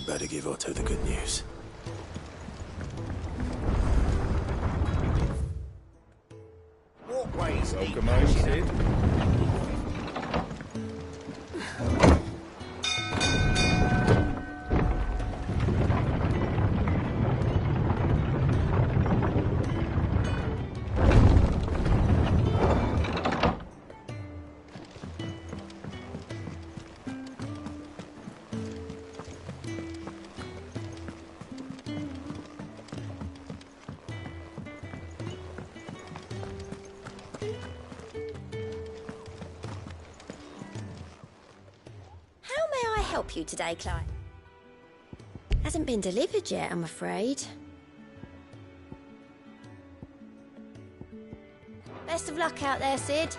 I'd better give Otto the good news. Walkways. Welcome home, Sid. Help you today, Clive? Hasn't been delivered yet, I'm afraid. Best of luck out there, Sid.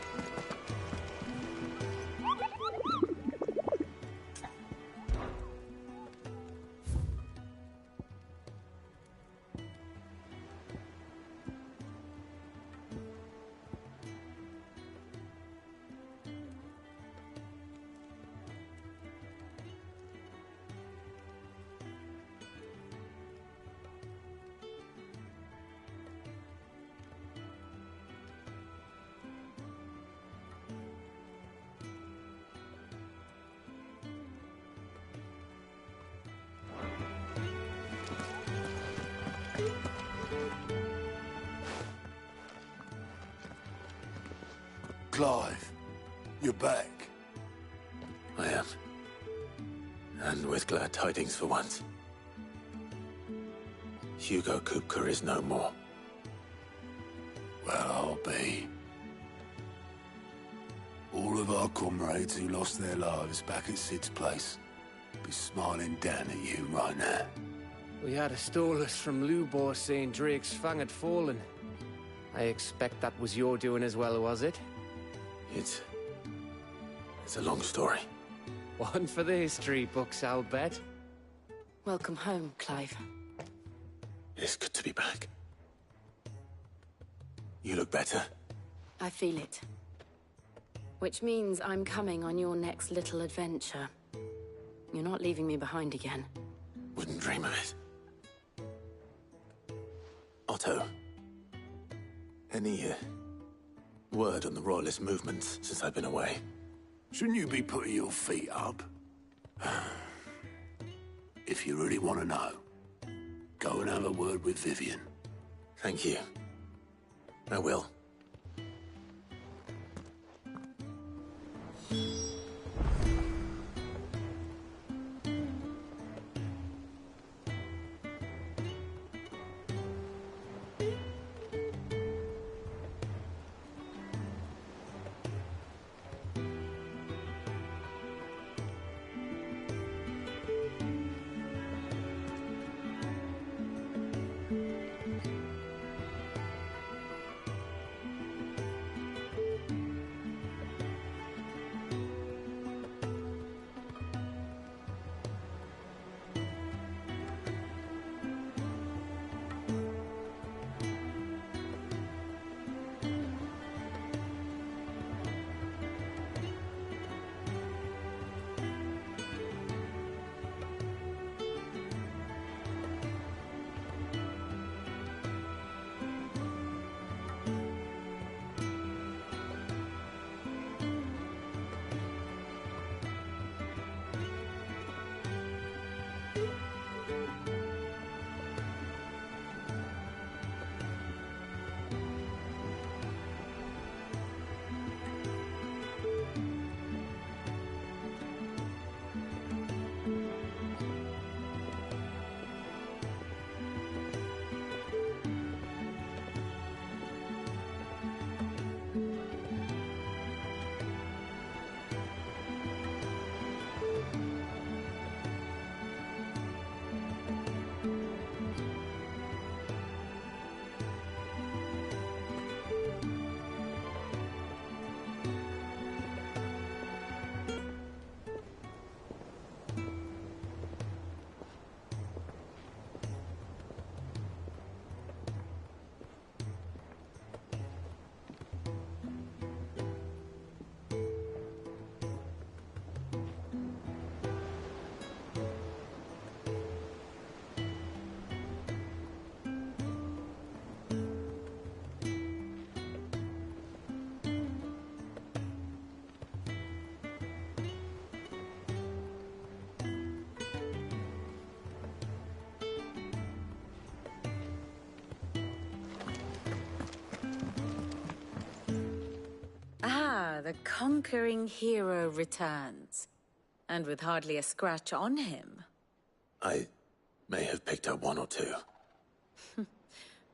Clive, you're back. I am. And with glad tidings for once. Hugo Kupka is no more. Well, I'll be. All of our comrades who lost their lives back at Sid's place be smiling down at you right now. We had a stolus from Lubor saying Drake's fang had fallen. I expect that was your doing as well, was it? It's a long story. One for the history books, I'll bet. Welcome home, Clive. It's good to be back. You look better. I feel it. Which means I'm coming on your next little adventure. You're not leaving me behind again. Wouldn't dream of it. Otto. Any word on the Royalist movements since I've been away? Shouldn't you be putting your feet up? If you really want to know, go and have a word with Vivian. Thank you. I will. The conquering hero returns. And with hardly a scratch on him. I may have picked up one or two.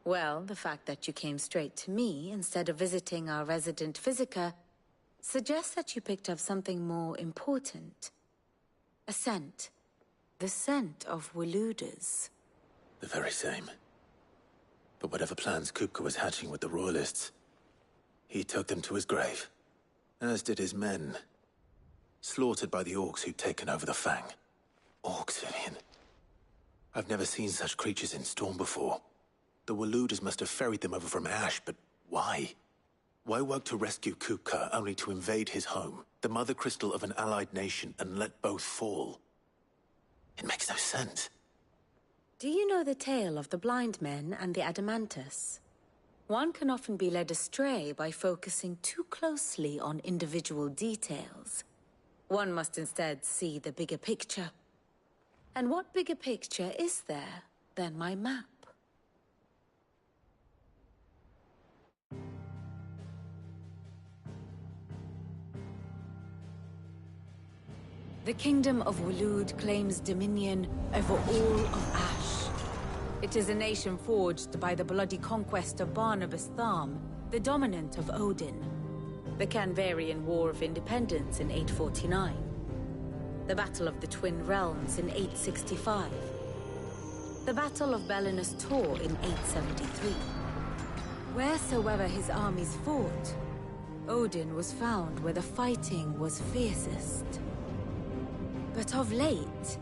Well, the fact that you came straight to me instead of visiting our resident physiker suggests that you picked up something more important. A scent. The scent of Waludas. The very same. But whatever plans Kupka was hatching with the Royalists, he took them to his grave. As did his men. Slaughtered by the orcs who'd taken over the Fang. Orcs, Vivian. I've never seen such creatures in Storm before. The Waludas must have ferried them over from Ash, but why? Why work to rescue Kupka only to invade his home, the mother crystal of an allied nation, and let both fall? It makes no sense. Do you know the tale of the blind men and the Adamantus? One can often be led astray by focusing too closely on individual details. One must instead see the bigger picture. And what bigger picture is there than my map? The Kingdom of Waloed claims dominion over all of Ash. It is a nation forged by the bloody conquest of Barnabas Tharm, the dominant of Odin. The Canvarian War of Independence in 849. The Battle of the Twin Realms in 865. The Battle of Belinus Tor in 873. Wheresoever his armies fought, Odin was found where the fighting was fiercest. But of late,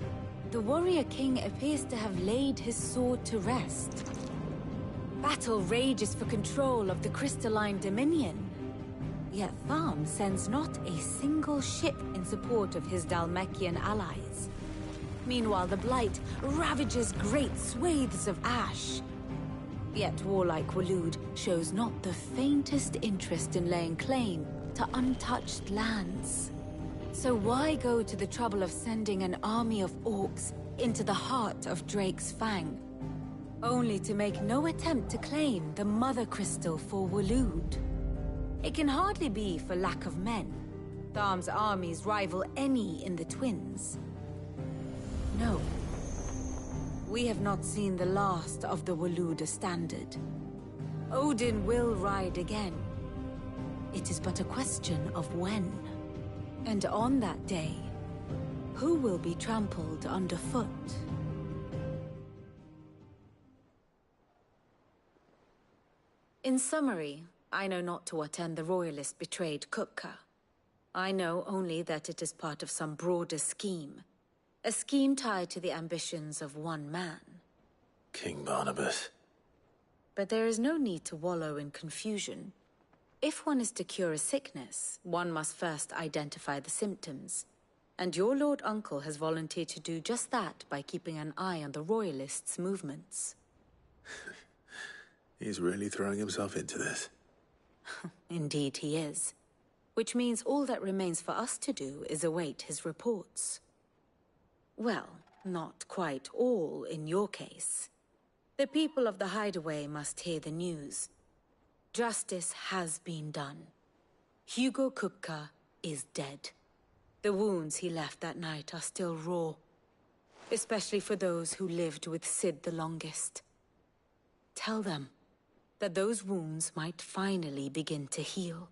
the warrior king appears to have laid his sword to rest. Battle rages for control of the crystalline dominion. Yet Tharm sends not a single ship in support of his Dhalmekian allies. Meanwhile, the Blight ravages great swathes of Ash. Yet warlike Waloed shows not the faintest interest in laying claim to untouched lands. So why go to the trouble of sending an army of orcs into the heart of Drake's Fang, only to make no attempt to claim the Mother Crystal for Waloed? It can hardly be for lack of men. Tharm's armies rival any in the Twins. No. We have not seen the last of the Waluda standard. Odin will ride again. It is but a question of when. And on that day, who will be trampled underfoot? In summary, I know not to what end the Royalists betrayed Kupka. I know only that it is part of some broader scheme. A scheme tied to the ambitions of one man. King Barnabas. But there is no need to wallow in confusion. If one is to cure a sickness, one must first identify the symptoms. And your Lord Uncle has volunteered to do just that by keeping an eye on the Royalists' movements. He's really throwing himself into this. Indeed he is. Which means all that remains for us to do is await his reports. Well, not quite all in your case. The people of the Hideaway must hear the news. Justice has been done. Hugo Kupka is dead. The wounds he left that night are still raw. Especially for those who lived with Sid the longest. Tell them that those wounds might finally begin to heal.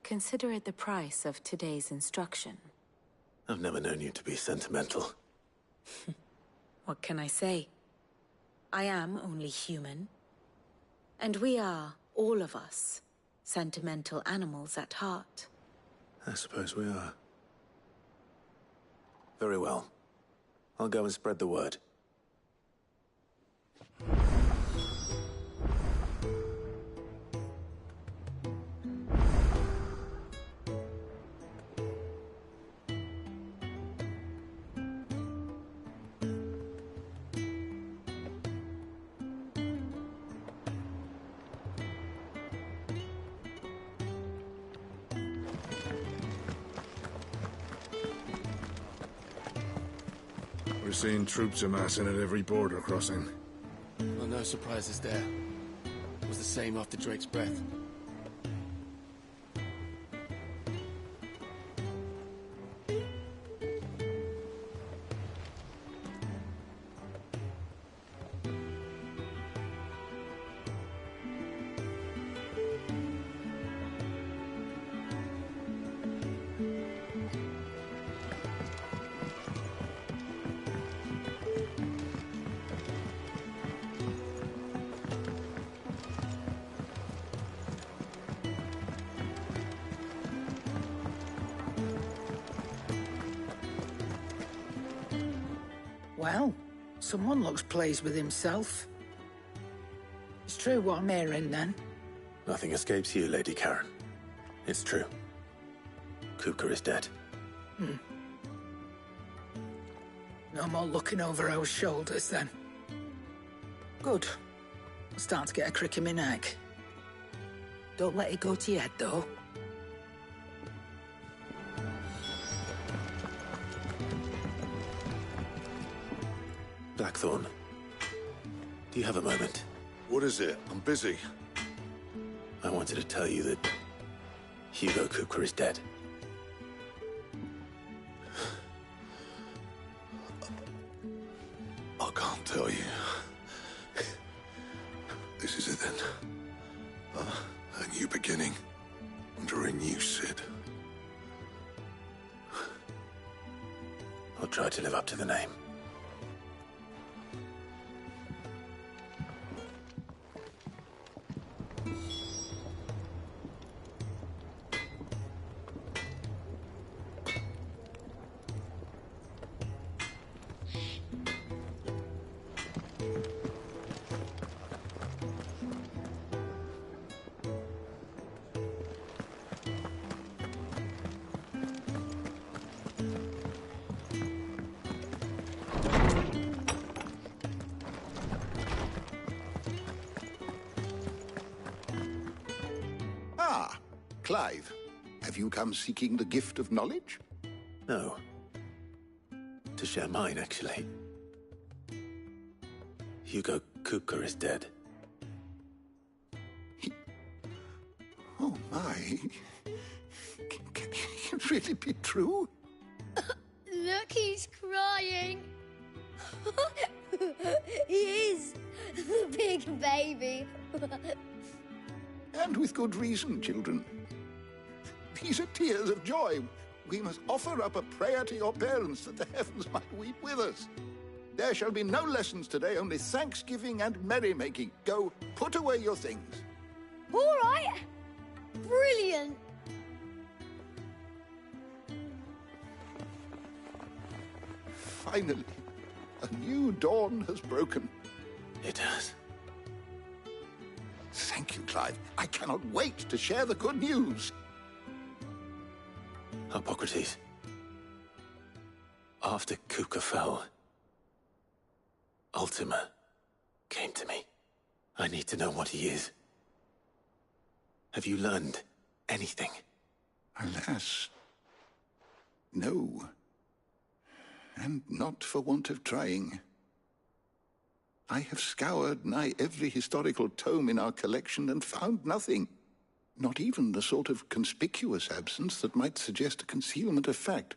Consider it the price of today's instruction. I've never known you to be sentimental. What can I say? I am only human. And we are, all of us, sentimental animals at heart. I suppose we are. Very well. I'll go and spread the word. We're seeing troops amassing at every border crossing. Well, no surprises there. It was the same after Drake's breath. Well, someone looks pleased with himself. It's true what I'm hearing, then. Nothing escapes you, Lady Karen. It's true. Kupka is dead. No more looking over our shoulders, then. Good. I'm starting to get a crick in my neck. Don't let it go to your head, though. Blackthorn, do you have a moment? What is it? I'm busy. I wanted to tell you that Hugo Kupka is dead. I can't tell you. This is it then. A new beginning. Under a new Sid. I'll try to live up to the name. Ah, Clive. Have you come seeking the gift of knowledge? No. To share mine, actually. Hugo Kupka is dead. Oh, my. Can it really be true? Look, he's crying. He is. The big baby. And with good reason, children. These are tears of joy. We must offer up a prayer to your parents that the heavens might weep with us. There shall be no lessons today, only thanksgiving and merrymaking. Go, put away your things. All right. Brilliant. Finally, a new dawn has broken. It has. Thank you, Clive. I cannot wait to share the good news. Hippocrates. After Kupka fell, Ultima came to me. I need to know what he is. Have you learned anything? Alas, no. And not for want of trying. I have scoured nigh every historical tome in our collection and found nothing. Not even the sort of conspicuous absence that might suggest a concealment of fact.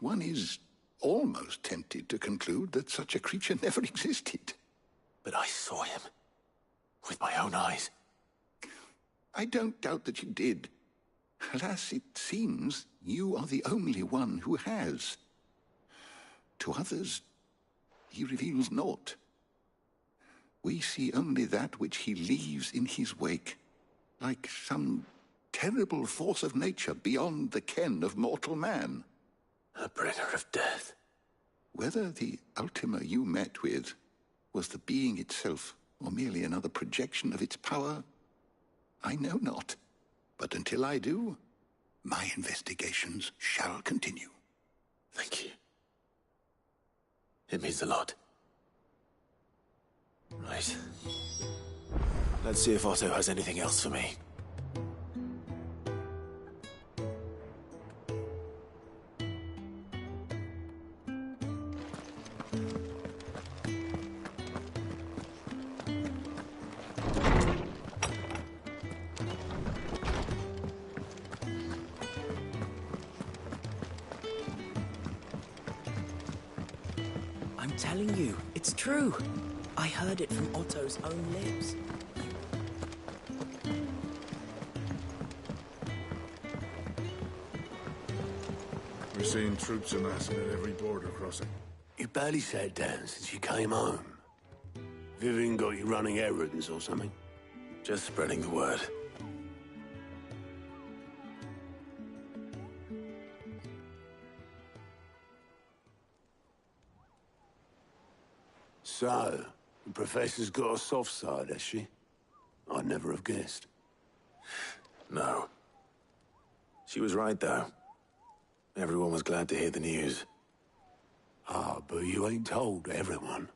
One is almost tempted to conclude that such a creature never existed. But I saw him. With my own eyes. I don't doubt that you did. Alas, it seems you are the only one who has. To others, he reveals naught. We see only that which he leaves in his wake, like some terrible force of nature beyond the ken of mortal man. A bringer of death. Whether the Ultima you met with was the being itself, or merely another projection of its power, I know not. But until I do, my investigations shall continue. Thank you. It means a lot. Right. Let's see if Otto has anything else for me. I'm telling you, it's true. I heard it from Otto's own lips. We're seeing troops amassing at every border crossing. You barely sat down since you came home. Vivian got you running errands or something? Just spreading the word. So, the Professor's got a soft side, has she? I'd never have guessed. No. She was right, though. Everyone was glad to hear the news. Ah, but you ain't told everyone.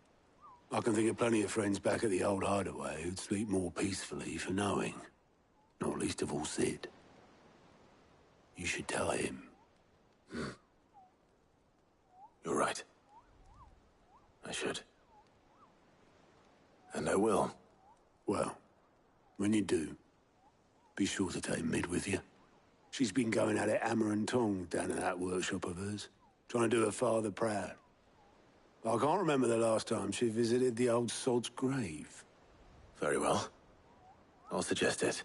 I can think of plenty of friends back at the old hideaway who'd sleep more peacefully for knowing. Not least of all Sid. You should tell him. You're right. I should. And I will. Well, when you do, be sure to take Mid with you. She's been going at it hammer and tongue down in that workshop of hers, trying to do her father proud. I can't remember the last time she visited the old sod's grave. Very well. I'll suggest it.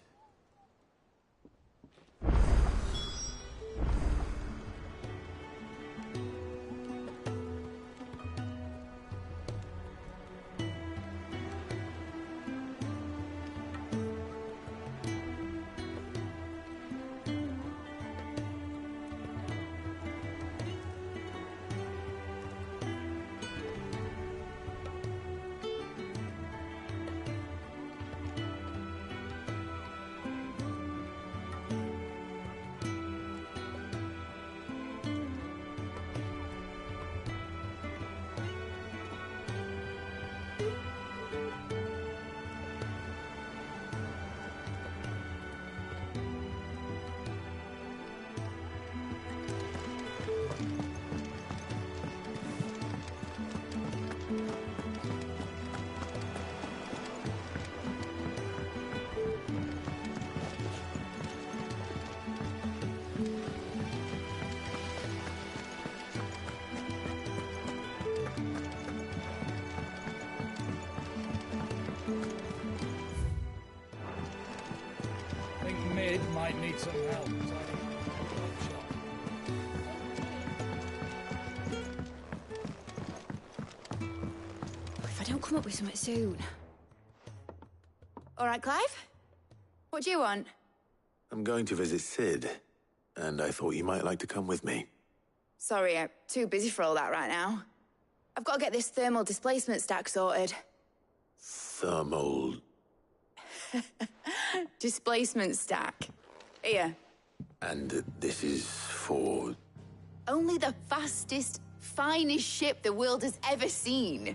Mid might need some help. If I don't come up with something soon. All right, Clive? What do you want? I'm going to visit Sid, and I thought you might like to come with me. Sorry, I'm too busy for all that right now. I've got to get this thermal displacement stack sorted. Thermal... Displacement stack. Here. And this is for... Only the fastest, finest ship the world has ever seen.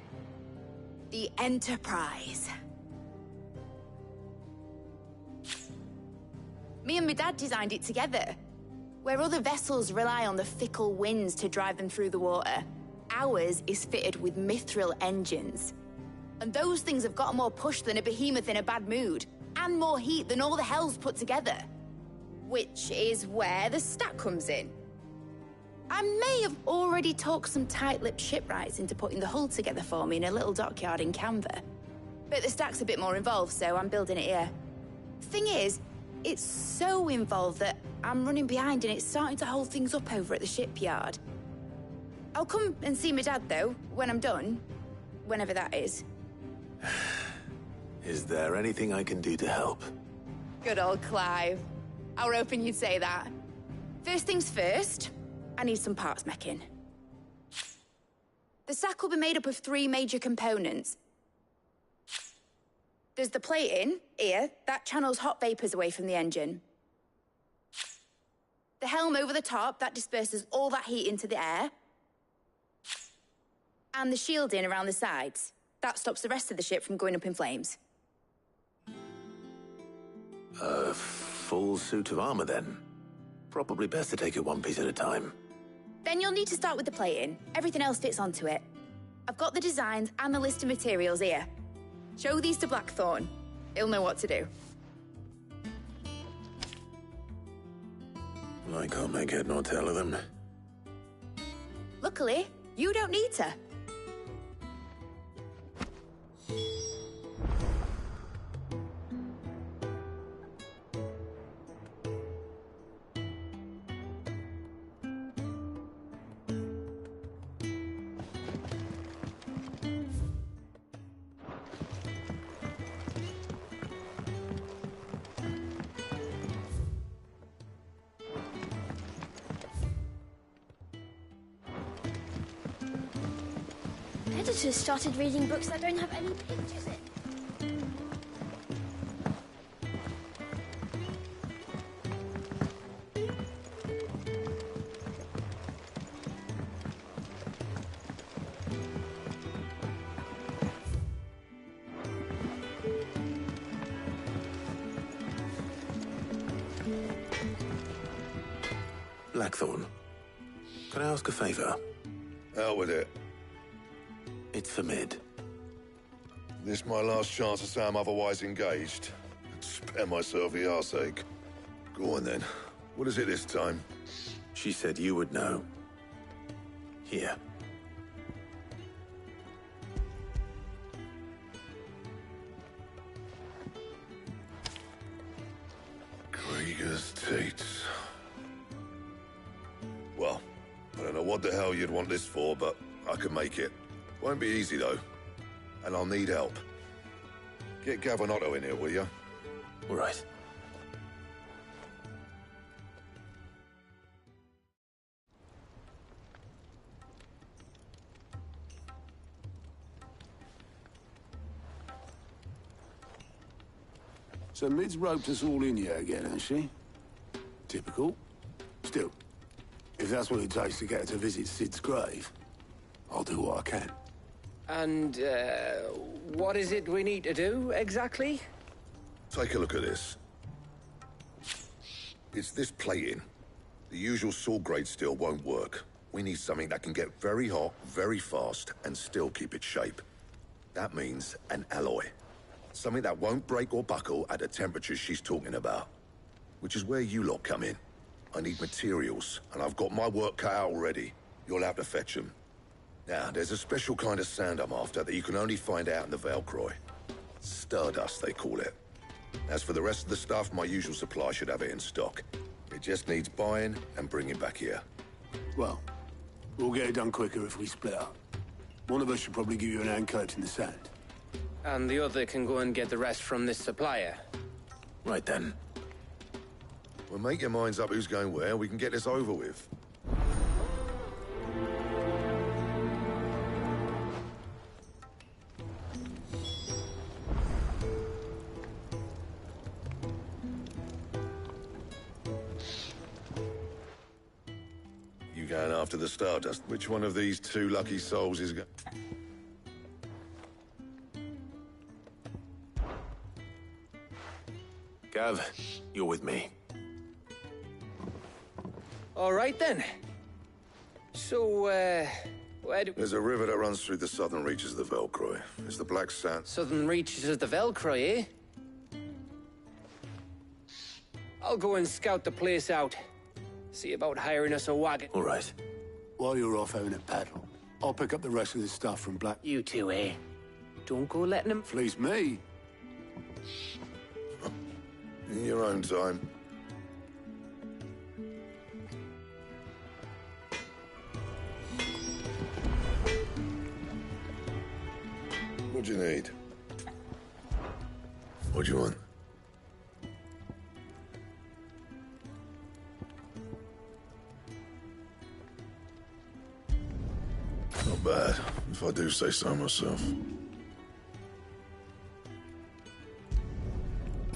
The Enterprise. Me and my dad designed it together. Where other vessels rely on the fickle winds to drive them through the water, ours is fitted with mithril engines. And those things have got more push than a behemoth in a bad mood, and more heat than all the hells put together. Which is where the stack comes in. I may have already talked some tight-lipped shipwrights into putting the hull together for me in a little dockyard in Canva. But the stack's a bit more involved, so I'm building it here. Thing is, it's so involved that I'm running behind and it's starting to hold things up over at the shipyard. I'll come and see my dad, though, when I'm done. Whenever that is. Is there anything I can do to help? Good old Clive. I were hoping you'd say that. First things first, I need some parts meching. The stack will be made up of 3 major components. There's the plating, here, that channels hot vapors away from the engine. The helm over the top, that disperses all that heat into the air. And the shielding around the sides. That stops the rest of the ship from going up in flames. A full suit of armor, then? Probably best to take it one piece at a time. Then you'll need to start with the plating. Everything else fits onto it. I've got the designs and the list of materials here. Show these to Blackthorn. He'll know what to do. I can't make head nor tail of them. Luckily, you don't need to. visitors started reading books that don't have any pictures in. Blackthorn, can I ask a favor? Out with it. It's for Mid. This my last chance to say I'm otherwise engaged. Spare myself the arseache. Go on then. What is it this time? She said you would know. Here. Krieger's Tates. Well, I don't know what the hell you'd want this for, but I can make it. Won't be easy, though. And I'll need help. Get Gavin-Otto in here, will you? All right. So Mid's roped us all in here again, has she? Typical. Still, if that's what it takes to get her to visit Sid's grave, I'll do what I can. And, what is it we need to do, exactly? Take a look at this. It's this plating. The usual sword-grade steel won't work. We need something that can get very hot, very fast, and still keep its shape. That means an alloy. Something that won't break or buckle at the temperatures she's talking about. Which is where you lot come in. I need materials, and I've got my work cut out already. You'll have to fetch them. Now, there's a special kind of sand I'm after that you can only find out in the Velcroy. Stardust, they call it. As for the rest of the stuff, my usual supply should have it in stock. It just needs buying and bringing back here. Well, we'll get it done quicker if we split up. One of us should probably give you an hand coat in the sand. And the other can go and get the rest from this supplier. Right then. Well, make your minds up who's going where, we can get this over with. You going after the Stardust? Which one of these two lucky souls is going... Gav, you're with me. All right, then. So, where do... There's a river that runs through the southern reaches of the Velcroy. It's the Black Sand... Southern reaches of the Velcroy, eh? I'll go and scout the place out. See about hiring us a wagon. All right. While you're off having a paddle, I'll pick up the rest of the stuff from Black... You two, eh? Don't go letting them... Fleece me. In your own time. What do you need? What do you want? Not bad, if I do say so myself.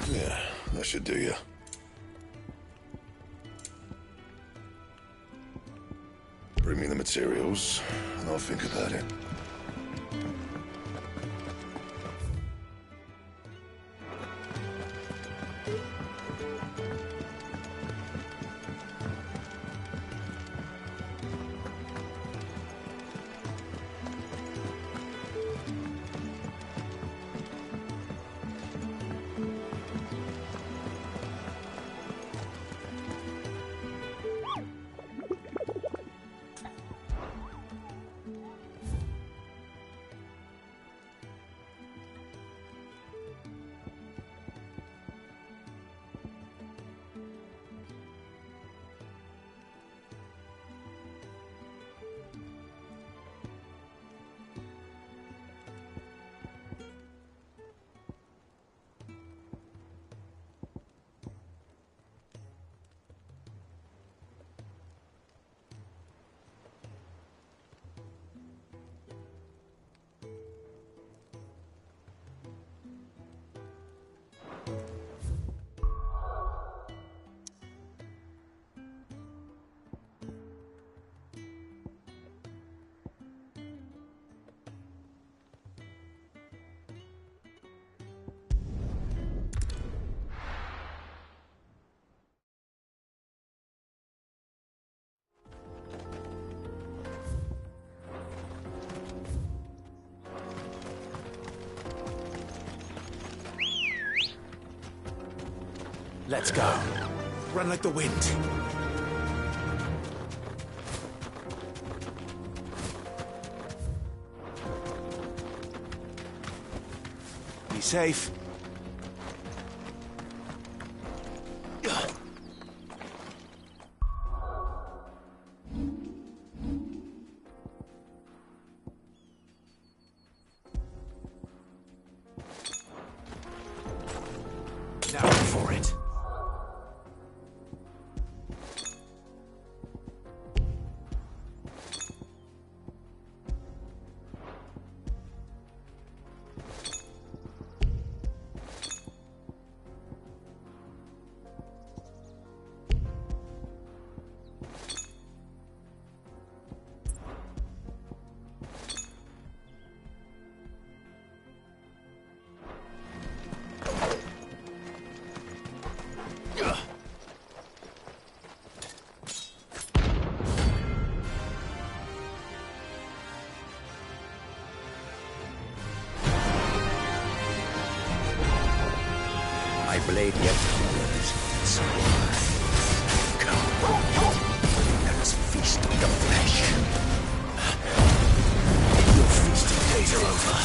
Yeah, that should do you. Bring me the materials, and I'll think about it. Let's go. Run like the wind. Be safe. Now for it. My blade yet holds its word. Come, let us feast on the flesh. Your feasting days are over.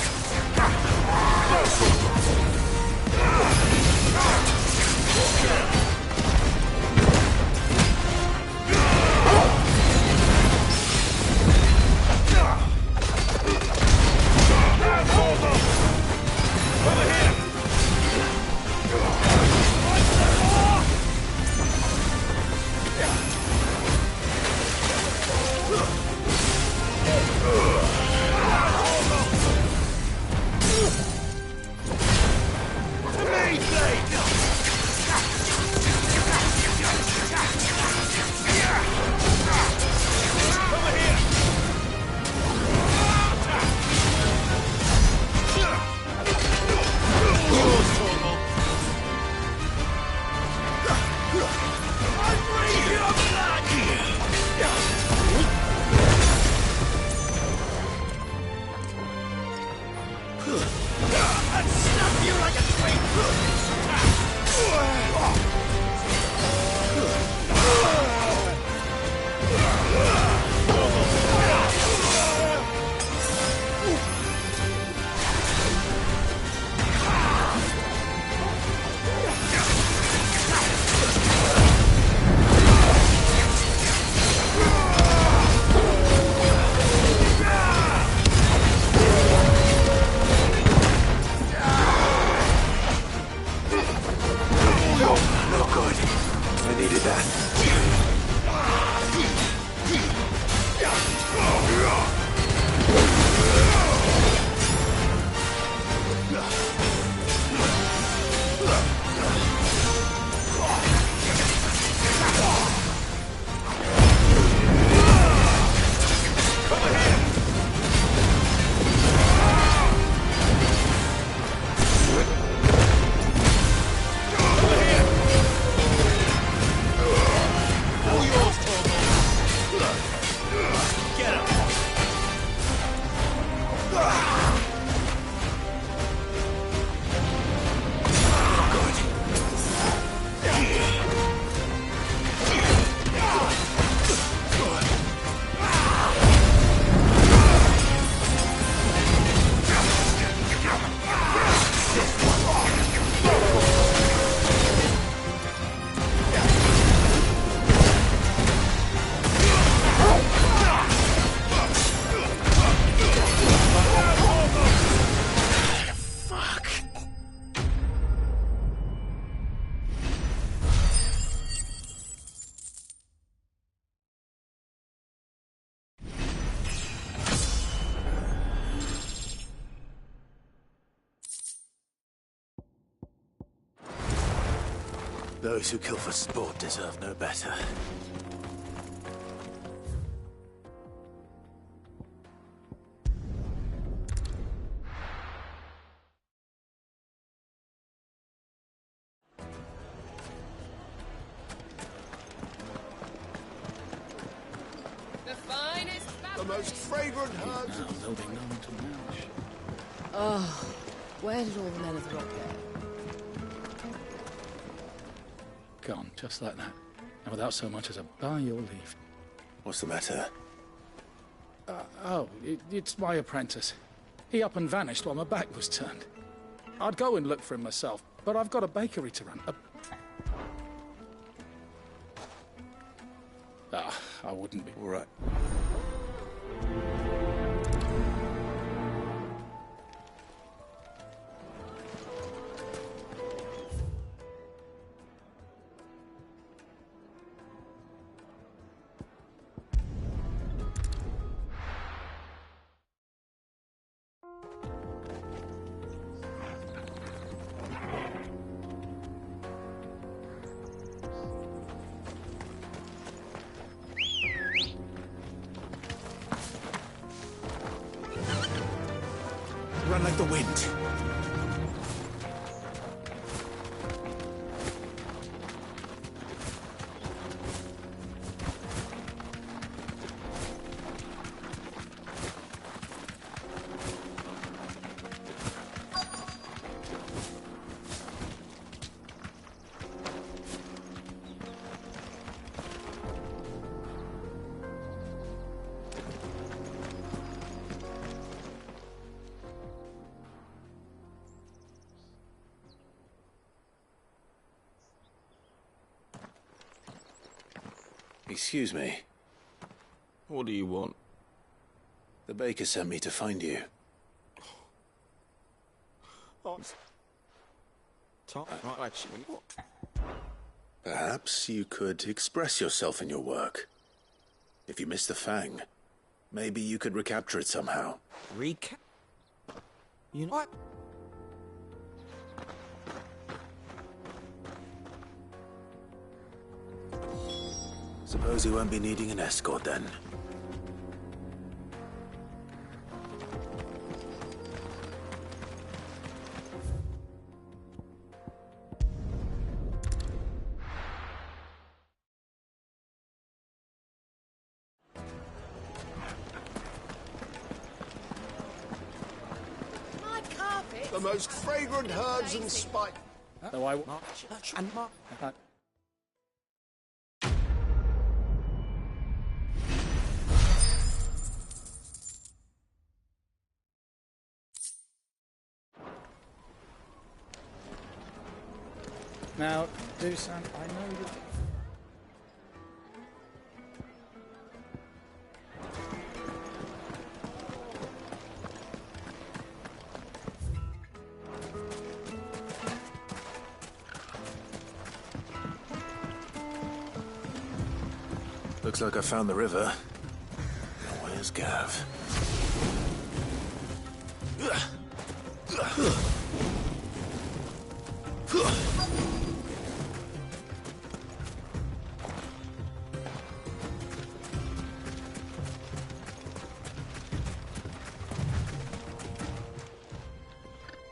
Those who kill for sport deserve no better. The finest The most fragrant herbs. Now there'll be none to match. Oh, where did all the men of the rock go? Gone, just like that. And without so much as a by your leave. What's the matter? It's my apprentice. He up and vanished while my back was turned. I'd go and look for him myself, but I've got a bakery to run. I wouldn't be. All right. Run like the wind. Excuse me. What do you want? The baker sent me to find you. Perhaps you could express yourself in your work. If you miss the Fang, maybe you could recapture it somehow. You know what? Suppose you won't be needing an escort then. The most fragrant herbs and spice. Though I... Now, Dusan, I know that... Looks like I found the river. Now where's Gav?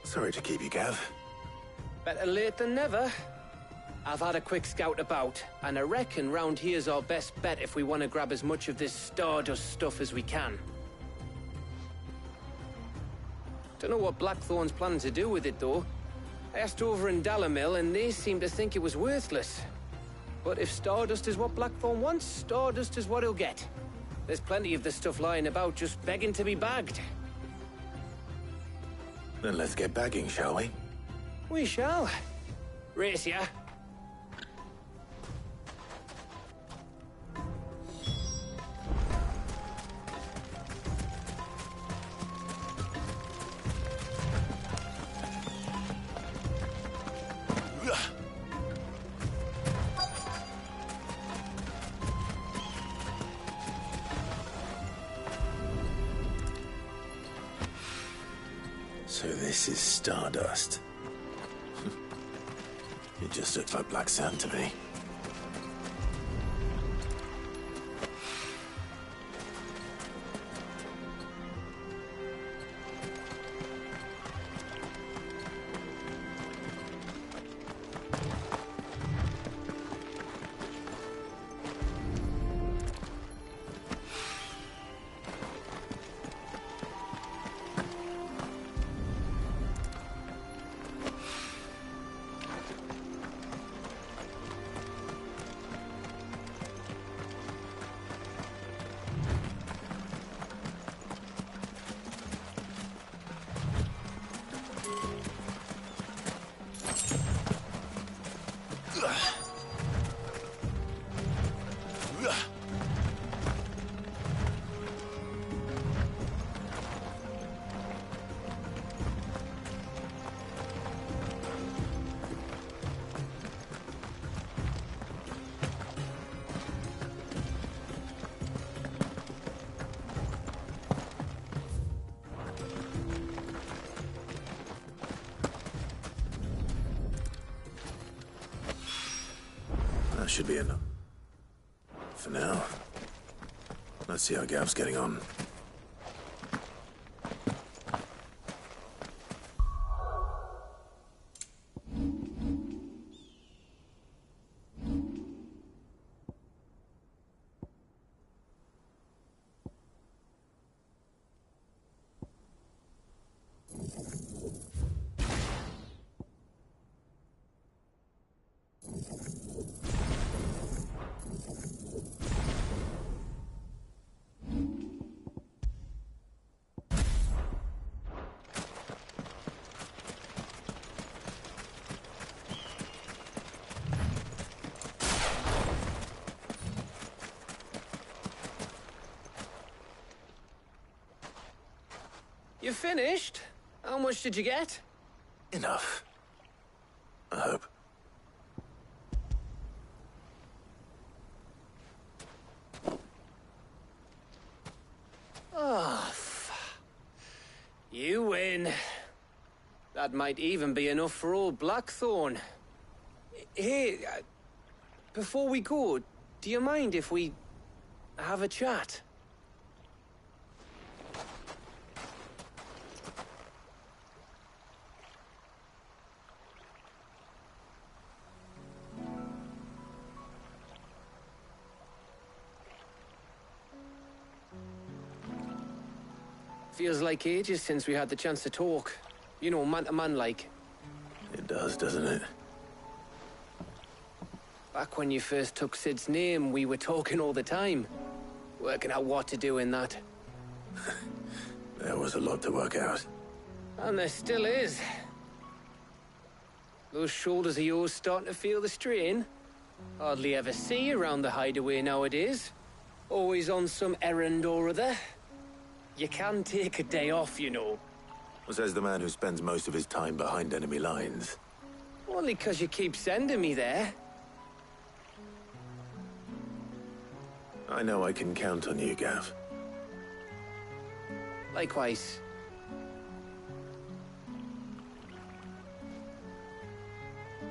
Sorry to keep you, Gav. Better late than never. I've had a quick scout about, and I reckon round here's our best bet if we want to grab as much of this Stardust stuff as we can. Don't know what Blackthorn's planning to do with it, though. I asked over in Dalamil, and they seem to think it was worthless. But if Stardust is what Blackthorn wants, Stardust is what he'll get. There's plenty of this stuff lying about, just begging to be bagged. Then let's get bagging, shall we? We shall. Race ya. So this is Stardust. It just looks like black sand to me. That should be enough. For now. Let's see how Gav's getting on. You finished? How much did you get? Enough. I hope. Oh, you win. That might even be enough for old Blackthorn. Hey, before we go, do you mind if we have a chat? Feels like ages since we had the chance to talk. You know, man to man like. It does, doesn't it? Back when you first took Sid's name, we were talking all the time. Working out what to do in that. There was a lot to work out. And there still is. Those shoulders of yours starting to feel the strain. Hardly ever see you around the hideaway nowadays. Always on some errand or other. You can take a day off, you know. Says the man who spends most of his time behind enemy lines. Only 'cause you keep sending me there. I know I can count on you, Gav. Likewise.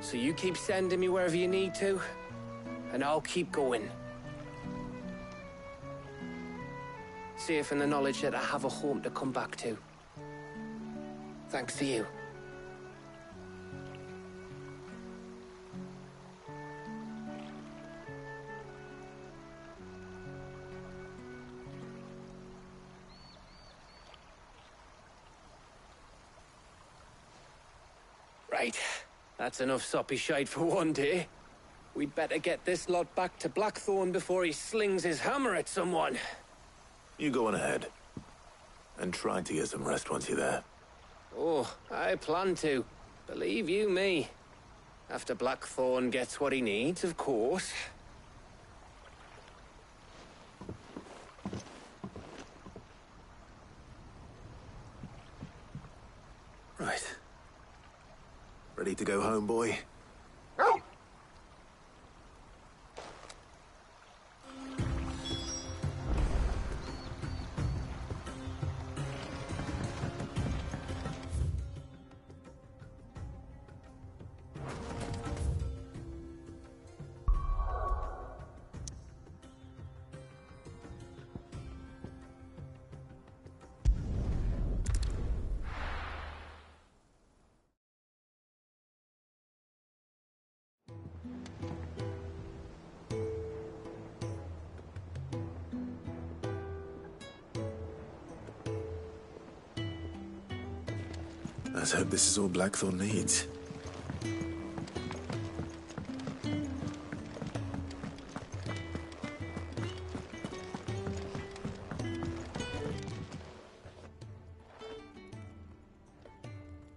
So you keep sending me wherever you need to, and I'll keep going. Safe in the knowledge that I have a home to come back to. Thanks to you. Right. That's enough soppy shite for one day. We'd better get this lot back to Blackthorn before he slings his hammer at someone. You go on ahead. And try to get some rest once you're there. Oh, I plan to. Believe you me. After Blackthorn gets what he needs, of course. Right. Ready to go home, boy? Let's hope this is all Blackthorn needs.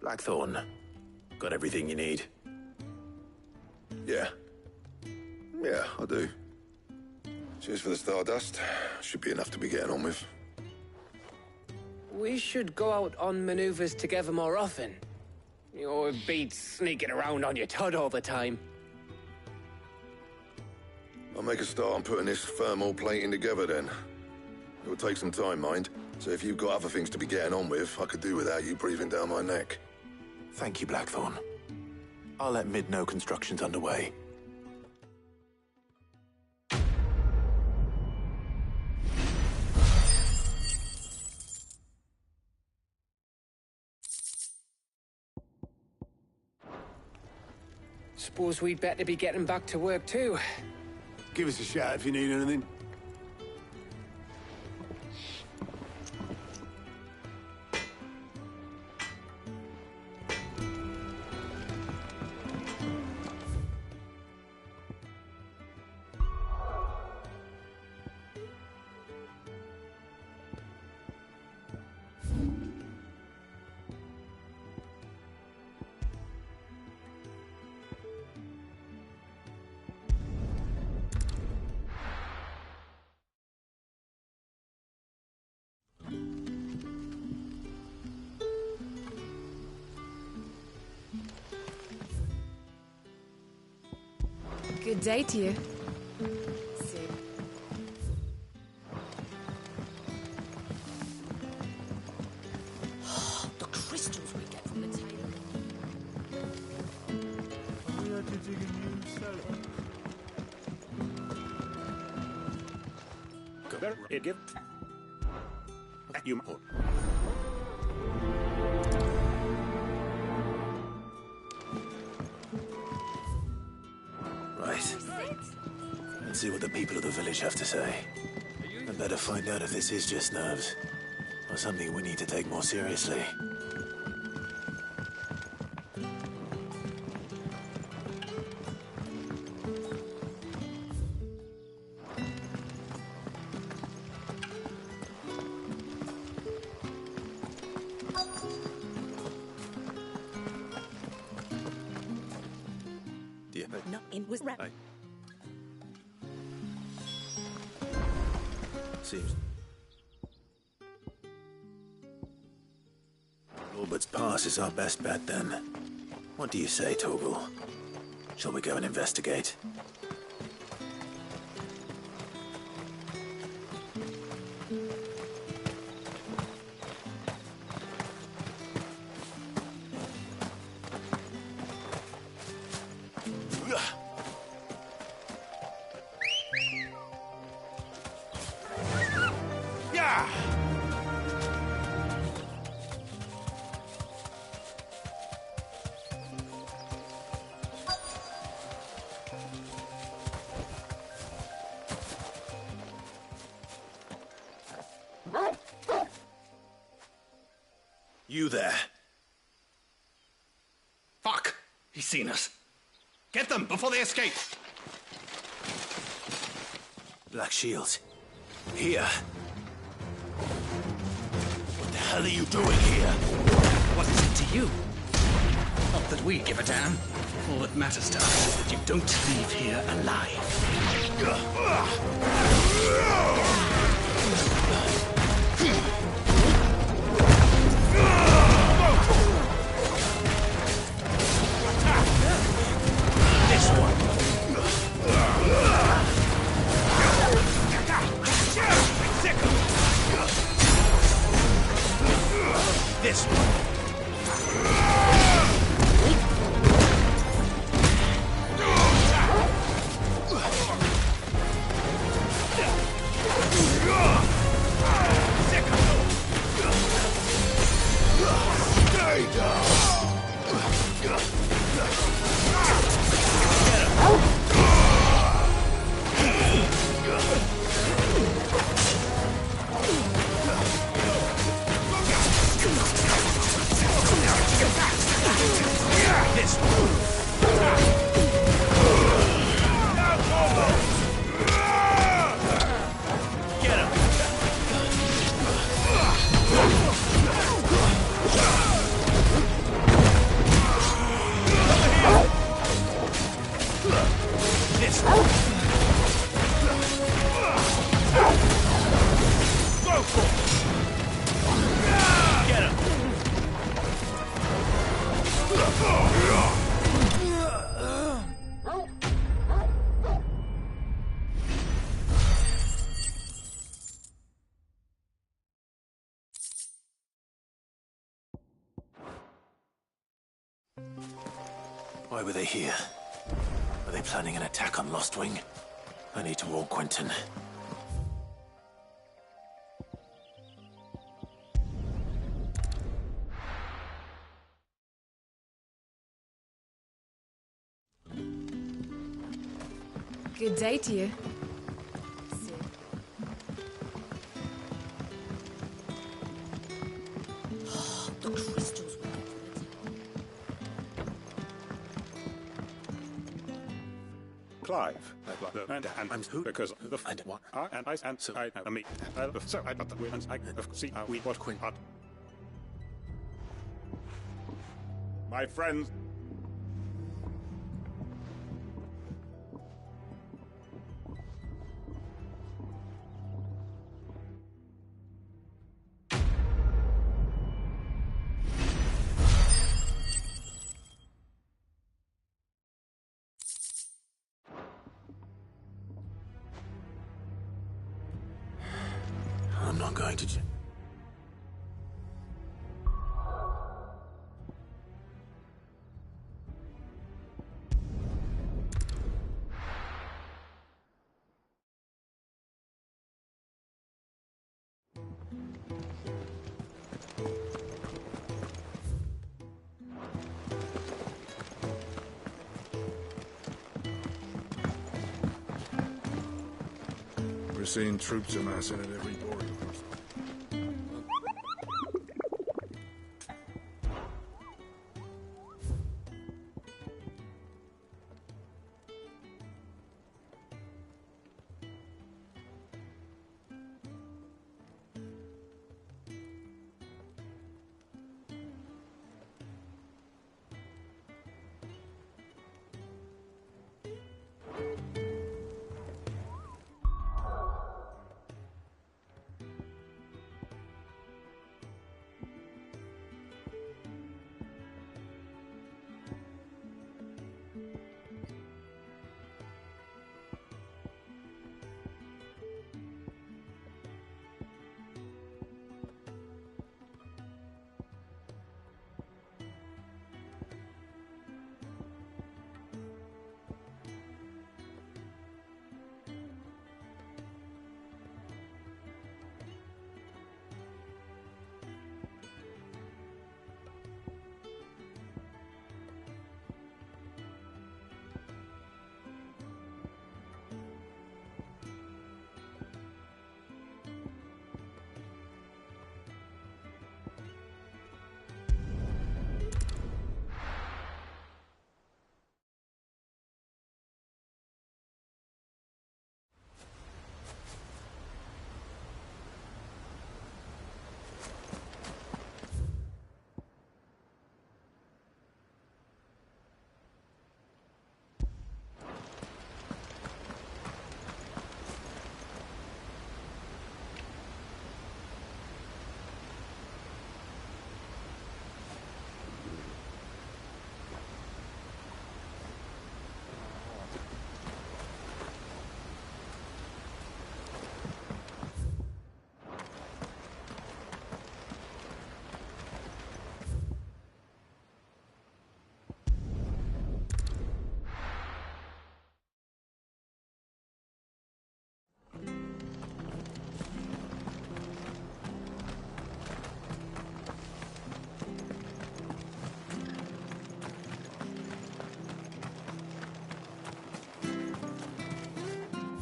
Blackthorn, got everything you need? Yeah. Yeah, I do. Cheers for the Stardust. Should be enough to be getting on with. We should go out on maneuvers together more often. You know, it beats sneaking around on your Todd all the time. I'll make a start on putting this thermal plating together then. It'll take some time, mind. So if you've got other things to be getting on with, I could do without you breathing down my neck. Thank you, Blackthorn. I'll let Mid know construction's underway. Suppose we'd better be getting back to work too. Give us a shout if you need anything. Good day to you. The crystals we get from the tailor. We had to dig a new cellar. Give. You. Right. Let's see what the people of the village have to say. I better find out if this is just nerves, or something we need to take more seriously. No, it was right. Seems. Robert's Pass is our best bet, then. What do you say, Torgal? Shall we go and investigate? You there. Fuck! He's seen us. Get them before they escape! Black Shields. Here. What the hell are you doing here? What is it to you? Not that we give a damn. All that matters to us is that you don't leave here alive. This one. This one. Why were they here? Are they planning an attack on Lostwing? I need to warn Quentin. Good day to you. The crystals were Clive. And I'm who? Because the and what? And I and so I mean so I got the wins. I see we what Quinn. My friends. I'm not going to... We're seeing troops amassing at every door.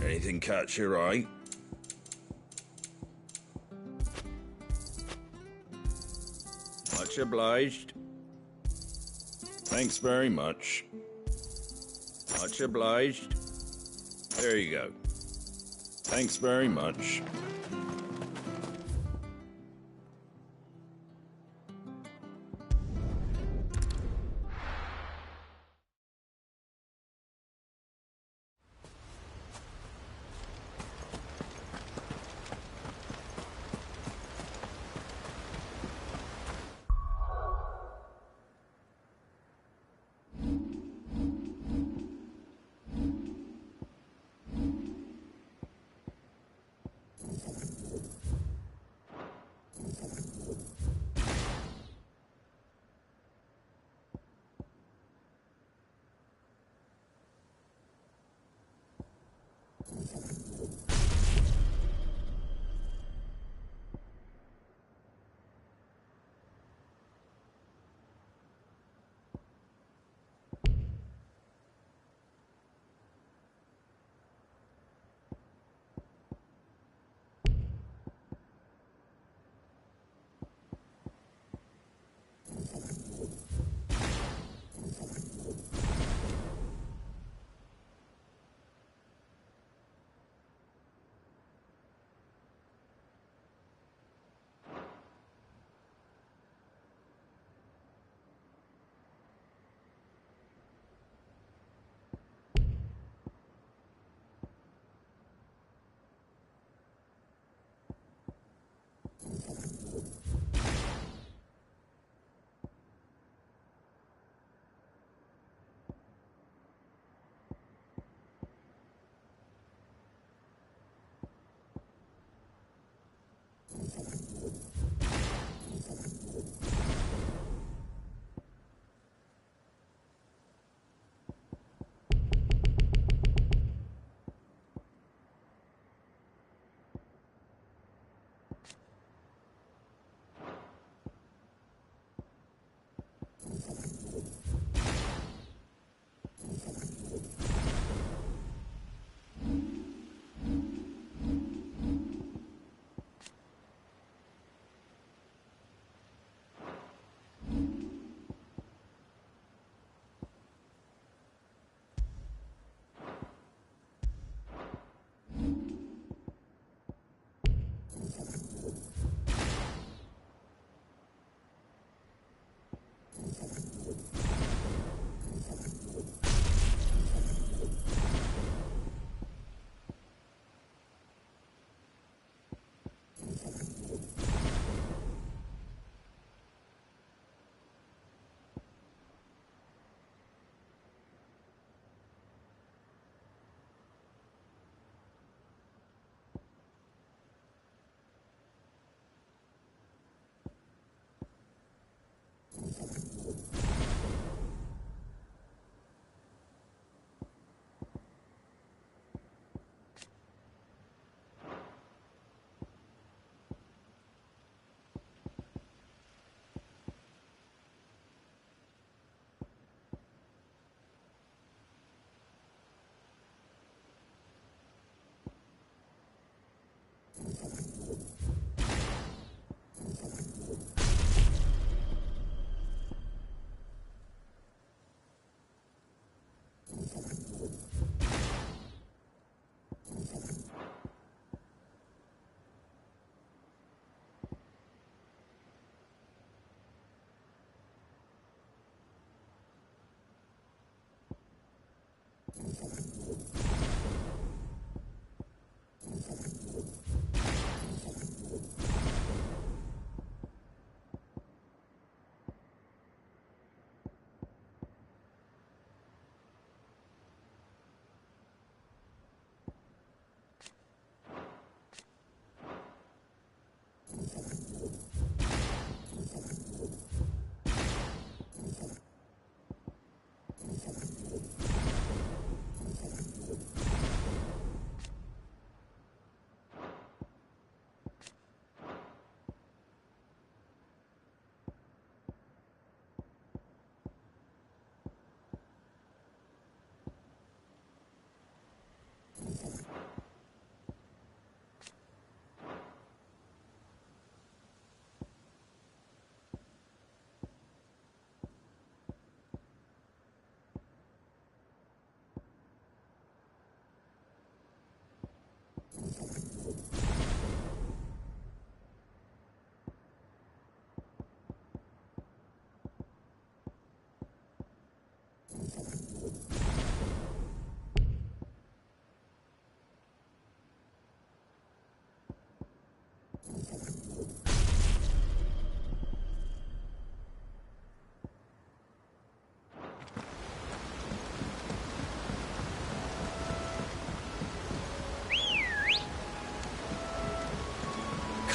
Anything catch your eye? Much obliged. Thanks very much. Much obliged. There you go. Thanks very much.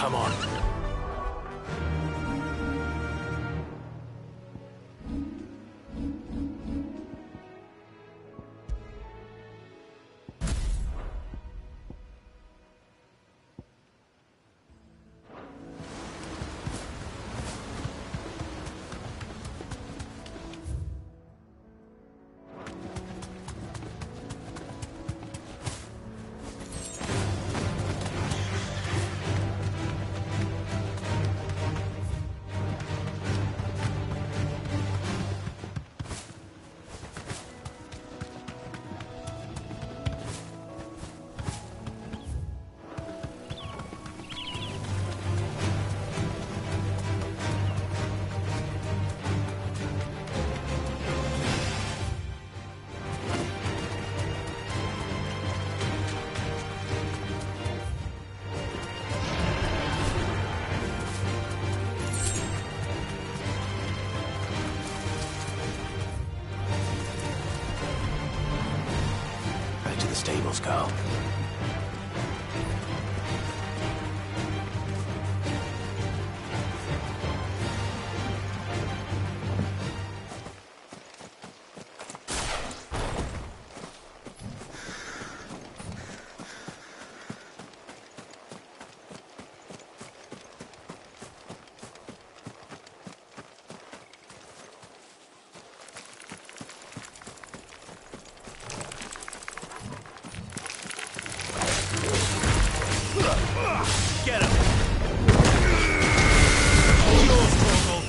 Come on. Stables go. Get him! Yours, Torgal!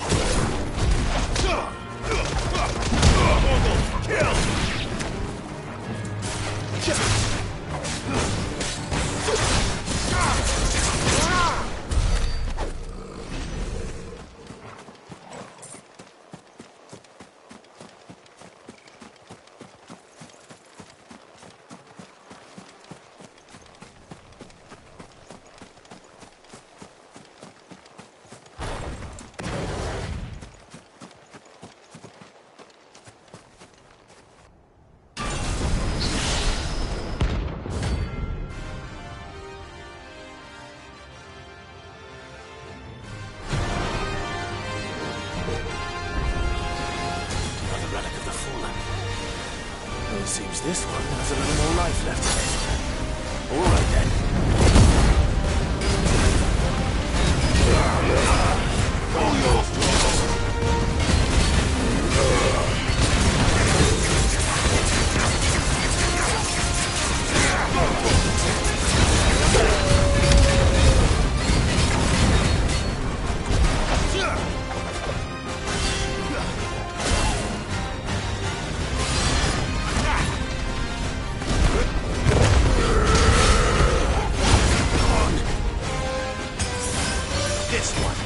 Kill! Seems this one has a little more life left in it. All right then. This one.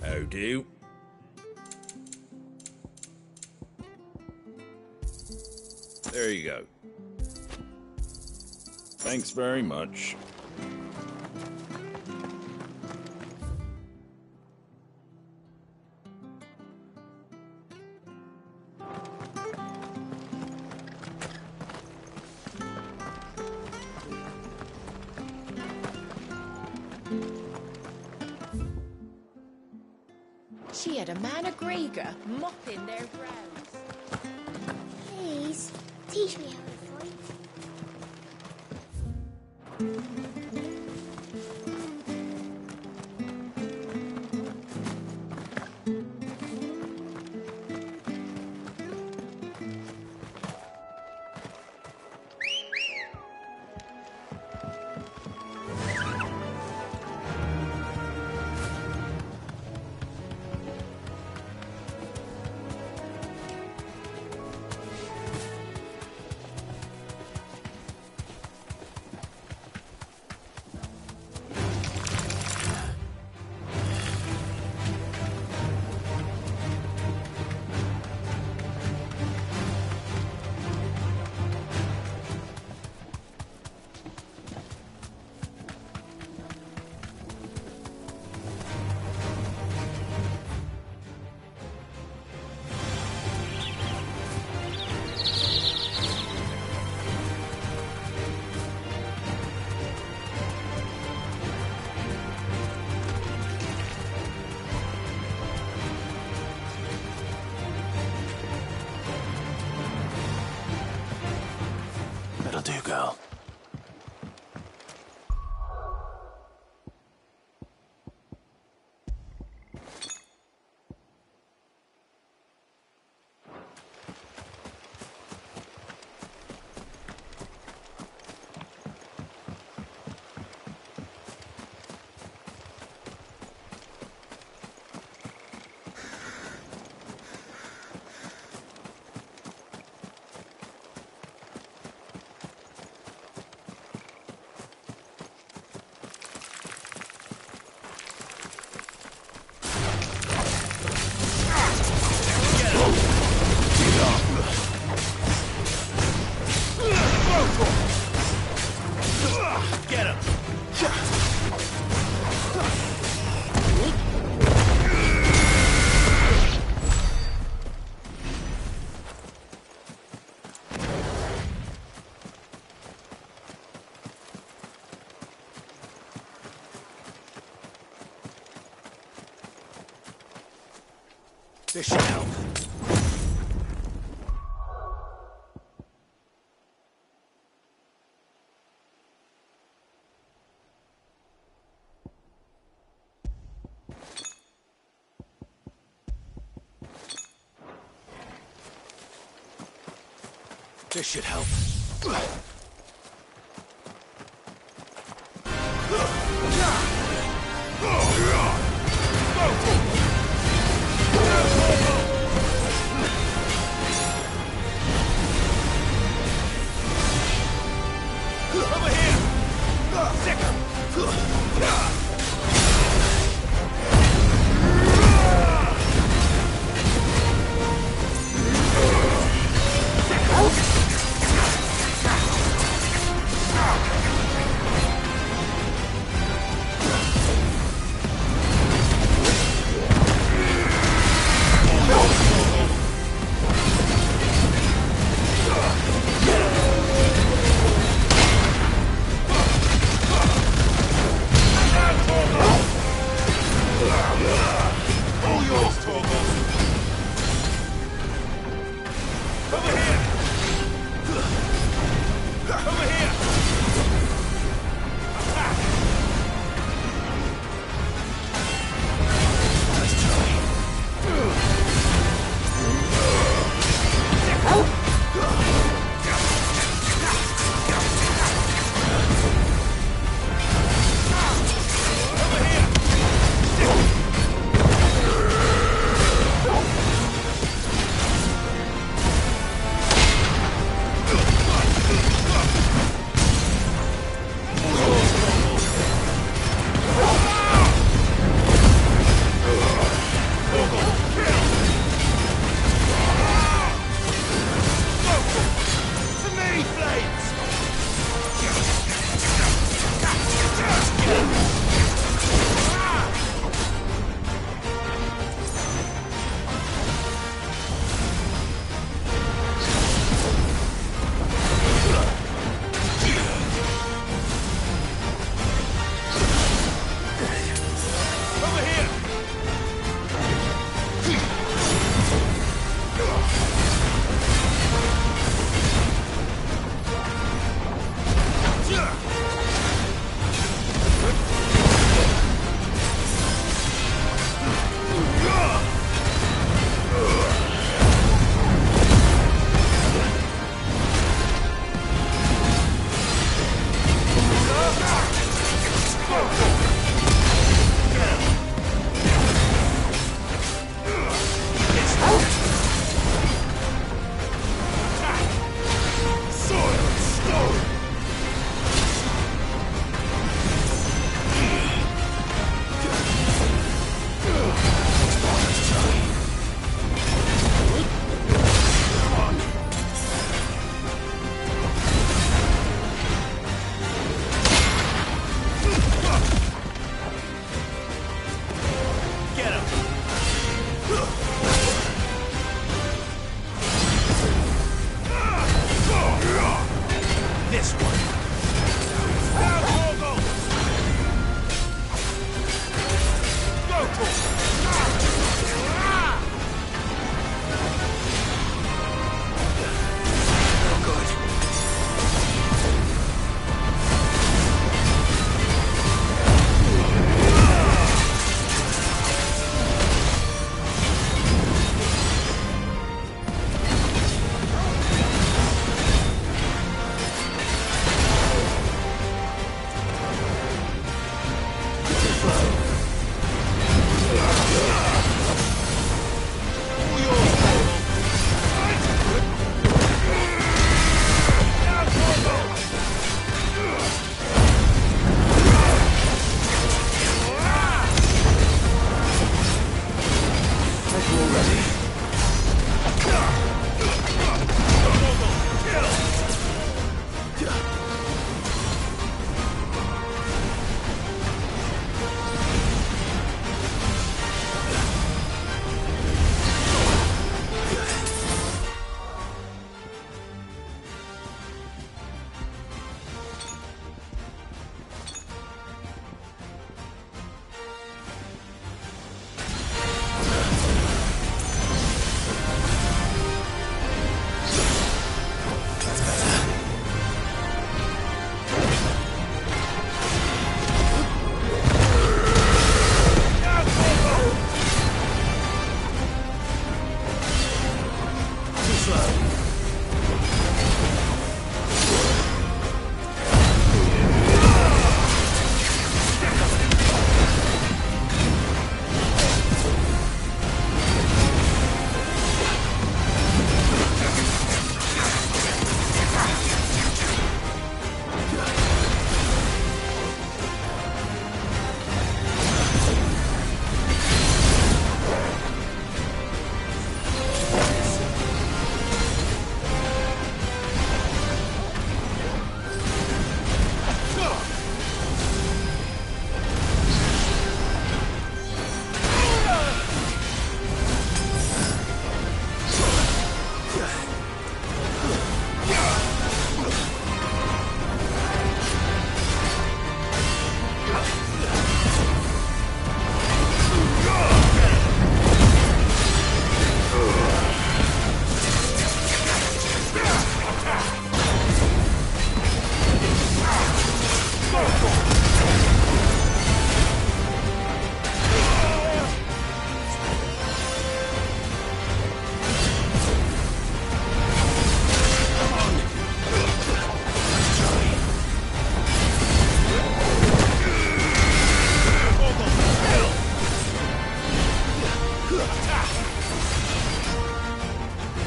How do? There you go. Thanks very much. She had a man of Grieger mopping their grounds. Please, teach me how to fight. This should help. This should help. Over here!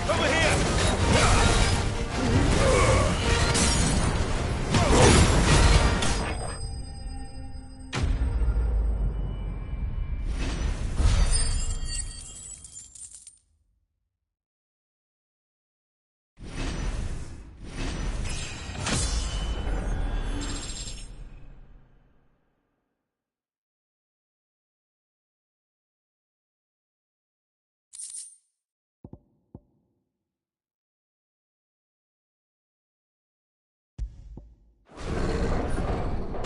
Over here!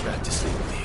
Back to sleep with you.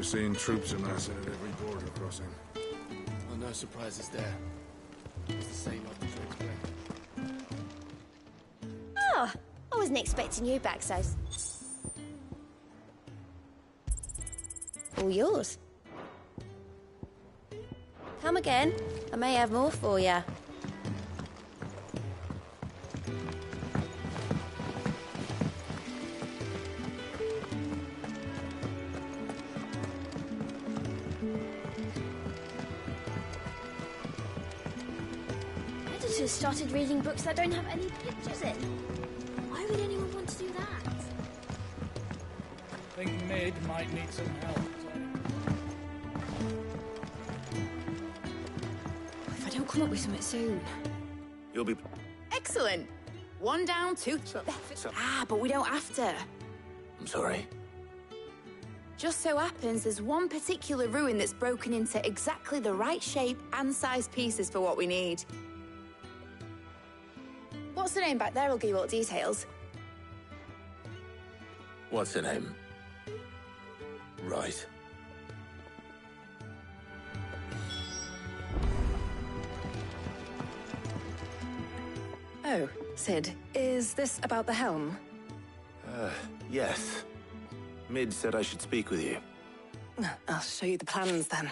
We're seeing troops amassing at every border crossing. Well, no surprises there. It's the same old tricks, Oh, I wasn't expecting you back, so... All yours. Come again. I may have more for you. Editors started reading books that don't have any pictures in. Why would anyone want to do that? I think Mid might need some help. If I don't come up with something soon. You'll be... Excellent. One down, two... but we don't have to. I'm sorry. Just so happens there's one particular ruin that's broken into exactly the right shape and size pieces for what we need. What's the name back there? I'll give you all the details. What's her name? Right. Oh, Sid, is this about the helm? Yes. Mid said I should speak with you. I'll show you the plans then.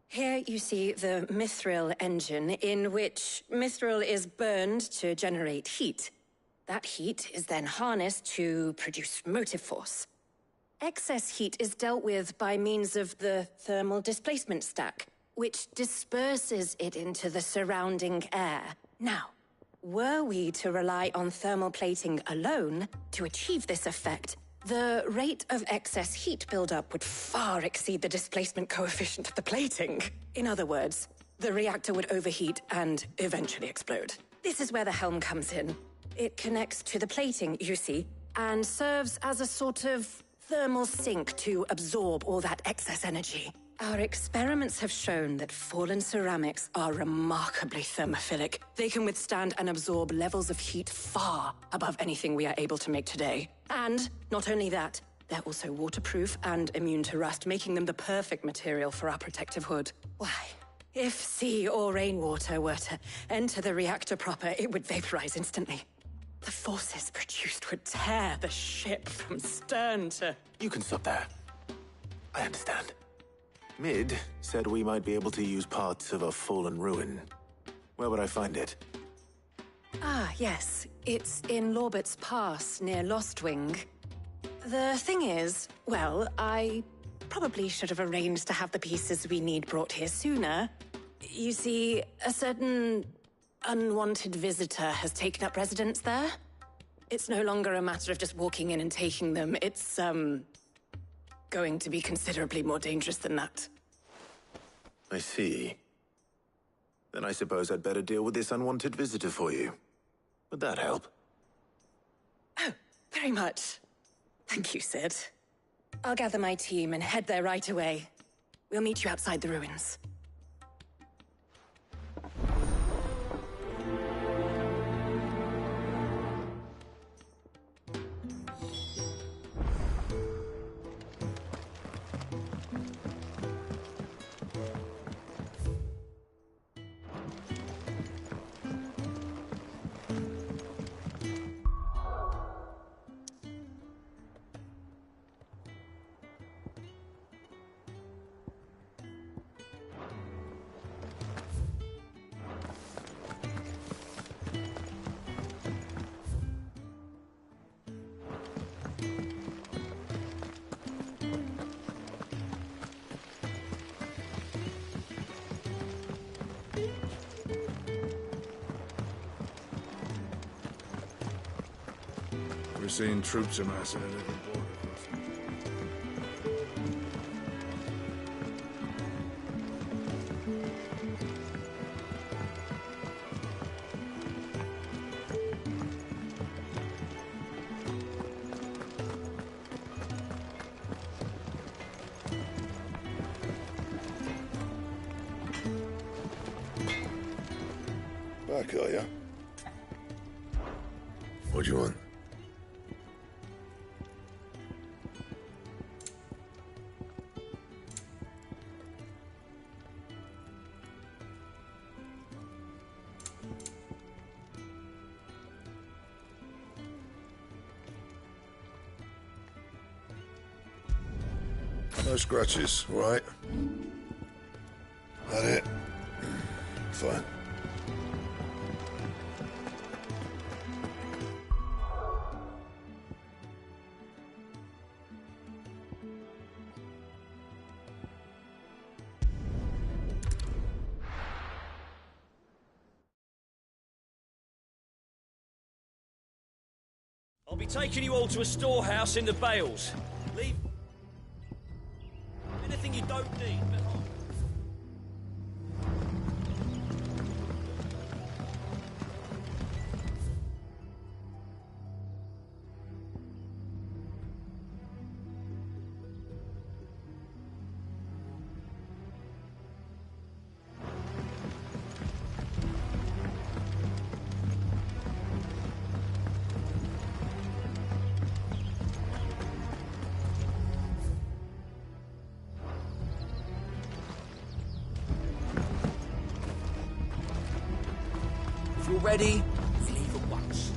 Here you see the mithril engine, in which mithril is burned to generate heat. That heat is then harnessed to produce motive force. Excess heat is dealt with by means of the thermal displacement stack, which disperses it into the surrounding air. Now, were we to rely on thermal plating alone to achieve this effect, the rate of excess heat buildup would far exceed the displacement coefficient of the plating. In other words, the reactor would overheat and eventually explode. This is where the helm comes in. It connects to the plating, you see, and serves as a sort of thermal sink to absorb all that excess energy. Our experiments have shown that fallen ceramics are remarkably thermophilic. They can withstand and absorb levels of heat far above anything we are able to make today. And not only that, they're also waterproof and immune to rust, making them the perfect material for our protective hood. Why, if sea or rainwater were to enter the reactor proper, it would vaporize instantly. The forces produced would tear the ship from stern to... You can stop there. I understand. Mid said we might be able to use parts of a fallen ruin. Where would I find it? Ah, yes. It's in Lorbert's Pass, near Lostwing. The thing is, well, I probably should have arranged to have the pieces we need brought here sooner. You see, a certain unwanted visitor has taken up residence there. It's no longer a matter of just walking in and taking them. It's, going to be considerably more dangerous than that. I see. Then I suppose I'd better deal with this unwanted visitor for you. Would that help? Oh, very much. Thank you, Sid. I'll gather my team and head there right away. We'll meet you outside the ruins. Never seen troops amassing at every border crossing. Back, are ya? What do you want? No scratches, all right? That it? Fine. I'll be taking you all to a storehouse in the Bales. Leave anything you don't need behind. If you're ready, leave at once.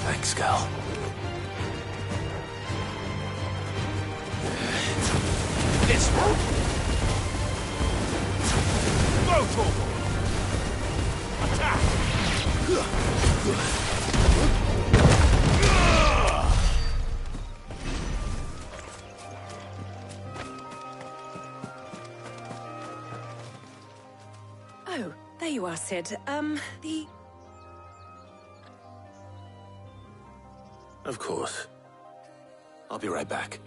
Thanks, Cal. This one. Rotor. Attack. Oh, there you are, Sid. Of course. I'll be right back.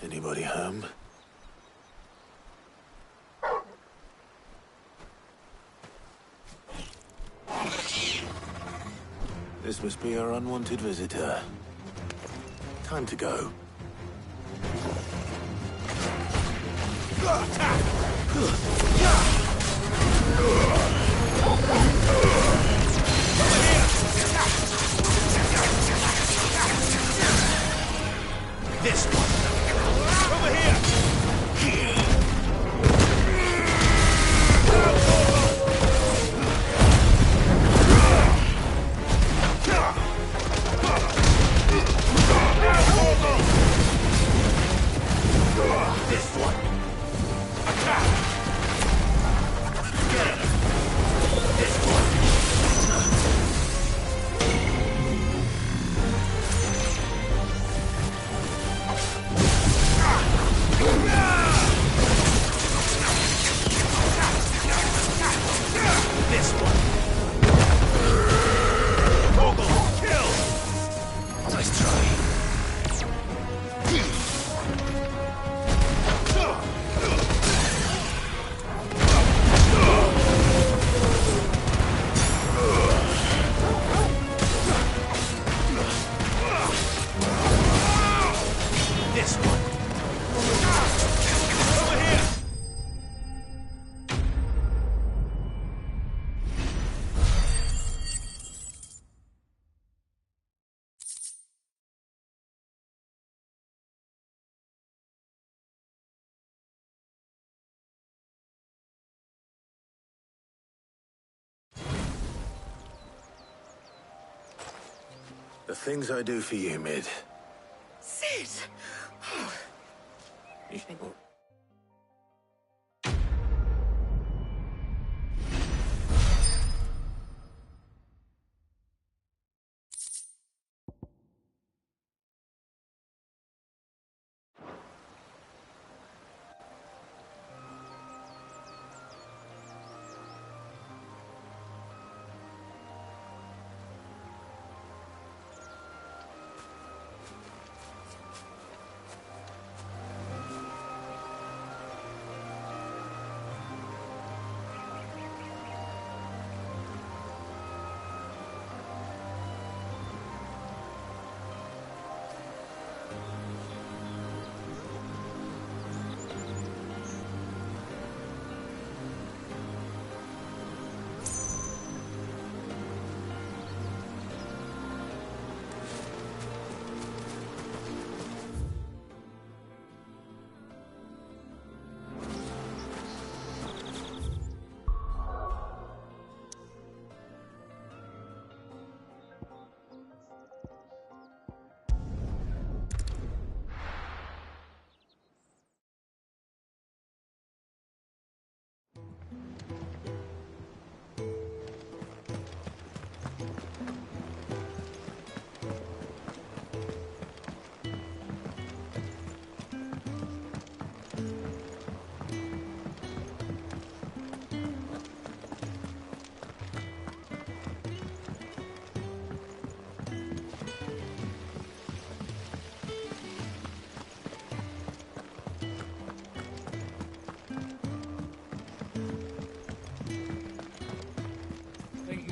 Anybody home? This must be our unwanted visitor. Time to go. This one. Over here. This one. Attack! The things I do for you, Mid. Sid!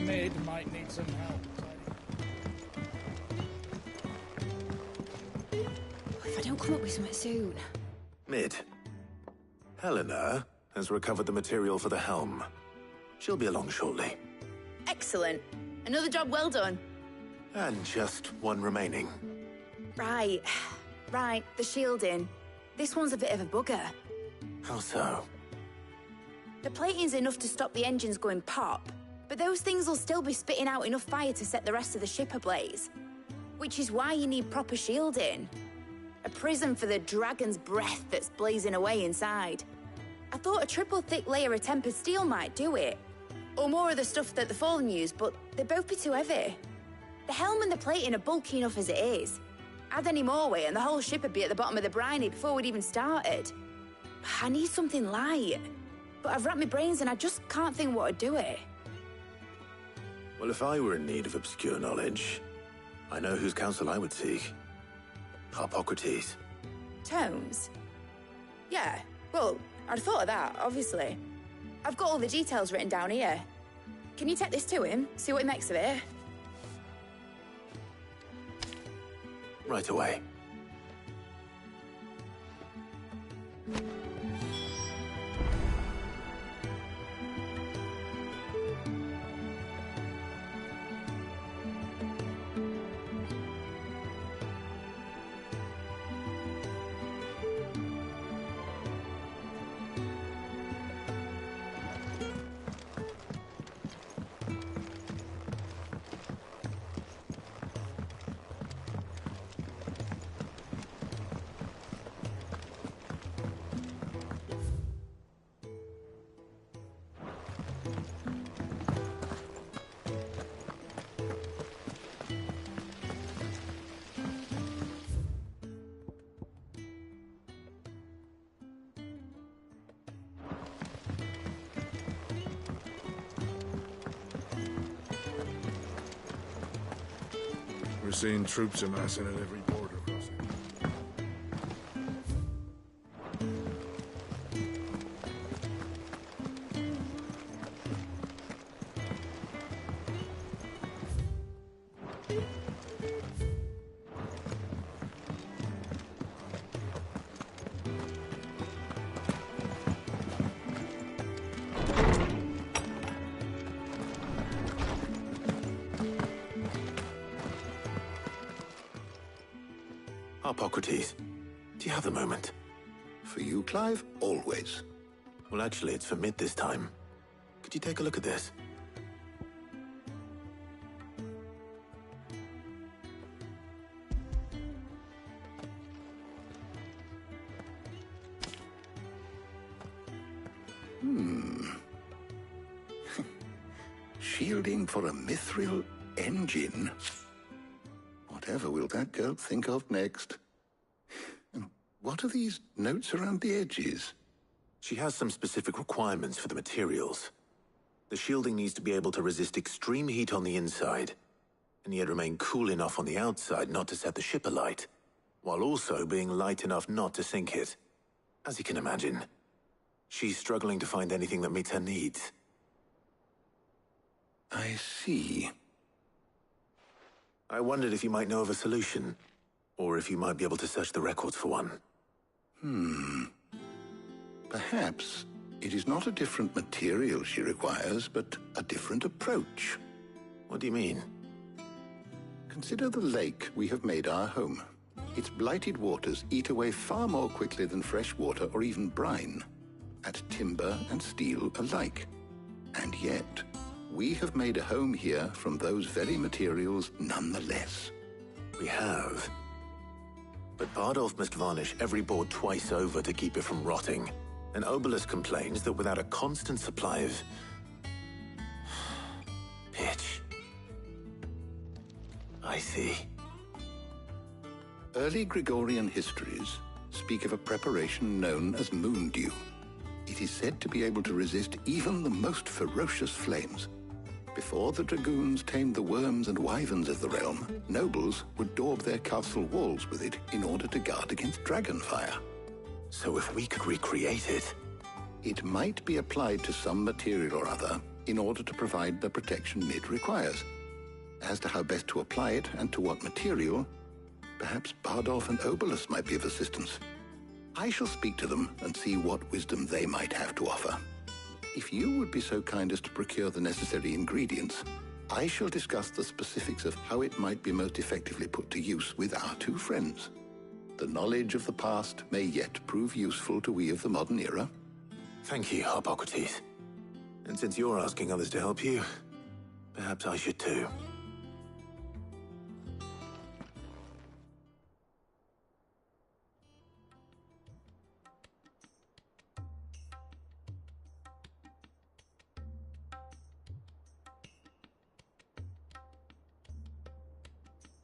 Mid might need some help. If I don't come up with something soon. Mid. Helena has recovered the material for the helm. She'll be along shortly. Excellent. Another job well done. And just one remaining. Right. Right, the shielding. This one's a bit of a bugger. How so? The plating's enough to stop the engines going pop, but those things will still be spitting out enough fire to set the rest of the ship ablaze. Which is why you need proper shielding. A prison for the dragon's breath that's blazing away inside. I thought a triple thick layer of tempered steel might do it. Or more of the stuff that the Fallen use, but they'd both be too heavy. The helm and the plating are bulky enough as it is. Add any more weight and the whole ship would be at the bottom of the briny before we'd even started. I need something light. But I've racked my brains and I just can't think what would do it. Well, if I were in need of obscure knowledge, I know whose counsel I would seek. Harpocrates. Tomes? Yeah, well, I'd thought of that, obviously. I've got all the details written down here. Can you take this to him, see what he makes of it? Right away. We're seeing troops amassing at every border crossing. Harpocrates, do you have a moment? For you, Clive? Always. Well, actually, it's for Mid this time. Could you take a look at this? shielding for a mithril engine. Whatever will that girl think of next? And what are these notes around the edges? She has some specific requirements for the materials. The shielding needs to be able to resist extreme heat on the inside, and yet remain cool enough on the outside not to set the ship alight, while also being light enough not to sink it. As you can imagine, she's struggling to find anything that meets her needs. I see. I wondered if you might know of a solution, or if you might be able to search the records for one. Perhaps it is not a different material she requires, but a different approach. What do you mean? Consider the lake we have made our home. Its blighted waters eat away far more quickly than fresh water or even brine, at timber and steel alike. And yet, we have made a home here from those very materials nonetheless. We have. But Bardolph must varnish every board twice over to keep it from rotting. And Obelisk complains that without a constant supply of pitch. I see. Early Gregorian histories speak of a preparation known as moon dew. It is said to be able to resist even the most ferocious flames. Before the dragoons tamed the worms and wyverns of the realm, nobles would daub their castle walls with it in order to guard against dragonfire. So if we could recreate it... It might be applied to some material or other in order to provide the protection it requires. As to how best to apply it and to what material, perhaps Bardolph and Obelisk might be of assistance. I shall speak to them and see what wisdom they might have to offer. If you would be so kind as to procure the necessary ingredients, I shall discuss the specifics of how it might be most effectively put to use with our two friends. The knowledge of the past may yet prove useful to we of the modern era. Thank you, Hippocrates. And since you're asking others to help you, perhaps I should too.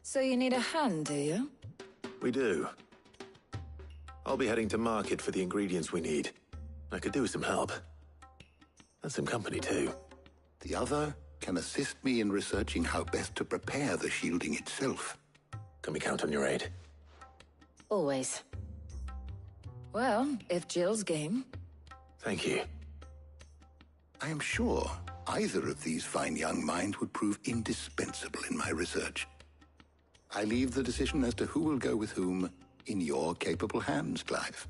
So you need a hand, do you? We do. I'll be heading to market for the ingredients we need. I could do with some help. And some company, too. The other can assist me in researching how best to prepare the shielding itself. Can we count on your aid? Always. Well, if Jill's game. Thank you. I am sure either of these fine young minds would prove indispensable in my research. I leave the decision as to who will go with whom in your capable hands, Clive.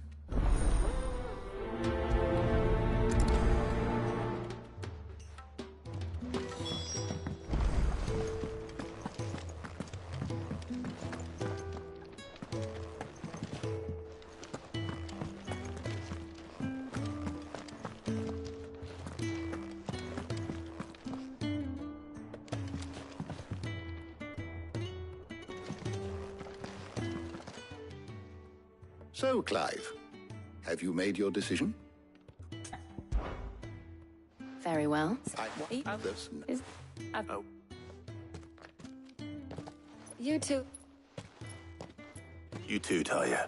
So, Clive, have you made your decision? Very well. You too. You too, Talia.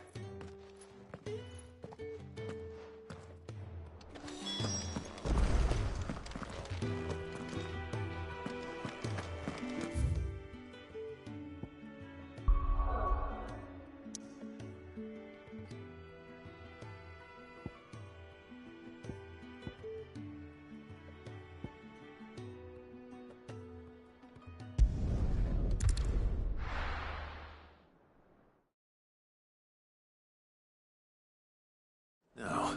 Now,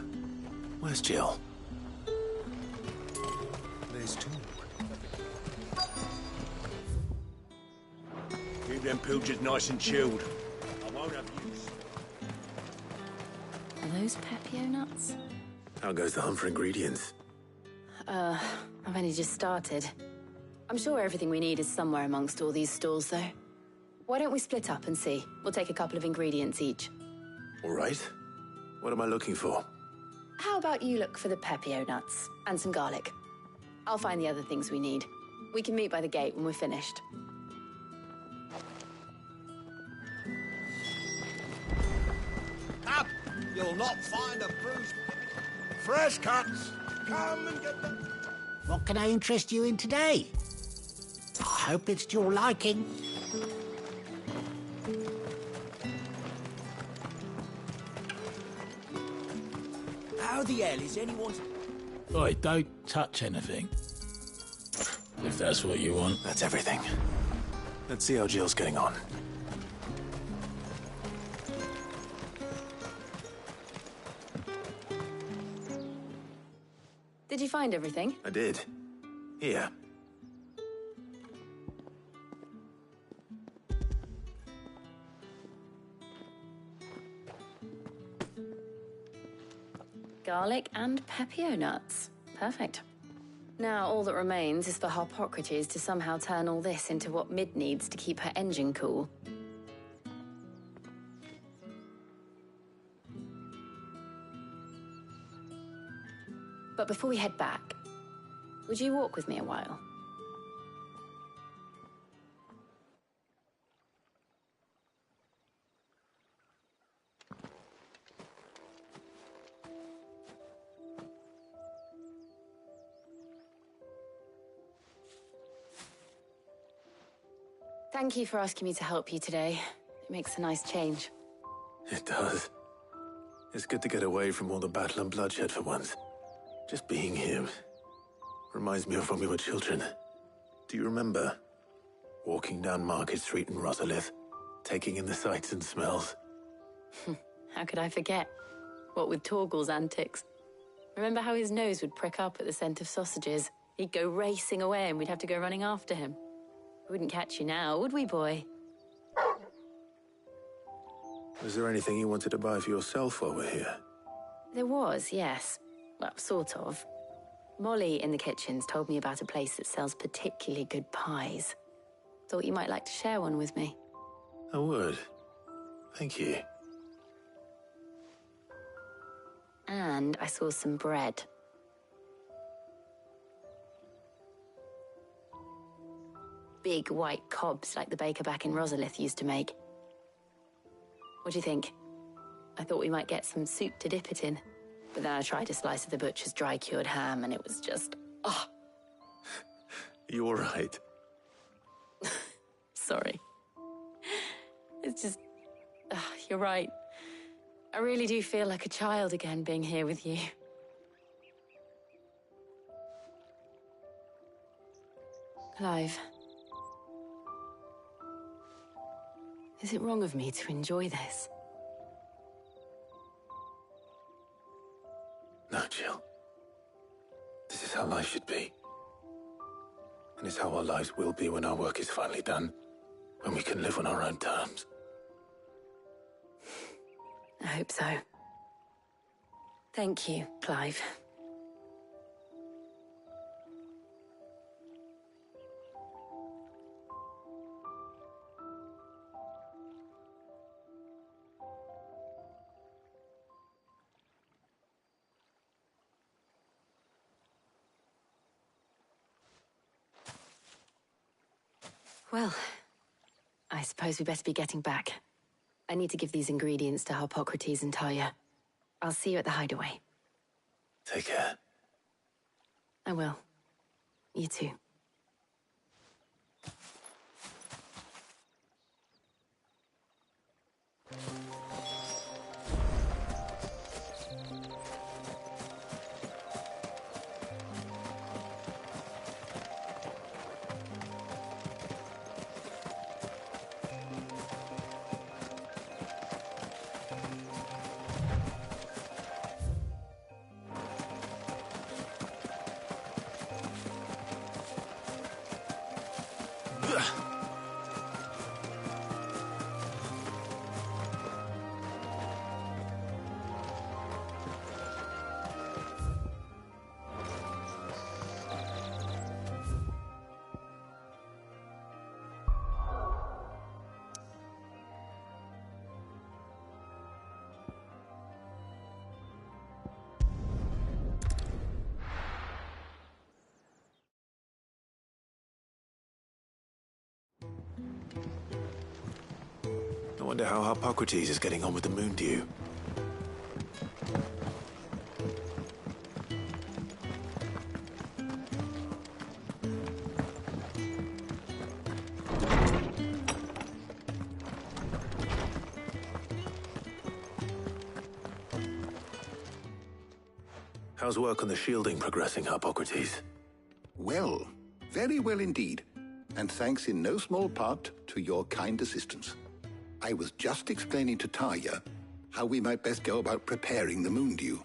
where's Jill? There's two. Keep them pilgers nice and chilled. I won't have use. Are those Pepio nuts? How goes the hunt for ingredients? I've only just started. I'm sure everything we need is somewhere amongst all these stalls, though. Why don't we split up and see? We'll take a couple of ingredients each. All right. What am I looking for? How about you look for the Pepio nuts and some garlic? I'll find the other things we need. We can meet by the gate when we're finished. Up! You'll not find a bruised... Fresh cuts! Come and get them! What can I interest you in today? I hope it's to your liking. How the hell is anyone... Oi, don't touch anything. If that's what you want. That's everything. Let's see how Jill's getting on. Did you find everything? I did. Here. Garlic and pepio nuts. Perfect. Now all that remains is for Harpocrates to somehow turn all this into what Mid needs to keep her engine cool. But before we head back, would you walk with me a while? Thank you for asking me to help you today. It makes a nice change. It does. It's good to get away from all the battle and bloodshed for once. Just being here reminds me of when we were children. Do you remember? Walking down Market Street in Rosalith, taking in the sights and smells. How could I forget? What with Torgal's antics. Remember how his nose would prick up at the scent of sausages? He'd go racing away and we'd have to go running after him. We wouldn't catch you now, would we, boy? Was there anything you wanted to buy for yourself while we're here? There was, yes. Well, sort of. Molly in the kitchens told me about a place that sells particularly good pies. Thought you might like to share one with me. I would. Thank you. And I saw some bread. Big white cobs like the baker back in Rosalith used to make. What do you think? I thought we might get some soup to dip it in. But then I tried a slice of the butcher's dry-cured ham and it was just... oh. You all right? Sorry. It's just... you're right. I really do feel like a child again being here with you. Clive. Is it wrong of me to enjoy this? No, Jill. This is how life should be. And it's how our lives will be when our work is finally done. When we can live on our own terms. I hope so. Thank you, Clive. Well, I suppose we better be getting back. I need to give these ingredients to Harpocrates and Talia. I'll see you at the hideaway. Take care. I will. You too. wonder how Hippocrates is getting on with the moon dew. How's work on the shielding progressing, Hippocrates? Well, very well indeed. And thanks in no small part to your kind assistance. I was just explaining to Tarja how we might best go about preparing the moon dew.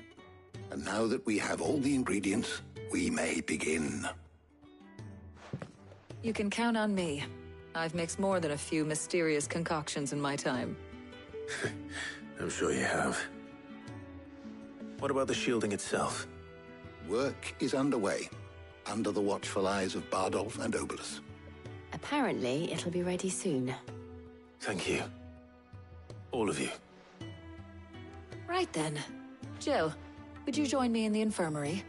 And now that we have all the ingredients, we may begin. You can count on me. I've mixed more than a few mysterious concoctions in my time. I'm sure you have. What about the shielding itself? Work is underway, under the watchful eyes of Bardolph and Obolus. Apparently, it'll be ready soon. Thank you. All of you. Right then. Jill, would you join me in the infirmary?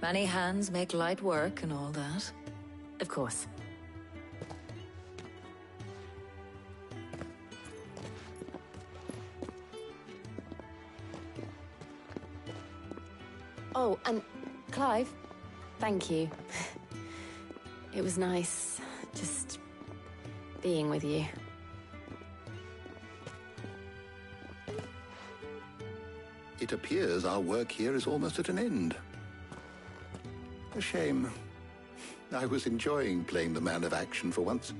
Many hands make light work and all that. Of course. Oh, and Clive, thank you. It was nice, just being with you. It appears our work here is almost at an end. A shame. I was enjoying playing the man of action for once.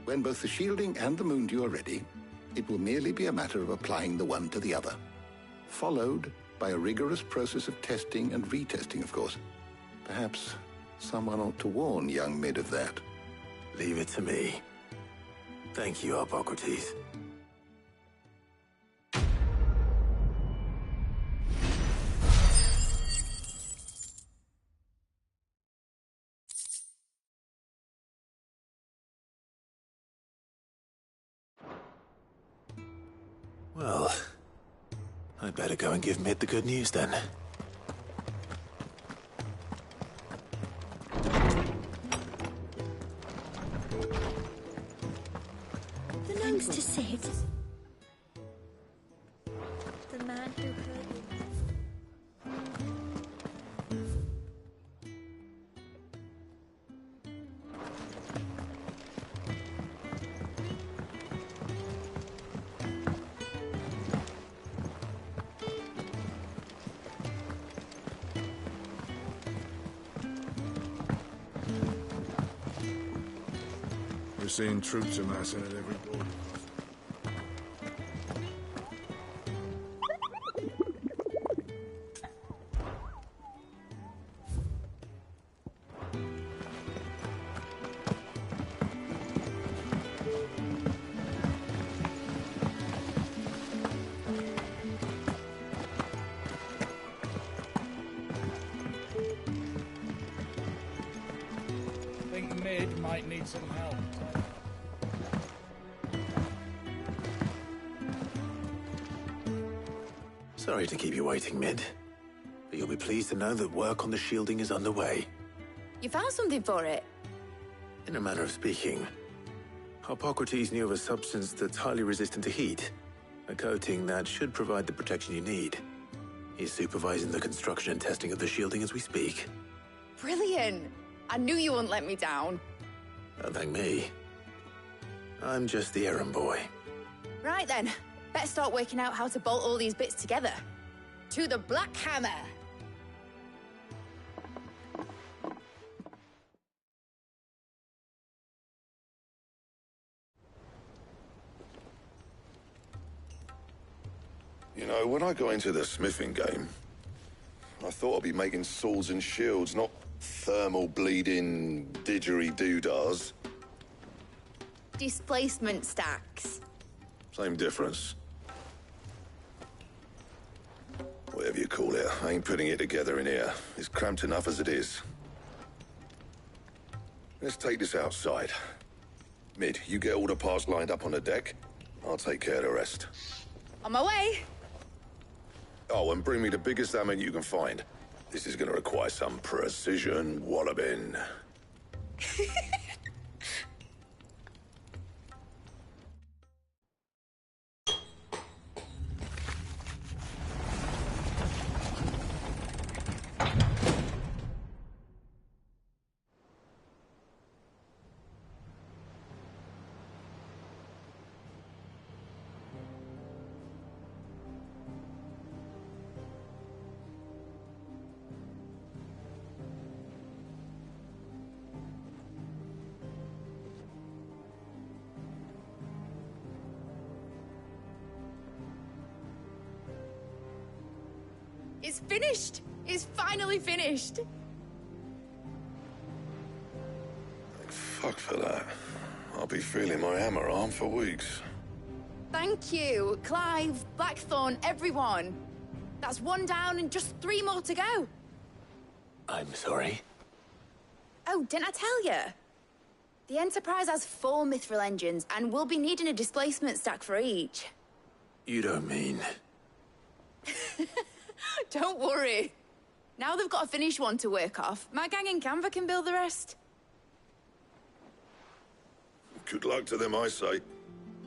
When both the shielding and the moon dew are ready, it will merely be a matter of applying the one to the other. Followed by a rigorous process of testing and retesting, of course. Perhaps someone ought to warn young Mid of that. Leave it to me. Thank you, Hippocrates. Well, I'd better go and give Mid the good news then. The nuns to sit. The man who heard me. We're seeing troops amassing at every border. I think Mid might need some help. Sorry to keep you waiting, Mid. But you'll be pleased to know that work on the shielding is underway. You found something for it? In a manner of speaking, Hippocrates knew of a substance that's highly resistant to heat. A coating that should provide the protection you need. He's supervising the construction and testing of the shielding as we speak. Brilliant! I knew you wouldn't let me down. Don't thank me. I'm just the errand boy. Right then, better start working out how to bolt all these bits together. To the Black Hammer! You know, when I got into the smithing game, I thought I'd be making swords and shields, not thermal bleeding didgeridoo-dahs. Displacement stacks. Same difference. Whatever you call it, I ain't putting it together in here. It's cramped enough as it is. Let's take this outside. Mid, you get all the parts lined up on the deck. I'll take care of the rest. On my way! Oh, and bring me the biggest hammer you can find. This is gonna require some precision walloping. It's finished! It's finally finished! Fuck for that. I'll be feeling my hammer arm for weeks. Thank you, Clive, Blackthorn, everyone. That's one down and just 3 more to go. I'm sorry. Oh, didn't I tell you? The Enterprise has 4 mithril engines, and we'll be needing a displacement stack for each. You don't mean... Don't worry. Now they've got a finished one to work off, my gang in Canva can build the rest. Good luck to them, I say.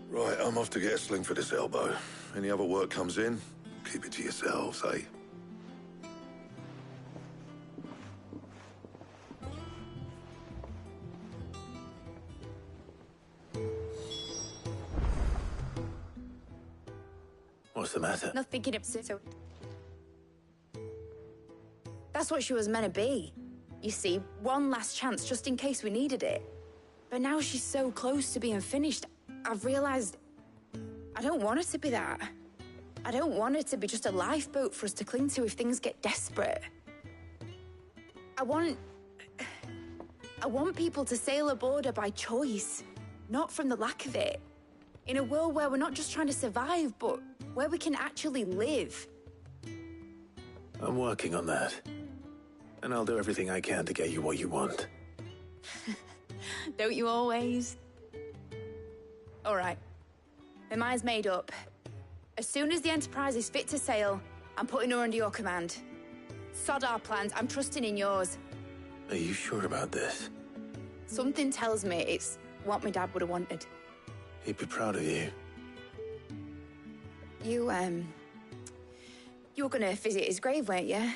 Right, I'm off to get a sling for this elbow. Any other work comes in, keep it to yourselves, eh? What's the matter? Nothing in so. That's what she was meant to be. You see, one last chance just in case we needed it. But now she's so close to being finished, I've realized I don't want her to be that. I don't want her to be just a lifeboat for us to cling to if things get desperate. I want people to sail aboard her by choice, not from the lack of it. In a world where we're not just trying to survive, but where we can actually live. I'm working on that. And I'll do everything I can to get you what you want. Don't you always? All right. My mind's made up. As soon as the Enterprise is fit to sail, I'm putting her under your command. Sod our plans, I'm trusting in yours. Are you sure about this? Something tells me it's what my dad would have wanted. He'd be proud of you. You were gonna visit his grave, weren't you?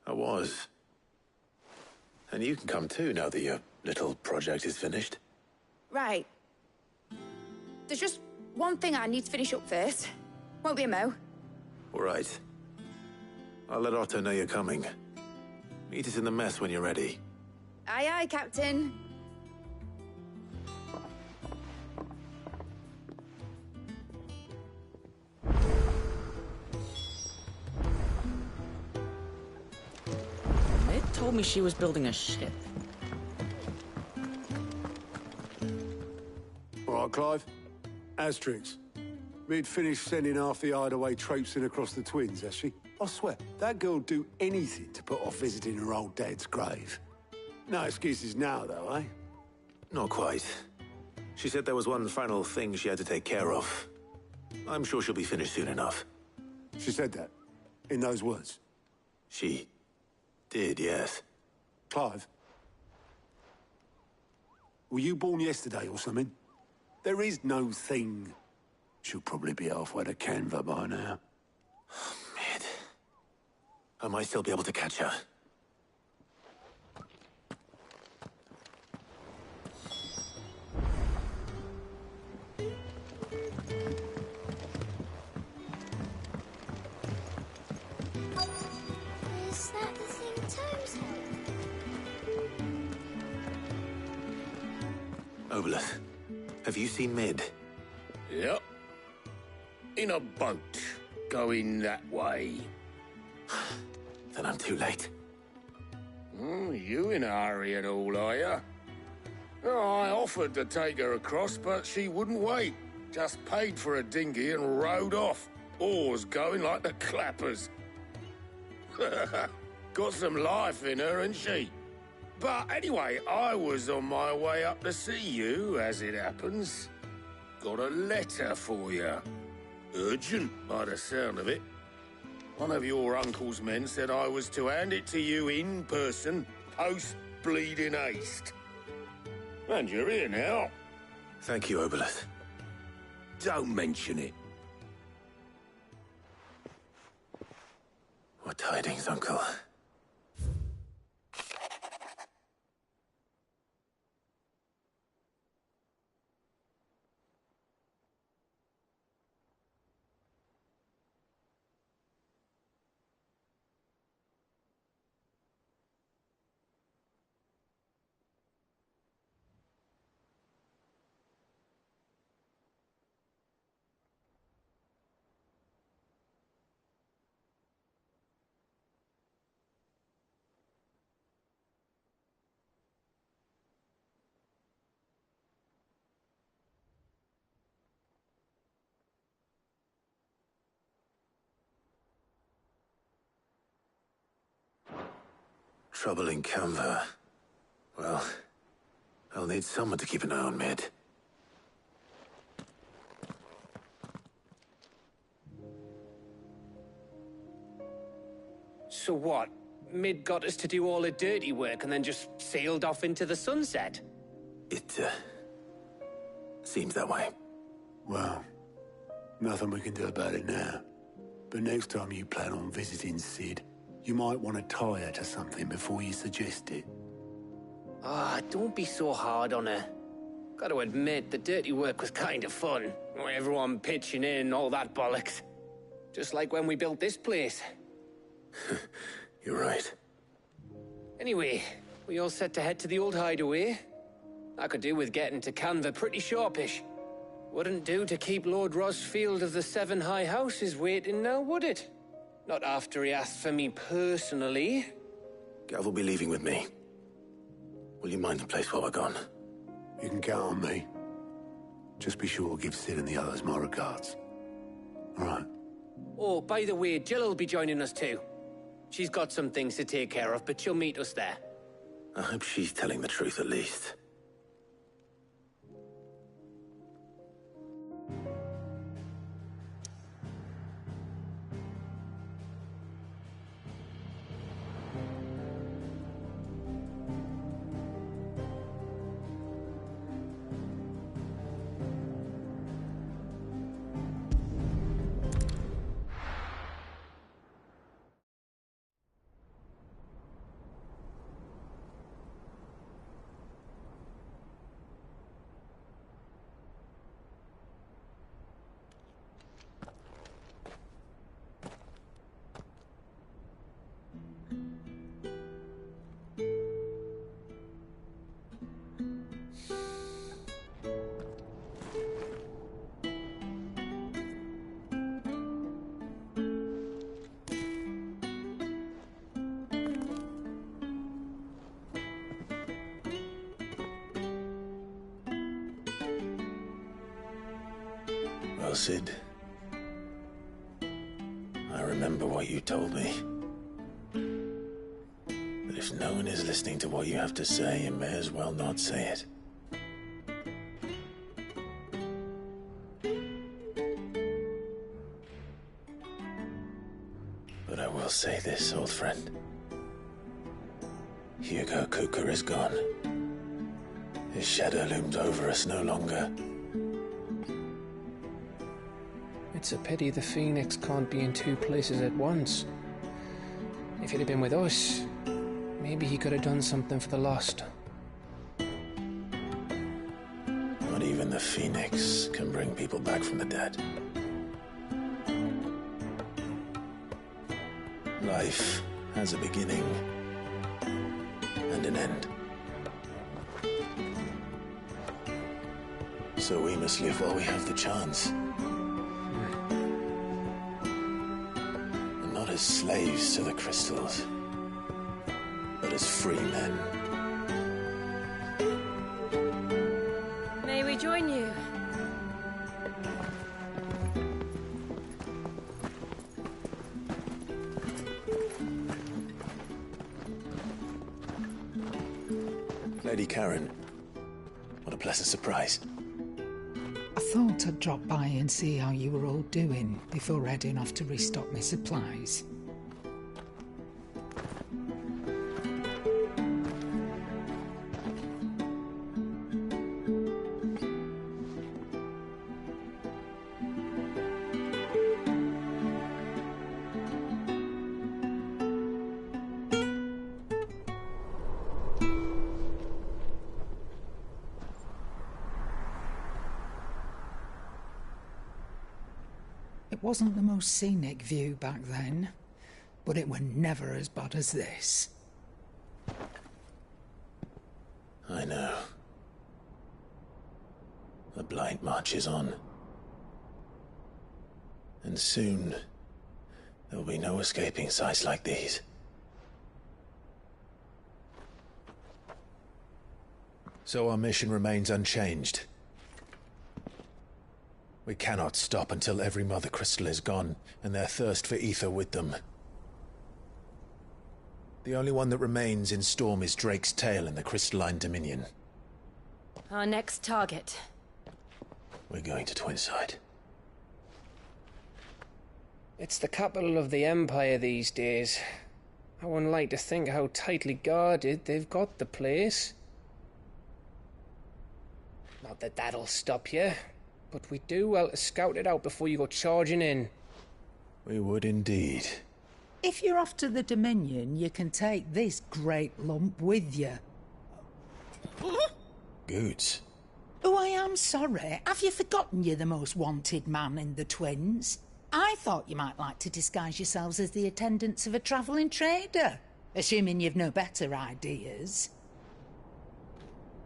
I was. And you can come too now that your little project is finished. Right. There's just one thing I need to finish up first. Won't be a mo. All right. I'll let Otto know you're coming. Meet us in the mess when you're ready. Aye, aye, Captain. It told me she was building a ship. All right, Clive. Asterix. We'd finished sending half the hideaway traipsing across the twins, has she? I swear, that girl'd do anything to put off visiting her old dad's grave. No excuses now, though, eh? Not quite. She said there was one final thing she had to take care of. I'm sure she'll be finished soon enough. She said that? In those words? She did, yes. Clive? Were you born yesterday or something? There is no thing. She'll probably be halfway to Canva by now. Mid. I might still be able to catch her. Is that the thing Tomes held? Obolus, have you seen Mid? Yep. In a boat, going that way. Then I'm too late. You in a hurry and all, are you? Oh, I offered to take her across, but she wouldn't wait. Just paid for a dinghy and rowed off. Oars going like the clappers. Got some life in her, ain't she? But anyway, I was on my way up to see you, as it happens. Got a letter for you. Urgent, by the sound of it. One of your uncle's men said I was to hand it to you in person, post-bleeding haste. And you're here now. Thank you, Obolus. Don't mention it. What tidings, Uncle? trouble in Canva, well, I'll need someone to keep an eye on Mid. So what? Mid got us to do all the dirty work and then just sailed off into the sunset? It, seems that way. Well, nothing we can do about it now. But next time you plan on visiting Sid, you might want to tie her to something before you suggest it. Ah, don't be so hard on her. Gotta admit, the dirty work was kind of fun. Everyone pitching in, all that bollocks. Just like when we built this place. You're right. Anyway, we all set to head to the old hideaway. I could do with getting to Canva pretty sharpish. Wouldn't do to keep Lord Rosfield of the Seven High Houses waiting now, would it? Not after he asked for me personally. Gav will be leaving with me. Will you mind the place while we're gone? You can count on me. Just be sure to give Sid and the others my regards. All right. Oh, by the way, Jill will be joining us too. She's got some things to take care of, but she'll meet us there. I hope she's telling the truth at least. Well, Sid, I remember what you told me. But if no one is listening to what you have to say, you may as well not say it. But I will say this, old friend. Hugo Kuka is gone. His shadow looms over us no longer. It's a pity the Phoenix can't be in two places at once. If he'd have been with us, maybe he could have done something for the lost. Not even the Phoenix can bring people back from the dead. Life has a beginning and an end. So we must live while we have the chance. And not as slaves to the crystals, but as free men. May we join you? Lady Karen, what a pleasant surprise. I thought I'd drop by and see how you were all doing before heading off to restock my supplies. It wasn't the most scenic view back then, but it were never as bad as this. I know. The blight marches on. And soon, there will be no escaping sights like these. So our mission remains unchanged. We cannot stop until every Mother Crystal is gone, and their thirst for ether with them. The only one that remains in Storm is Drake's Tail in the Crystalline Dominion. Our next target. We're going to Twinside. It's the capital of the Empire these days. I wouldn't like to think how tightly guarded they've got the place. Not that that'll stop you, but we do well to scout it out before you go charging in. We would indeed. If you're off to the Dominion, you can take this great lump with you. Goods. Oh, I am sorry. Have you forgotten you're the most wanted man in the Twins? I thought you might like to disguise yourselves as the attendants of a travelling trader, assuming you've no better ideas.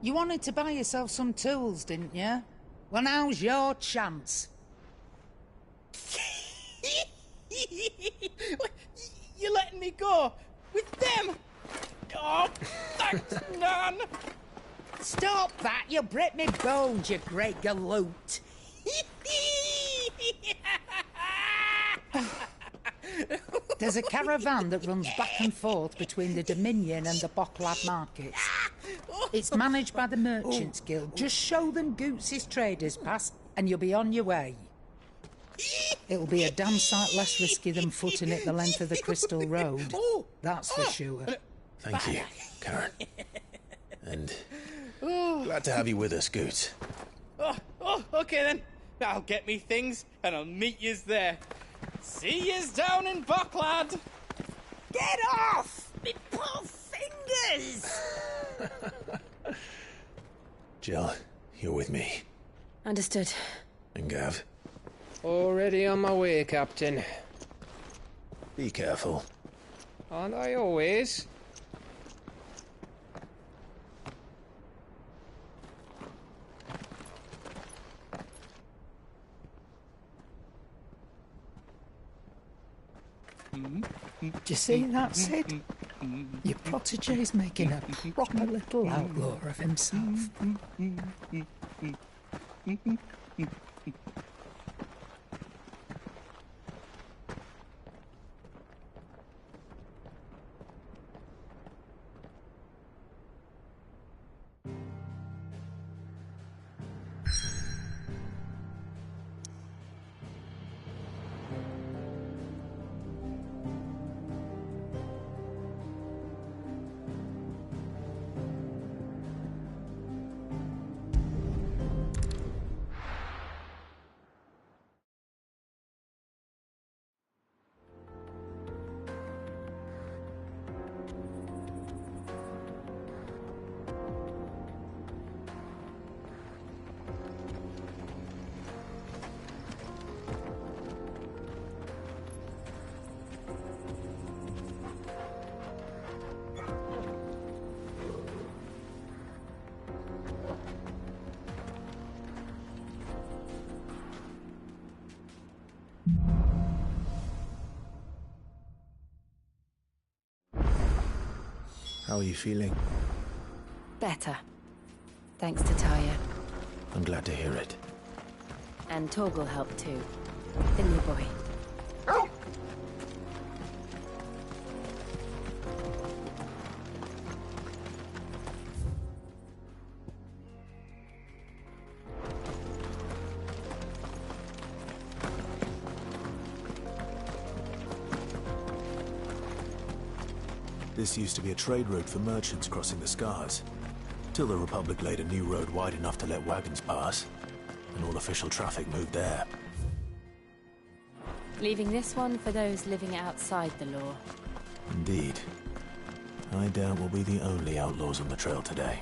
You wanted to buy yourself some tools, didn't you? Well, now's your chance. You're letting me go with them? Oh, thanks, Nan. Stop that! You'll break me bones, you great galoot. There's a caravan that runs back and forth between the Dominion and the Bocklad markets. It's managed by the Merchants Guild. Just show them Goots' traders pass and you'll be on your way. It'll be a damn sight less risky than footing it the length of the Crystal Road. That's for sure. Thank you, Karen. And glad to have you with us, Goots. Okay then. I'll get me things and I'll meet yous there. See yous down in Bocklad. Get off! Me poor fingers! Jill, you're with me. Understood. And Gav? Already on my way, Captain. Be careful. Aren't I always? Do you see that, Sid? Your protege's making a proper little outlaw of himself. How are you feeling? Better. Thanks to Taya. I'm glad to hear it. And Torgal helped too. The new boy. This used to be a trade route for merchants crossing the Scars, till the Republic laid a new road wide enough to let wagons pass, and all official traffic moved there. Leaving this one for those living outside the law. Indeed. I doubt we'll be the only outlaws on the trail today.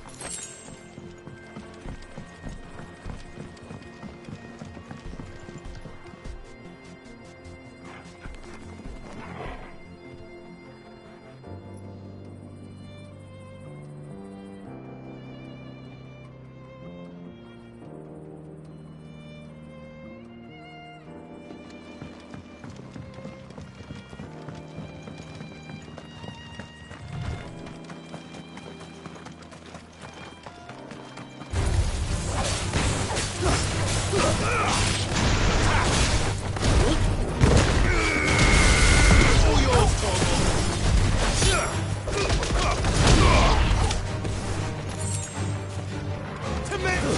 a minute!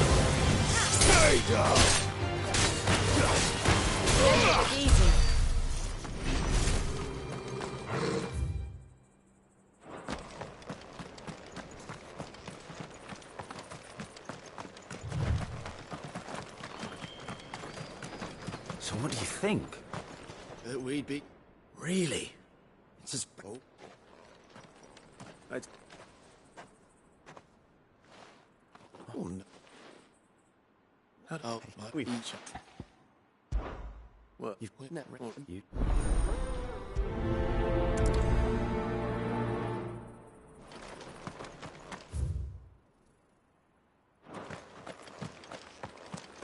Stay down! Easy. So what do you think? That we'd be... Really? It's as... Oh. Oh, no. Oh, We've... What? You...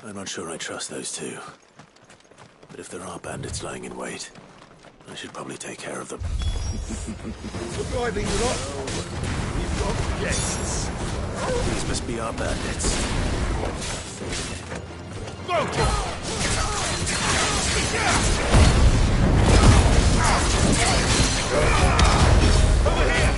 I'm not sure I trust those two. But if there are bandits lying in wait, I should probably take care of them. Driving lot. We've got guests. These must be our bandits. Go! Over here!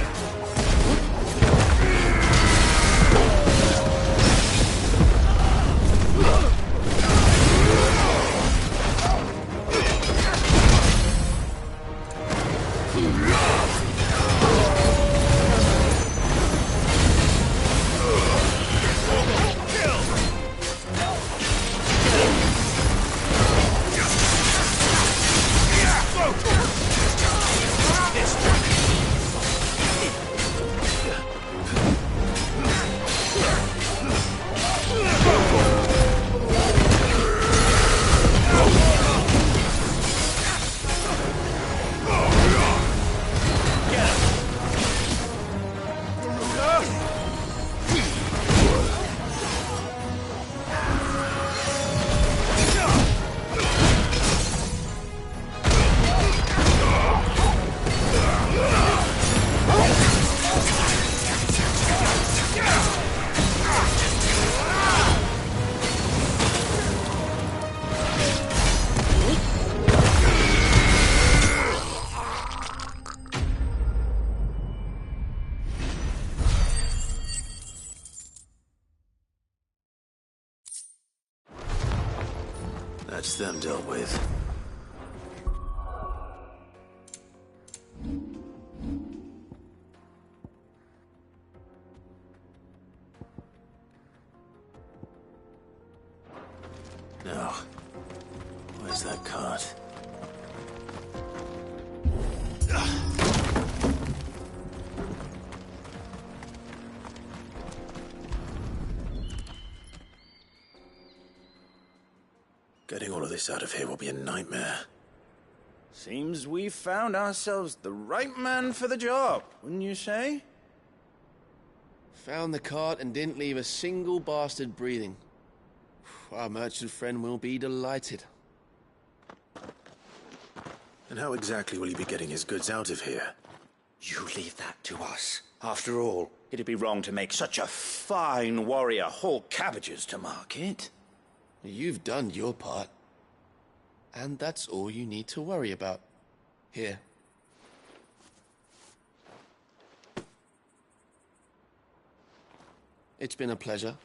That's them dealt with. Now, where's that cart? Getting all of this out of here will be a nightmare. Seems we've found ourselves the right man for the job, wouldn't you say? Found the cart and didn't leave a single bastard breathing. Our merchant friend will be delighted. And how exactly will he be getting his goods out of here? You leave that to us. After all, it'd be wrong to make such a fine warrior haul cabbages to market. You've done your part. And that's all you need to worry about. Here. It's been a pleasure.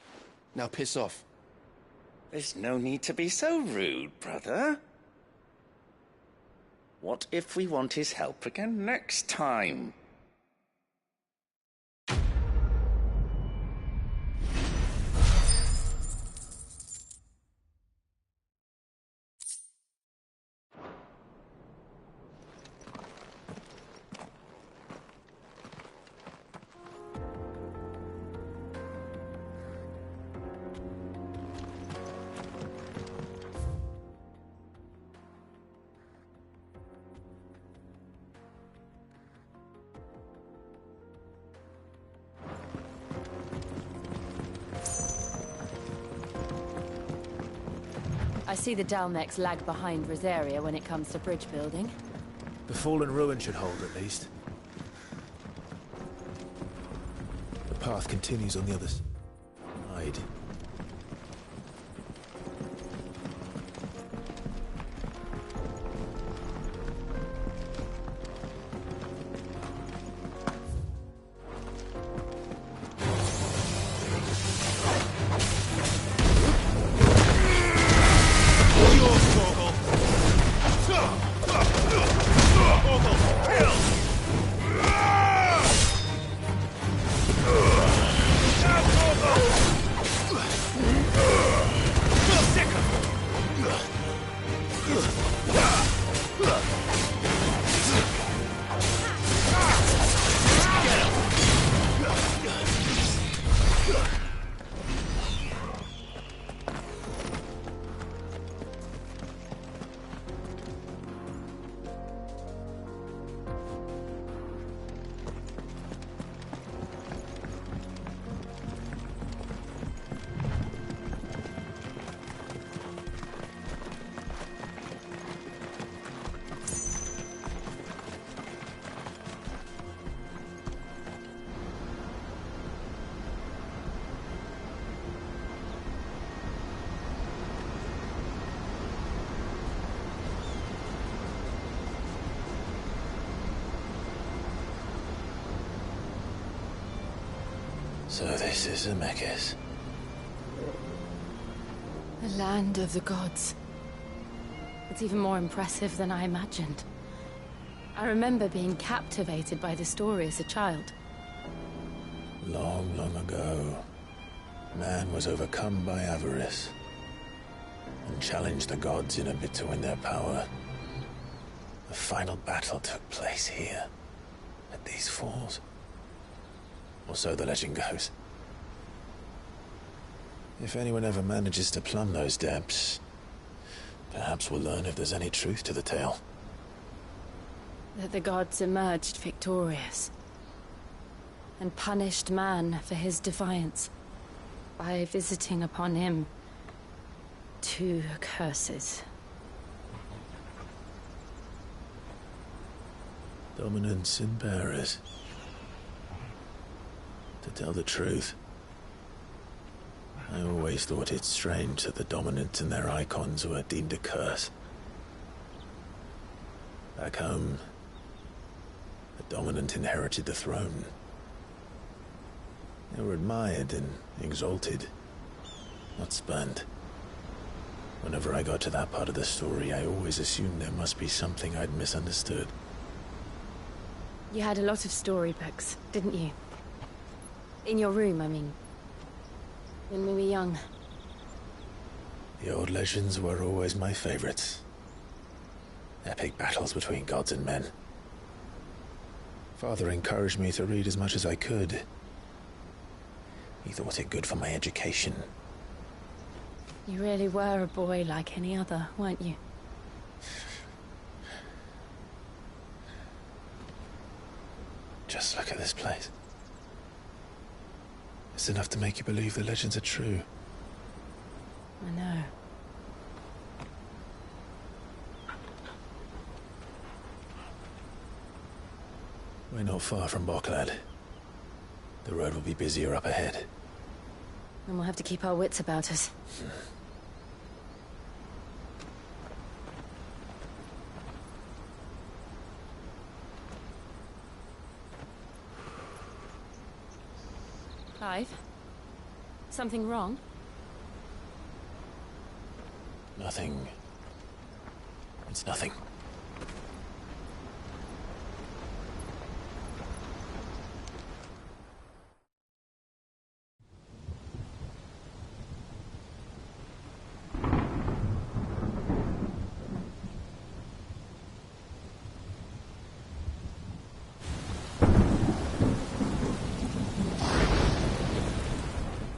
Now piss off. There's no need to be so rude, brother. What if we want his help again next time? I see the Dalmex lag behind Rosaria when it comes to bridge building. The fallen ruin should hold, at least. The path continues on the other side. So this is Zemeckis. The land of the gods. It's even more impressive than I imagined. I remember being captivated by the story as a child. Long, long ago, man was overcome by avarice and challenged the gods in a bid to win their power. The final battle took place here, at these falls. Or so the legend goes. If anyone ever manages to plumb those depths, perhaps we'll learn if there's any truth to the tale. That the gods emerged victorious and punished man for his defiance by visiting upon him 2 curses. Dominance and bearers. To tell the truth, I always thought it strange that the dominant and their icons were deemed a curse. Back home, the dominant inherited the throne. They were admired and exalted, not spurned. Whenever I got to that part of the story, I always assumed there must be something I'd misunderstood. You had a lot of storybooks, didn't you? In your room, I mean. When we were young. The old legends were always my favorites. Epic battles between gods and men. Father encouraged me to read as much as I could. He thought it good for my education. You really were a boy like any other, weren't you? Just look at this place. It's enough to make you believe the legends are true. I know. We're not far from Boklad. The road will be busier up ahead. And we'll have to keep our wits about us. Clive? Something wrong? Nothing. It's nothing.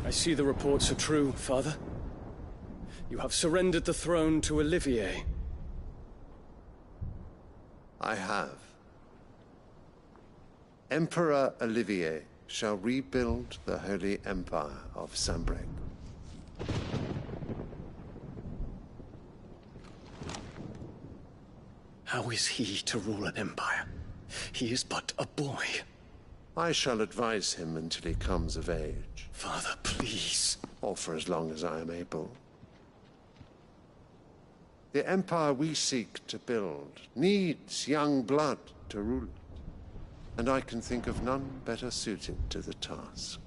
I see the reports are true, Father. You have surrendered the throne to Olivier. I have. Emperor Olivier shall rebuild the Holy Empire of Sanbreque. How is he to rule an empire? He is but a boy. I shall advise him until he comes of age. Father, please. Or for as long as I am able. The empire we seek to build needs young blood to rule it, and I can think of none better suited to the task.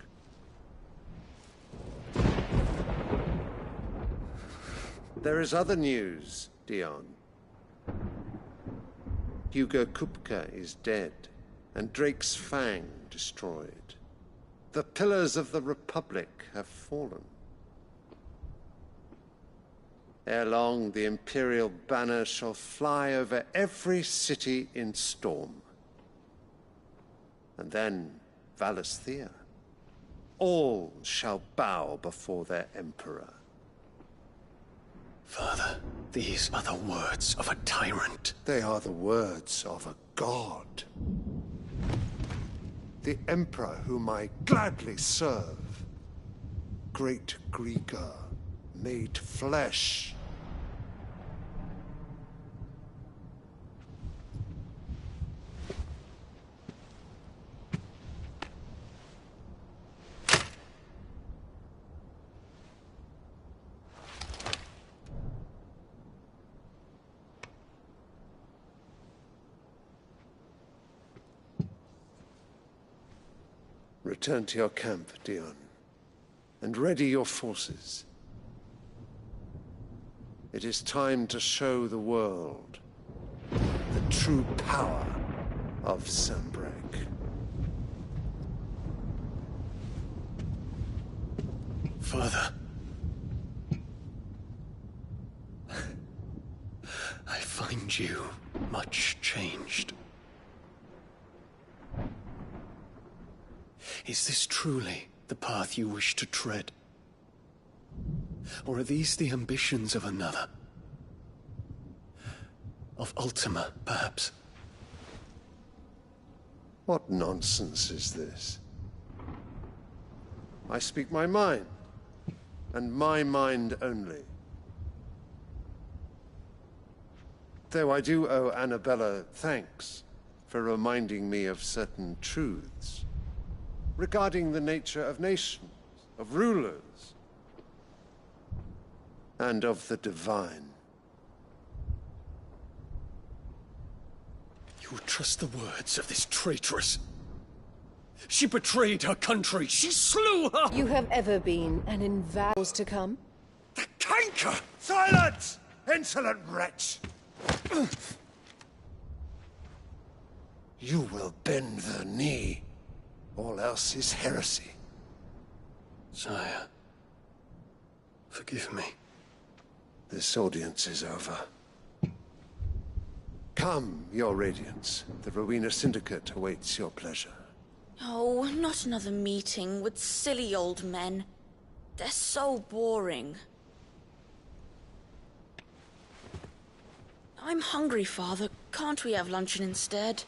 There is other news, Dion. Hugo Kupka is dead, and Drake's Fang destroyed. The pillars of the Republic have fallen. Ere long, the Imperial banner shall fly over every city in Storm. And then, Valisthea. All shall bow before their Emperor. Father, these are the words of a tyrant. They are the words of a god. The Emperor whom I gladly serve. Great Greeker, made flesh. Return to your camp, Dion, and ready your forces. It is time to show the world the true power of Sanbreque. Father. I find you much changed. Is this truly the path you wish to tread? Or are these the ambitions of another? Of Ultima, perhaps? What nonsense is this? I speak my mind, and my mind only. Though I do owe Annabella thanks for reminding me of certain truths regarding the nature of nations, of rulers, and of the divine. You would trust the words of this traitress? She betrayed her country. She slew her. You have ever been an invaluable to come? The canker! Silence! Insolent wretch! You will bend the knee. All else is heresy. Sire, forgive me. This audience is over. Come, your radiance. The Rowena Syndicate awaits your pleasure. Oh, not another meeting with silly old men. They're so boring. I'm hungry, Father. Can't we have luncheon instead?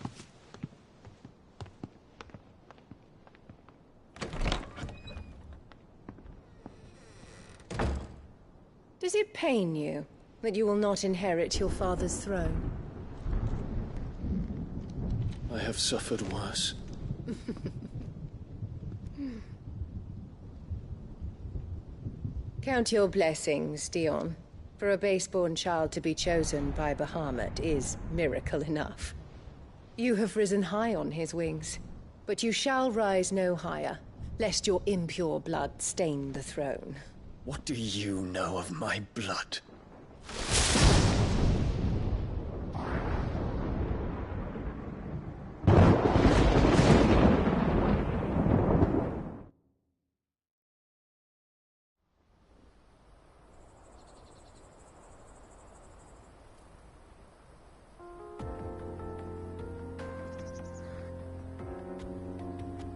Does it pain you that you will not inherit your father's throne? I have suffered worse. Count your blessings, Dion. For a base-born child to be chosen by Bahamut is miracle enough. You have risen high on his wings, but you shall rise no higher, lest your impure blood stain the throne. What do you know of my blood?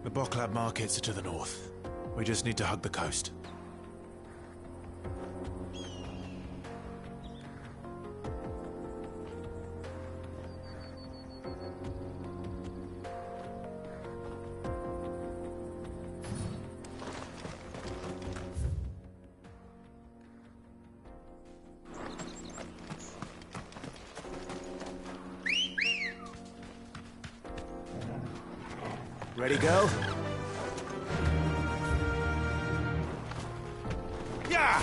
The Boklab markets are to the north. We just need to hug the coast. Ready, go? Yeah!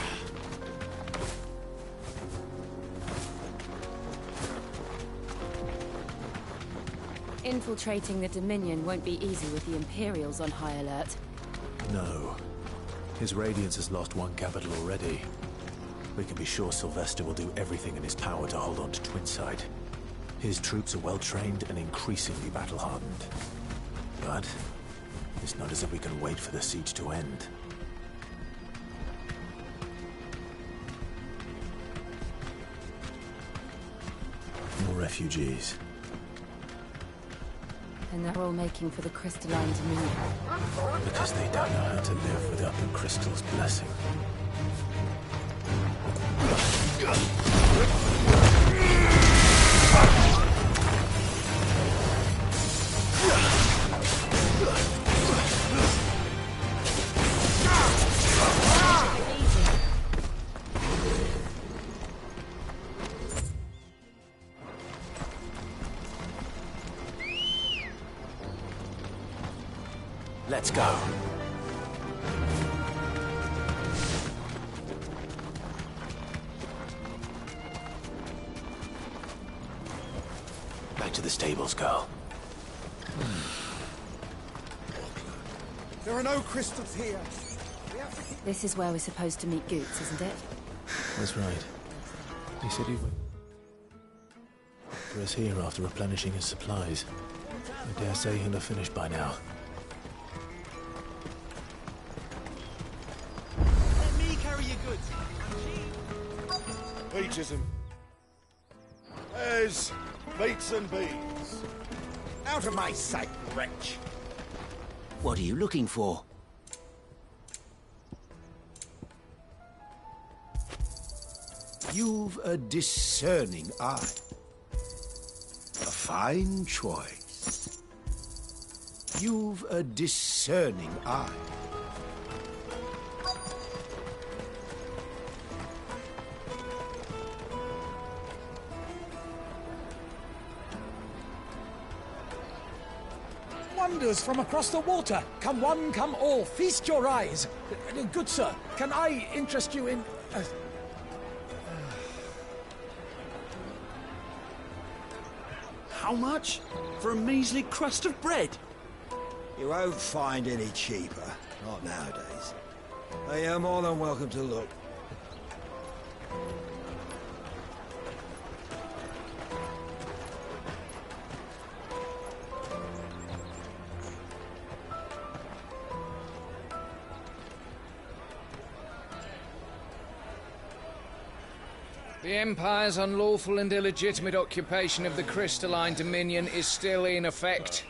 Infiltrating the Dominion won't be easy with the Imperials on high alert. No. His Radiance has lost one capital already. We can be sure Sylvester will do everything in his power to hold on to Twinside. His troops are well-trained and increasingly battle-hardened. But it's not as if we can wait for the siege to end. More refugees. And they're all making for the crystalline Dominion. Because they don't know how to live without the crystal's blessing. Let's go. Back to the stables, girl. There are no crystals here. This is where we're supposed to meet Goots, isn't it? That's right. He said he'd wait for us here after replenishing his supplies. I dare say he'll have finished by now. Let me carry your goods. Peaches and... There's meats and beans. Out of my sight, wretch. What are you looking for? You've a discerning eye. A fine choice. You've a discerning eye. Wonders from across the water. Come one, come all. Feast your eyes. Good sir, can I interest you in... How much? For a measly crust of bread? You won't find any cheaper. Not nowadays. But you're more than welcome to look. The Empire's unlawful and illegitimate occupation of the Crystalline Dominion is still in effect.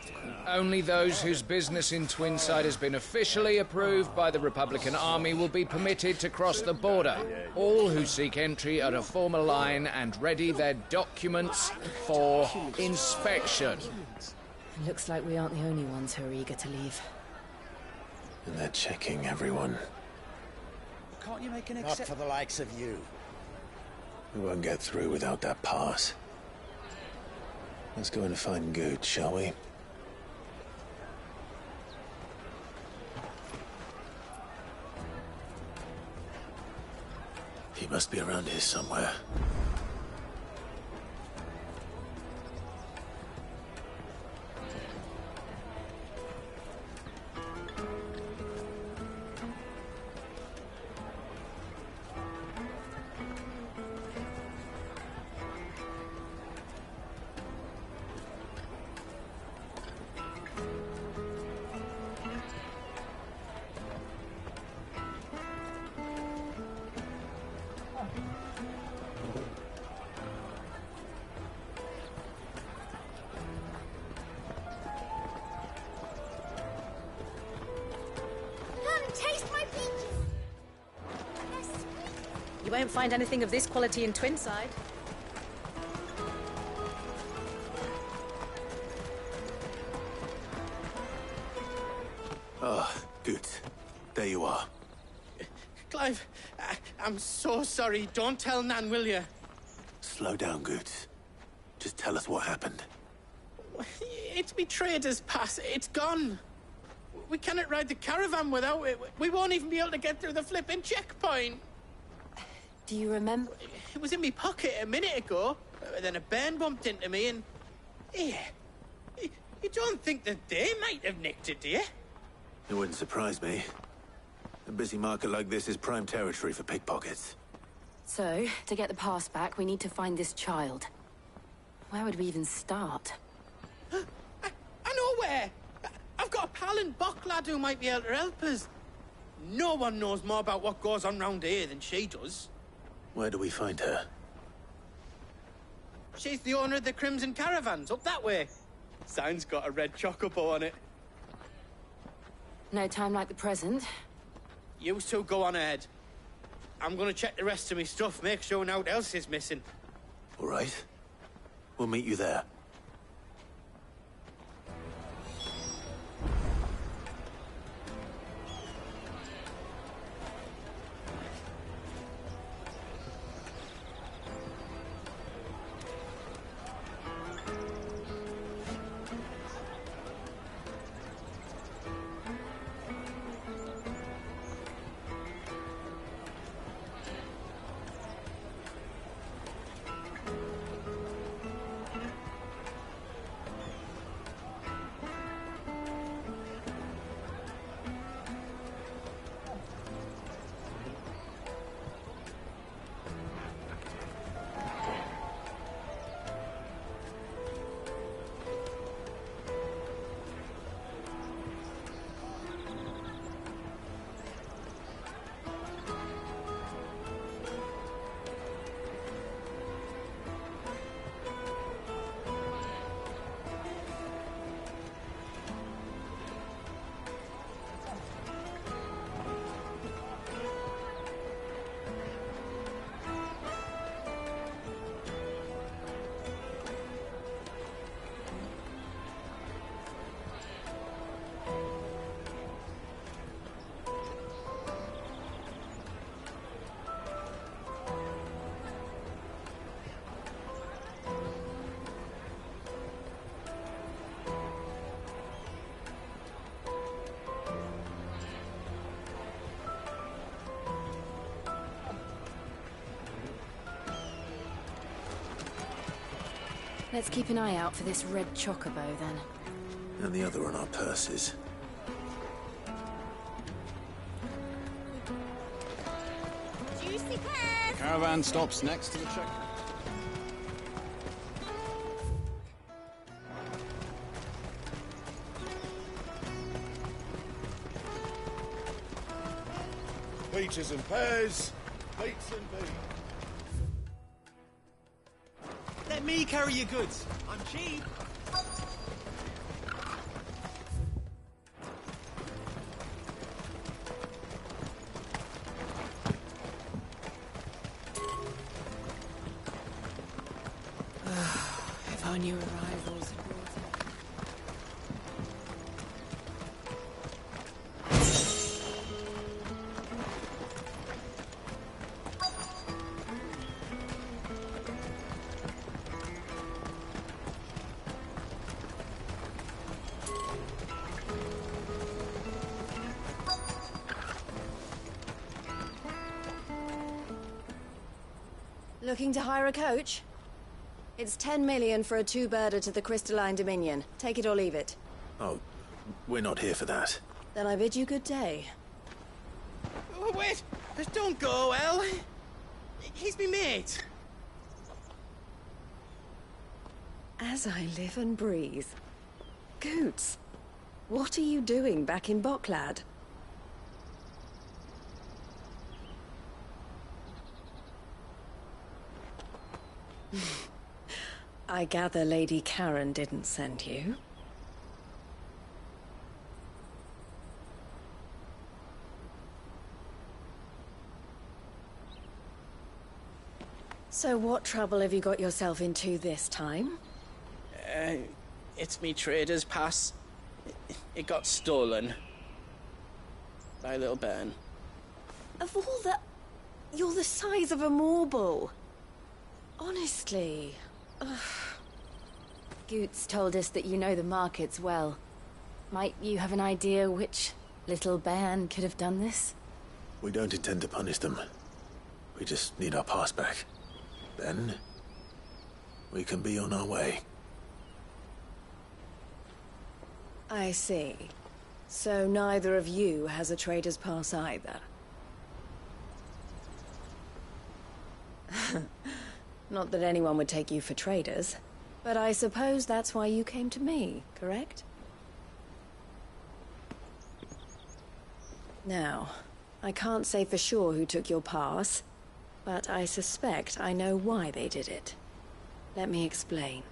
Only those whose business in Twinside has been officially approved by the Republican Army will be permitted to cross the border. All who seek entry are to form a line and ready their documents for inspection. Looks like we aren't the only ones who are eager to leave. And they're checking everyone. Can't you make an Not for the likes of you. We won't get through without that pass. Let's go and find Good, shall we? He must be around here somewhere. You won't find anything of this quality in Twinside. Ah, good. There you are. Clive, I'm so sorry. Don't tell Nan, will you? Slow down, Goots. Just tell us what happened. It's betrayed us, Pass. It's gone. We cannot ride the caravan without it. We won't even be able to get through the flipping checkpoint. Do you remember? It was in my pocket a minute ago. Then a bairn bumped into me and... Yeah. You don't think that they might have nicked it, do you? It wouldn't surprise me. A busy market like this is prime territory for pickpockets. So, to get the pass back, we need to find this child. Where would we even start? I know where! I've got a pal in Bock lad who might be able to help us. No one knows more about what goes on round here than she does. Where do we find her? She's the owner of the Crimson Caravans, up that way. Sign's got a red chocobo on it. No time like the present. You two go on ahead. I'm gonna check the rest of my stuff, make sure no one else is missing. All right. We'll meet you there. Let's keep an eye out for this red chocobo, then. And the other on our purses. Juicy pears! Caravan stops next to the check. Peaches and pears, beets and beans. Let me carry your goods. I'm cheap. If our new arrivals had brought it. Looking to hire a coach? It's 10 million for a two-birder to the Crystalline Dominion. Take it or leave it. Oh, we're not here for that. Then I bid you good day. Oh, wait! Don't go, El! He's me mate! As I live and breathe. Goots, what are you doing back in Boklad? I gather Lady Karen didn't send you. So what trouble have you got yourself into this time? It's me trader's pass. It got stolen. By little Ben. Of all the... You're the size of a marble. Honestly. Ugh. Goots told us that you know the markets well. Might you have an idea which little bairn could have done this? We don't intend to punish them. We just need our pass back. Then, we can be on our way. I see. So neither of you has a trader's pass either. Not that anyone would take you for traders, but I suppose that's why you came to me, correct? Now, I can't say for sure who took your pass, but I suspect I know why they did it. Let me explain.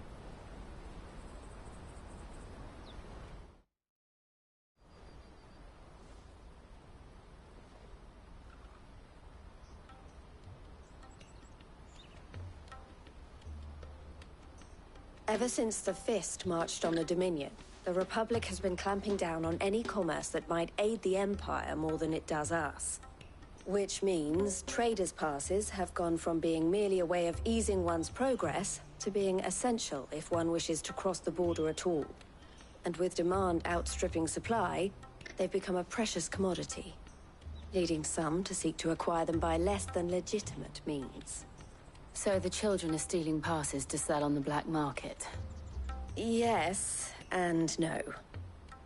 Ever since the Fist marched on the Dominion, the Republic has been clamping down on any commerce that might aid the Empire more than it does us. Which means traders' passes have gone from being merely a way of easing one's progress to being essential if one wishes to cross the border at all. And with demand outstripping supply, they've become a precious commodity, leading some to seek to acquire them by less than legitimate means. So the children are stealing passes to sell on the black market? Yes, and no.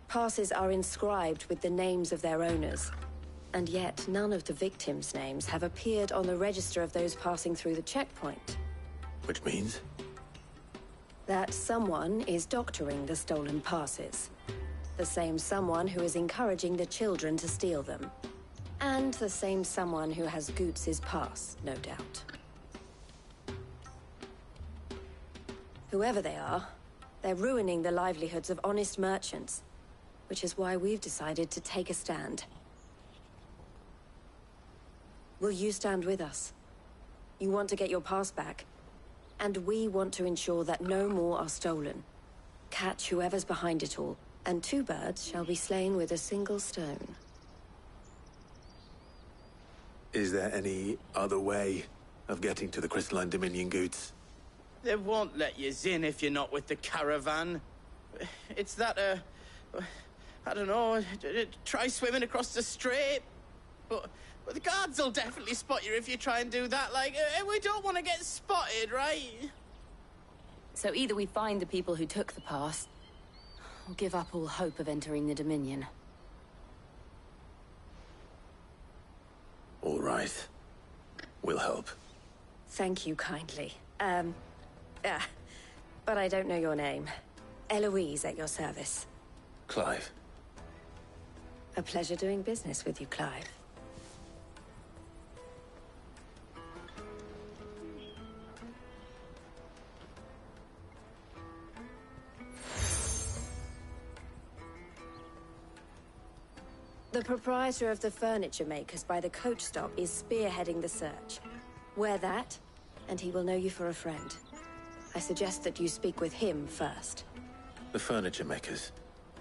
Passes are inscribed with the names of their owners, and yet none of the victims' names have appeared on the register of those passing through the checkpoint. Which means? That someone is doctoring the stolen passes. The same someone who is encouraging the children to steal them. And the same someone who has Goots' pass, no doubt. Whoever they are, they're ruining the livelihoods of honest merchants, which is why we've decided to take a stand. Will you stand with us? You want to get your pass back, and we want to ensure that no more are stolen. Catch whoever's behind it all, and two birds shall be slain with a single stone. Is there any other way of getting to the Crystalline Dominion, Goots? They won't let you in if you're not with the caravan. It's that, I don't know, try swimming across the strait. But the guards will definitely spot you if you try and do that. Like, we don't want to get spotted, right? So either we find the people who took the pass, or give up all hope of entering the Dominion. All right. We'll help. Thank you kindly. But I don't know your name. Eloise at your service. Clive. A pleasure doing business with you, Clive. The proprietor of the furniture makers by the coach stop is spearheading the search. Wear that, and he will know you for a friend. I suggest that you speak with him first. The furniture makers.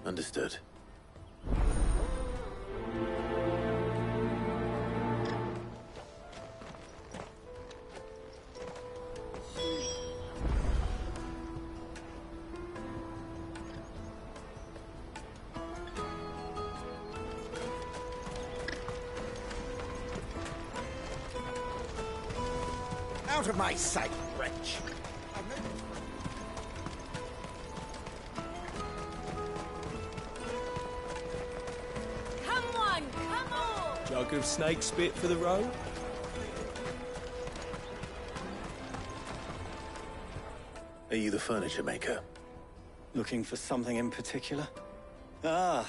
Understood. Out of my sight, wretch! Come on! Jug of snake spit for the road? Are you the furniture maker? Looking for something in particular? Ah,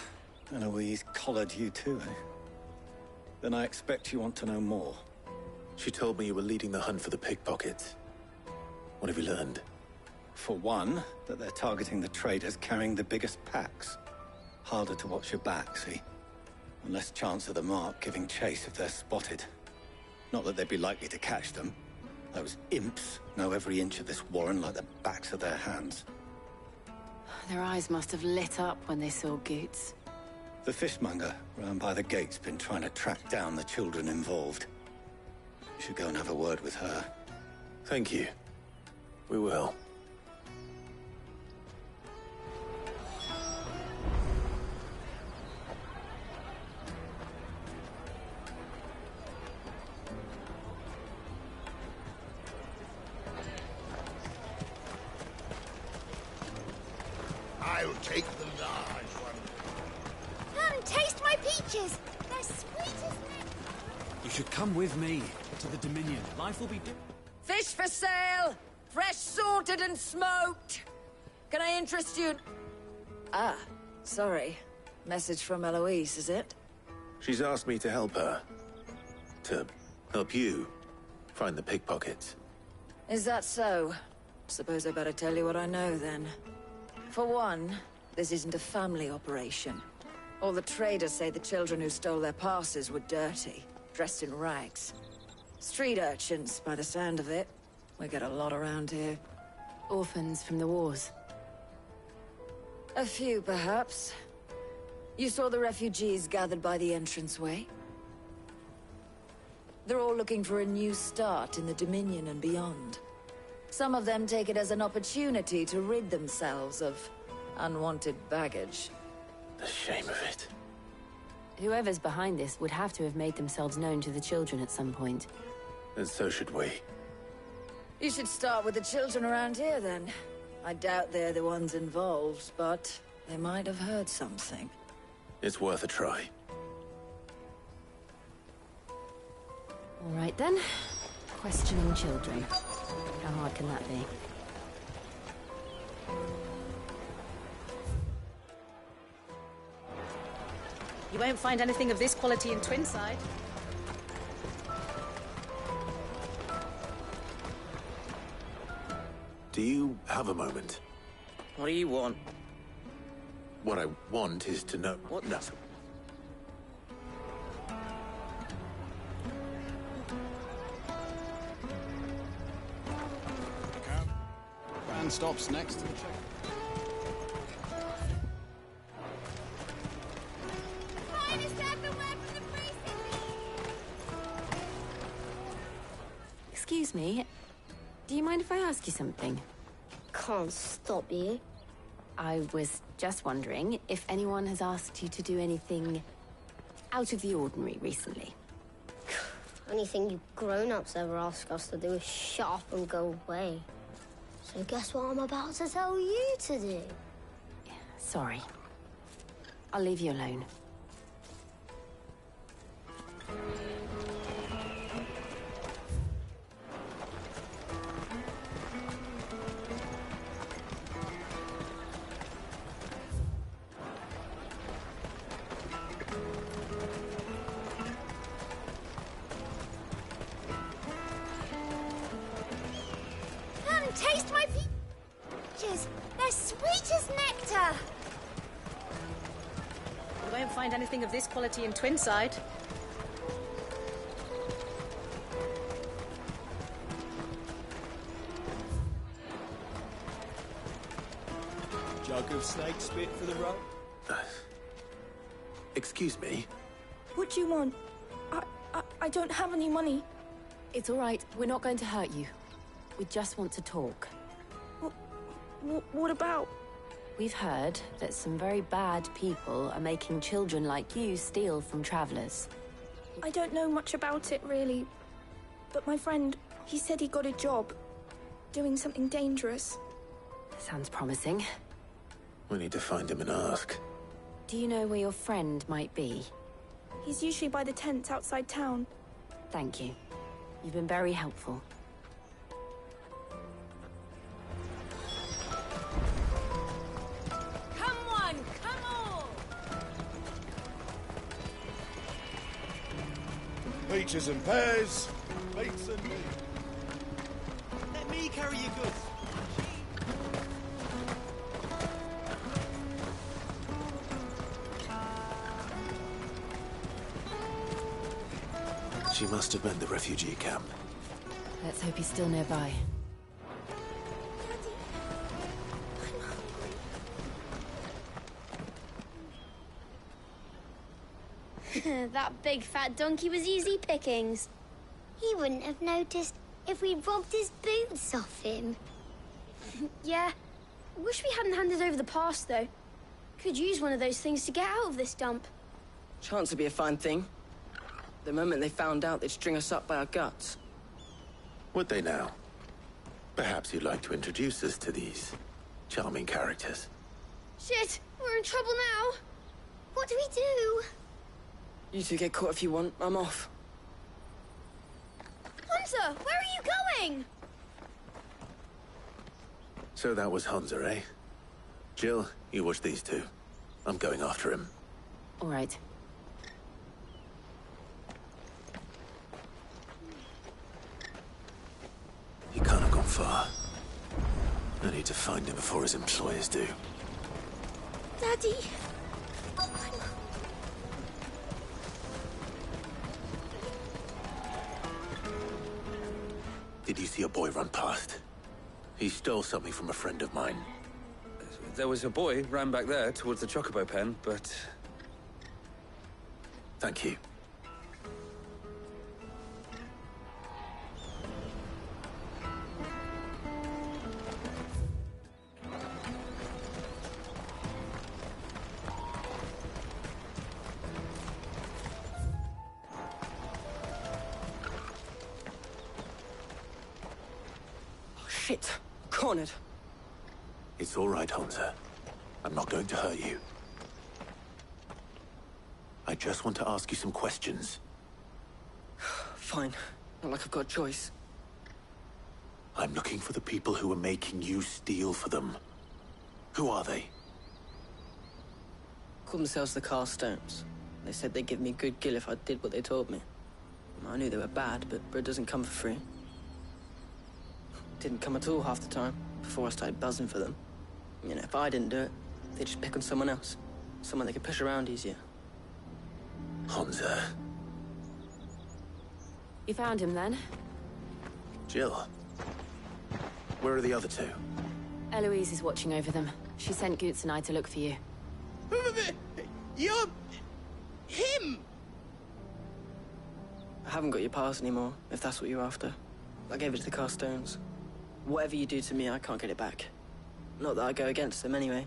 Eloise collared you too, eh? Then I expect you want to know more. She told me you were leading the hunt for the pickpockets. What have you learned? For one, that they're targeting the traders carrying the biggest packs. Harder to watch your back, see? And less chance of the mark giving chase if they're spotted. Not that they'd be likely to catch them. Those imps know every inch of this warren like the backs of their hands. Their eyes must have lit up when they saw Goots. The fishmonger round by the gate's been trying to track down the children involved. You should go and have a word with her. Thank you. We will. I'll take the large one. Come, taste my peaches. They're sweet as milk. You should come with me to the Dominion. Life will be... Fish for sale! Fresh sorted and smoked! Can I interest you? Ah, sorry. Message from Eloise, is it? She's asked me to help her. To help you find the pickpockets. Is that so? Suppose I better tell you what I know, then. For one, this isn't a family operation. All the traders say the children who stole their passes were dirty, dressed in rags. Street urchins, by the sound of it. We get a lot around here. Orphans from the wars. A few, perhaps. You saw the refugees gathered by the entranceway? They're all looking for a new start in the Dominion and beyond. Some of them take it as an opportunity to rid themselves of unwanted baggage. The shame of it. Whoever's behind this would have to have made themselves known to the children at some point. And so should we. You should start with the children around here, then. I doubt they're the ones involved, but they might have heard something. It's worth a try. All right, then. Questioning children. How hard can that be? You won't find anything of this quality in Twinside. Do you have a moment? What do you want? What I want is to know... What? No. Van stops next to the check. Excuse me. Do you mind if I ask you something? Can't stop you. I was just wondering if anyone has asked you to do anything out of the ordinary recently. Anything you grown-ups ever ask us to do is shut up and go away. So guess what I'm about to tell you to do? Sorry. I'll leave you alone. Come taste my peaches. They're sweet as nectar. You won't find anything of this quality in Twinside. Jug of snake spit for the road? Excuse me? What do you want? I don't have any money. It's all right. We're not going to hurt you. We just want to talk. What about? We've heard that some very bad people are making children like you steal from travelers. I don't know much about it, really. But my friend, he said he got a job. Doing something dangerous. Sounds promising. We need to find him and ask. Do you know where your friend might be? He's usually by the tents outside town. Thank you. You've been very helpful. Come on, come on! Peaches and pears, beets and meat. Let me carry your goods. She must have been the refugee camp. Let's hope he's still nearby. That big fat donkey was easy pickings. He wouldn't have noticed if we'd robbed his boots off him. Yeah. Wish we hadn't handed over the pass, though. Could use one of those things to get out of this dump. Chance would be a fine thing. The moment they found out, they'd string us up by our guts. Would they now? Perhaps you'd like to introduce us to these charming characters. Shit, we're in trouble now. What do we do? You two get caught if you want. I'm off. Hunter, where are you going? So that was Hunter, eh? Jill, you watch these two. I'm going after him. All right. He can't have gone far. I need to find him before his employers do. Daddy. Did you see a boy run past? He stole something from a friend of mine. There was a boy ran back there towards the chocobo pen, but... Thank you. Shit. Cornered. It's all right, Hunter. I'm not going to hurt you. I just want to ask you some questions. Fine. Not like I've got a choice. I'm looking for the people who are making you steal for them. Who are they? Called themselves the Carstones. They said they'd give me good gill if I did what they told me. I knew they were bad, but bread doesn't come for free. Didn't come at all half the time, before I started buzzing for them. You know, if I didn't do it, they'd just pick on someone else. Someone they could push around easier. Hunter. You found him then? Jill. Where are the other two? Eloise is watching over them. She sent Goots and I to look for you. You're... him! I haven't got your pass anymore, if that's what you're after. I gave it to the Carstones. Whatever you do to me, I can't get it back. Not that I go against them anyway.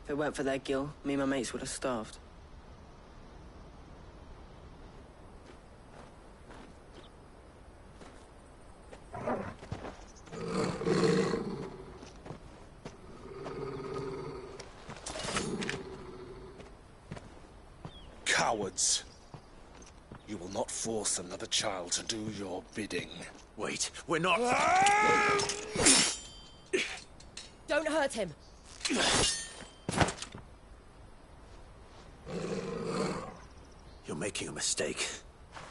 If it weren't for their gill, me and my mates would have starved. cowards. You will not force another child to do your bidding. Wait, we're not... Don't hurt him! You're making a mistake.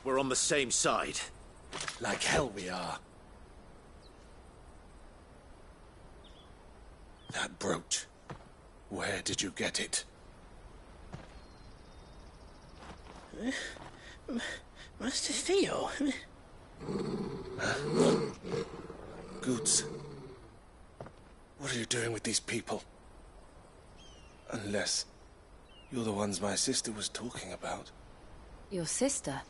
We're on the same side. Like hell we are. That brooch. Where did you get it? Master Theo? Goots. What are you doing with these people? Unless you're the ones my sister was talking about. Your sister?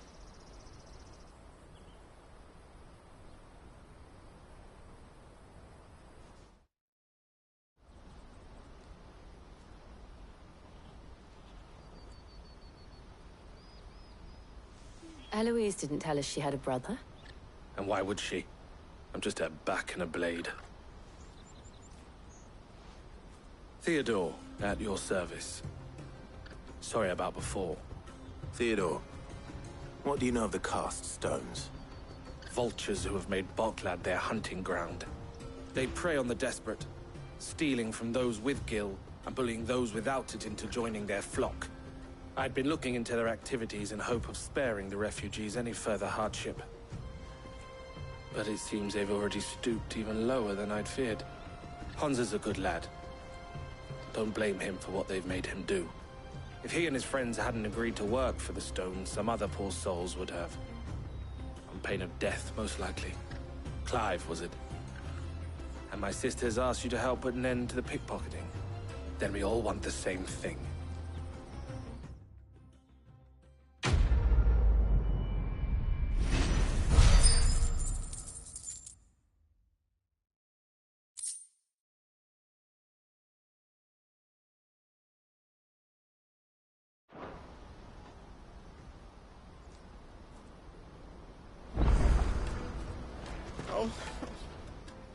Eloise didn't tell us she had a brother. And why would she? I'm just her back and a blade. Theodore, at your service. Sorry about before. Theodore, what do you know of the cast stones? Vultures who have made Boklad their hunting ground. They prey on the desperate, stealing from those with gil and bullying those without it into joining their flock. I'd been looking into their activities in hope of sparing the refugees any further hardship. But it seems they've already stooped even lower than I'd feared. Hans is a good lad. Don't blame him for what they've made him do. If he and his friends hadn't agreed to work for the stones, some other poor souls would have. On pain of death, most likely. Clive, was it? And my sisters asked you to help put an end to the pickpocketing. Then we all want the same thing.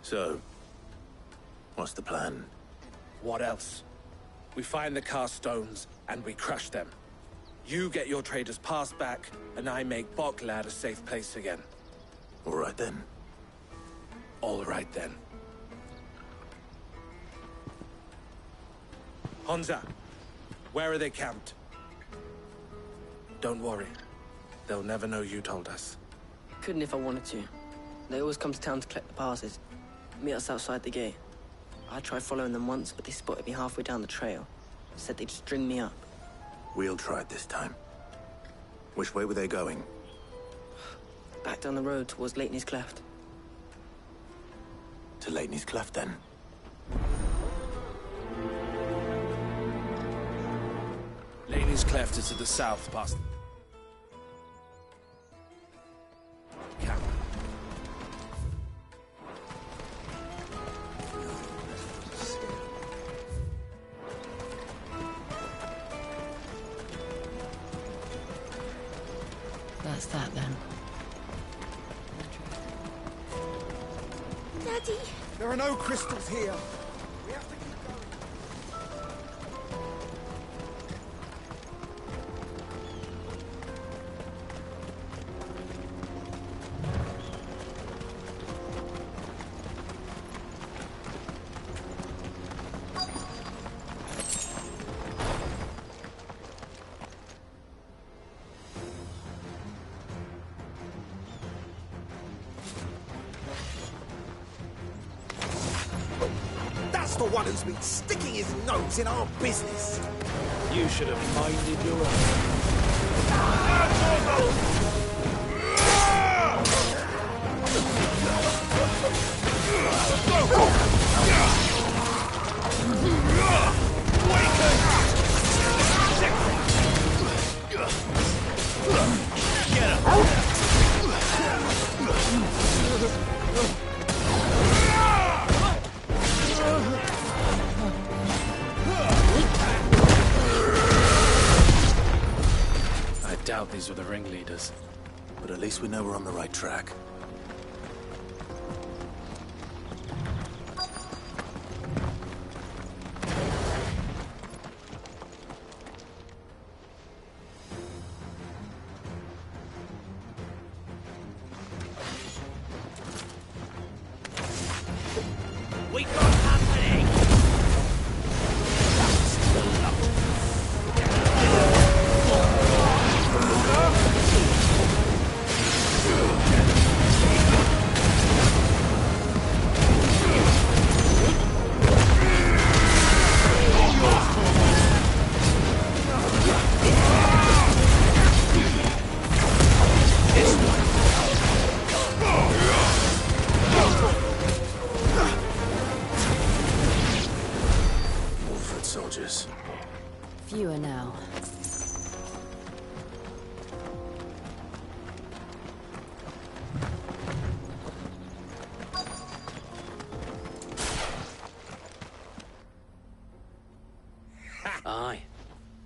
So, what's the plan? What else? We find the cast stones, and we crush them. You get your traders' pass back, and I make Boklad a safe place again. All right then. All right then. Honza, where are they camped? Don't worry. They'll never know you told us. Couldn't if I wanted to. They always come to town to collect the passes. Meet us outside the gate. I tried following them once, but they spotted me halfway down the trail. Said they'd string me up. We'll try it this time. Which way were they going? Back down the road towards Leitney's Cleft. To Leitney's Cleft, then? Leitney's Cleft is to the south, past camp. That's that, then. Daddy! There are no crystals here. We have to keep going. That's the one who's been sticking his nose in our business. You should have minded your own. I doubt these were the ringleaders. But at least we know we're on the right track.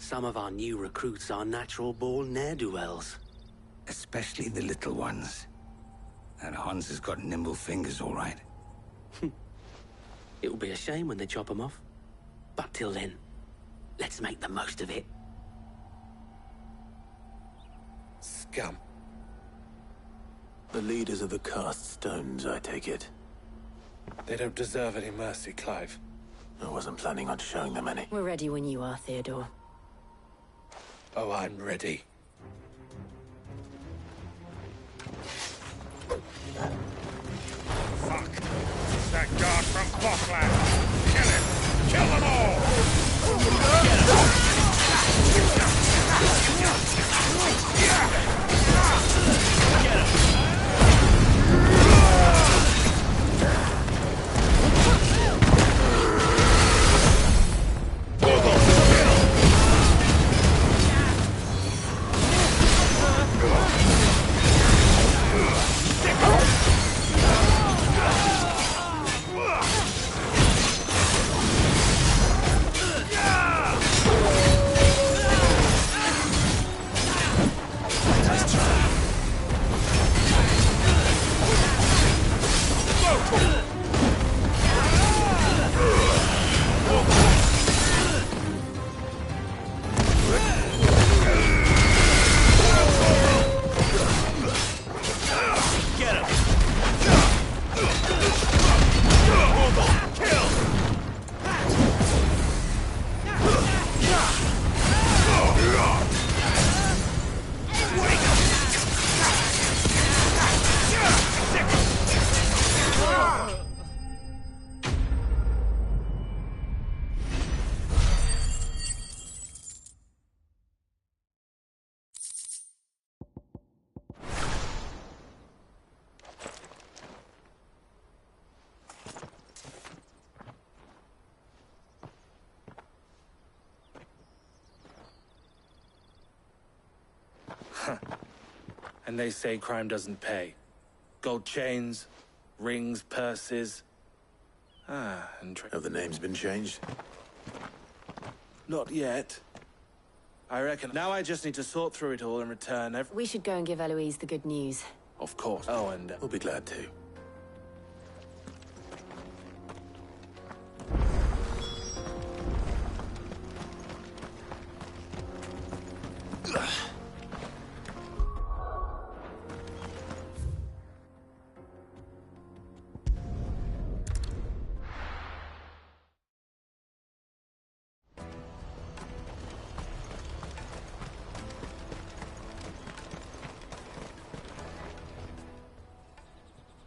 Some of our new recruits are natural-born ne'er-do-wells. Especially the little ones. And Hans has got nimble fingers, all right. It will be a shame when they chop them off. But till then, let's make the most of it. Scum. The leaders of the cast stones, I take it. They don't deserve any mercy, Clive. I wasn't planning on showing them any. We're ready when you are, Theodore. Oh, I'm ready. Fuck! It's that guard from Falkland! Kill him! Kill them all! And they say crime doesn't pay. Gold chains, rings, purses. And have the names been changed? Not yet. I reckon now I just need to sort through it all and return We should go and give Eloise the good news. Of course. Oh, and we'll be glad to.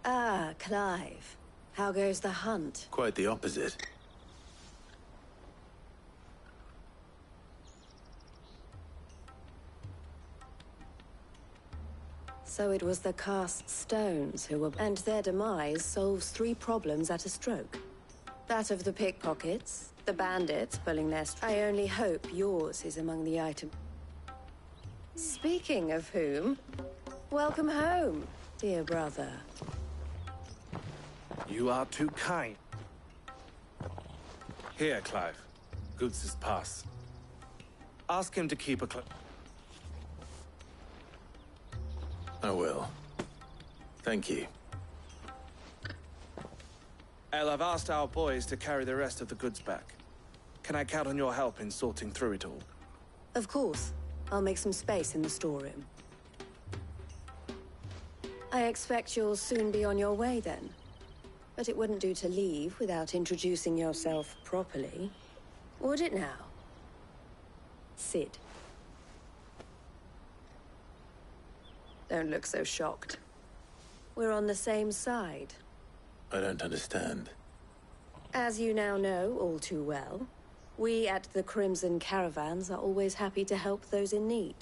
Ah, Clive. How goes the hunt? Quite the opposite. So it was the cast stones who were... And their demise solves 3 problems at a stroke. That of the pickpockets, the bandits pulling their... I only hope yours is among the items. Speaking of whom, welcome home, dear brother. You are too kind. Here, Clive. Goods' pass. Ask him to keep a I will. Thank you. El, I've asked our boys to carry the rest of the goods back. Can I count on your help in sorting through it all? Of course. I'll make some space in the storeroom. I expect you'll soon be on your way then. But it wouldn't do to leave without introducing yourself properly. Would it now? Sid. Don't look so shocked. We're on the same side. I don't understand. As you now know all too well, we at the Crimson Caravans are always happy to help those in need.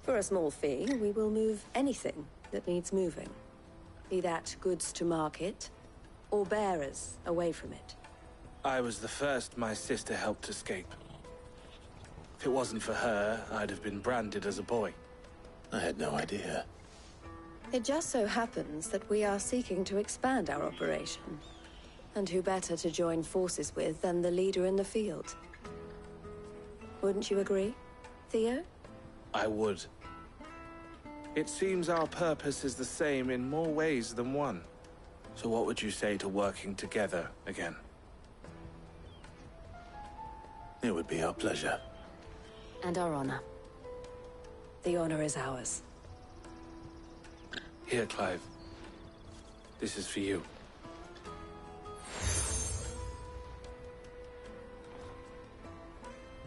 For a small fee, we will move anything that needs moving. Be that goods to market, or bearers away from it. I was the first my sister helped escape. If it wasn't for her, I'd have been branded as a boy. I had no idea. It just so happens that we are seeking to expand our operation. And who better to join forces with than the leader in the field? Wouldn't you agree, Theo? I would. It seems our purpose is the same in more ways than one. So what would you say to working together again? It would be our pleasure. And our honor. The honor is ours. Here, Clive. This is for you.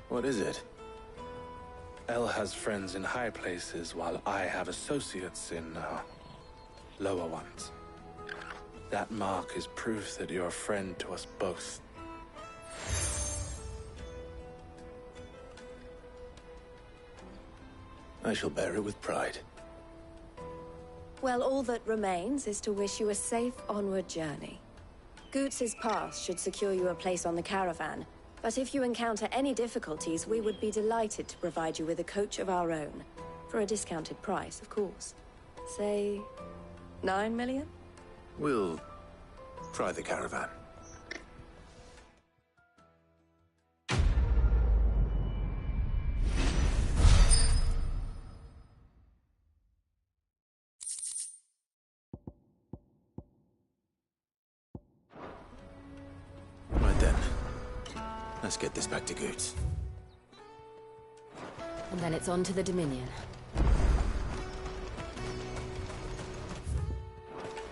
What is it? Elle has friends in high places, while I have associates in, lower ones. That mark is proof that you're a friend to us both. I shall bear it with pride. Well, all that remains is to wish you a safe onward journey. Goots's pass should secure you a place on the caravan, but if you encounter any difficulties, we would be delighted to provide you with a coach of our own. For a discounted price, of course. Say, 9 million? We'll try the caravan. Right then. Let's get this back to Goots. And then it's on to the Dominion.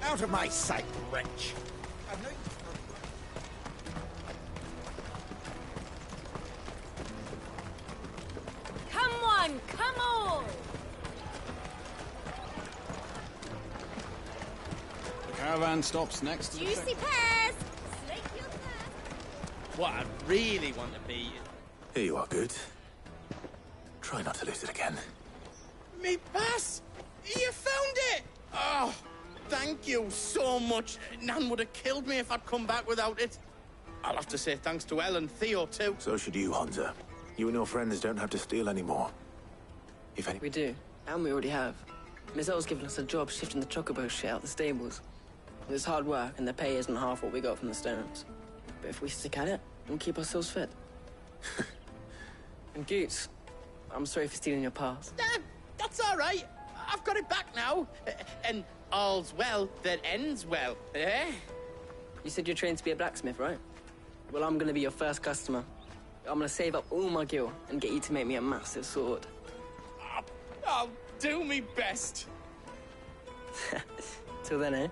Out of my sight, wretch! Come on, come on! The caravan stops next to the... Juicy pears! Slake your thirst! What I really want to be... Here you are, Goots. Try not to lose it again. Me pass! You found it! Oh, thank you so much. Nan would have killed me if I'd come back without it. I'll have to say thanks to Elle and Theo, too. So should you, Hansa. You and your friends don't have to steal anymore. If any... We do, and we already have. Miss Elle's given us a job shifting the chocobo shit out the stables. It's hard work, and the pay isn't half what we got from the stones. But if we stick at it, we'll keep ourselves fit. And Goots, I'm sorry for stealing your pass. That's all right. I've got it back now. And all's well that ends well, eh? You said you're trained to be a blacksmith, right? Well, I'm gonna be your first customer. I'm gonna save up all my gil and get you to make me a massive sword. I'll do me best. Till then, eh?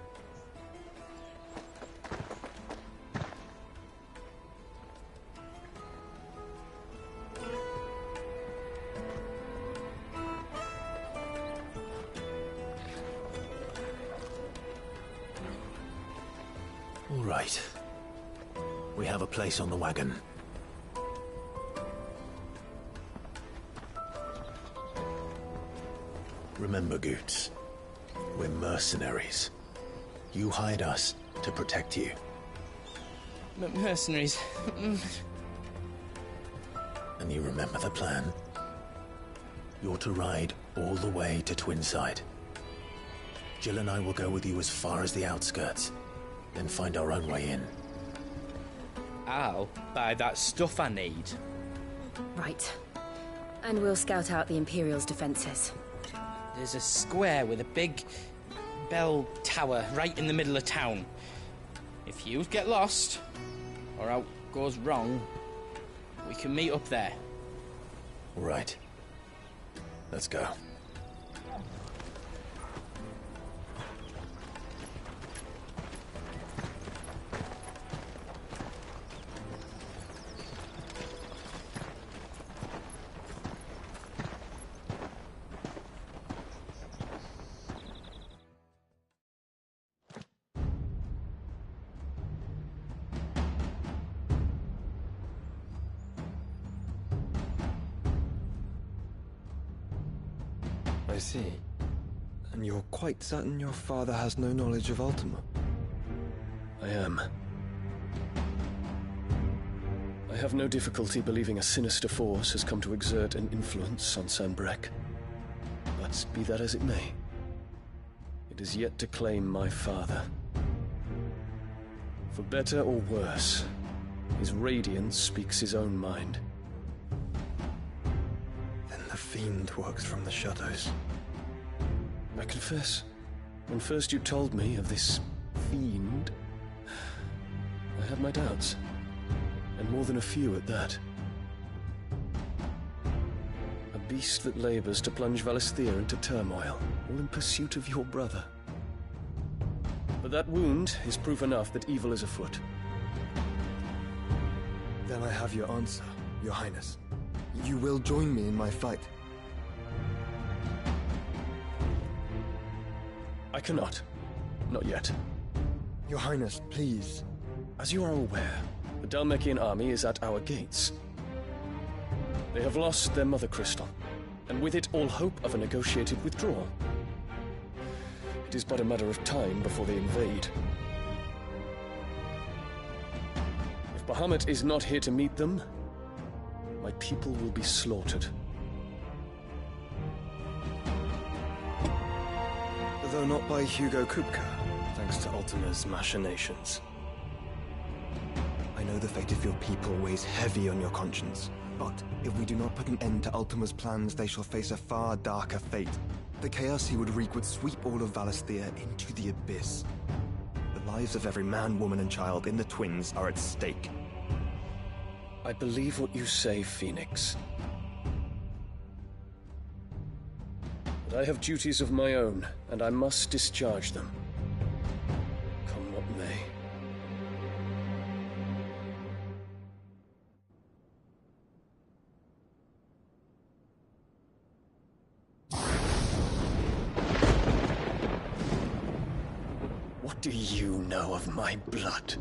All right. We have a place on the wagon. Remember, Goots, we're mercenaries. You hired us to protect you. Mercenaries. And you remember the plan? You're to ride all the way to Twinside. Jill and I will go with you as far as the outskirts, then find our own way in. I'll buy that stuff I need. Right. And we'll scout out the Imperial's defenses. There's a square with a big bell tower right in the middle of town. If you get lost, or out goes wrong, we can meet up there. All right. Let's go. I see. And you're quite certain your father has no knowledge of Ultima? I am. I have no difficulty believing a sinister force has come to exert an influence on Sanbreque. But be that as it may, it is yet to claim my father. For better or worse, his radiance speaks his own mind. fiend works from the shadows. I confess, when first you told me of this fiend, I had my doubts. And more than a few at that. A beast that labors to plunge Valisthea into turmoil, all in pursuit of your brother. But that wound is proof enough that evil is afoot. Then I have your answer, Your Highness. You will join me in my fight. I cannot. Not yet. Your Highness, please. As you are aware, the Dhalmekian army is at our gates. They have lost their mother crystal, and with it all hope of a negotiated withdrawal. It is but a matter of time before they invade. If Bahamut is not here to meet them, my people will be slaughtered. Though not by Hugo Kupka, thanks to Ultima's machinations. I know the fate of your people weighs heavy on your conscience, but if we do not put an end to Ultima's plans, they shall face a far darker fate. The chaos he would wreak would sweep all of Valisthea into the abyss. The lives of every man, woman, and child in the Twins are at stake. I believe what you say, Phoenix. But I have duties of my own, and I must discharge them. Come what may. What do you know of my blood?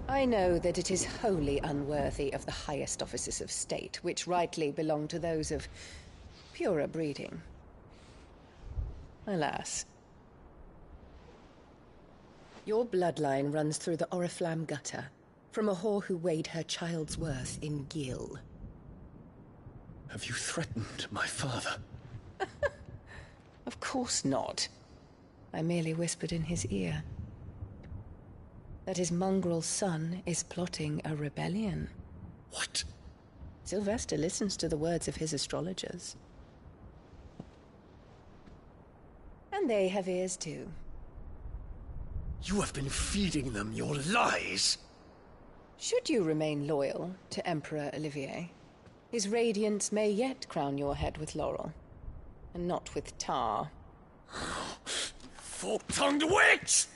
I know that it is wholly unworthy of the highest offices of state, which rightly belong to those of purer breeding. Alas. Your bloodline runs through the Oriflamme gutter, from a whore who weighed her child's worth in gil. Have you threatened my father? Of course not. I merely whispered in his ear that his mongrel son is plotting a rebellion. What? Sylvester listens to the words of his astrologers. And they have ears too. You have been feeding them your lies! Should you remain loyal to Emperor Olivier, his radiance may yet crown your head with laurel, and not with tar. Fork-tongued witch!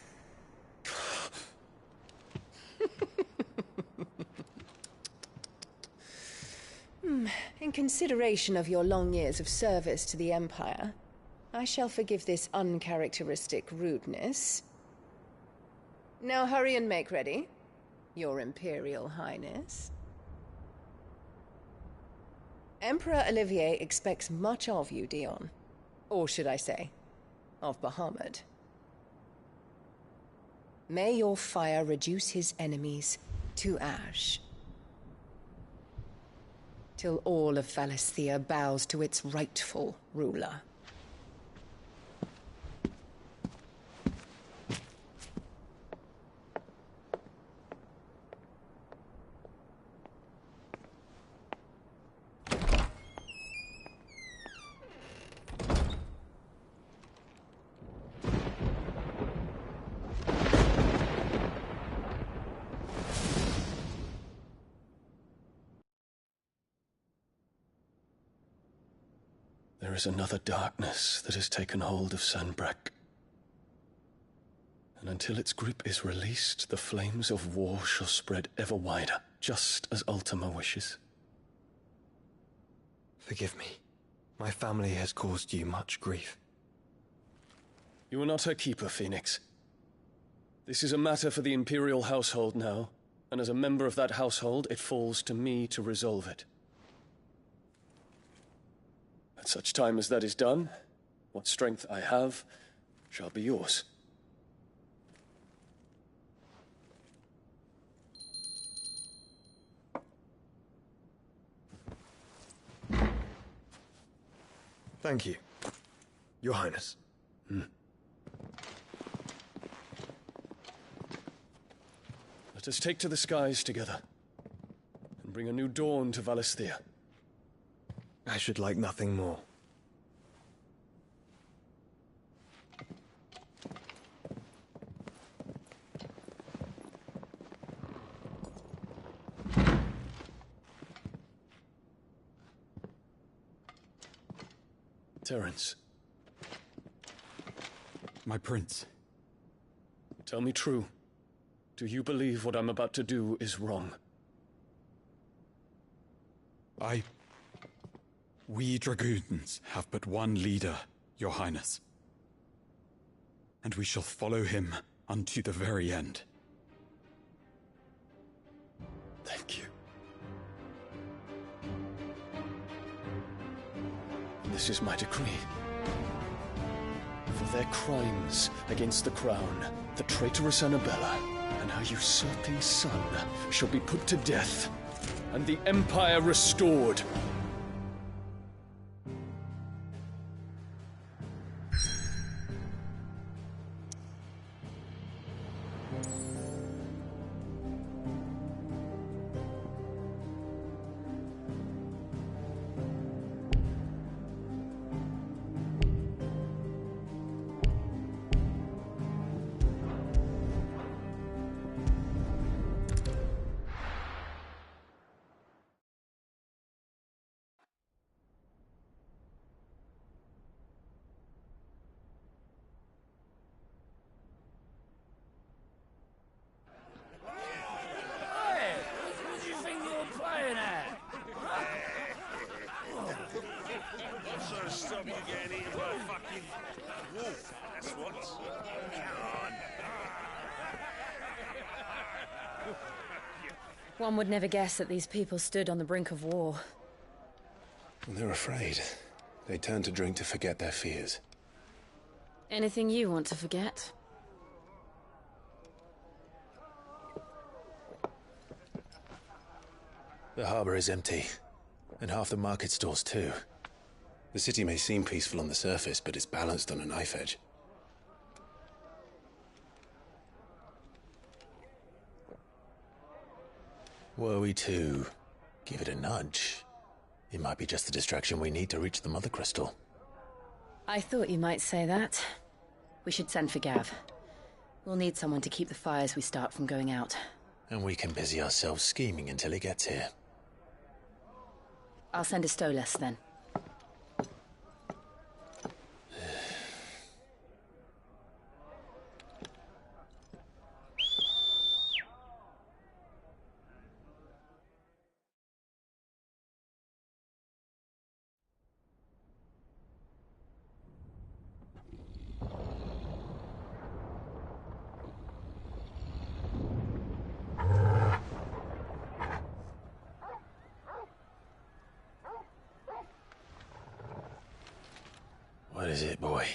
In consideration of your long years of service to the Empire, I shall forgive this uncharacteristic rudeness. Now hurry and make ready, Your Imperial Highness. Emperor Olivier expects much of you, Dion. Or should I say, of Bahamut. May your fire reduce his enemies to ash, till all of Valisthea bows to its rightful ruler. There is another darkness that has taken hold of Sanbreque. And until its grip is released, the flames of war shall spread ever wider, just as Ultima wishes. Forgive me. My family has caused you much grief. You are not her keeper, Phoenix. This is a matter for the Imperial household now, and as a member of that household, it falls to me to resolve it. At such time as that is done, what strength I have shall be yours. Thank you, Your Highness. The Let us take to the skies together, and bring a new dawn to Valisthea. I should like nothing more. Terence. My prince. Tell me true. Do you believe what I'm about to do is wrong? We dragoons have but one leader, your highness. And we shall follow him unto the very end. Thank you. This is my decree. For their crimes against the crown, the traitorous Annabella and her usurping son shall be put to death, and the Empire restored. Stop you getting eaten by a fucking wolf, that's what. Come on. One would never guess that these people stood on the brink of war. Well, they're afraid. They turn to drink to forget their fears. Anything you want to forget? The harbor is empty, and half the market stalls too. The city may seem peaceful on the surface, but it's balanced on a knife edge. Were we to give it a nudge, it might be just the distraction we need to reach the Mother Crystal. I thought you might say that. We should send for Gav. We'll need someone to keep the fires we start from going out. And we can busy ourselves scheming until he gets here. I'll send a Stolas then. What is it, boy?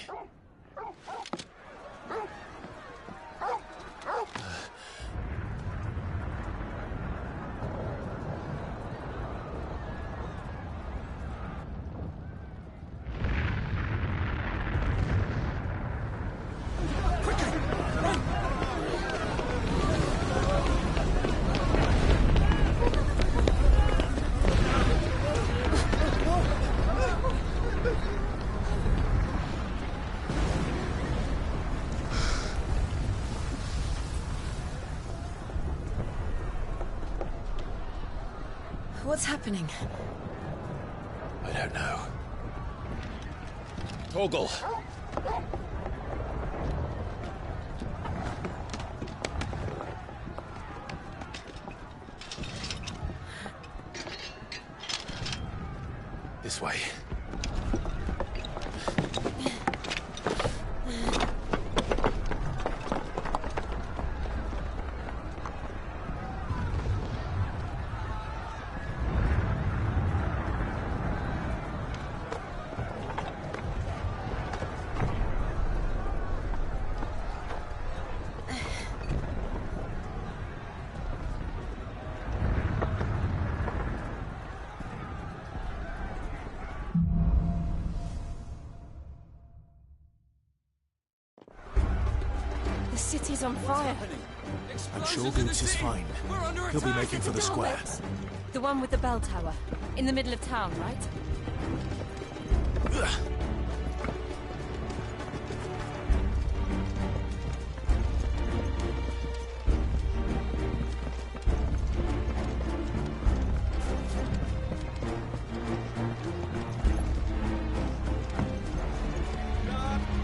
What's happening? I don't know. Torgal! This way. The city's on fire. I'm sure Boots is fine. He'll be making for the square. The one with the bell tower. In the middle of town, right?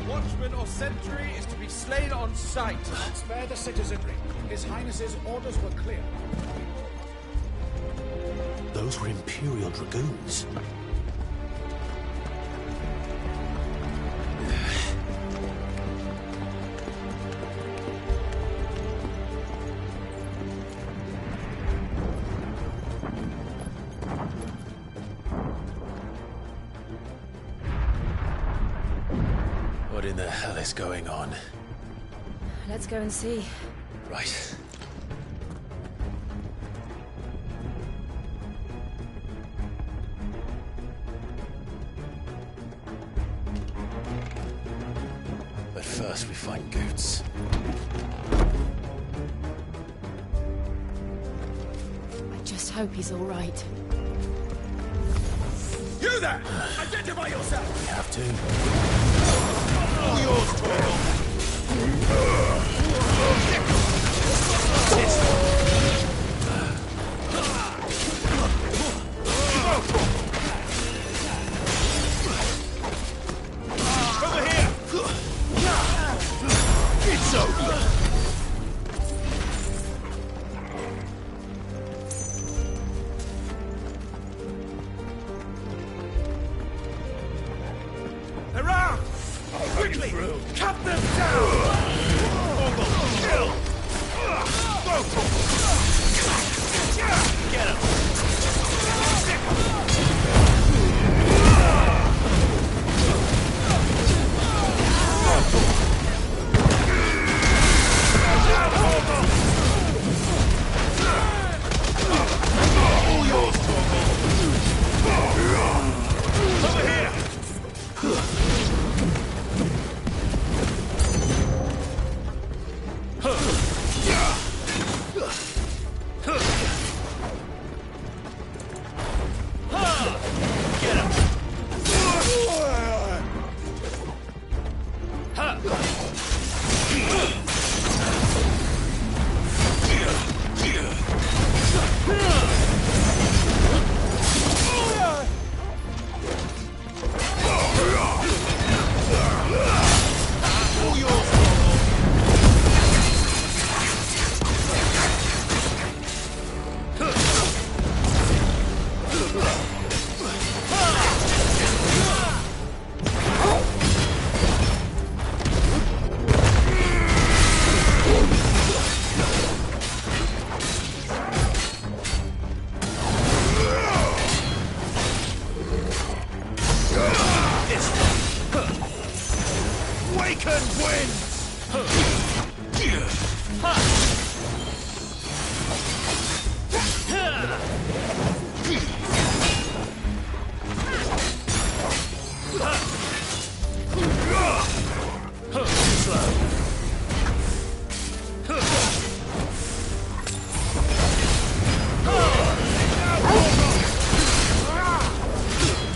Watchman or sentry is to be slain on sight. Spare the citizenry. His Highness's orders were clear. Those were Imperial Dragoons. What in the hell is going on? Let's go and see. Right. But first we find Goots. I just hope he's all right. You there! Identify yourself! We have to. All yours, Torgal! Over here! It's over! They're out! Quickly! Cut them down! Kill! Get him! All yours, over here! Get him! All yours, Waken winds!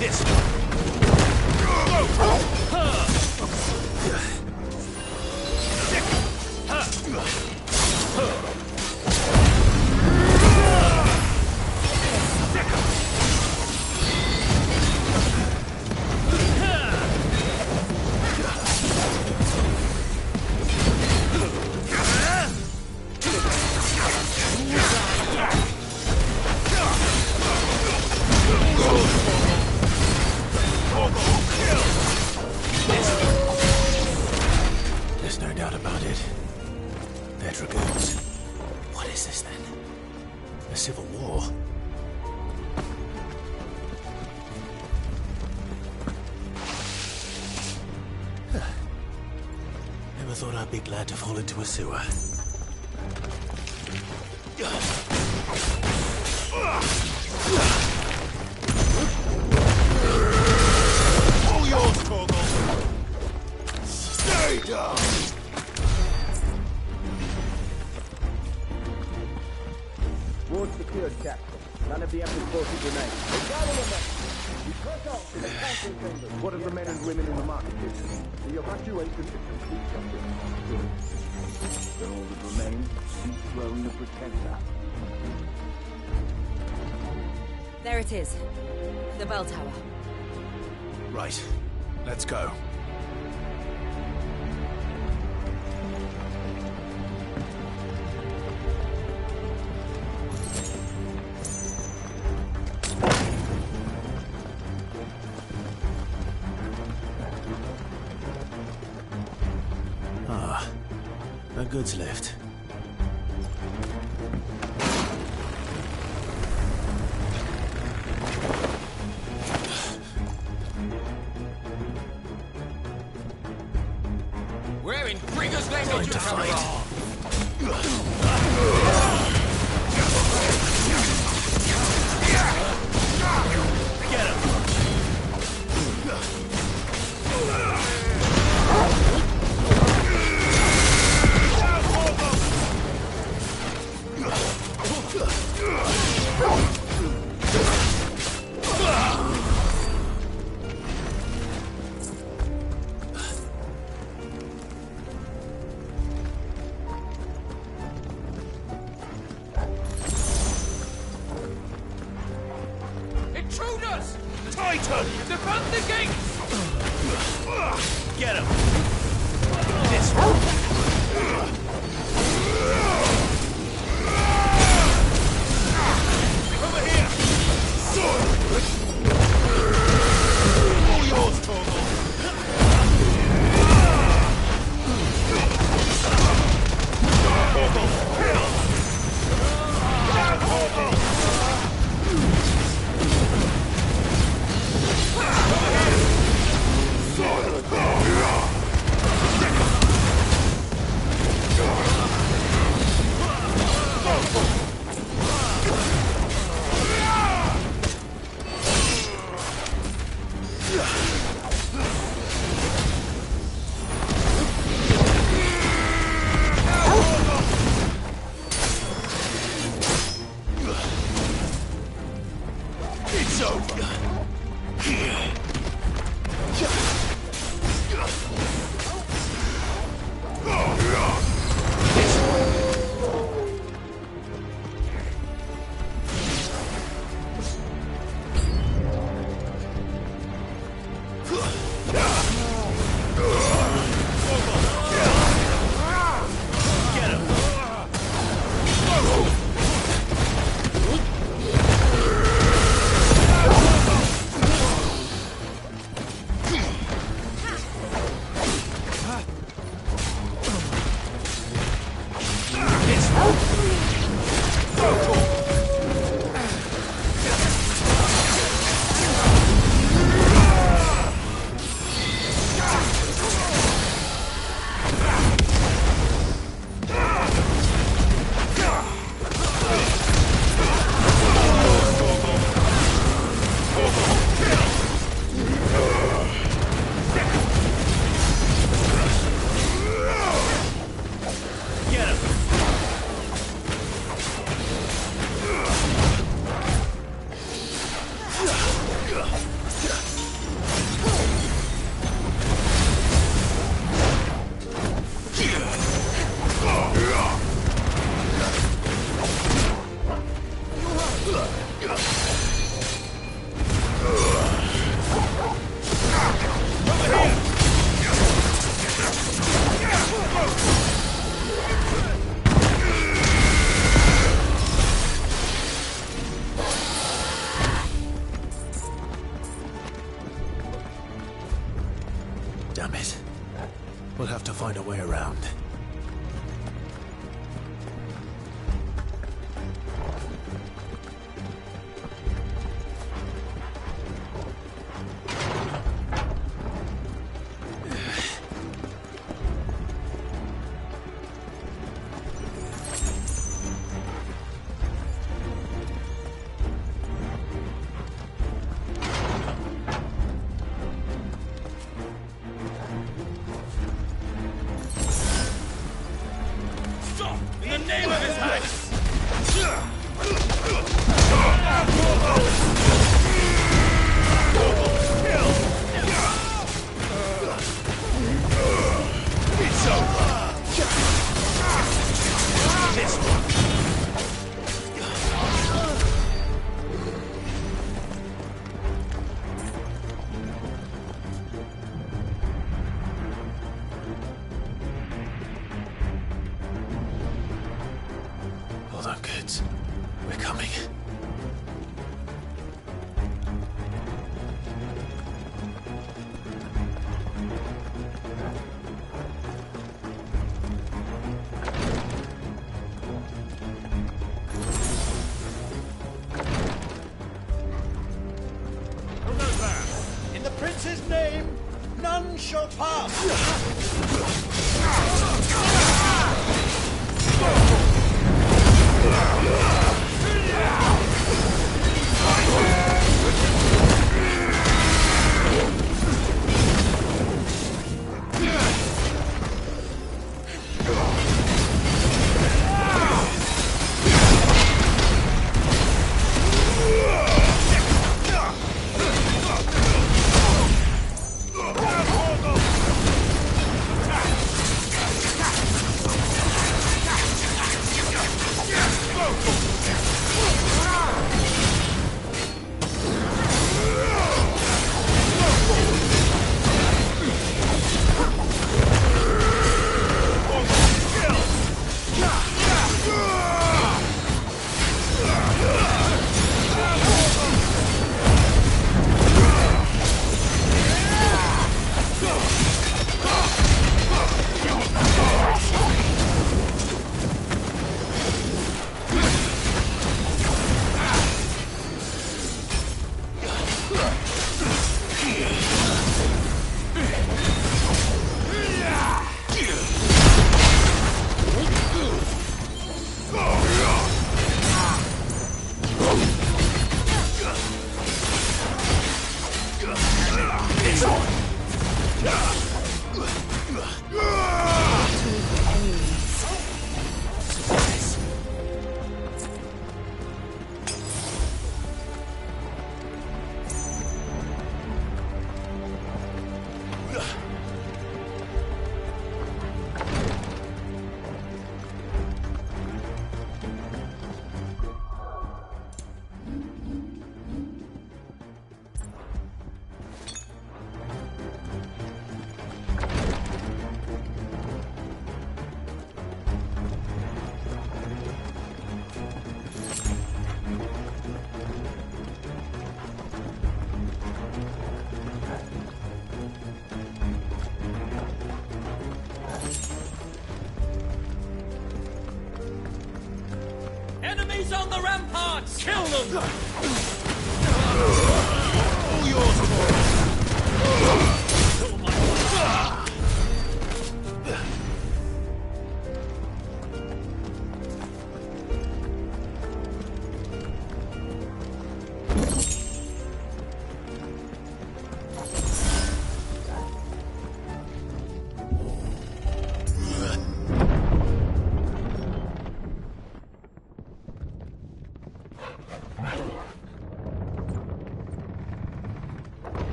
This There's no doubt about it. They're Dragoons. What is this then? A civil war? Never thought I'd be glad to fall into a sewer. All yours, Torgal! Stay down! What of the men and women in the market district? The evacuation is complete. Then all that remains is the throne of Pretender. There it is. The bell tower. Right. Let's go. Ah, a goods lift. Where in Gringo's name did you come from? Get him! Intruders! Titan! Defend the gates! Get him! This way! Over here! All yours, Torgal! It's over! Damn it. We'll have to find a way around. Hold on, kids. We're coming. Who goes there? In the prince's name, none shall pass! Enemies on the ramparts! Kill them! All yours,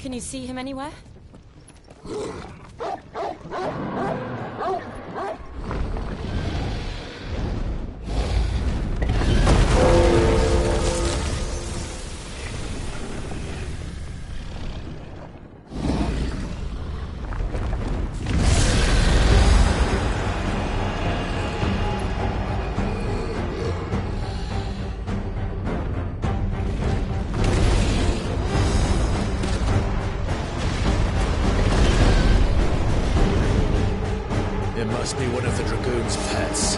Can you see him anywhere? It must be one of the Dragoon's pets.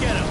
Get him!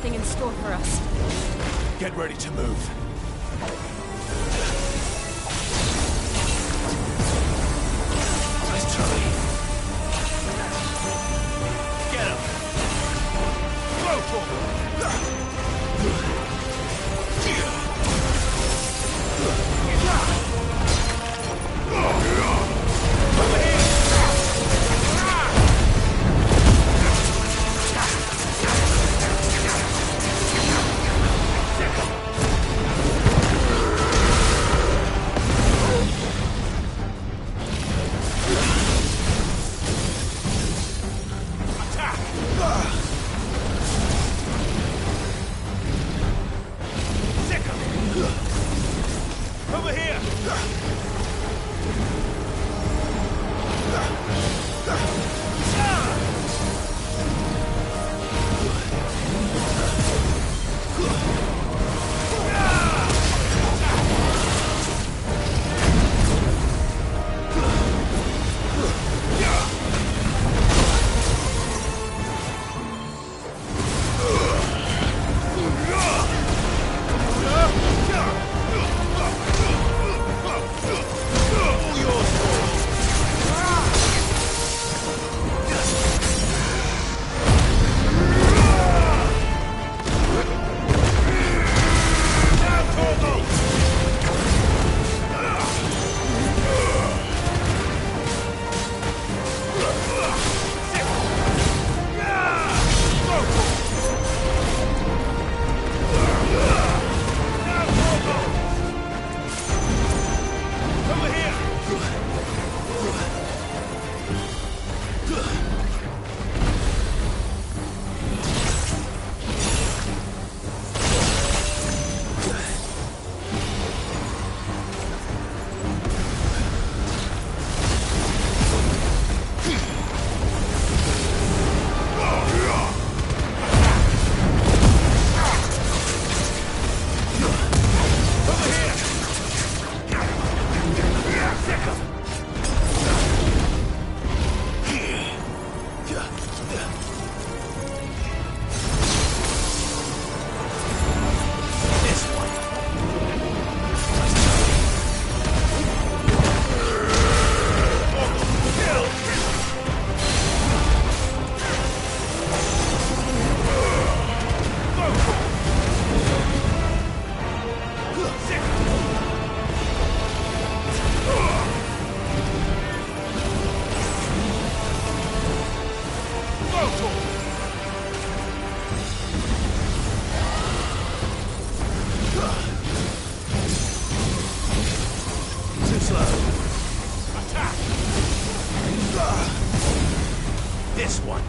something in store for us. Get ready to move. Nice try. Get him! Go for Over here! Over here! This one.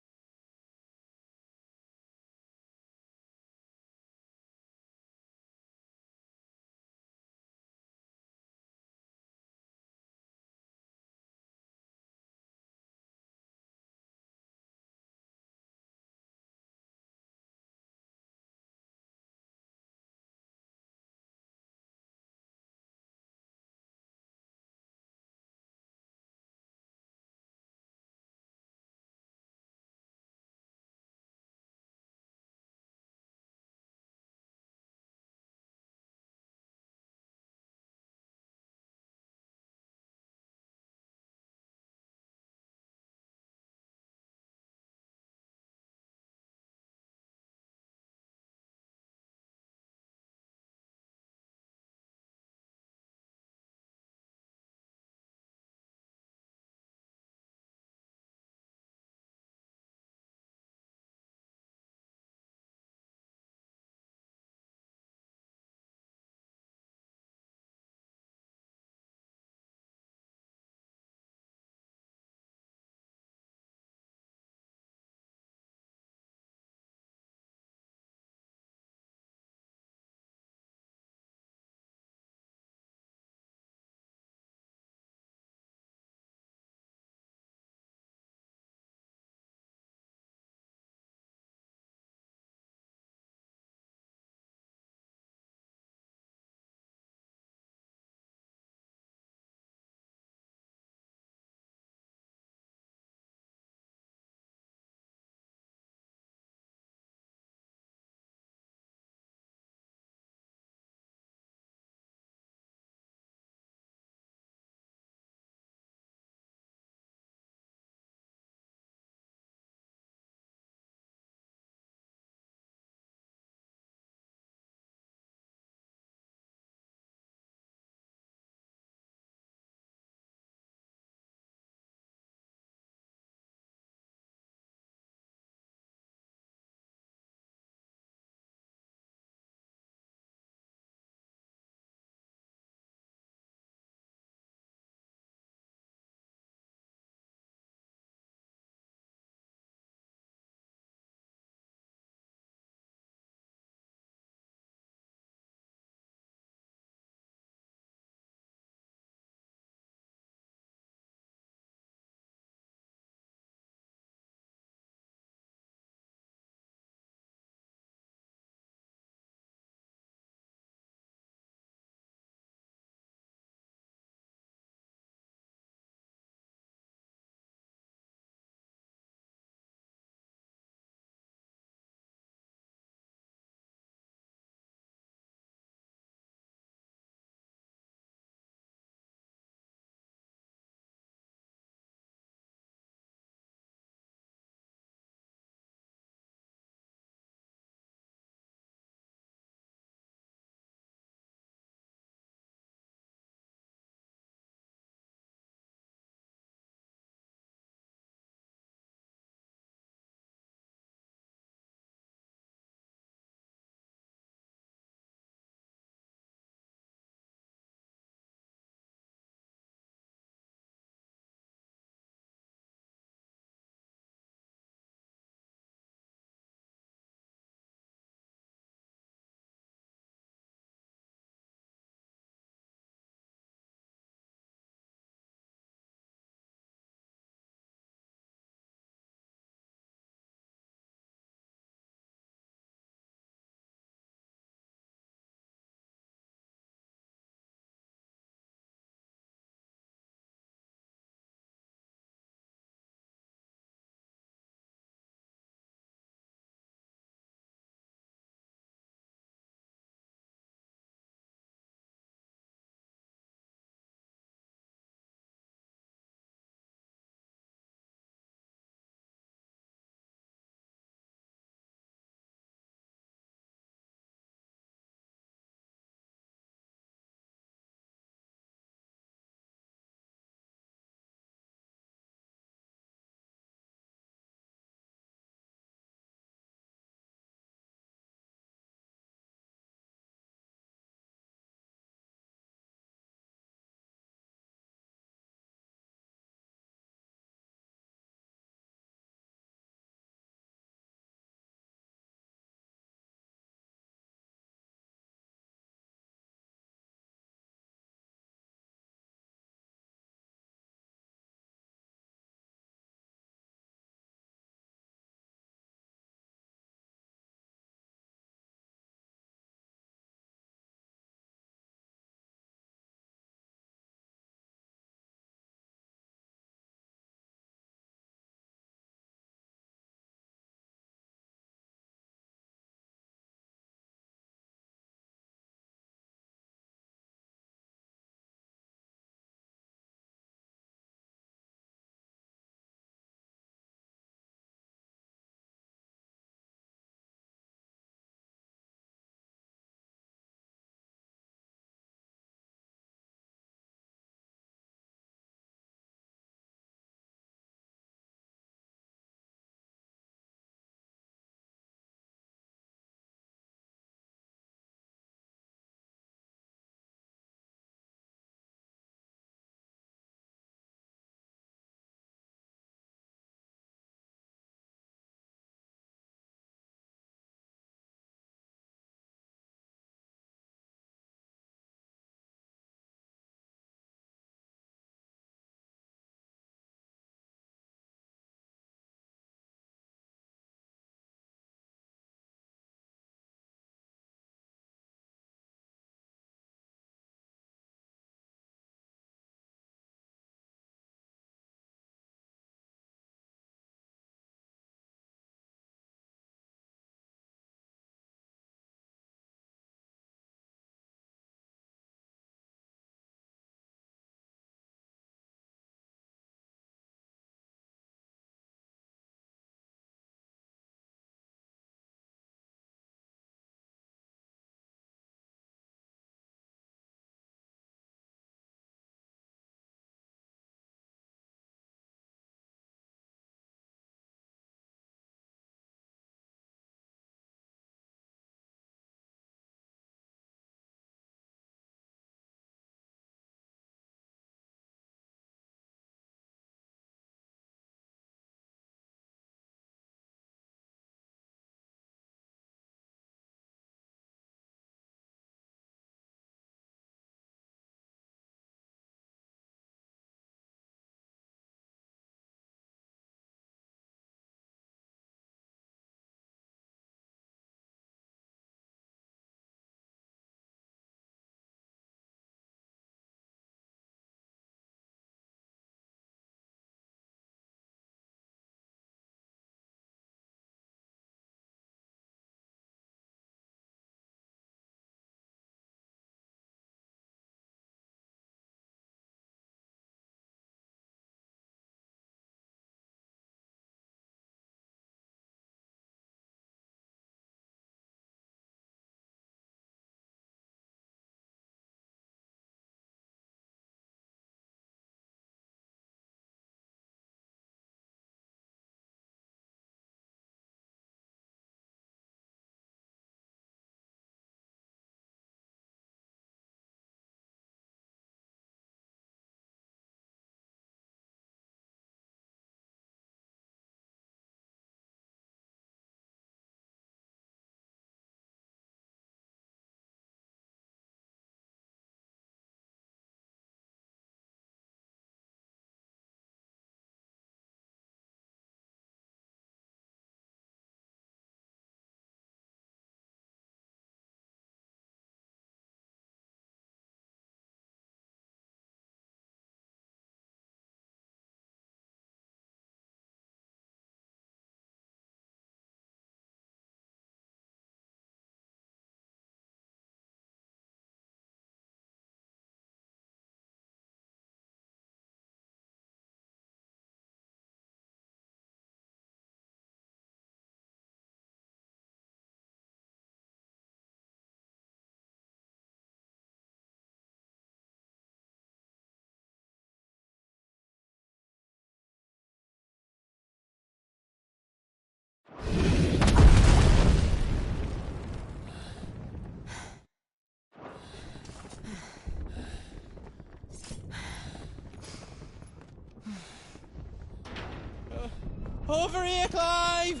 Over here, Clive!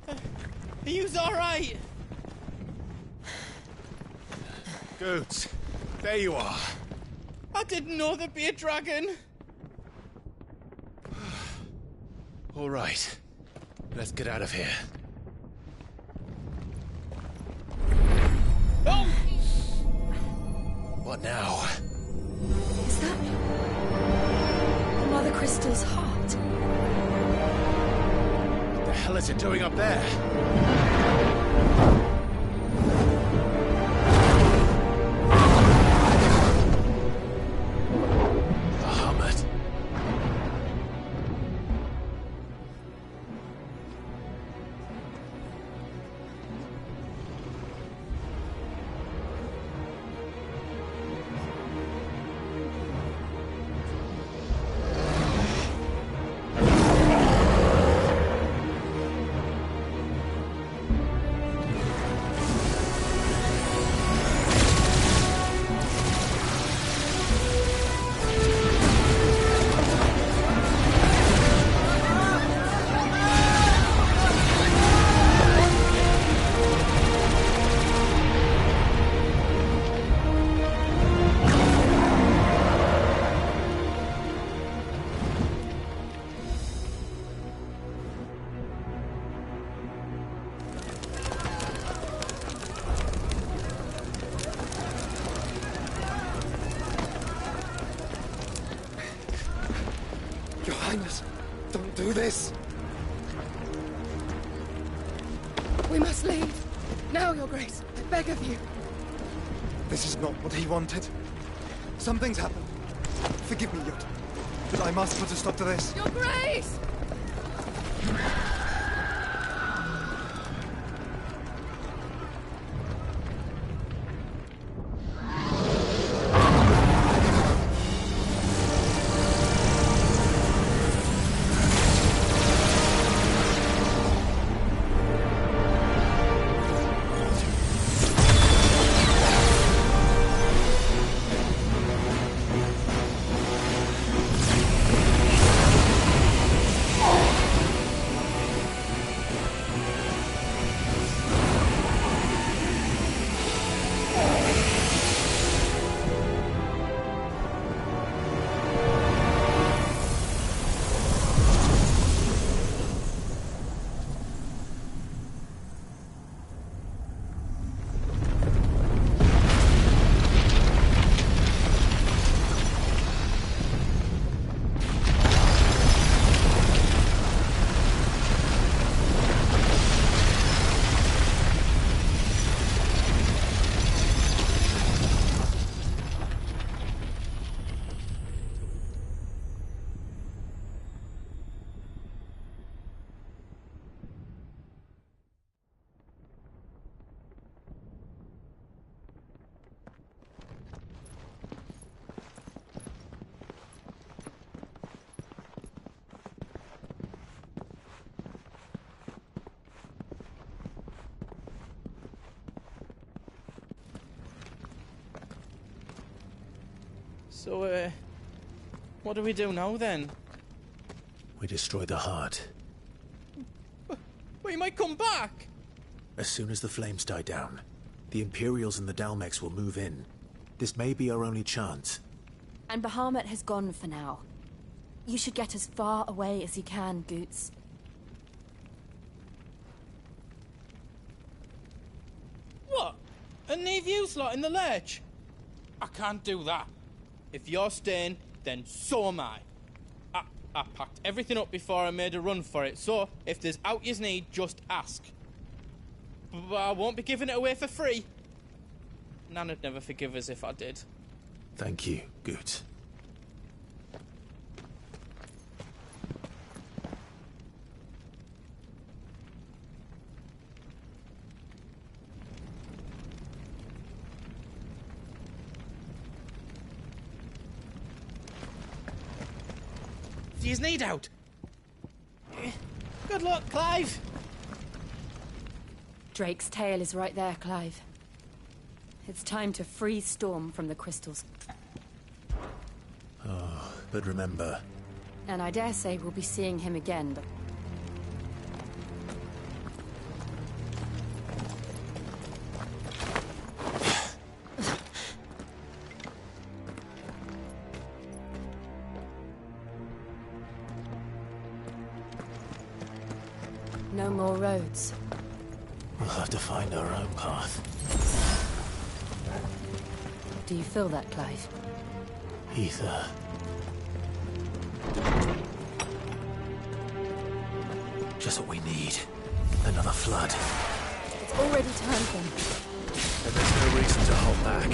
Are you alright? Goods, there you are. I didn't know there'd be a dragon. All right, let's get out of here. Oh! What now? Is that Mother Crystal's heart? What the hell is it doing up there? Bahamut. Your Highness, don't do this. We must leave. Now, Your Grace. I beg of you. This is not what he wanted. Something's happened. Forgive me, Yot, but I must put a stop to this. Your Grace! So, what do we do now, then? We destroy the heart. Well, he might come back! As soon as the flames die down, the Imperials and the Dalmex will move in. This may be our only chance. And Bahamut has gone for now. You should get as far away as you can, Goots. What? And leave you lot in the lurch? I can't do that. If you're staying, then so am I. I packed everything up before I made a run for it, so if there's out you need, just ask. But I won't be giving it away for free. Nana'd never forgive us if I did. Thank you, Goots. His need out. Good luck, Clive. Drake's tail is right there, Clive. It's time to free Storm from the crystals. Oh, but remember... And I dare say we'll be seeing him again, but No more roads. We'll have to find our own path. Do you feel that, Clive? Ether. Just what we need. Another flood. It's already turned them. And there's no reason to hold back.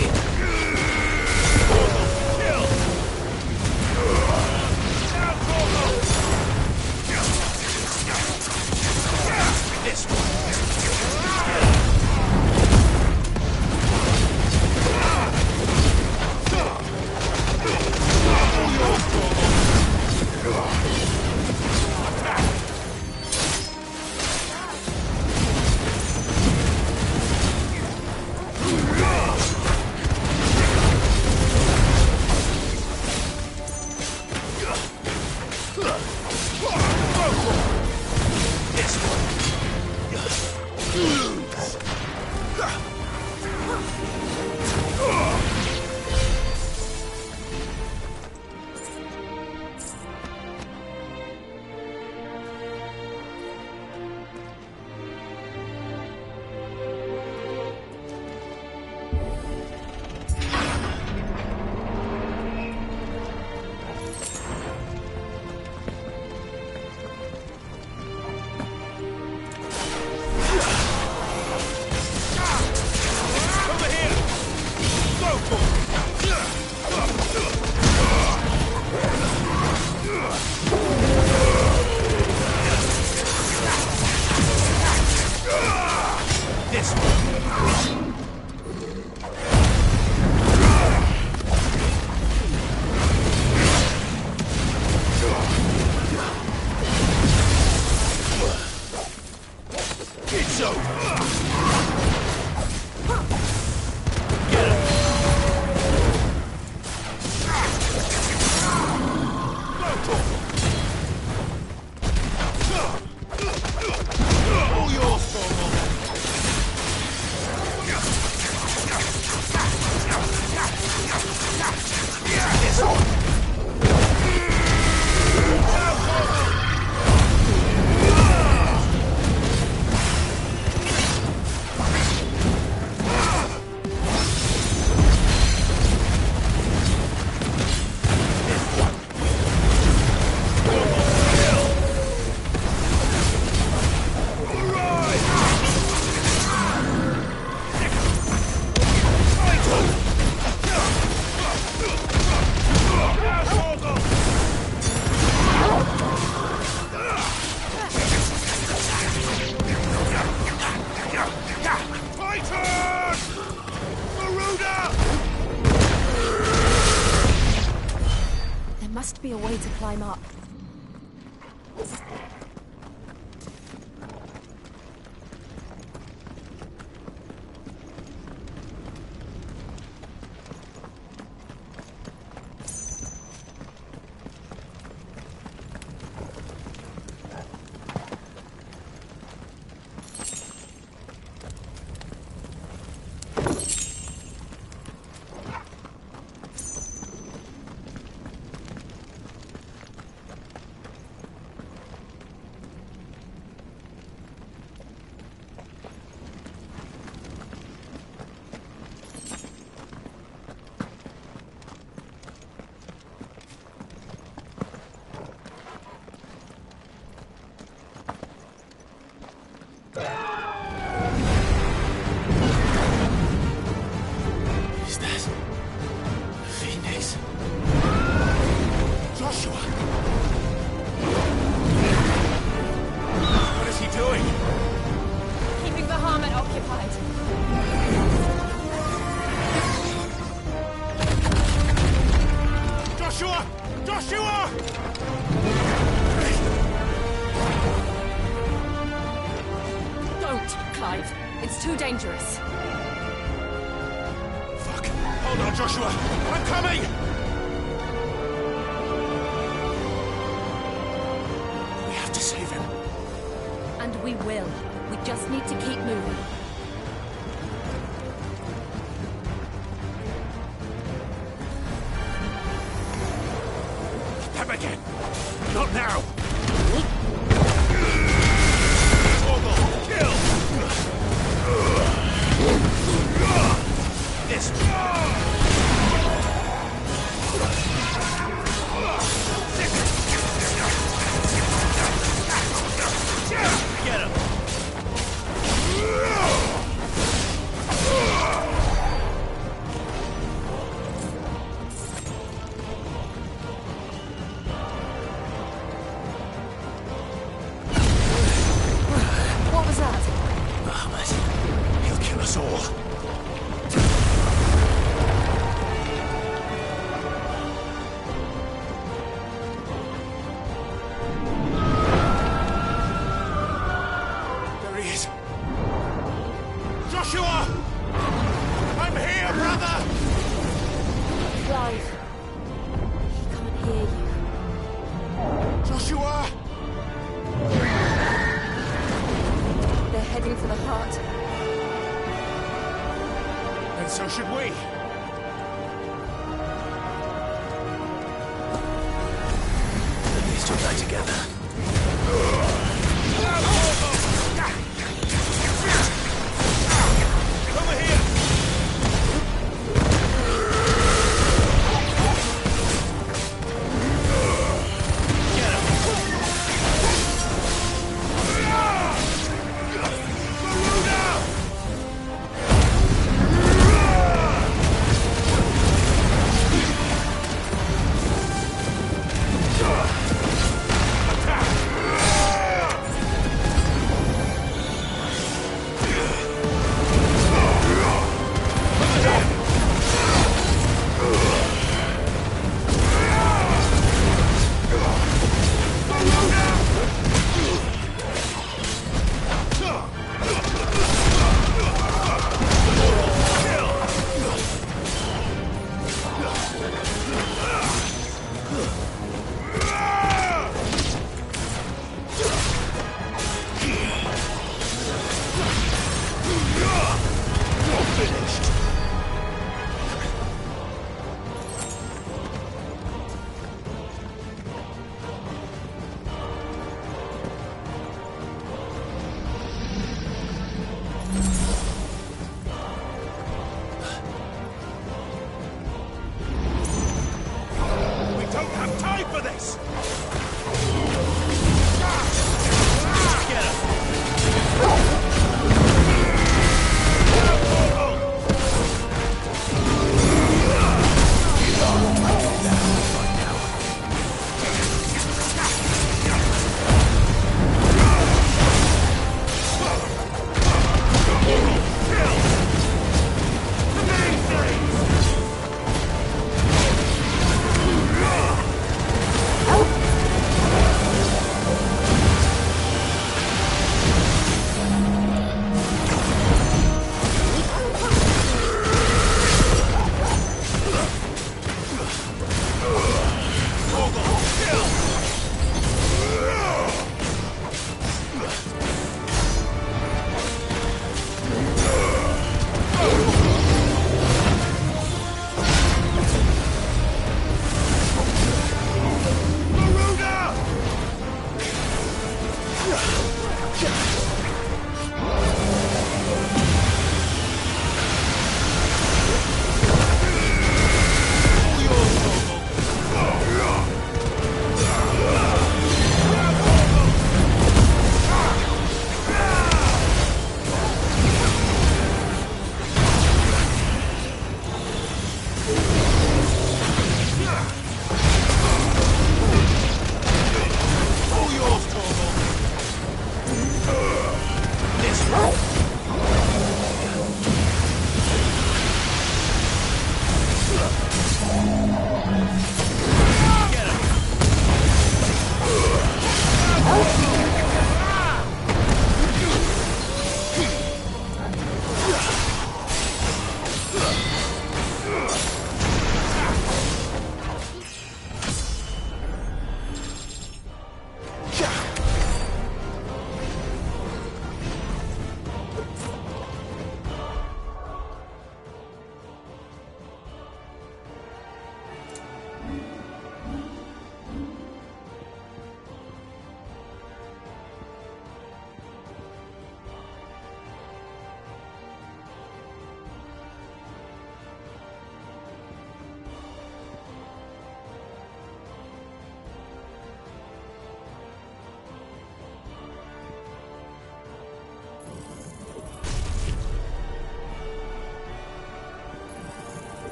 This one. Must be a way to climb up. Is that Phoenix? Joshua! What is he doing? Keeping the Bahamut occupied. Joshua! Joshua! Don't, Clive. It's too dangerous. Fuck! Hold on, Joshua! I'm coming! We have to save him. And we will. We just need to keep moving. Them again! Not now! all. There he is. Joshua! I'm here, brother! Clive. He can't hear you. Joshua! They're heading for the heart. And so should we. At least we're back together. Over here! Attack!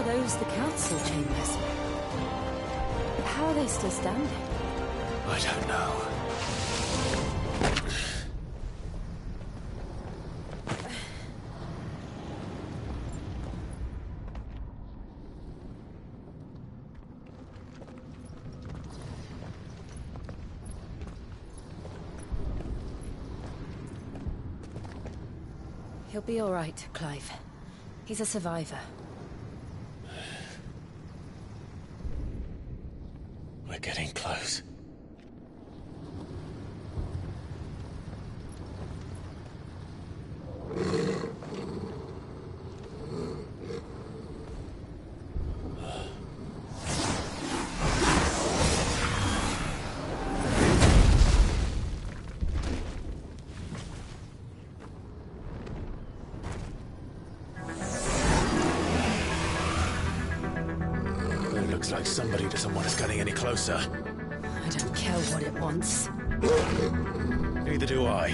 those the council chambers? How are they still standing? I don't know. He'll be all right, Clive. He's a survivor. We're getting close. Looks like somebody doesn't want us getting any closer. I don't care what it wants. Neither do I.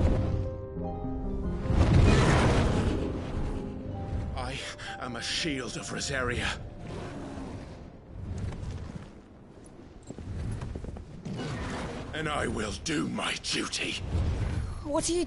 am a shield of Rosaria. And I will do my duty. What are you...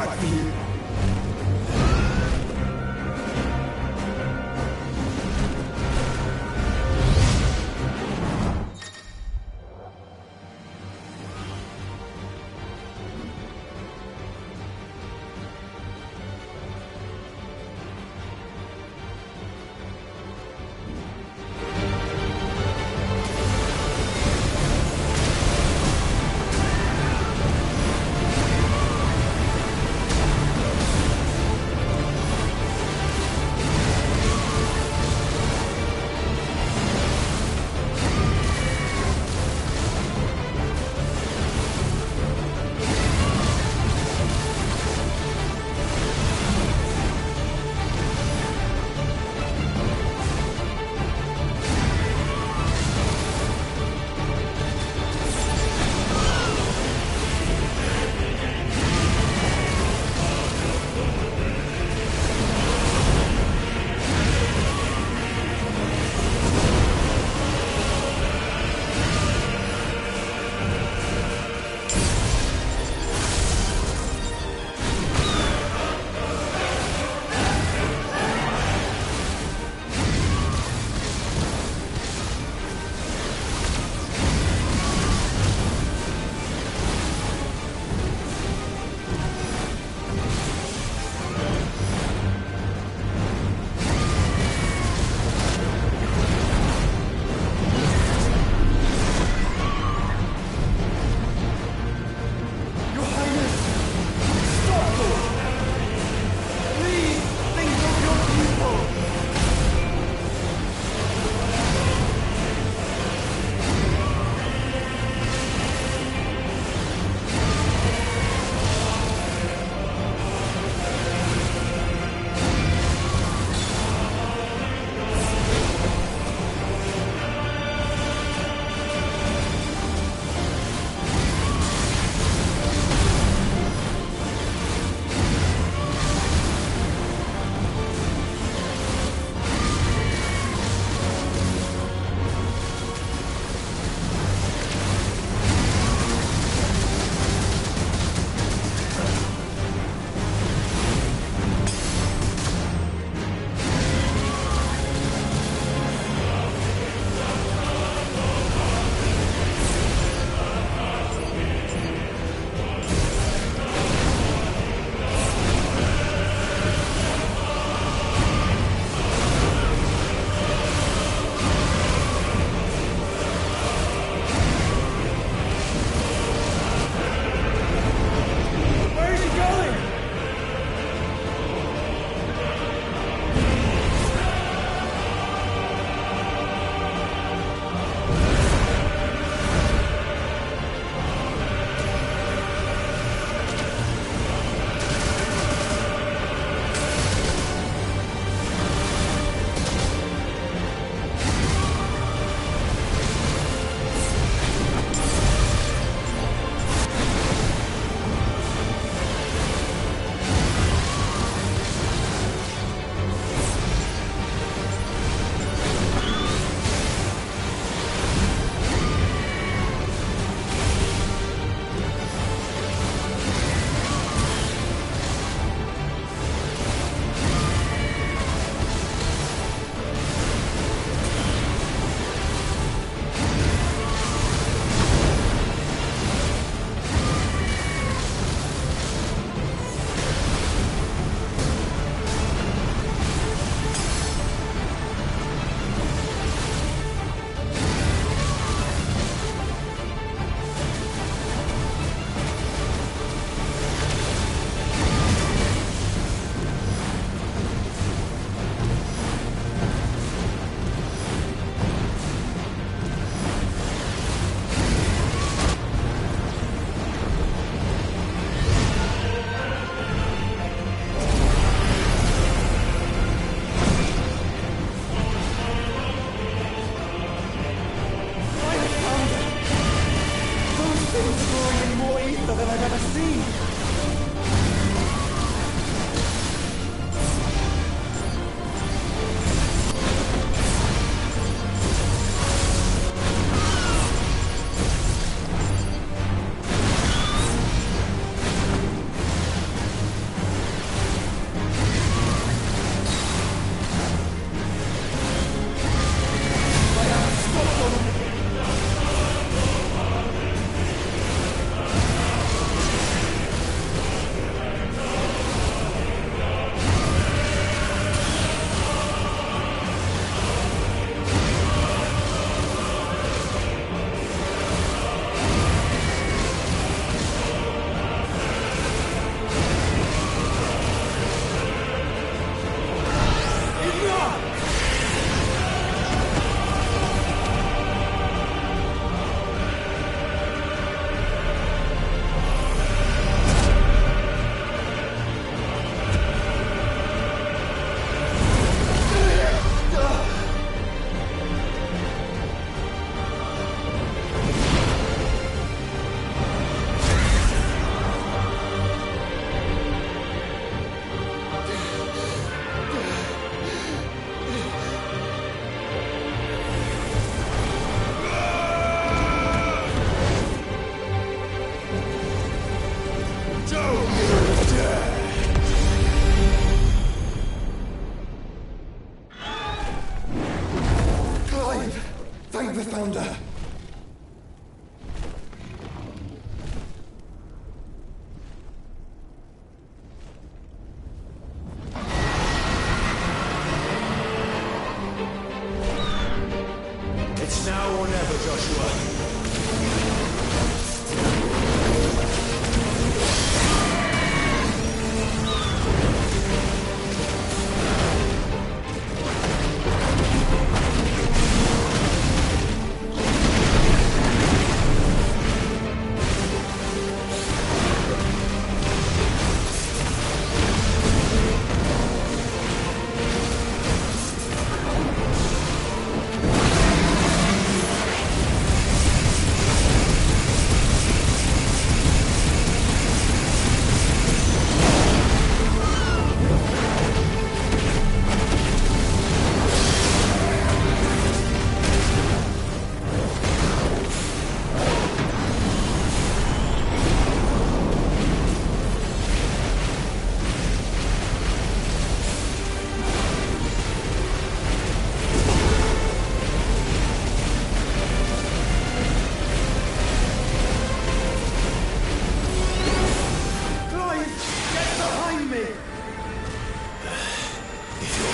fight for you.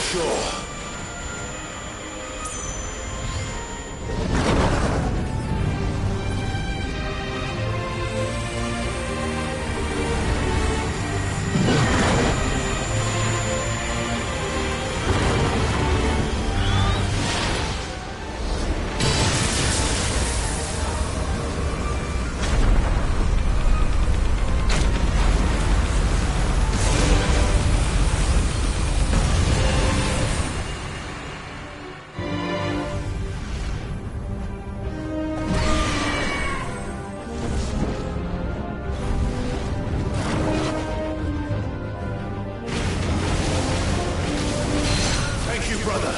sure. Thank you, brother.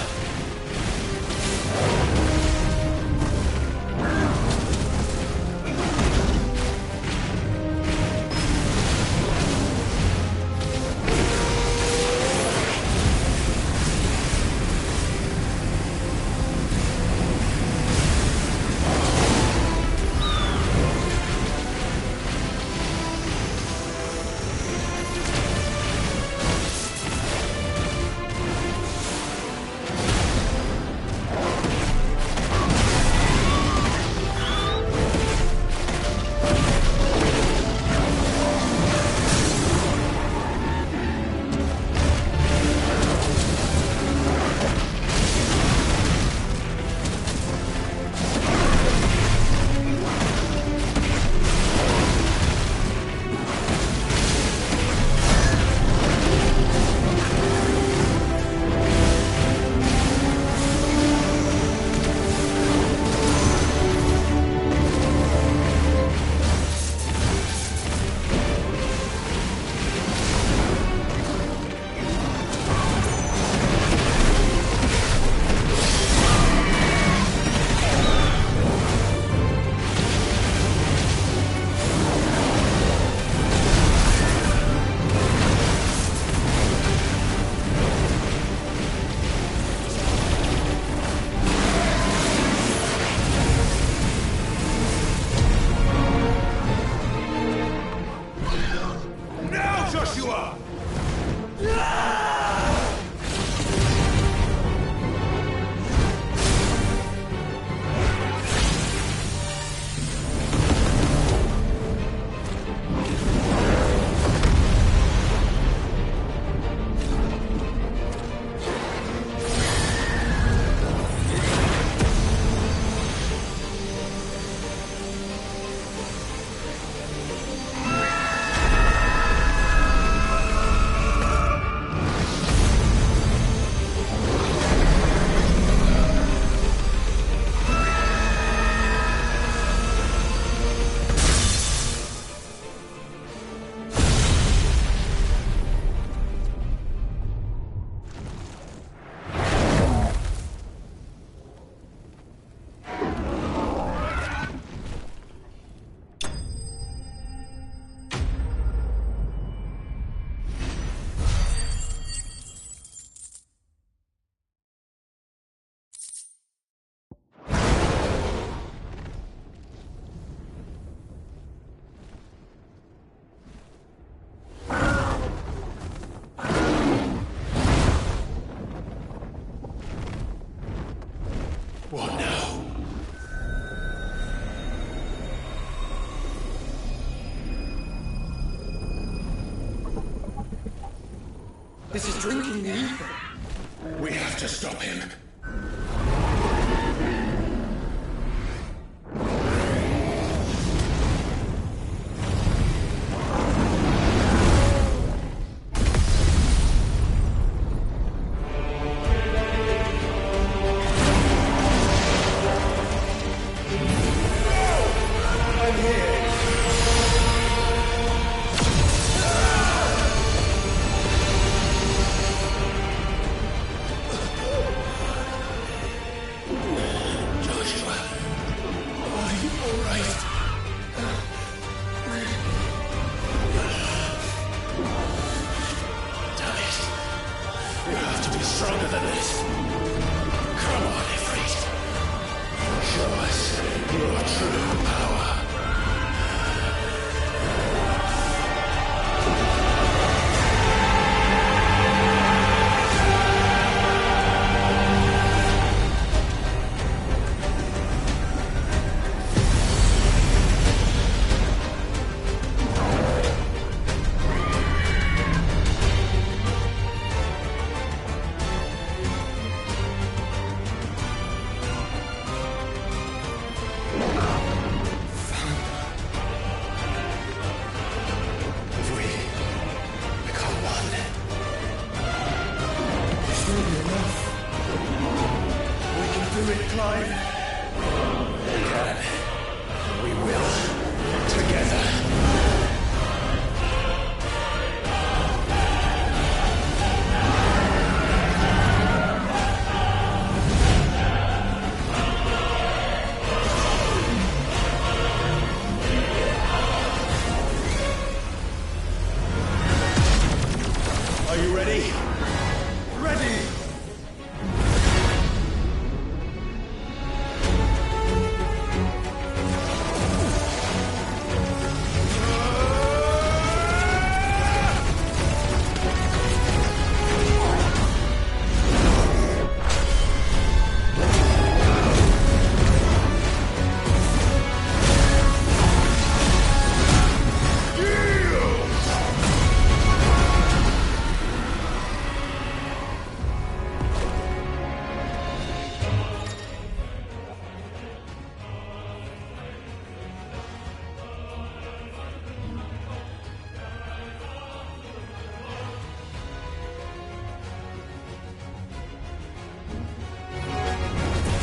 What now? This is drinking the ether. We have to stop him. Stronger than this. Come on, Ifrit. Show us your true power. do it, Clive. We can. We will. Together. Are you ready? Ready!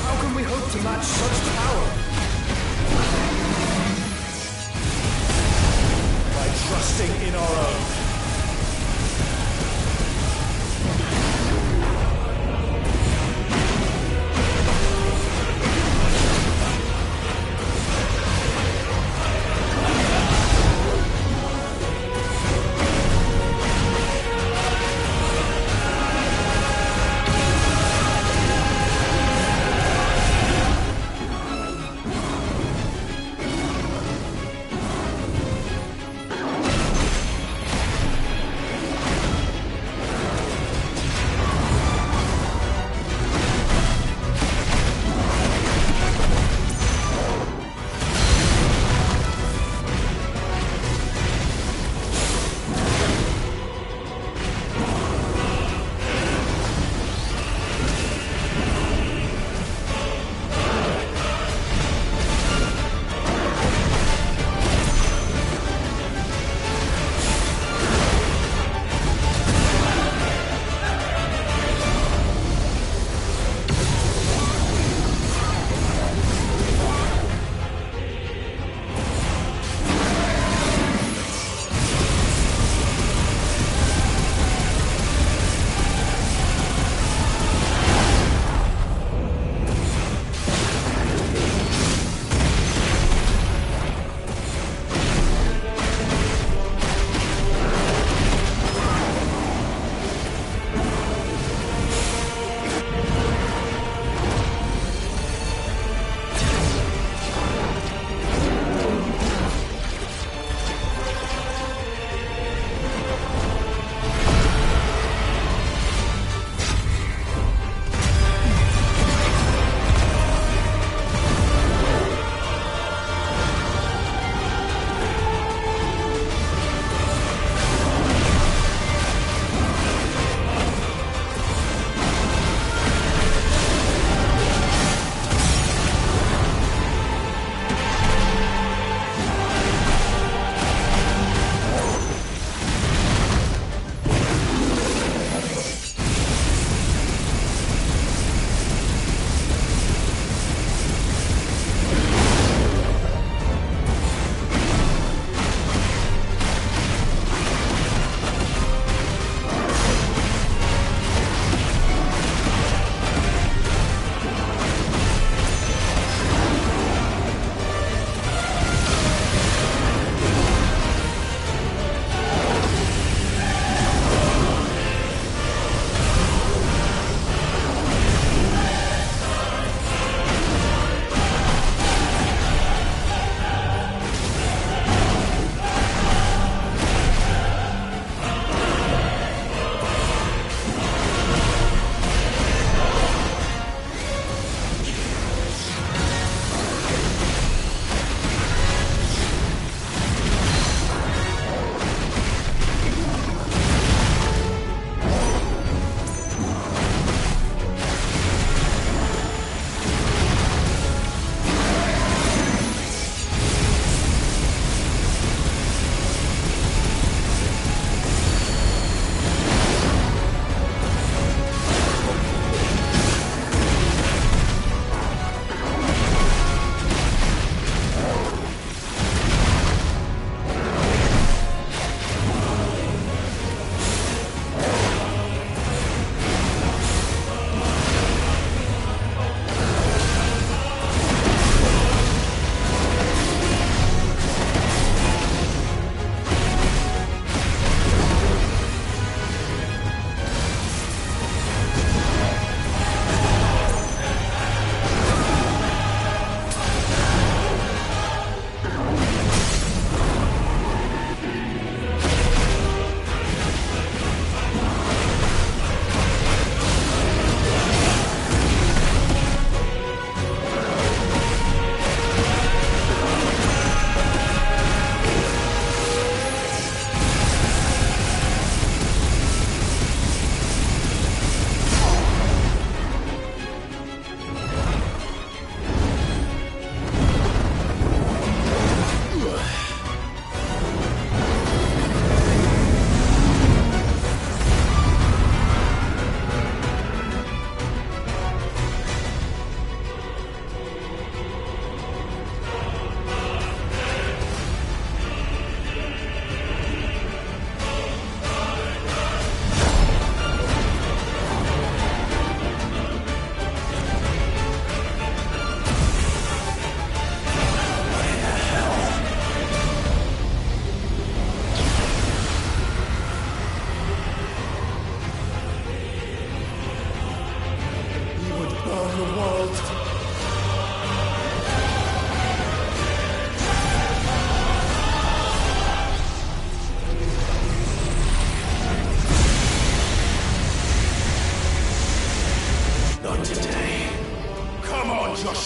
How can we hope to match such power? By trusting in our own.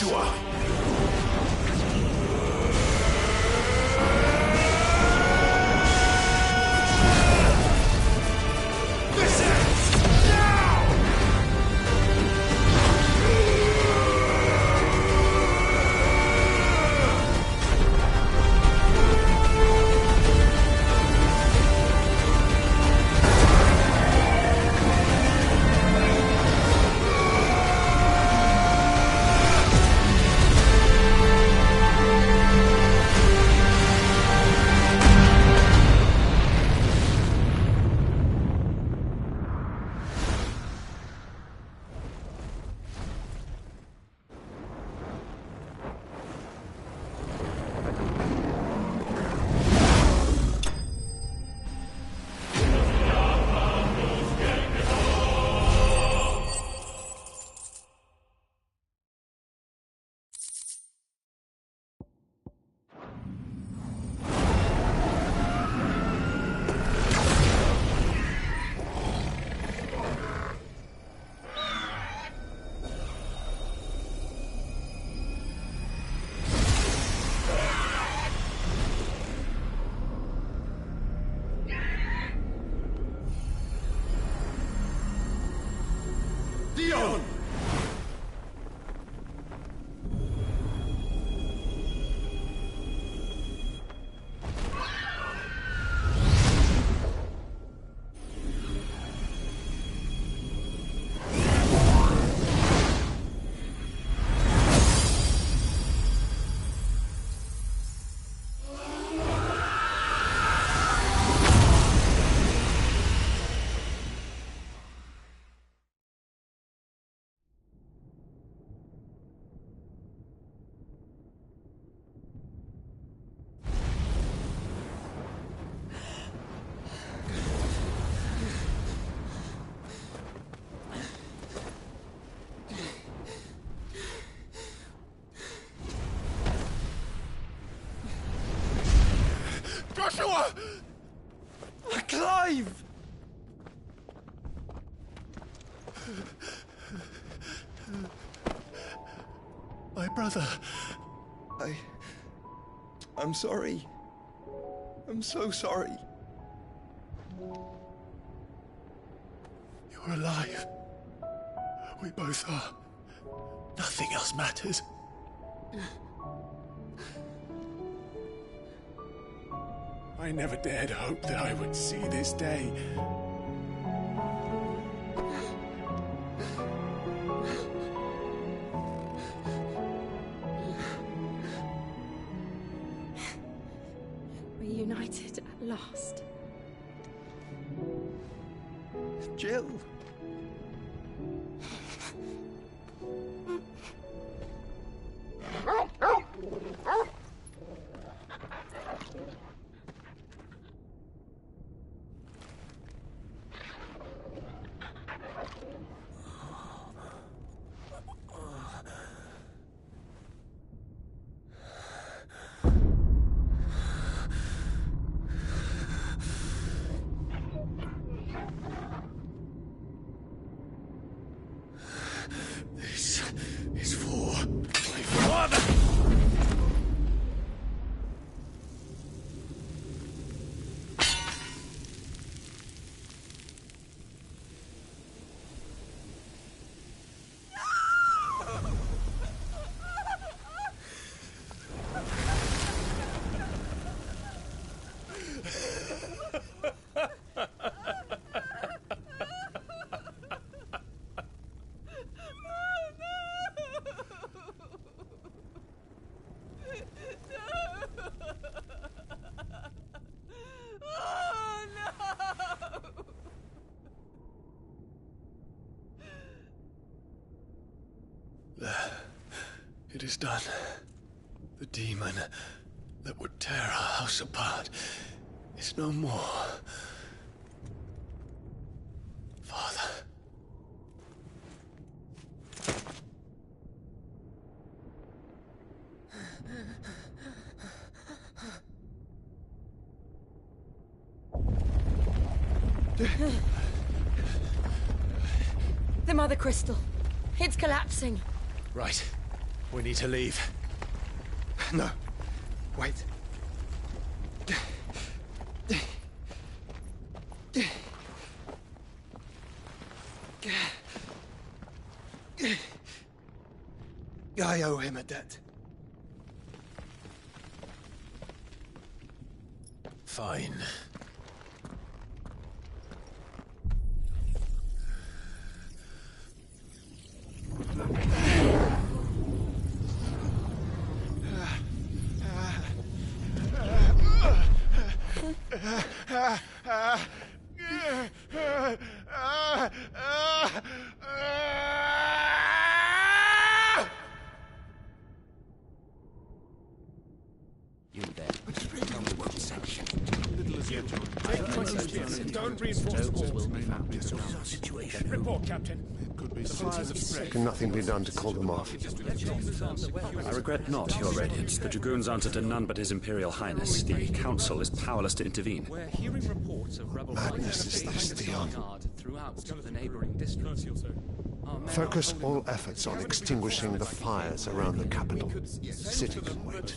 Joshua! Dion! Joshua! Clive! My brother. I'm sorry. I'm so sorry. You're alive. We both are. Nothing else matters. I never dared hope that I would see this day. Reunited at last. Jill. This is for my father! It is done. The demon that would tear our house apart is no more. Father. The Mother Crystal. It's collapsing. Right. We need to leave. No. Wait. I owe him a debt. Fine. You there. One section. Don't reinforce the walls. Report, Captain. Can nothing be done to call them off? I regret not, Your Radiance. The Dragoons answer to none but His Imperial Highness. The Council is powerless to intervene. We're hearing reports of rebel Madness is this, Dion. throughout the neighboring districts. Focus all efforts on extinguishing the fires around the capital. The city can wait.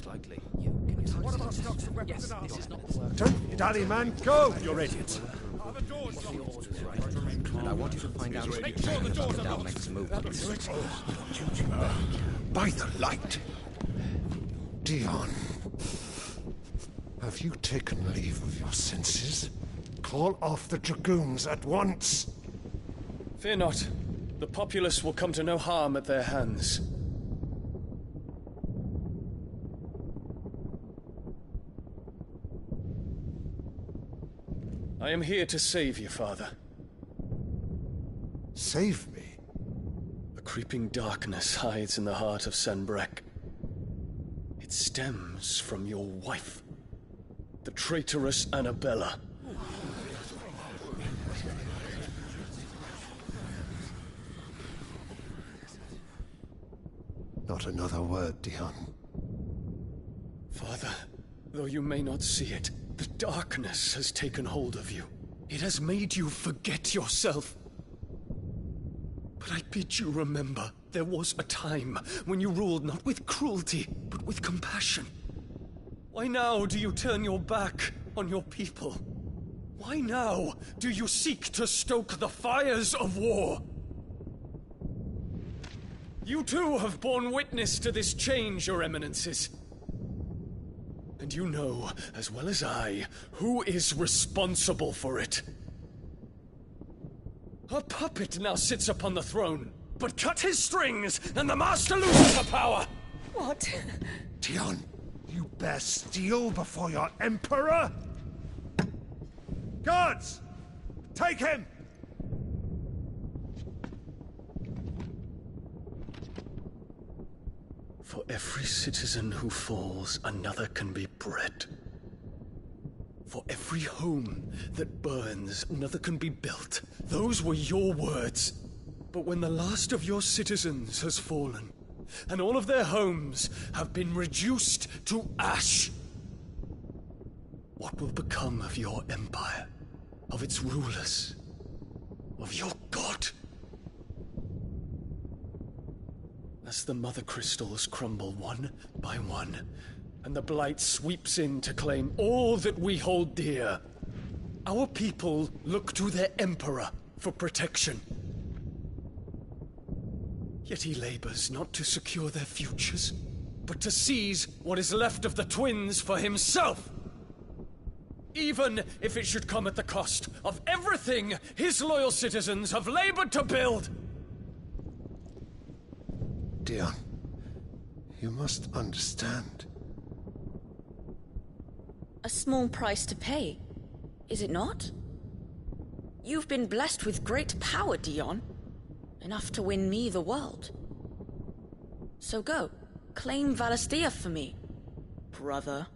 Don't be daddy, man. Go! Your Radiance. And I want you to find out Make sure the doors are locked. next move. By the light! Dion, have you taken leave of your senses? Call off the Dragoons at once! Fear not. The populace will come to no harm at their hands. I am here to save you, Father. Save me? A creeping darkness hides in the heart of Sanbrek. It stems from your wife, the traitorous Annabella. Not another word, Dion. Father, though you may not see it, the darkness has taken hold of you. It has made you forget yourself. But I bid you remember, there was a time when you ruled not with cruelty, but with compassion. Why now do you turn your back on your people? Why now do you seek to stoke the fires of war? You too have borne witness to this change, Your Eminences. And you know, as well as I, who is responsible for it. A puppet now sits upon the throne, but cut his strings, and the Master loses her power! What? Dion, you bear steel before your Emperor? Guards! Take him! For every citizen who falls, another can be bred. For every home that burns, another can be built. Those were your words. But when the last of your citizens has fallen, and all of their homes have been reduced to ash, what will become of your empire, of its rulers, of your god? As the Mother Crystals crumble one by one, and the Blight sweeps in to claim all that we hold dear, our people look to their Emperor for protection. Yet he labors not to secure their futures, but to seize what is left of the twins for himself! Even if it should come at the cost of everything his loyal citizens have labored to build! Dion, you must understand. A small price to pay, is it not? You've been blessed with great power, Dion. Enough to win me the world. So go, claim Valisthea for me, brother.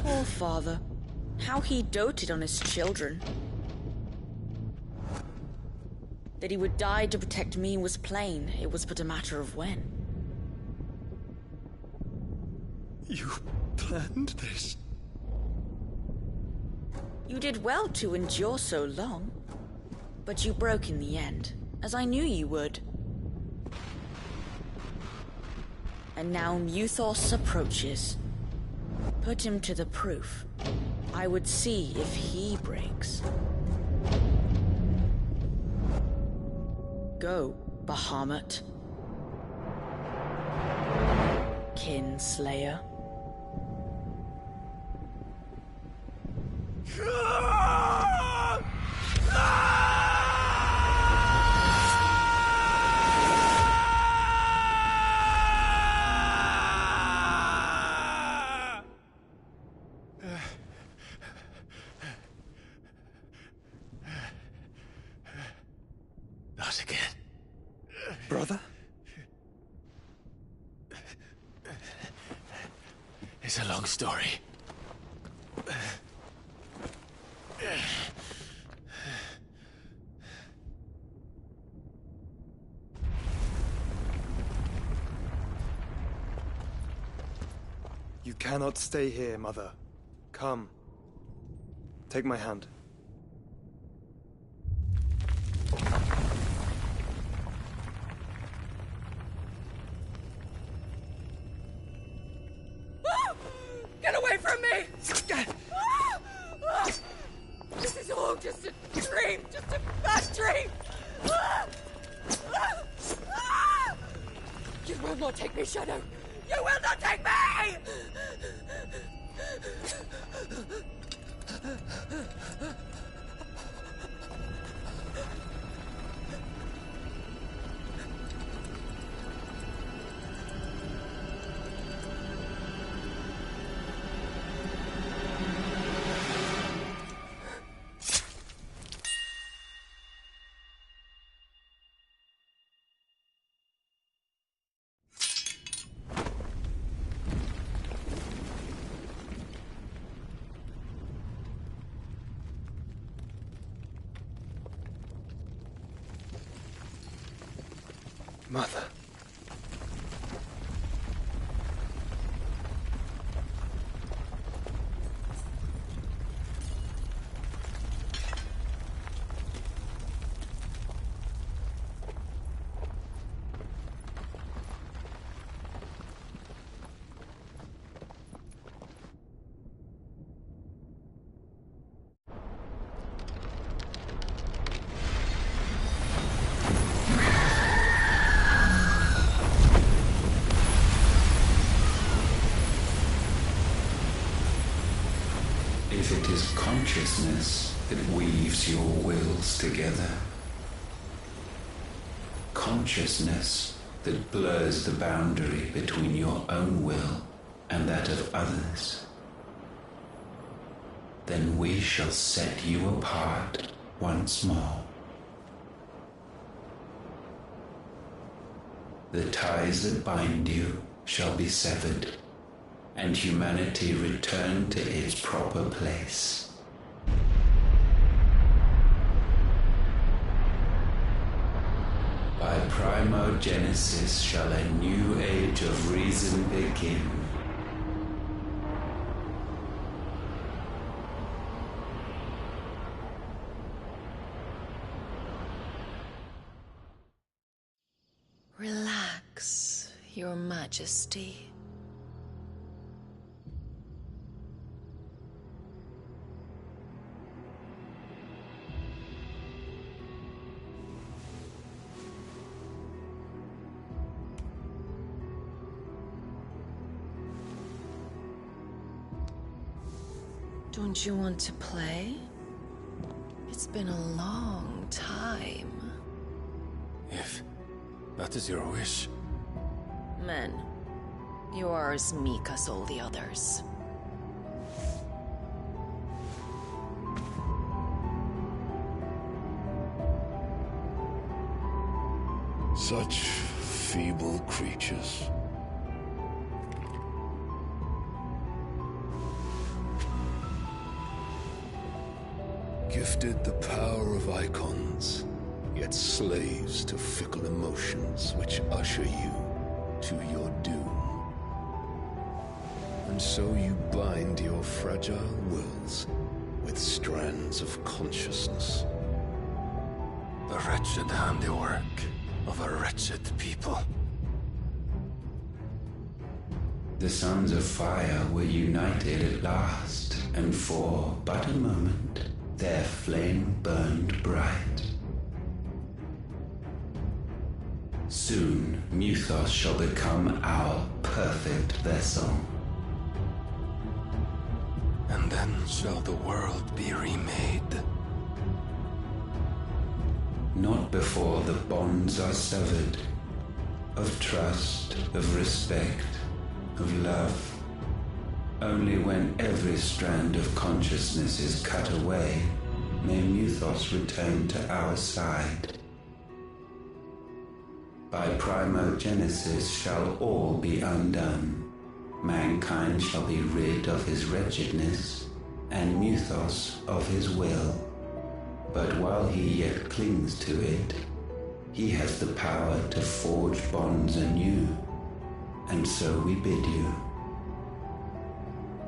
Poor father. How he doted on his children. That he would die to protect me was plain. It was but a matter of when. You planned this? You did well to endure so long. But you broke in the end, as I knew you would. And now Muthos approaches. Put him to the proof. I would see if he breaks. Go, Bahamut. Kinslayer. Not again. Brother? It's a long story. You cannot stay here, Mother. Come. Take my hand. Get away from me! This is all just a dream, just a bad dream! You will not take me, Shadow! You will not take me! Mother. If it is consciousness that weaves your wills together, consciousness that blurs the boundary between your own will and that of others, then we shall set you apart once more. The ties that bind you shall be severed, and humanity return to its proper place. By primogenesis shall a new age of reason begin. Relax, Your Majesty. Don't you want to play? It's been a long time. If that is your wish. Men, you are as meek as all the others. Such feeble creatures. wielded the power of icons, yet slaves to fickle emotions which usher you to your doom. And so you bind your fragile wills with strands of consciousness. The wretched handiwork of a wretched people. The sons of fire were united at last, and for but a moment their flame burned bright. Soon Muthos shall become our perfect vessel. And then shall the world be remade. Not before the bonds are severed, of trust, of respect, of love. Only when every strand of consciousness is cut away, may Muthos return to our side. By primogenesis shall all be undone. Mankind shall be rid of his wretchedness, and Muthos of his will. But while he yet clings to it, he has the power to forge bonds anew, and so we bid you.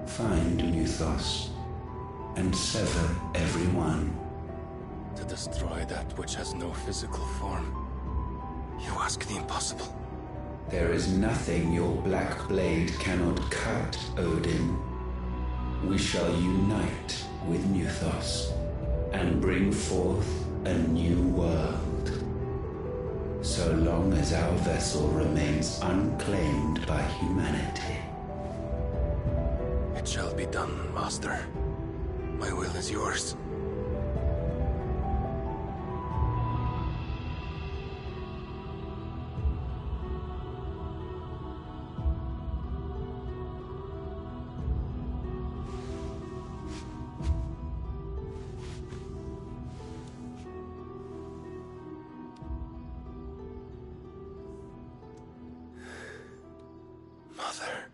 Find Muthos, and sever every one. To destroy that which has no physical form. You ask the impossible. There is nothing your black blade cannot cut, Odin. We shall unite with Muthos, and bring forth a new world. So long as our vessel remains unclaimed by humanity. It shall be done, Master. My will is yours. Mother.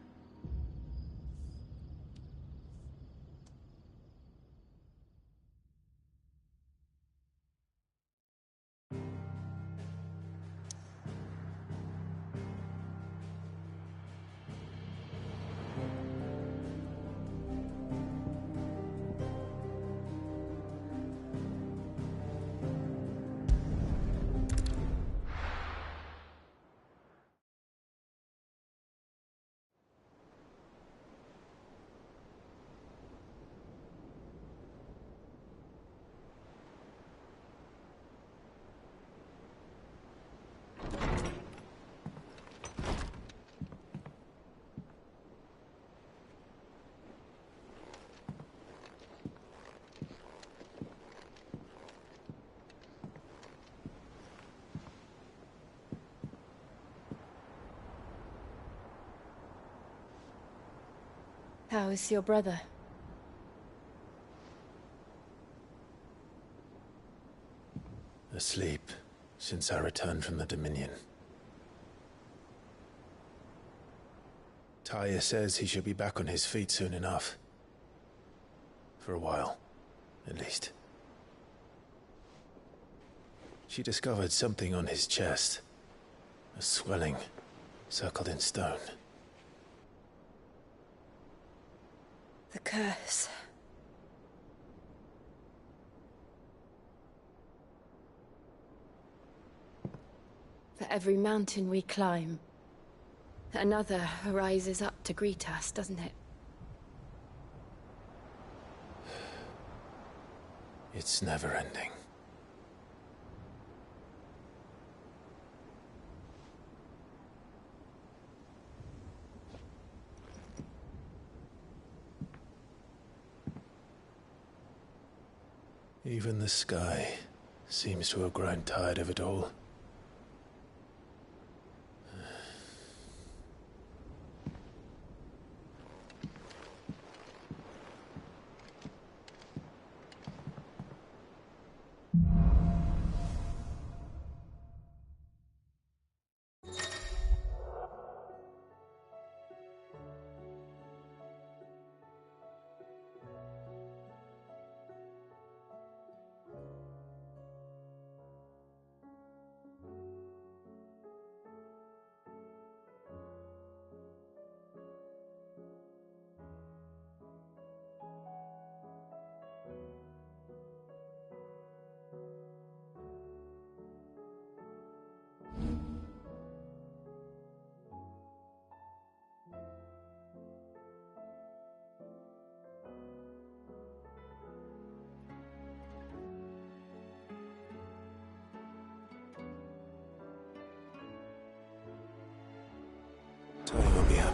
How is your brother? Asleep since I returned from the Dominion. Taya says he should be back on his feet soon enough. For a while, at least. She discovered something on his chest. A swelling, circled in stone. The curse. For every mountain we climb, another rises up to greet us, doesn't it? It's never ending. Even the sky seems to have grown tired of it all.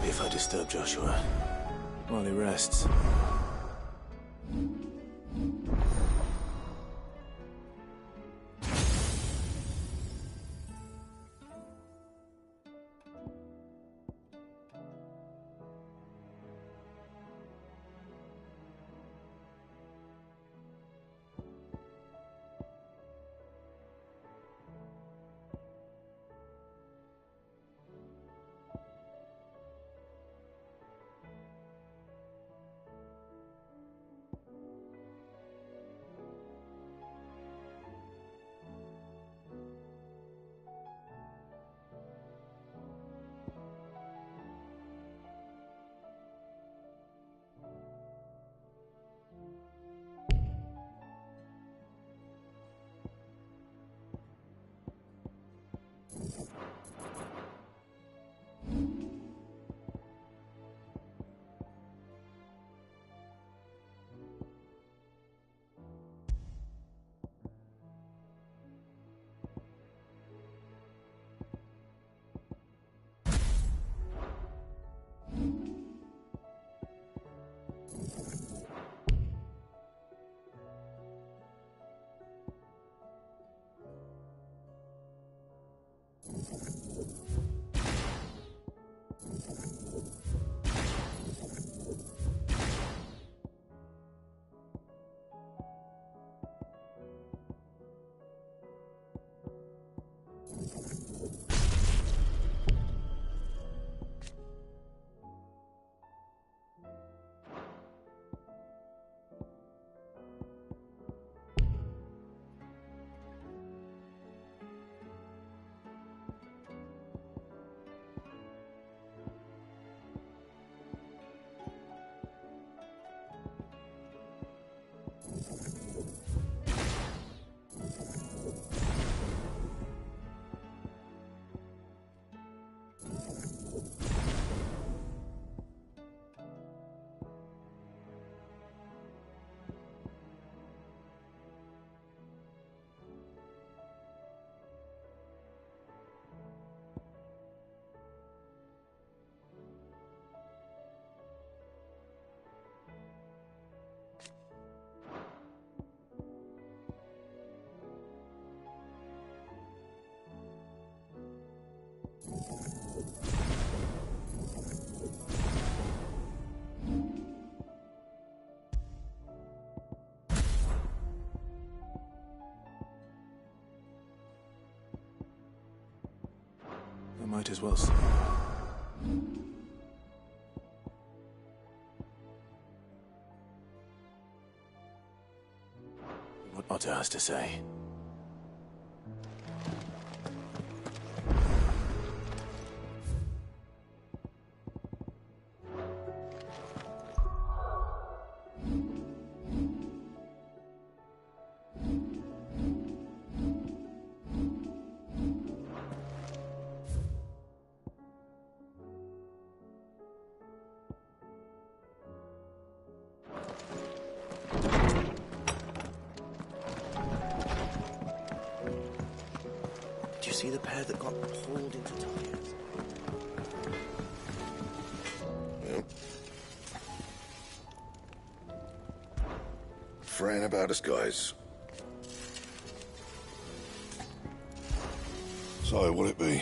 happy if I disturb Joshua while he rests. I might as well. What Otto has to say. Do you see the pair that got pulled into tires? Yep. Fraying about us, guys. So, what'll it be?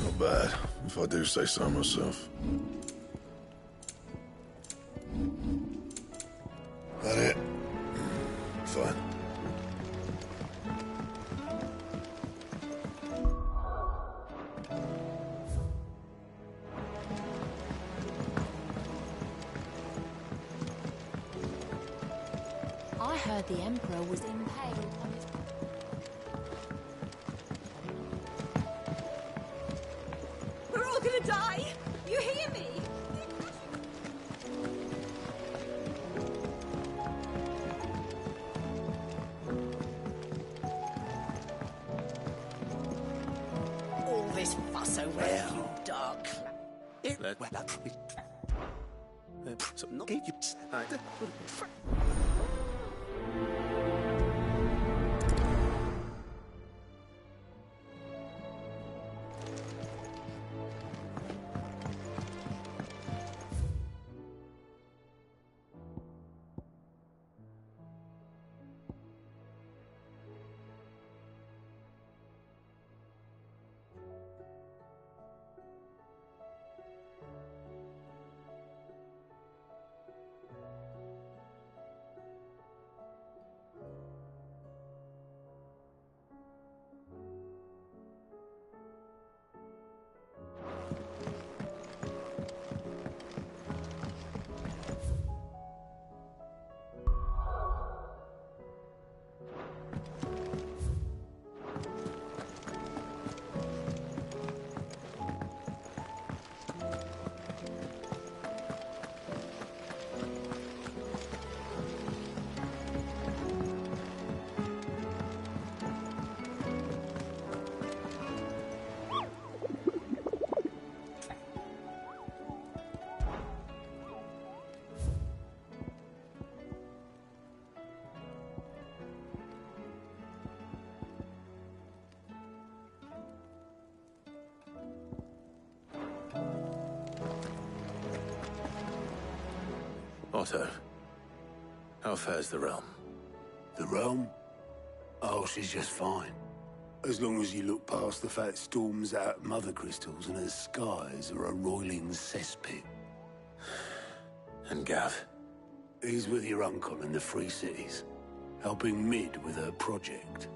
Not bad, if I do say so myself. That it? Fine. I heard the Emperor was impaled on his... We're all gonna die! You hear me? All this fuss over you, dark. Otto, how fares the realm? The realm? Oh, she's just fine. As long as you look past the fat storms out mother crystals and her skies are a roiling cesspit. And Gav? He's with your uncle in the Free Cities, helping Mid with her project.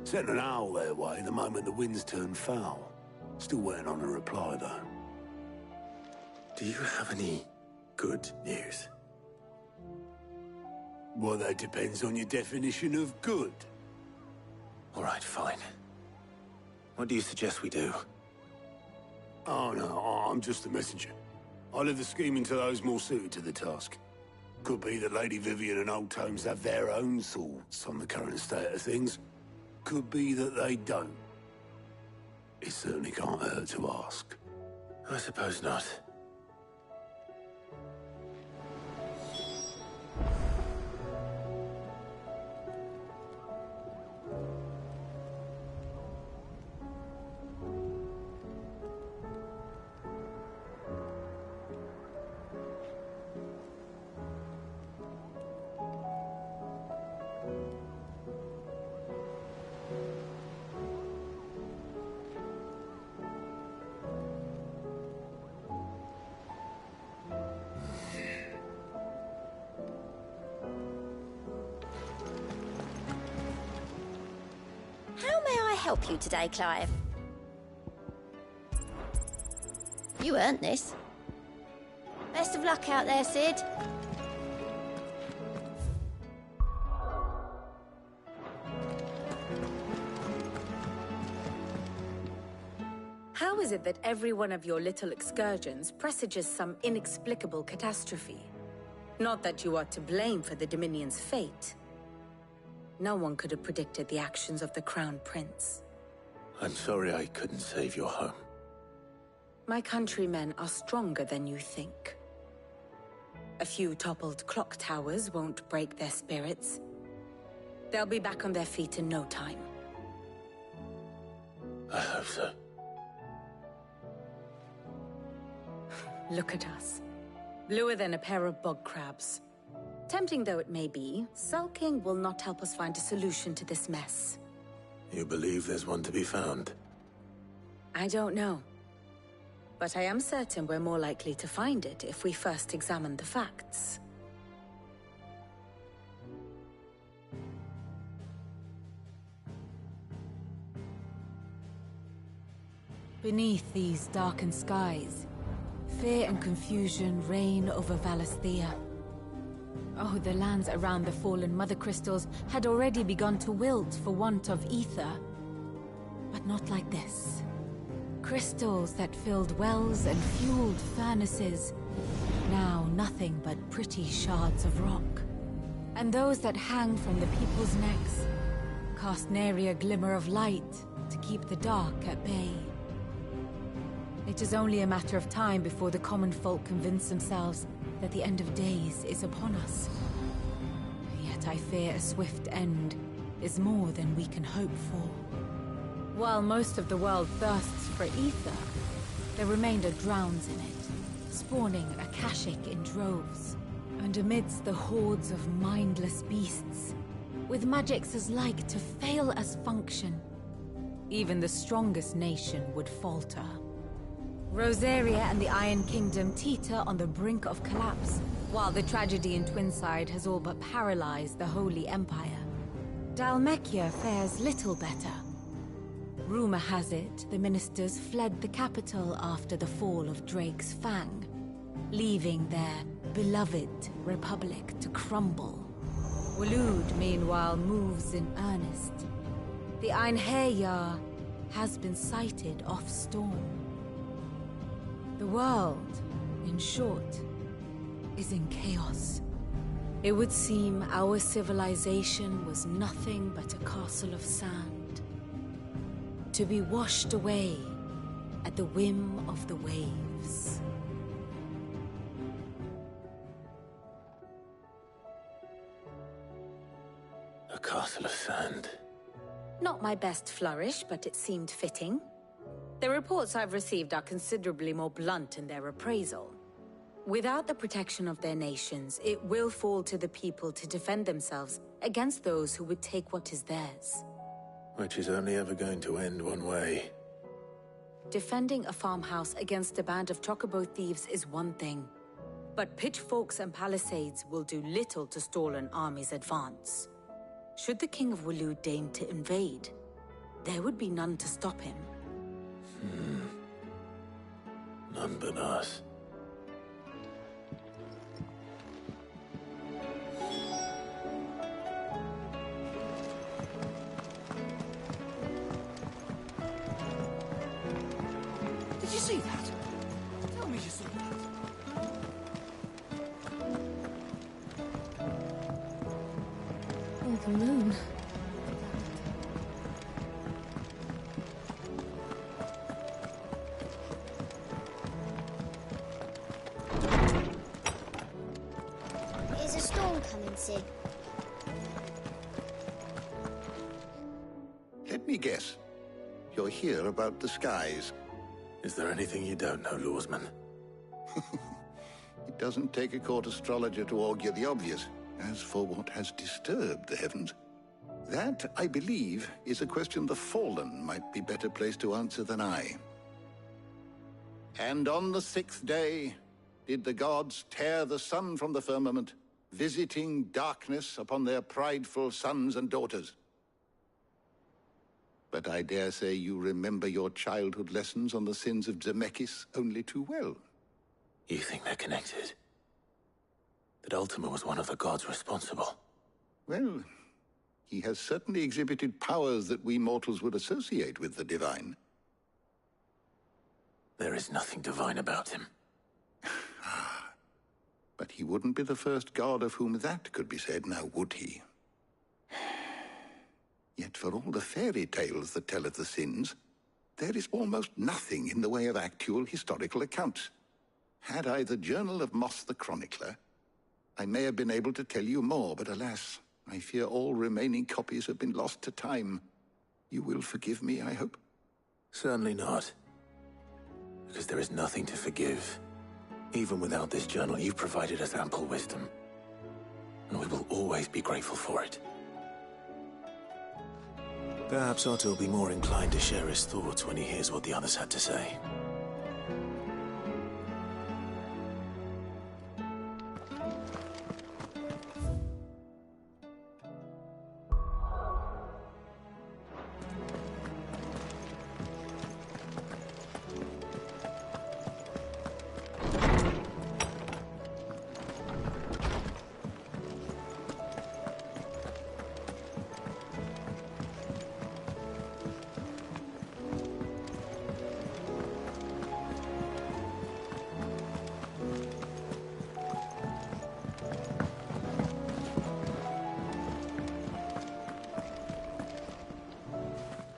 Sent an owl their way the moment the winds turned foul. Still waiting on a reply, though. Do you have any good news? Well, that depends on your definition of good. All right, fine. What do you suggest we do? Oh, no, I'm just a messenger. I leave the scheming to those more suited to the task. Could be that Lady Vivian and Old Tomes have their own thoughts on the current state of things. Could be that they don't. It certainly can't hurt to ask. I suppose not. How may I help you today, Clive? You earned this. Best of luck out there, Sid. How is it that every one of your little excursions presages some inexplicable catastrophe? Not that you are to blame for the Dominion's fate. No one could have predicted the actions of the Crown Prince. I'm sorry I couldn't save your home. My countrymen are stronger than you think. A few toppled clock towers won't break their spirits. They'll be back on their feet in no time. I hope so. Look at us. Bluer than a pair of bog crabs. Tempting though it may be, sulking will not help us find a solution to this mess. You believe there's one to be found? I don't know. But I am certain we're more likely to find it if we first examine the facts. Beneath these darkened skies, fear and confusion reign over Valisthea. Oh, the lands around the fallen Mother Crystals had already begun to wilt for want of ether. But not like this. Crystals that filled wells and fueled furnaces. Now nothing but pretty shards of rock. And those that hang from the people's necks cast nary a glimmer of light to keep the dark at bay. It is only a matter of time before the common folk convince themselves that the end of days is upon us. Yet I fear a swift end is more than we can hope for. While most of the world thirsts for ether, the remainder drowns in it, spawning Akashic in droves. And amidst the hordes of mindless beasts, with magics as like to fail as function, even the strongest nation would falter. Rosaria and the Iron Kingdom teeter on the brink of collapse, while the tragedy in Twinside has all but paralyzed the Holy Empire. Dhalmekia fares little better. Rumor has it the ministers fled the capital after the fall of Drake's Fang, leaving their beloved republic to crumble. Waloed, meanwhile, moves in earnest. The Einherjar has been sighted off-storm. The world, in short, is in chaos. It would seem our civilization was nothing but a castle of sand, to be washed away at the whim of the waves. A castle of sand. Not my best flourish, but it seemed fitting. The reports I've received are considerably more blunt in their appraisal. Without the protection of their nations, it will fall to the people to defend themselves against those who would take what is theirs. Which is only ever going to end one way. Defending a farmhouse against a band of chocobo thieves is one thing, but pitchforks and palisades will do little to stall an army's advance. Should the King of Waloed deign to invade, there would be none to stop him. None but us. Did you see that? Tell me you saw that. Oh, the moon. Is a storm coming, Sid? Let me guess. You're here about the skies. Is there anything you don't know, Lawsman? It doesn't take a court astrologer to augur the obvious. As for what has disturbed the heavens, that, I believe, is a question the Fallen might be better placed to answer than I. And on the 6th day did the gods tear the sun from the firmament, visiting darkness upon their prideful sons and daughters. But I dare say you remember your childhood lessons on the sins of Zemeckis only too well. You think they're connected? That Ultima was one of the gods responsible? Well, he has certainly exhibited powers that we mortals would associate with the divine. There is nothing divine about him. But he wouldn't be the first god of whom that could be said, now would he? Yet for all the fairy tales that tell of the sins, there is almost nothing in the way of actual historical accounts. Had I the Journal of Moss the Chronicler, I may have been able to tell you more, but alas, I fear all remaining copies have been lost to time. You will forgive me, I hope? Certainly not. Because there is nothing to forgive. Even without this journal, you've provided us ample wisdom. And we will always be grateful for it. Perhaps Otto will be more inclined to share his thoughts when he hears what the others had to say.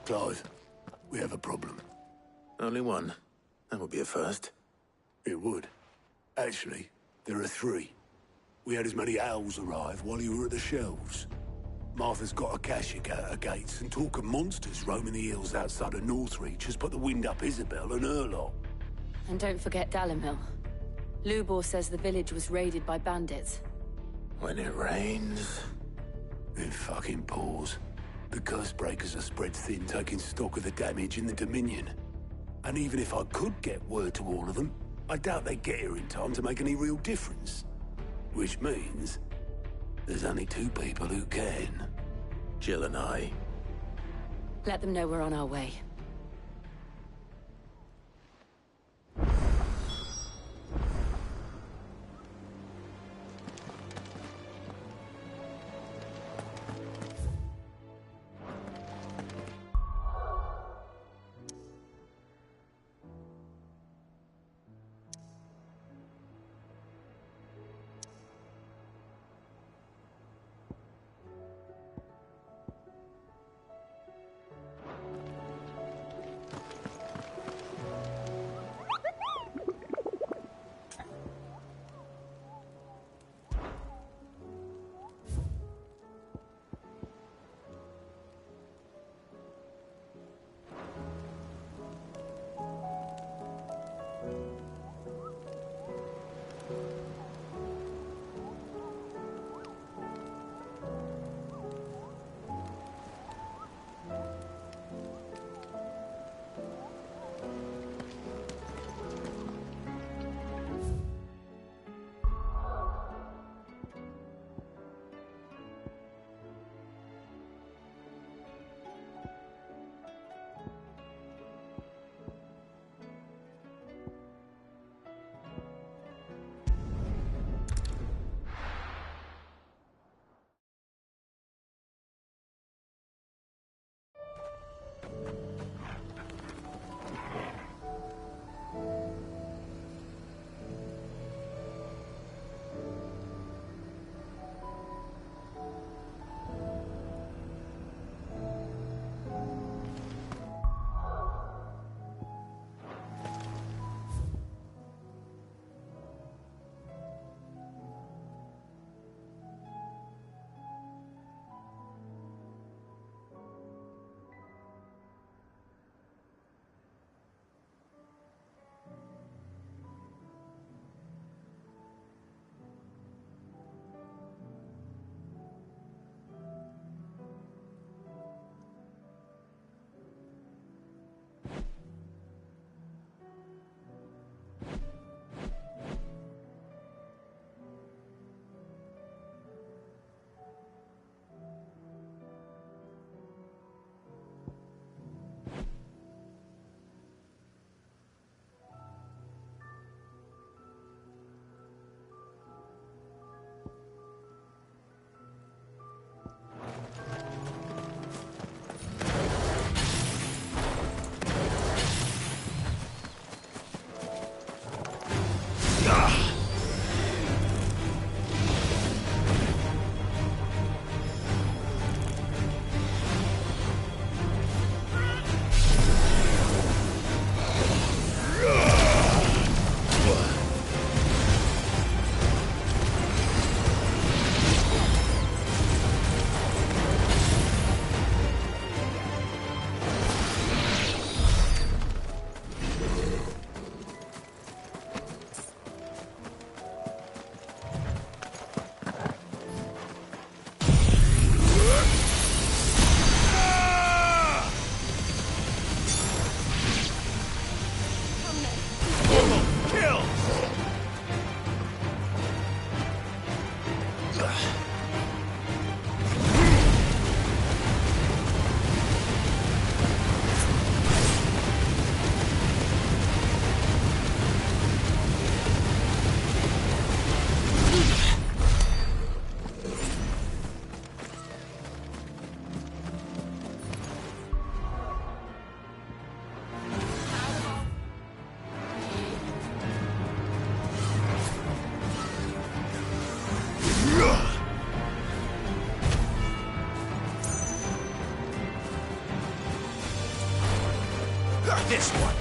Clive, we have a problem. Only one. That would be a first. It would. Actually, there are three. We had as many owls arrive while you were at the shelves. Martha's got a Kashik out her gates, and talk of monsters roaming the hills outside of Northreach has put the wind up Isabel and her lot. And don't forget Dalimil. Lubor says the village was raided by bandits. When it rains... It fucking pours. The curse breakers are spread thin, taking stock of the damage in the Dominion. And even if I could get word to all of them, I doubt they'd get here in time to make any real difference. Which means there's only two people who can. Jill and I. Let them know we're on our way. This one.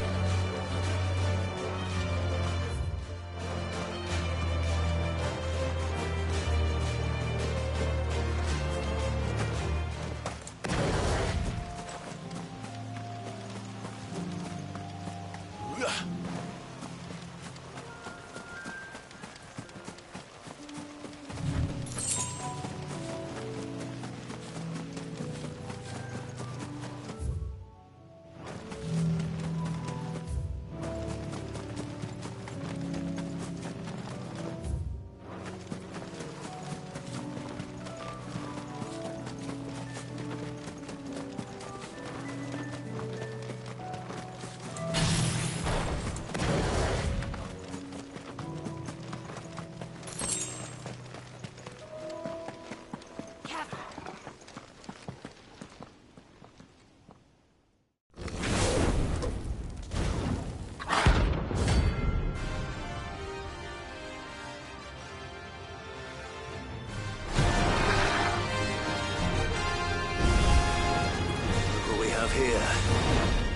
Here.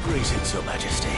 Greetings, Your Majesty.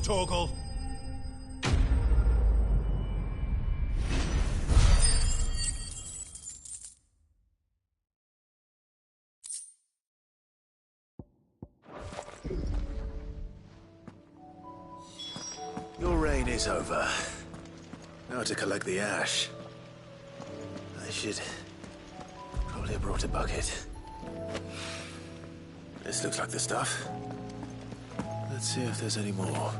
Torgal. Your reign is over. Now to collect the ash. I should probably have brought a bucket. This looks like the stuff. Let's see if there's any more.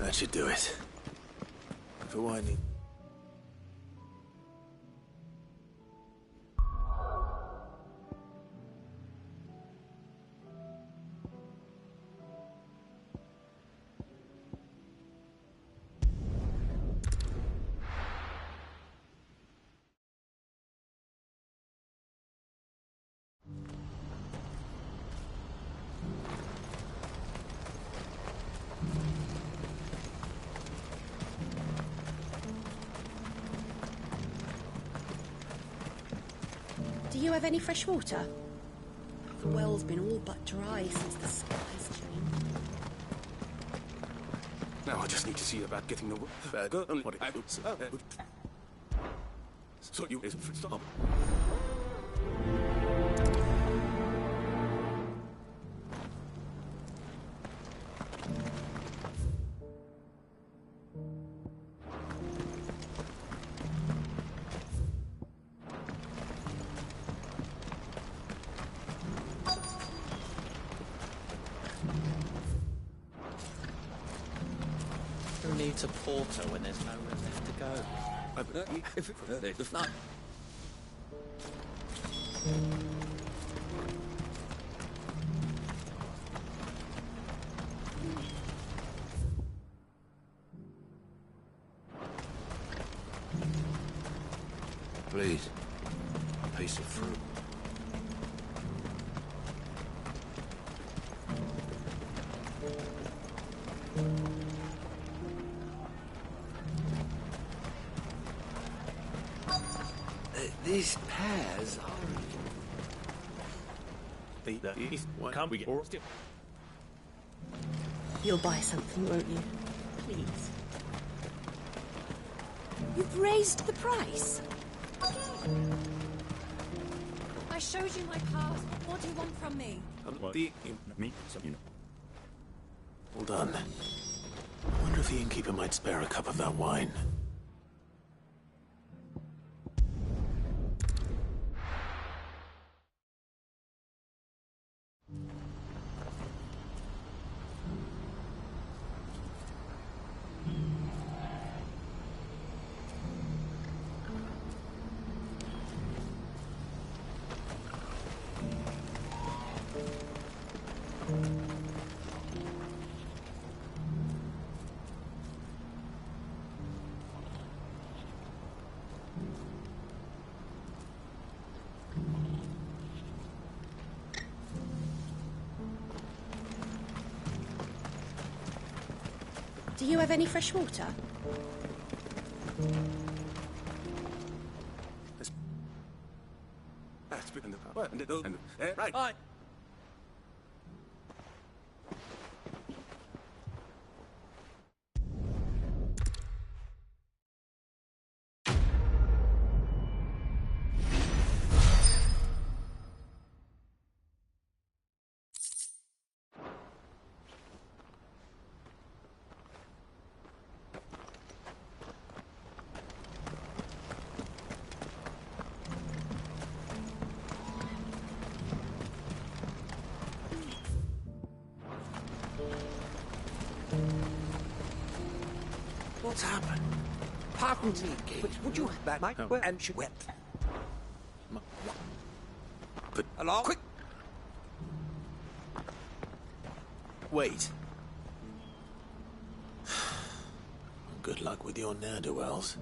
That should do it. For winding. Do you have any fresh water? The well's been all but dry since the skies changed. Now I just need to see about getting the... So you... Stop. needs a porter when there's nowhere left to go? Please, a piece of fruit. These pears are... Can't we get... You'll buy something, won't you? Please. You've raised the price. I showed you my pass. What do you want from me? Hold on. I wonder if the innkeeper might spare a cup of that wine. Do you have any fresh water? Right. What's happened? Pardon me, but would you that might and she wept. But along quick. Wait. Good luck with your ne'er-do-wells.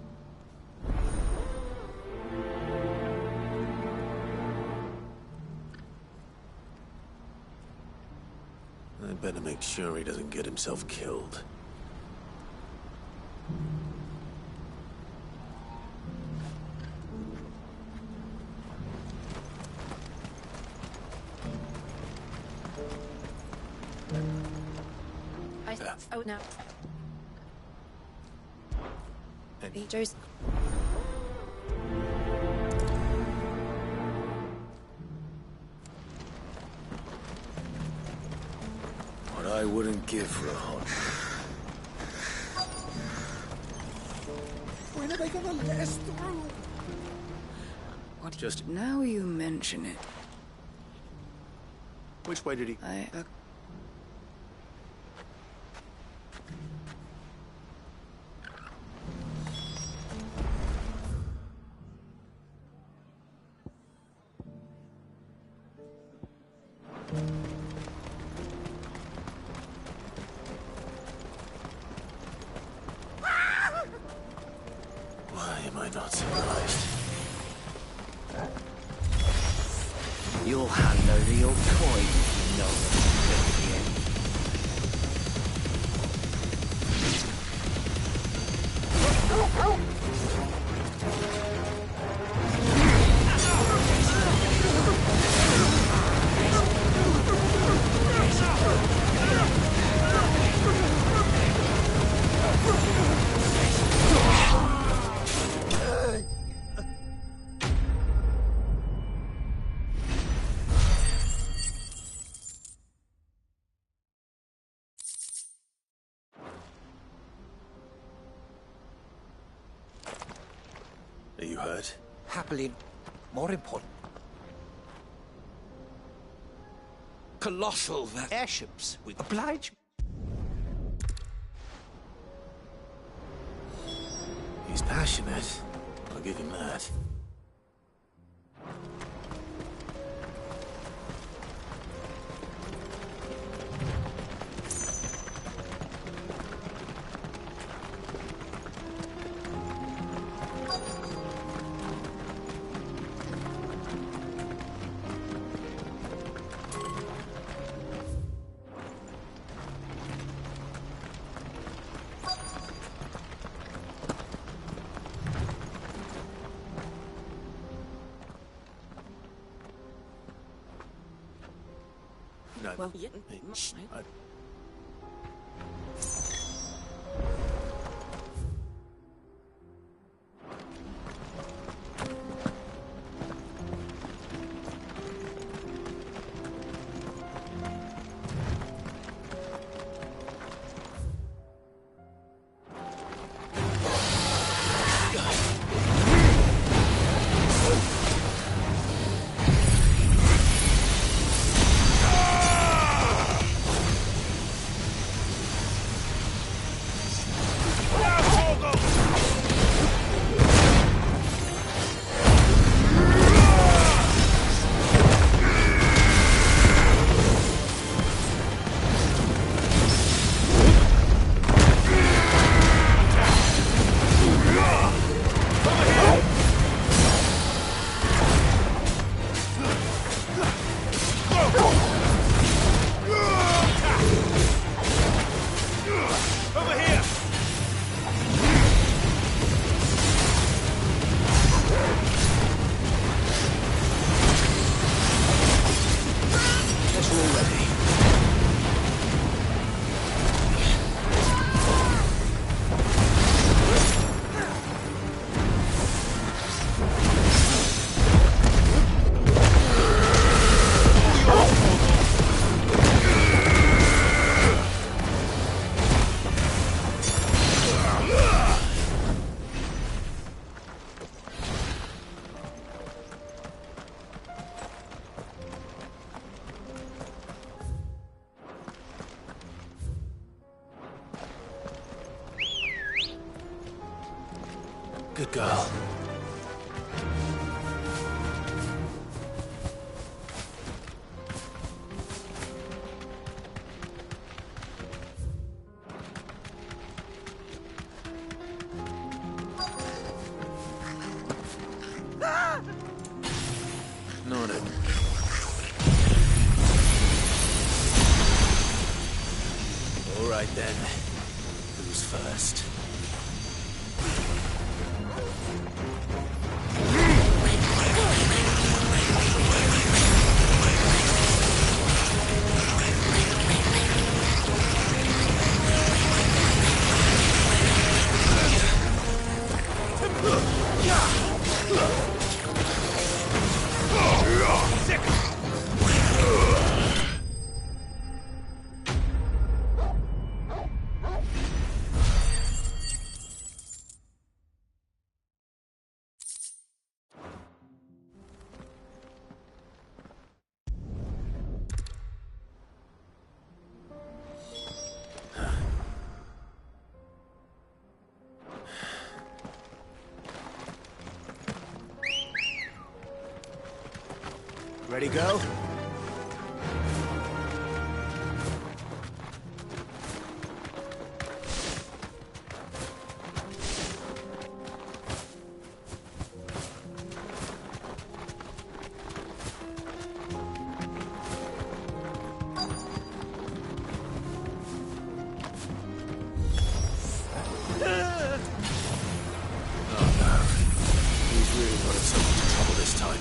I'd better make sure he doesn't get himself killed. Oh, no. And Joe's... What I wouldn't give for a hunt. When are they gonna let us through? What? Just Now you mention it. which way did he? Why am I not surprised? You'll hand over your coin, you know. Are you hurt? Happily, more important. Colossal airships with oblige. He's passionate. I'll give him that. No. Well, yeah. Good girl. Not it. All right then. Who's first? Ready, go? He's really got himself into trouble this time.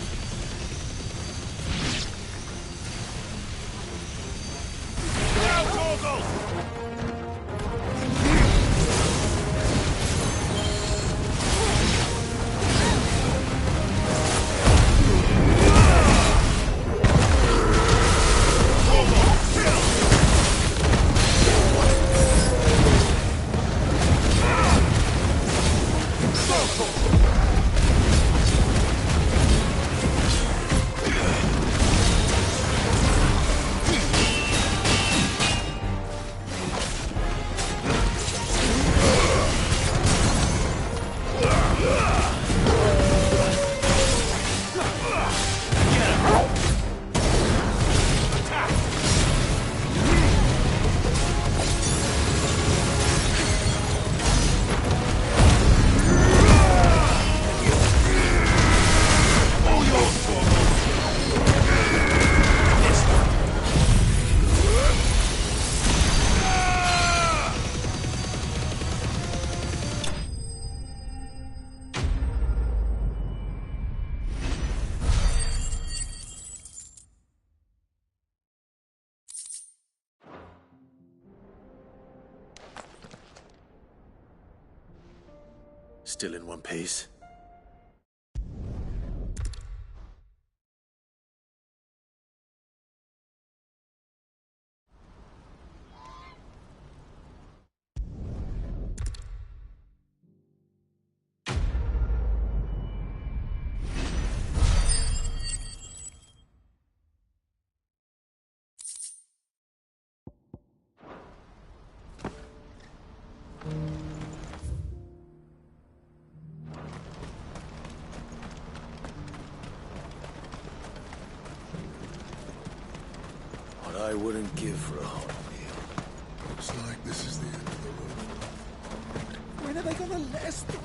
Still in one piece. What I wouldn't give for a hot meal. Looks like this is the end of the road. When are they gonna let us through?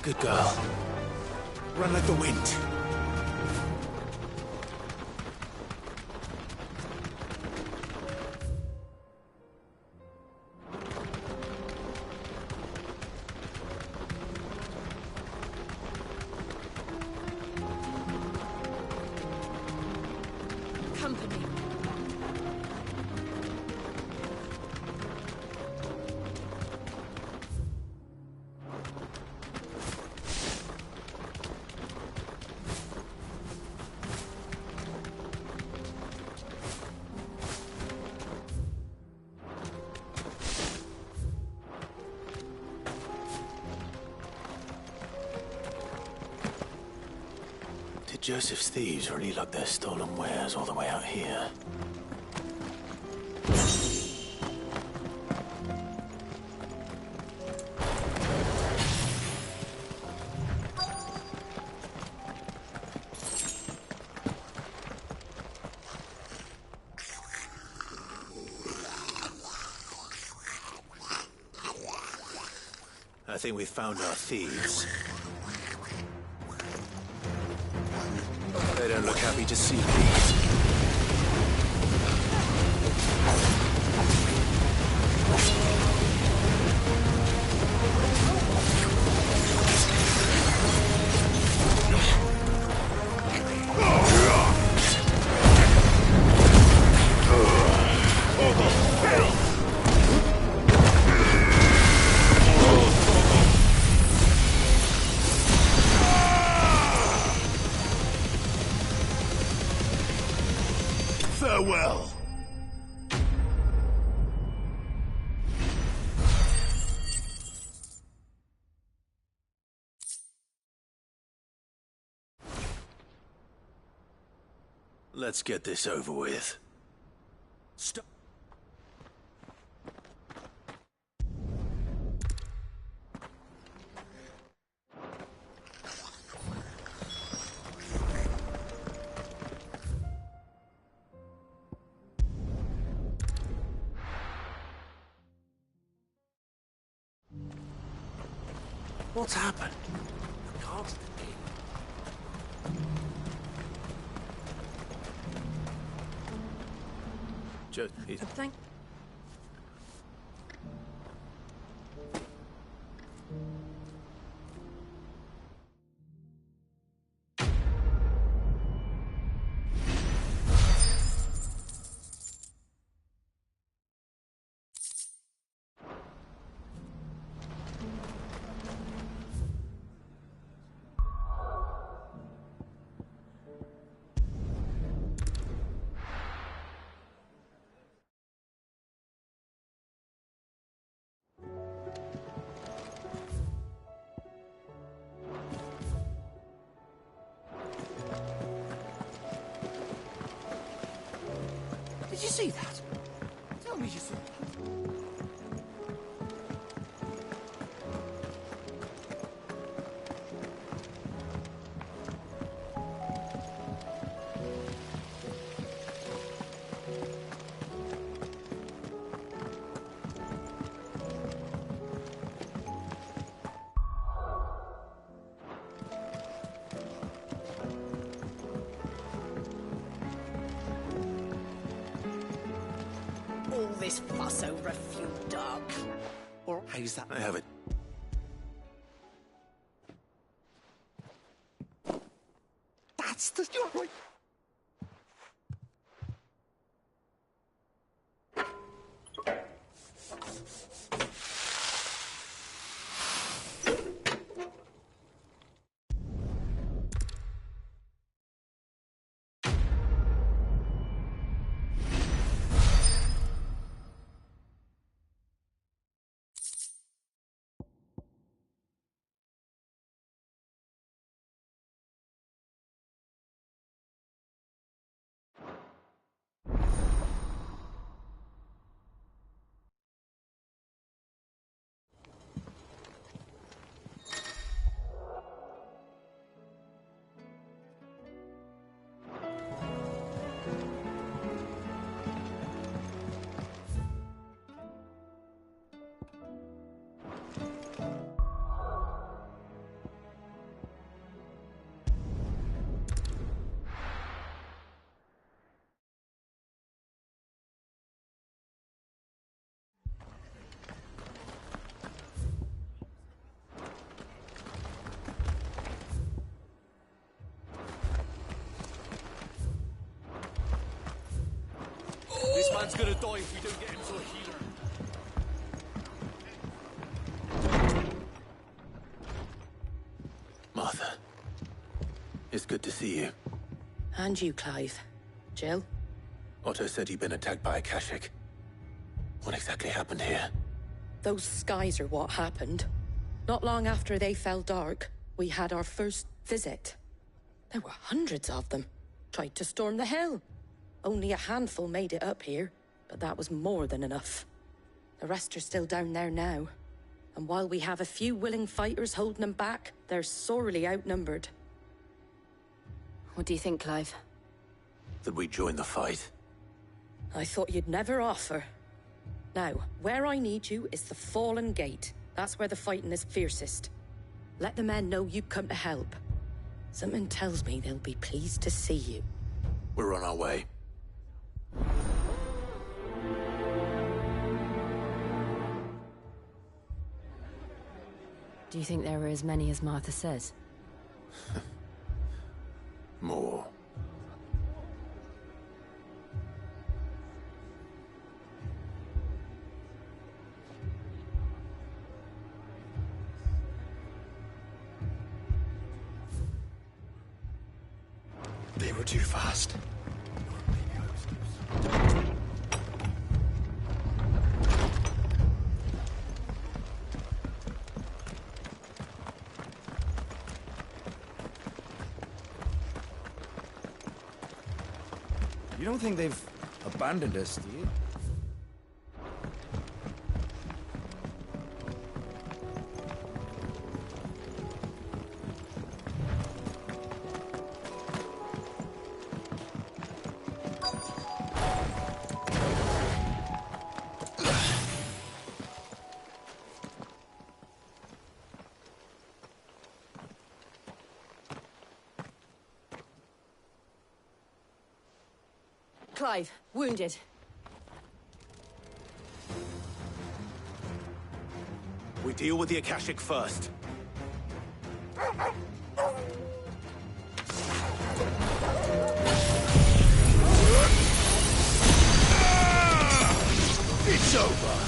Good girl. Run like the wind. Company. Did Joseph's thieves really lug their stolen wares all the way out here? I think we've found our thieves. They don't look happy to see me. Farewell. Let's get this over with. Stop. What's happened? Constantine. Thank. Did you see that? Tell me you saw that. All this fuss over a few dark. How's that? I have it. That's the... You're right. This man's gonna die if we don't get him to a healer. Martha. It's good to see you. And you, Clive. Jill? Otto said you'd been attacked by a Kashik. What exactly happened here? Those skies are what happened. Not long after they fell dark, we had our first visit. There were hundreds of them. Tried to storm the hill. Only a handful made it up here, but that was more than enough. The rest are still down there now. And while we have a few willing fighters holding them back, they're sorely outnumbered. What do you think, Clive? That we join the fight? I thought you'd never offer. Now, where I need you is the Fallen Gate. That's where the fighting is fiercest. Let the men know you've come to help. Something tells me they'll be pleased to see you. We're on our way. Do you think there were as many as Martha says? More. They were too fast. You don't think they've abandoned us, do you? Clive, wounded. We deal with the Akashic first. It's over.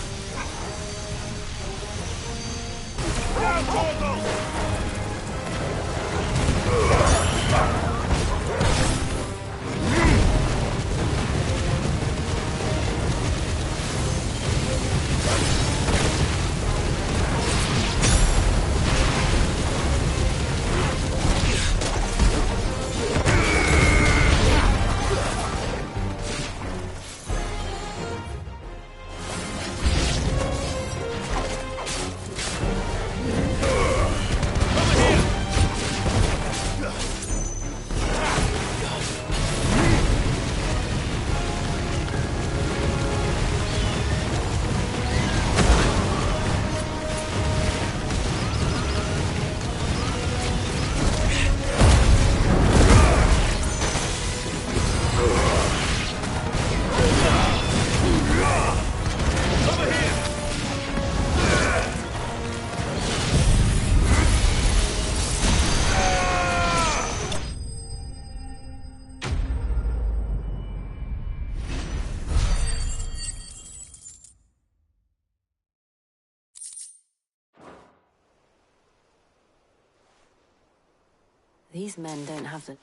These men don't have the...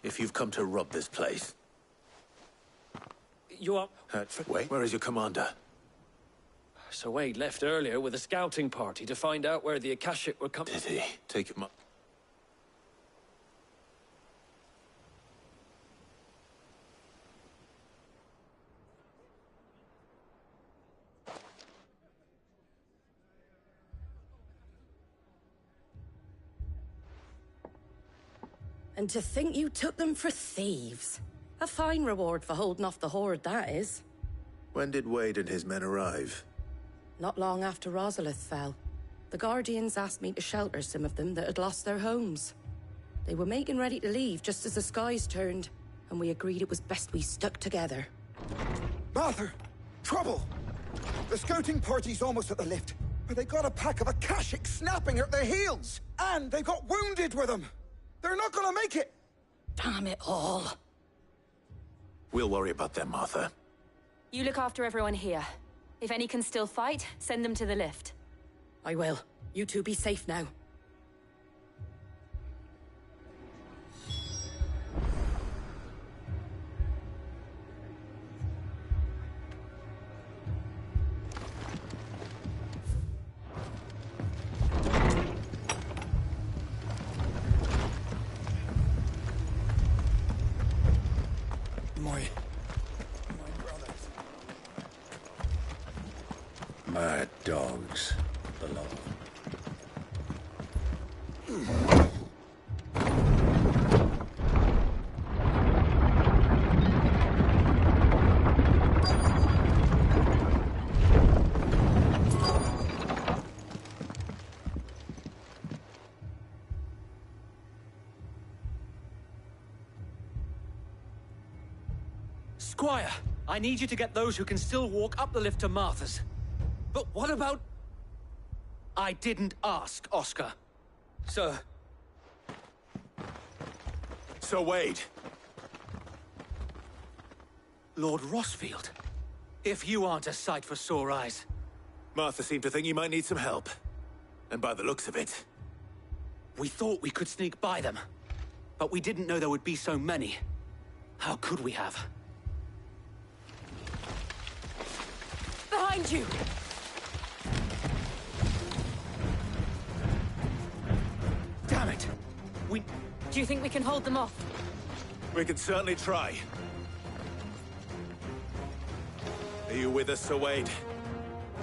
If you've come to rob this place... You are... Wait, where is your commander? Sir Wade left earlier with a scouting party to find out where the Akashic were coming... Did he? Take him up. And to think you took them for thieves. A fine reward for holding off the horde, that is. When did Wade and his men arrive? Not long after Rosalith fell. The Guardians asked me to shelter some of them that had lost their homes. They were making ready to leave just as the skies turned, and we agreed it was best we stuck together. Martha! Trouble! The scouting party's almost at the lift, but they got a pack of Akashic snapping at their heels! And they got wounded with them! They're not gonna make it! Damn it all. We'll worry about them, Martha. You look after everyone here. If any can still fight, send them to the lift. I will. You two be safe now. Mad dogs belong. Squire, I need you to get those who can still walk up the lift to Martha's. But what about... I didn't ask, Oscar. Sir. Sir Wade. Lord Rossfield. If you aren't a sight for sore eyes. Martha seemed to think you might need some help. And by the looks of it... We thought we could sneak by them. But we didn't know there would be so many. How could we have? Behind you! Damn it! Do you think we can hold them off? We can certainly try. Are you with us, Sir Wade?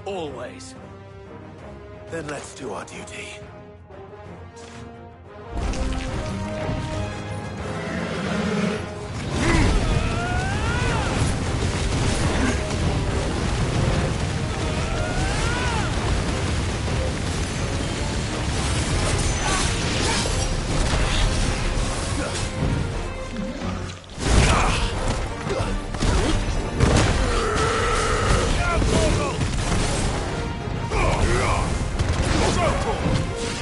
Always. Then let's do our duty. Circle!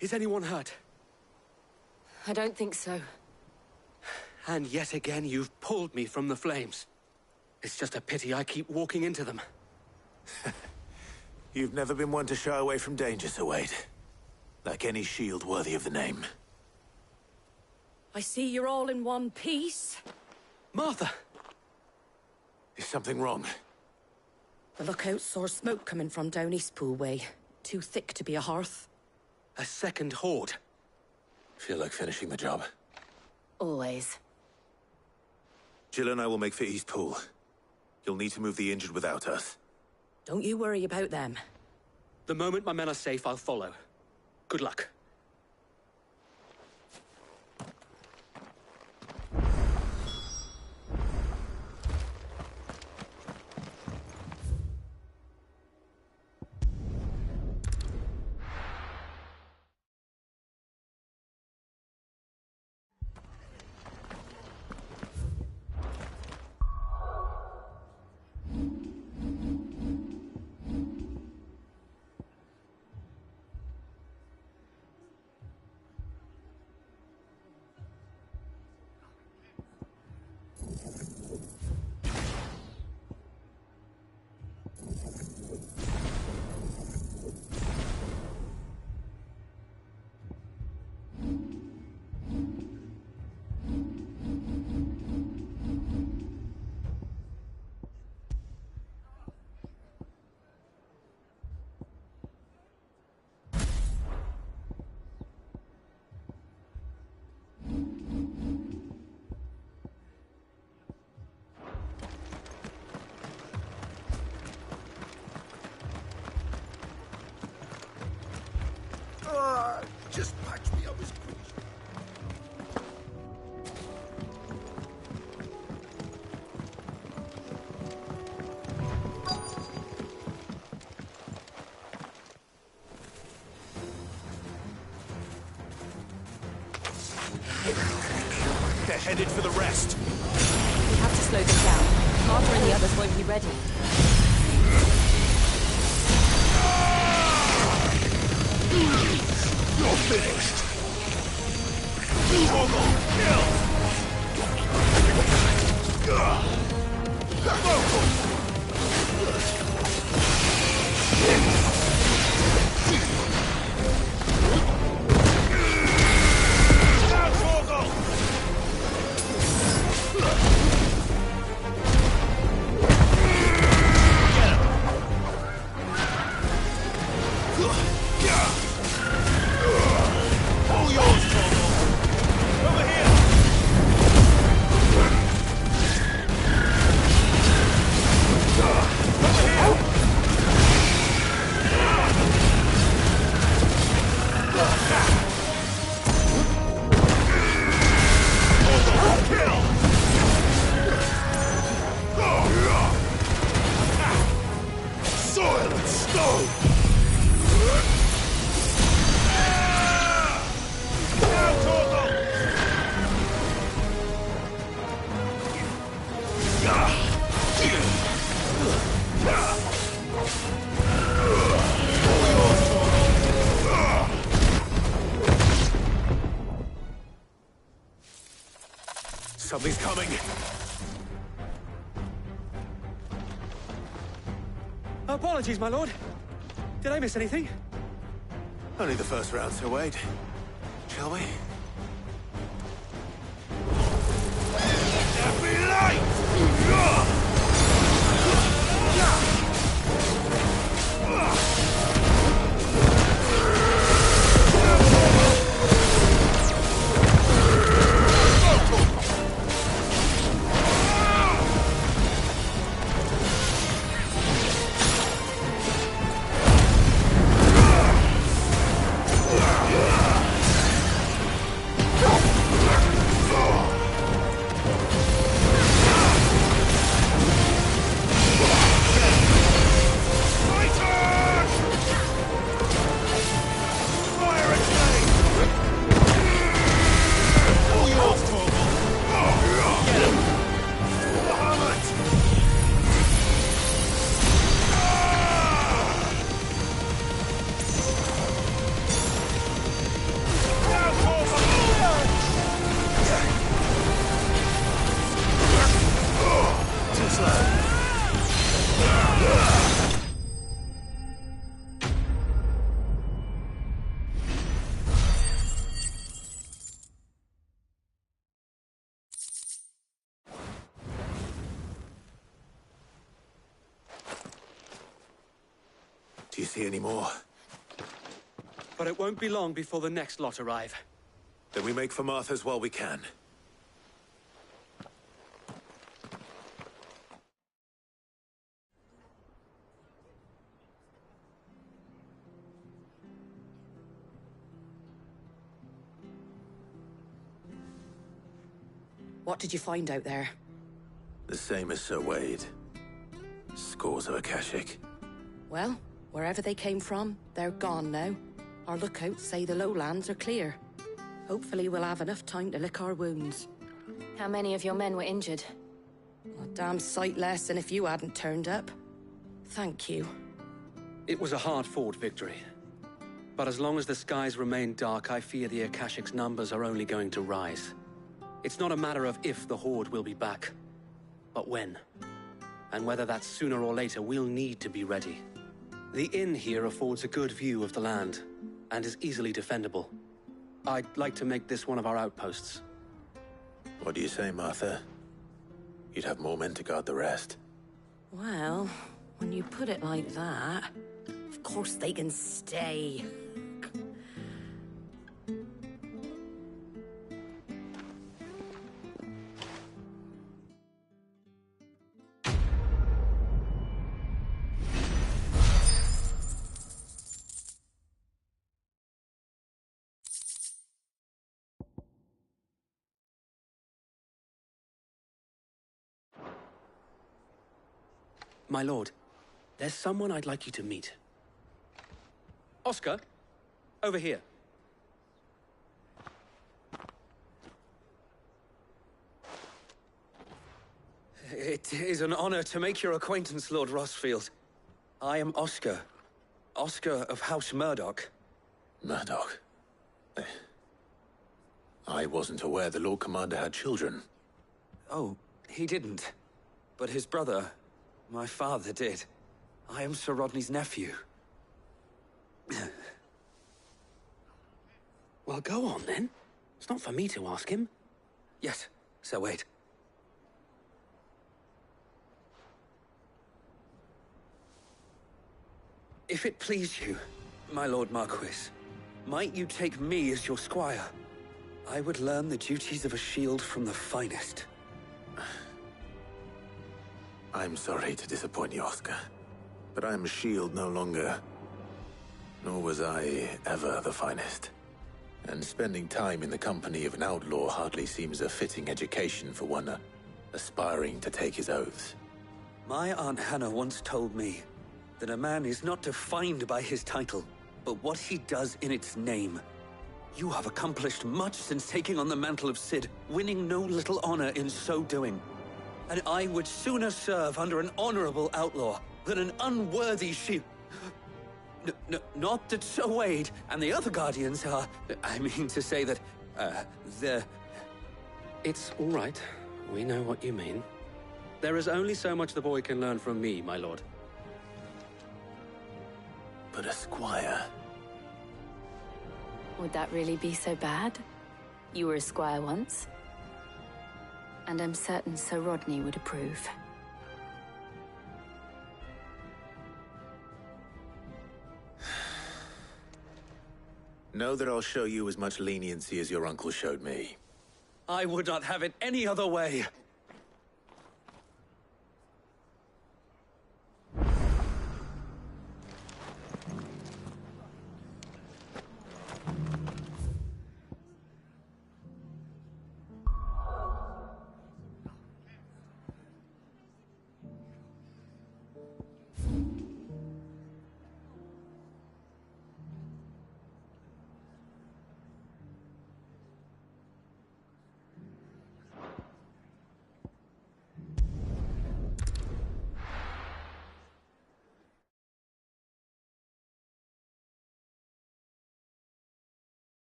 Is anyone hurt? I don't think so. And yet again, you've pulled me from the flames. It's just a pity I keep walking into them. You've never been one to shy away from danger, Sir Wade. Like any shield worthy of the name. I see you're all in one piece. Martha! Is something wrong? The lookout saw smoke coming from down Eastpool way. Too thick to be a hearth. A second horde. Feel like finishing the job? Always. Jill and I will make for Eastpool. You'll need to move the injured without us. Don't you worry about them. The moment my men are safe, I'll follow. Good luck. Just patch me up as quick. They're headed for the rest. We have to slow them down. Martha and the others won't be ready. You're finished! Torgal, kill! Now, Torgal! All yours, Torgal! Over here! Soil and stone! Now, Torgal! All yours, Torgal! Something's coming! Apologies, my lord. Did I miss anything? Only the first round, Sir Wade. Shall we? There be light! Do you see any more? But it won't be long before the next lot arrive. Then we make for Martha's while we can. What did you find out there? The same as Sir Wade. Scores of Akashic. Well, wherever they came from, they're gone now. Our lookouts say the lowlands are clear. Hopefully we'll have enough time to lick our wounds. How many of your men were injured? A damn sight less than if you hadn't turned up. Thank you. It was a hard-fought victory. But as long as the skies remain dark, I fear the Akashic's numbers are only going to rise. It's not a matter of if the Horde will be back, but when. And whether that's sooner or later, we'll need to be ready. The inn here affords a good view of the land, and is easily defendable. I'd like to make this one of our outposts. What do you say, Martha? You'd have more men to guard the rest. Well, when you put it like that, of course they can stay. My lord, there's someone I'd like you to meet. Oscar, over here. It is an honor to make your acquaintance, Lord Rossfield. I am Oscar. Oscar of House Murdoch. Murdoch? I wasn't aware the Lord Commander had children. Oh, he didn't. But his brother, my father, did. I am Sir Rodney's nephew. Well, go on, then. It's not for me to ask him. Yes, Sir Wade. If it please you, my Lord Marquis, might you take me as your squire? I would learn the duties of a shield from the finest. I'm sorry to disappoint you, Oscar, but I'm a shield no longer. Nor was I ever the finest. And spending time in the company of an outlaw hardly seems a fitting education for one aspiring to take his oaths. My Aunt Hannah once told me that a man is not defined by his title, but what he does in its name. You have accomplished much since taking on the mantle of Cid, winning no little honor in so doing. And I would sooner serve under an honorable outlaw than an unworthy shield. Not that Sir Wade and the other Guardians are... I mean to say that, they're... It's all right. We know what you mean. There is only so much the boy can learn from me, my lord. But a squire... Would that really be so bad? You were a squire once. And I'm certain Sir Rodney would approve. Know that I'll show you as much leniency as your uncle showed me. I would not have it any other way.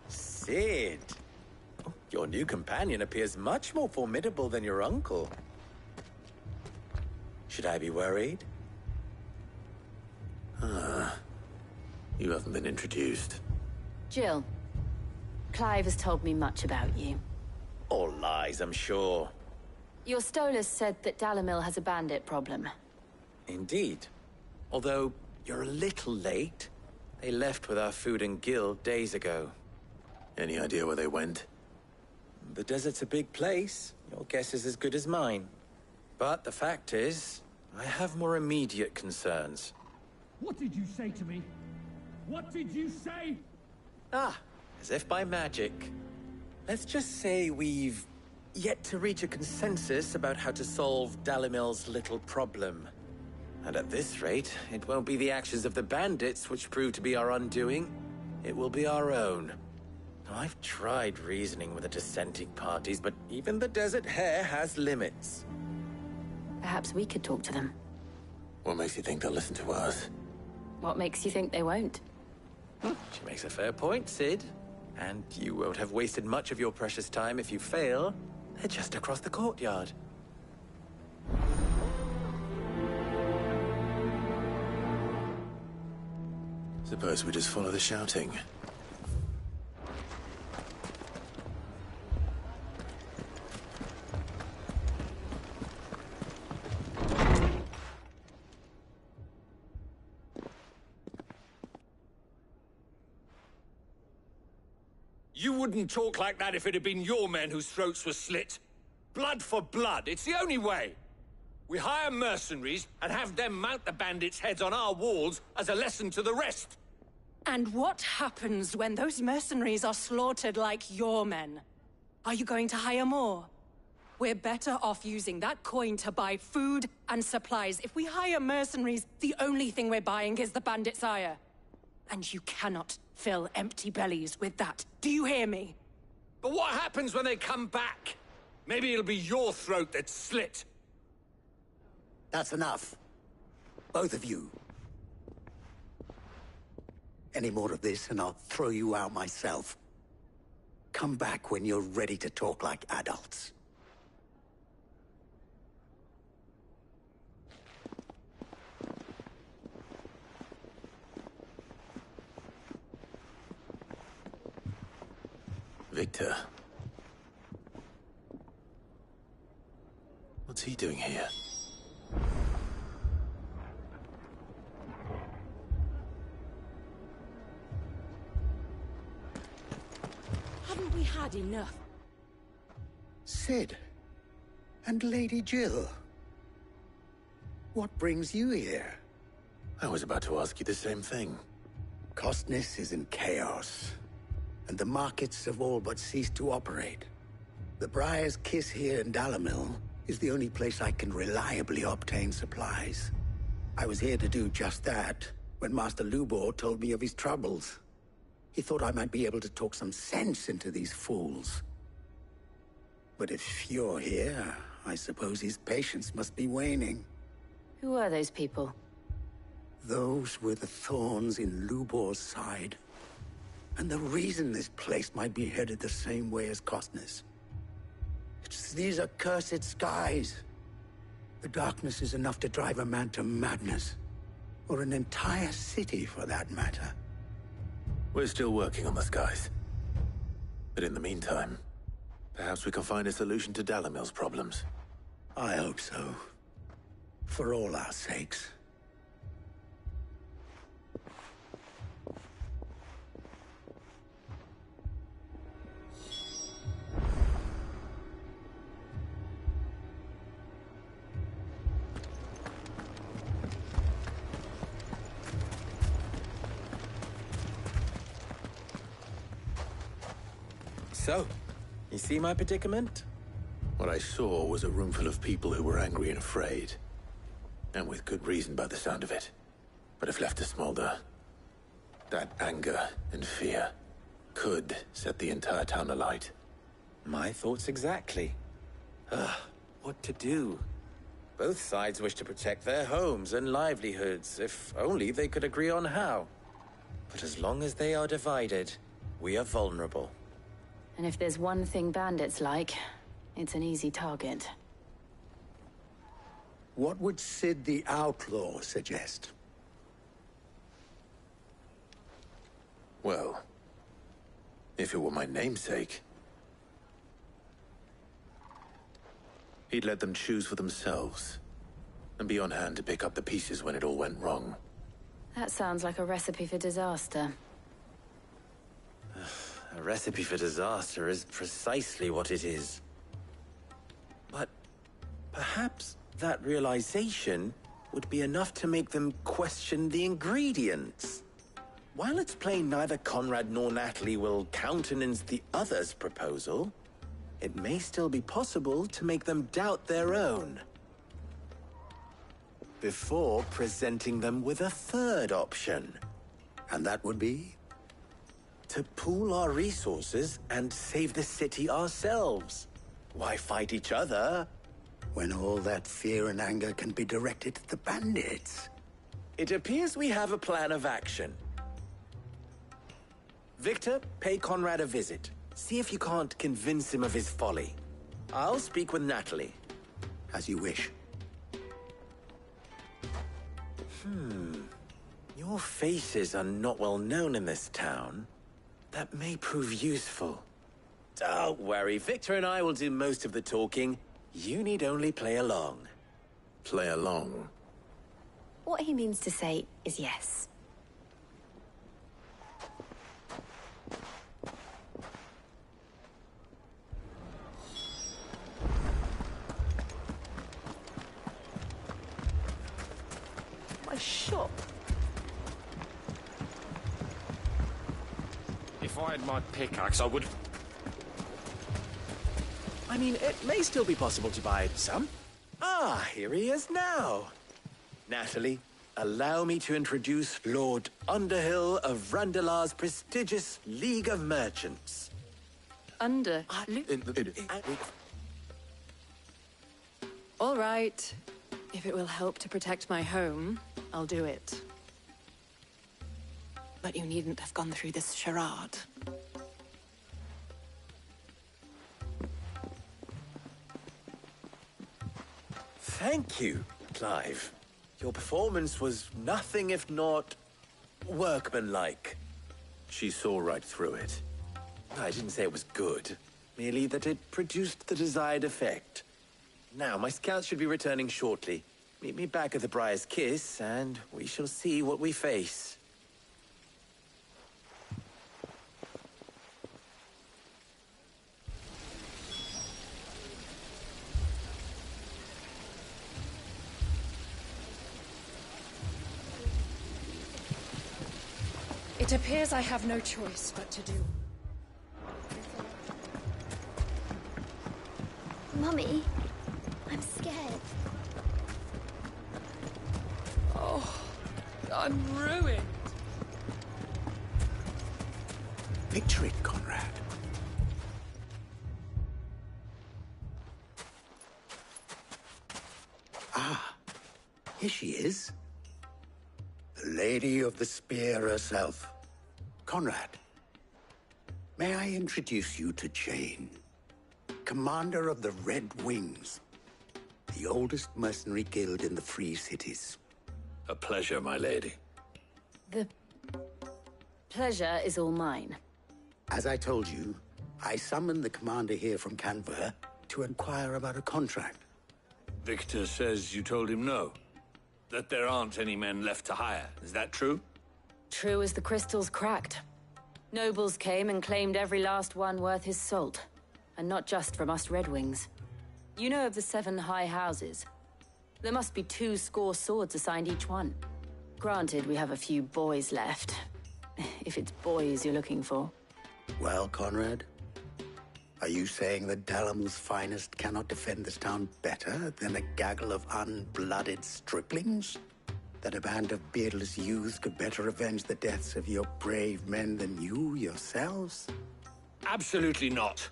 Cid! Your new companion appears much more formidable than your uncle. Should I be worried? Ah. You haven't been introduced. Jill. Clive has told me much about you. All lies, I'm sure. Your Stolas said that Dalamil has a bandit problem. Indeed. Although, you're a little late. They left with our food and guild days ago. Any idea where they went? The desert's a big place. Your guess is as good as mine. But the fact is, I have more immediate concerns. What did you say to me? What did you say? Ah, as if by magic. Let's just say we've yet to reach a consensus about how to solve Dalimil's little problem. And at this rate, it won't be the actions of the bandits which prove to be our undoing. It will be our own. Now, I've tried reasoning with the dissenting parties, but even the Desert Hare has limits. Perhaps we could talk to them. What makes you think they'll listen to us? What makes you think they won't? She makes a fair point, Sid. And you won't have wasted much of your precious time if you fail. They're just across the courtyard. Suppose we just follow the shouting. You wouldn't talk like that if it had been your men whose throats were slit. Blood for blood, it's the only way. We hire mercenaries and have them mount the bandits' heads on our walls as a lesson to the rest. And what happens when those mercenaries are slaughtered like your men? Are you going to hire more? We're better off using that coin to buy food and supplies. If we hire mercenaries, the only thing we're buying is the bandits' ire. And you cannot fill empty bellies with that. Do you hear me? But what happens when they come back? Maybe it'll be your throat that's slit. That's enough. Both of you. Any more of this and I'll throw you out myself. Come back when you're ready to talk like adults. Victor. What's he doing here? Haven't we had enough? Sid. And Lady Jill. What brings you here? I was about to ask you the same thing. Costness is in chaos, and the markets have all but ceased to operate. The Briar's Kiss here in Dalamil is the only place I can reliably obtain supplies. I was here to do just that when Master Lubor told me of his troubles. He thought I might be able to talk some sense into these fools. But if you're here, I suppose his patience must be waning. Who are those people? Those were the thorns in Lubor's side. And the reason this place might be headed the same way as Costness. It's these accursed skies. The darkness is enough to drive a man to madness. Or an entire city, for that matter. We're still working on the skies. But in the meantime, perhaps we can find a solution to Dalamil's problems. I hope so. For all our sakes. So, you see my predicament? What I saw was a room full of people who were angry and afraid. And with good reason by the sound of it. But if left to smolder, that anger and fear could set the entire town alight. My thoughts exactly. What to do? Both sides wish to protect their homes and livelihoods, if only they could agree on how. But as long as they are divided, we are vulnerable. And if there's one thing bandits like, it's an easy target. What would Sid the Outlaw suggest? Well, if it were my namesake, he'd let them choose for themselves, and be on hand to pick up the pieces when it all went wrong. That sounds like a recipe for disaster. A recipe for disaster is precisely what it is. But perhaps that realization would be enough to make them question the ingredients. While it's plain neither Conrad nor Natalie will countenance the other's proposal, it may still be possible to make them doubt their own, before presenting them with a third option. And that would be? To pool our resources and save the city ourselves. Why fight each other when all that fear and anger can be directed at the bandits? It appears we have a plan of action. Victor, pay Conrad a visit. See if you can't convince him of his folly. I'll speak with Natalie. As you wish. Your faces are not well known in this town. That may prove useful. Don't worry, Victor and I will do most of the talking. You need only play along. Play along? What he means to say is yes. My shop. If I had my pickaxe, I would... I mean, it may still be possible to buy some. Ah, here he is now. Natalie, allow me to introduce Lord Underhill of Randalar's prestigious League of Merchants. All right. If it will help to protect my home, I'll do it. But you needn't have gone through this charade. Thank you, Clive. Your performance was nothing if not workmanlike. She saw right through it. I didn't say it was good, merely that it produced the desired effect. Now, my scouts should be returning shortly. Meet me back at the Briar's Kiss, and we shall see what we face. It appears I have no choice but to do. Mummy, I'm scared. Oh, I'm ruined. Picture it, Conrad. Ah, here she is. The Lady of the Spear herself. Conrad, may I introduce you to Jane, commander of the Red Wings, the oldest mercenary guild in the Free Cities. A pleasure, my lady. The pleasure is all mine. As I told you, I summoned the commander here from Canver to inquire about a contract. Victor says you told him no. That there aren't any men left to hire. Is that true? True as the crystals cracked. Nobles came and claimed every last one worth his salt. And not just from us Red Wings. You know of the 7 high houses. There must be 2 swords assigned each one. Granted, we have a few boys left. If it's boys you're looking for. Well, Conrad, are you saying that Dalamil's finest cannot defend this town better than a gaggle of unblooded striplings? That a band of beardless youths could better avenge the deaths of your brave men than you yourselves? Absolutely not.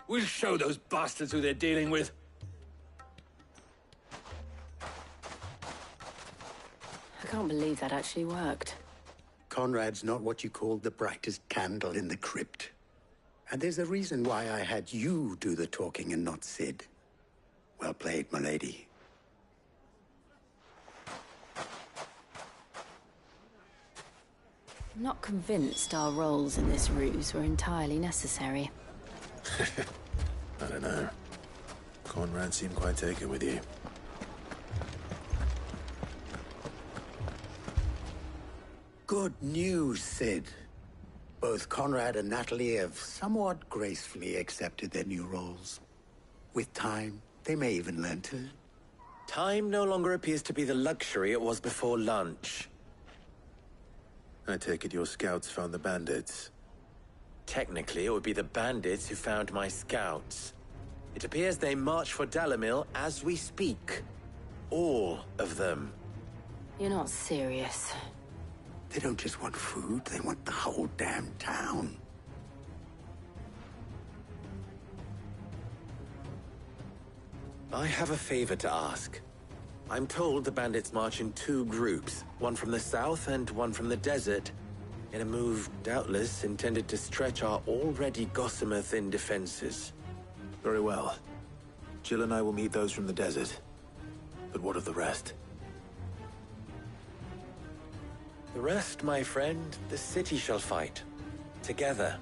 We'll show those bastards who they're dealing with. I can't believe that actually worked. Conrad's not what you called the brightest candle in the crypt. And there's a reason why I had you do the talking and not Sid. Well played, my lady. I'm not convinced our roles in this ruse were entirely necessary. I don't know. Conrad seemed quite taken with you. Good news, Sid. Both Conrad and Natalie have somewhat gracefully accepted their new roles. With time, they may even learn to... Time no longer appears to be the luxury it was before lunch. I take it your scouts found the bandits. Technically, it would be the bandits who found my scouts. It appears they march for Dalimil as we speak. All of them. You're not serious. They don't just want food, they want the whole damn town. I have a favor to ask. I'm told the bandits march in 2 groups, one from the south and one from the desert, in a move doubtless intended to stretch our already gossamer-thin defenses. Very well. Jill and I will meet those from the desert. But what of the rest? The rest, my friend, the city shall fight. Together.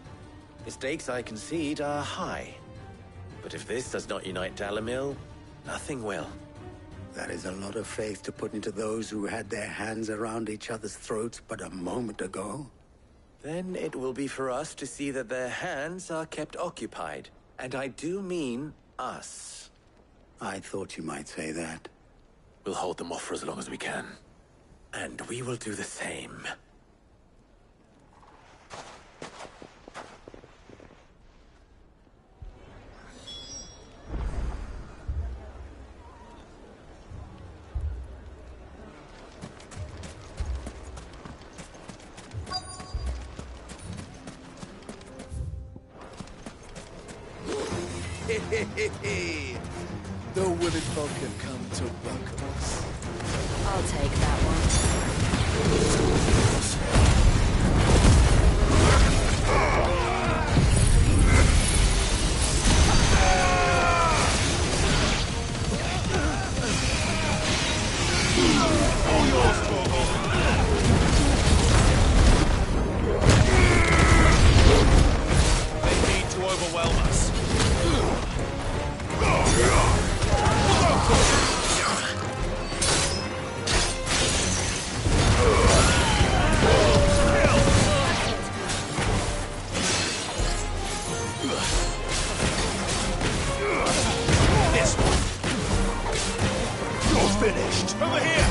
The stakes, I concede, are high. But if this does not unite Dalimil, nothing will. That is a lot of faith to put into those who had their hands around each other's throats but a moment ago. Then it will be for us to see that their hands are kept occupied. And I do mean us. I thought you might say that. We'll hold them off for as long as we can. And we will do the same. The women folk have come to welcome us. I'll take that one. All yours, Torgal. They need to overwhelm us. This one. You're finished. Over here.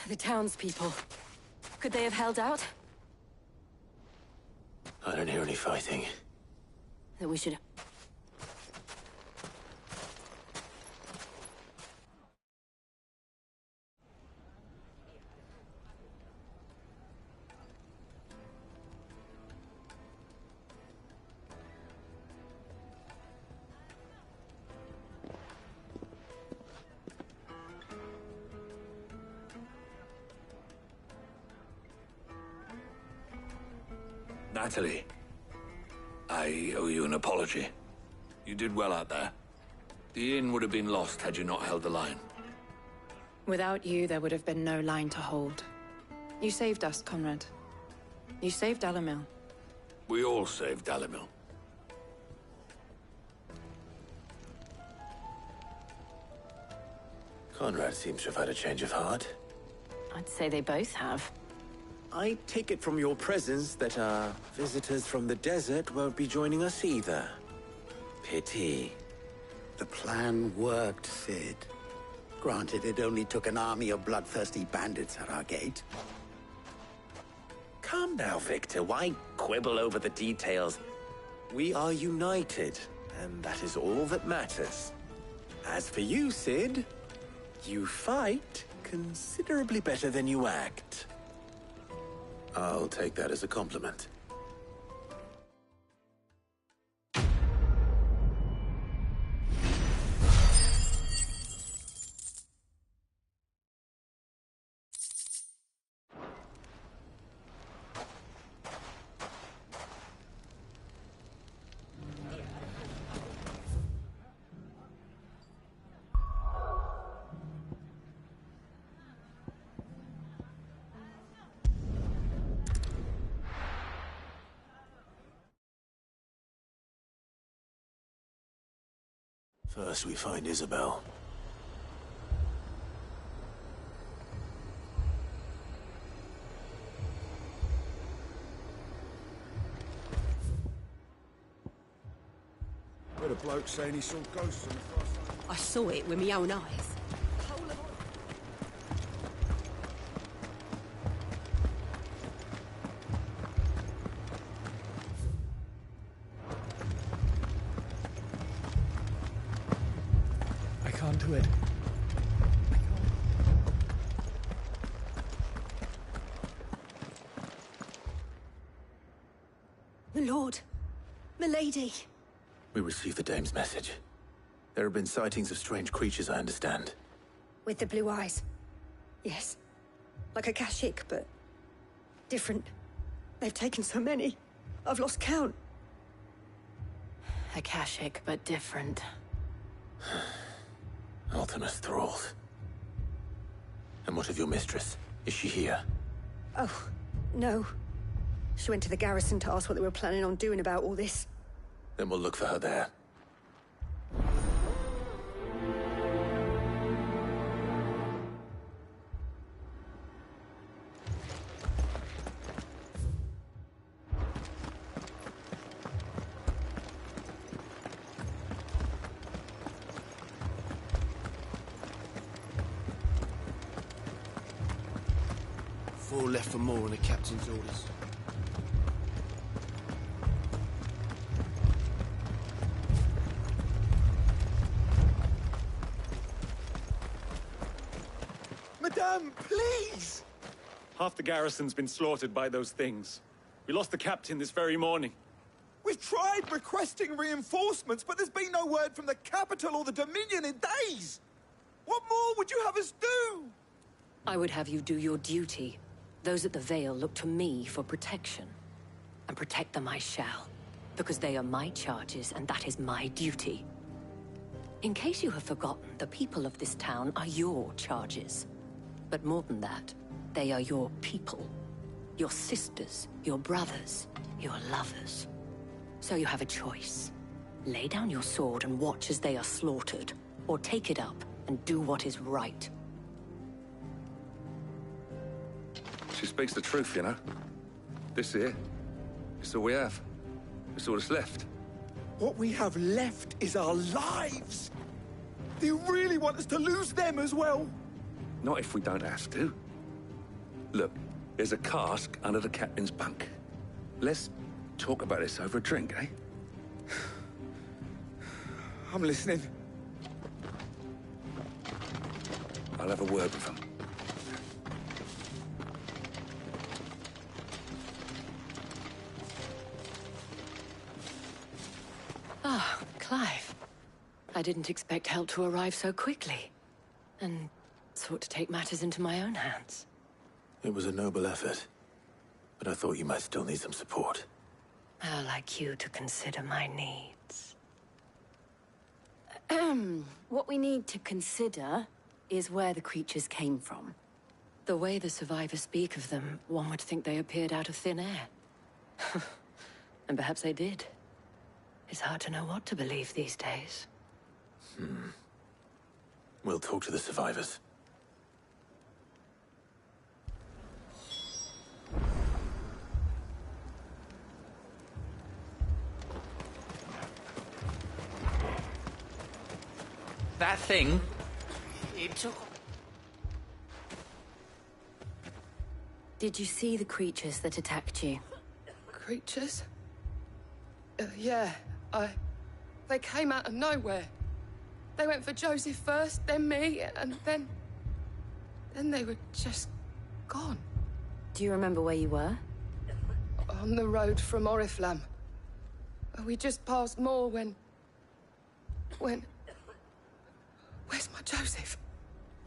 The townspeople. Could they have held out? I don't hear any fighting. That we should... Natalie, I owe you an apology. You did well out there. The inn would have been lost had you not held the line. Without you, there would have been no line to hold. You saved us, Conrad. You saved Dalimil. We all saved Dalimil. Conrad seems to have had a change of heart. I'd say they both have. I take it from your presence that our visitors from the desert won't be joining us either. Pity. The plan worked, Sid. Granted, it only took an army of bloodthirsty bandits at our gate. Calm now, Victor. Why quibble over the details? We are united, and that is all that matters. As for you, Sid, you fight considerably better than you act. I'll take that as a compliment. First we find Isabel. Heard a bloke saying he saw ghosts on the far side. I saw it with my own eyes. I can't do it. My lord. Milady. We received the dame's message. There have been sightings of strange creatures, I understand. With the blue eyes. Yes. Like a Kashik, but different. They've taken so many. I've lost count. Akashic, but different. Ultimus thralls. And what of your mistress? Is she here? Oh, no. She went to the garrison to ask what they were planning on doing about all this. Then we'll look for her there. Four left for more on the captain's orders. Madame, please! Half the garrison's been slaughtered by those things. We lost the captain this very morning. We've tried requesting reinforcements, but there's been no word from the capital or the Dominion in days! What more would you have us do? I would have you do your duty. Those at the Vale look to me for protection. And protect them I shall. Because they are my charges, and that is my duty. In case you have forgotten, the people of this town are your charges. But more than that, they are your people. Your sisters, your brothers, your lovers. So you have a choice. Lay down your sword and watch as they are slaughtered, or take it up and do what is right. She speaks the truth, you know. This here, it's all we have. It's all that's left. What we have left is our lives! Do you really want us to lose them as well? Not if we don't have to. Look, there's a cask under the captain's bunk. Let's talk about this over a drink, eh? I'm listening. I'll have a word with him. Ah, Clive. I didn't expect help to arrive so quickly. And sought to take matters into my own hands. It was a noble effort. But I thought you might still need some support. I'd like you to consider my needs. What we need to consider is where the creatures came from. The way the survivors speak of them, one would think they appeared out of thin air. And perhaps they did. It's hard to know what to believe these days. We'll talk to the survivors. That thing... it took... Did you see the creatures that attacked you? Creatures? Yeah, they came out of nowhere. They went for Joseph first, then me, and then they were just gone. Do you remember where you were? On the road from Oriflamme. We just passed Moor when... Where's my Joseph?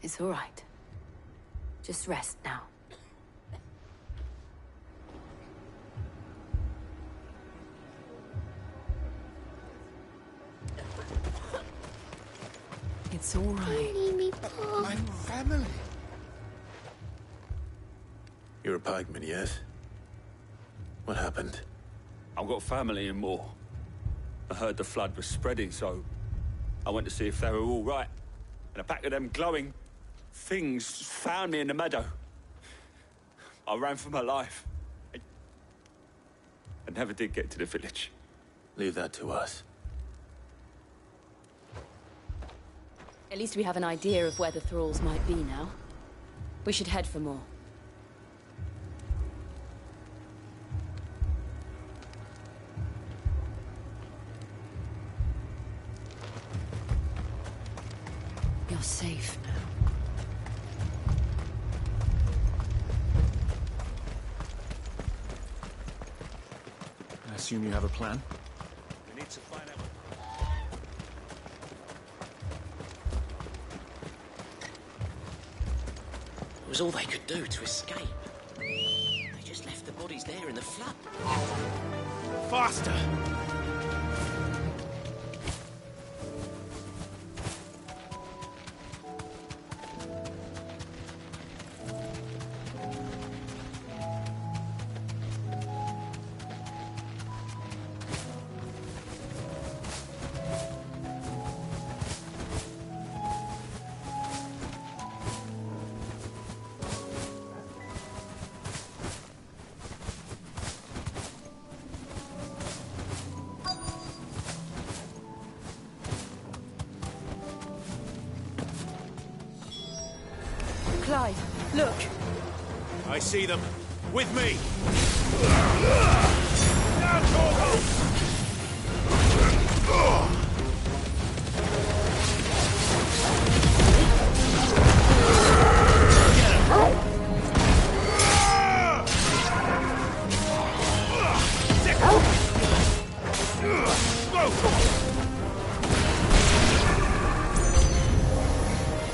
It's all right. Just rest now. It's all right. My family. You're a pikeman, yes? What happened? I've got family in Moor. I heard the flood was spreading, so I went to see if they were all right. And a pack of them glowing things found me in the meadow. I ran for my life. I never did get to the village. Leave that to us. At least we have an idea of where the thralls might be now. We should head for more. You're safe now. I assume you have a plan? We need to find out. It was all they could do to escape. They just left the bodies there in the flood. Faster! Clive, look! I see them. With me!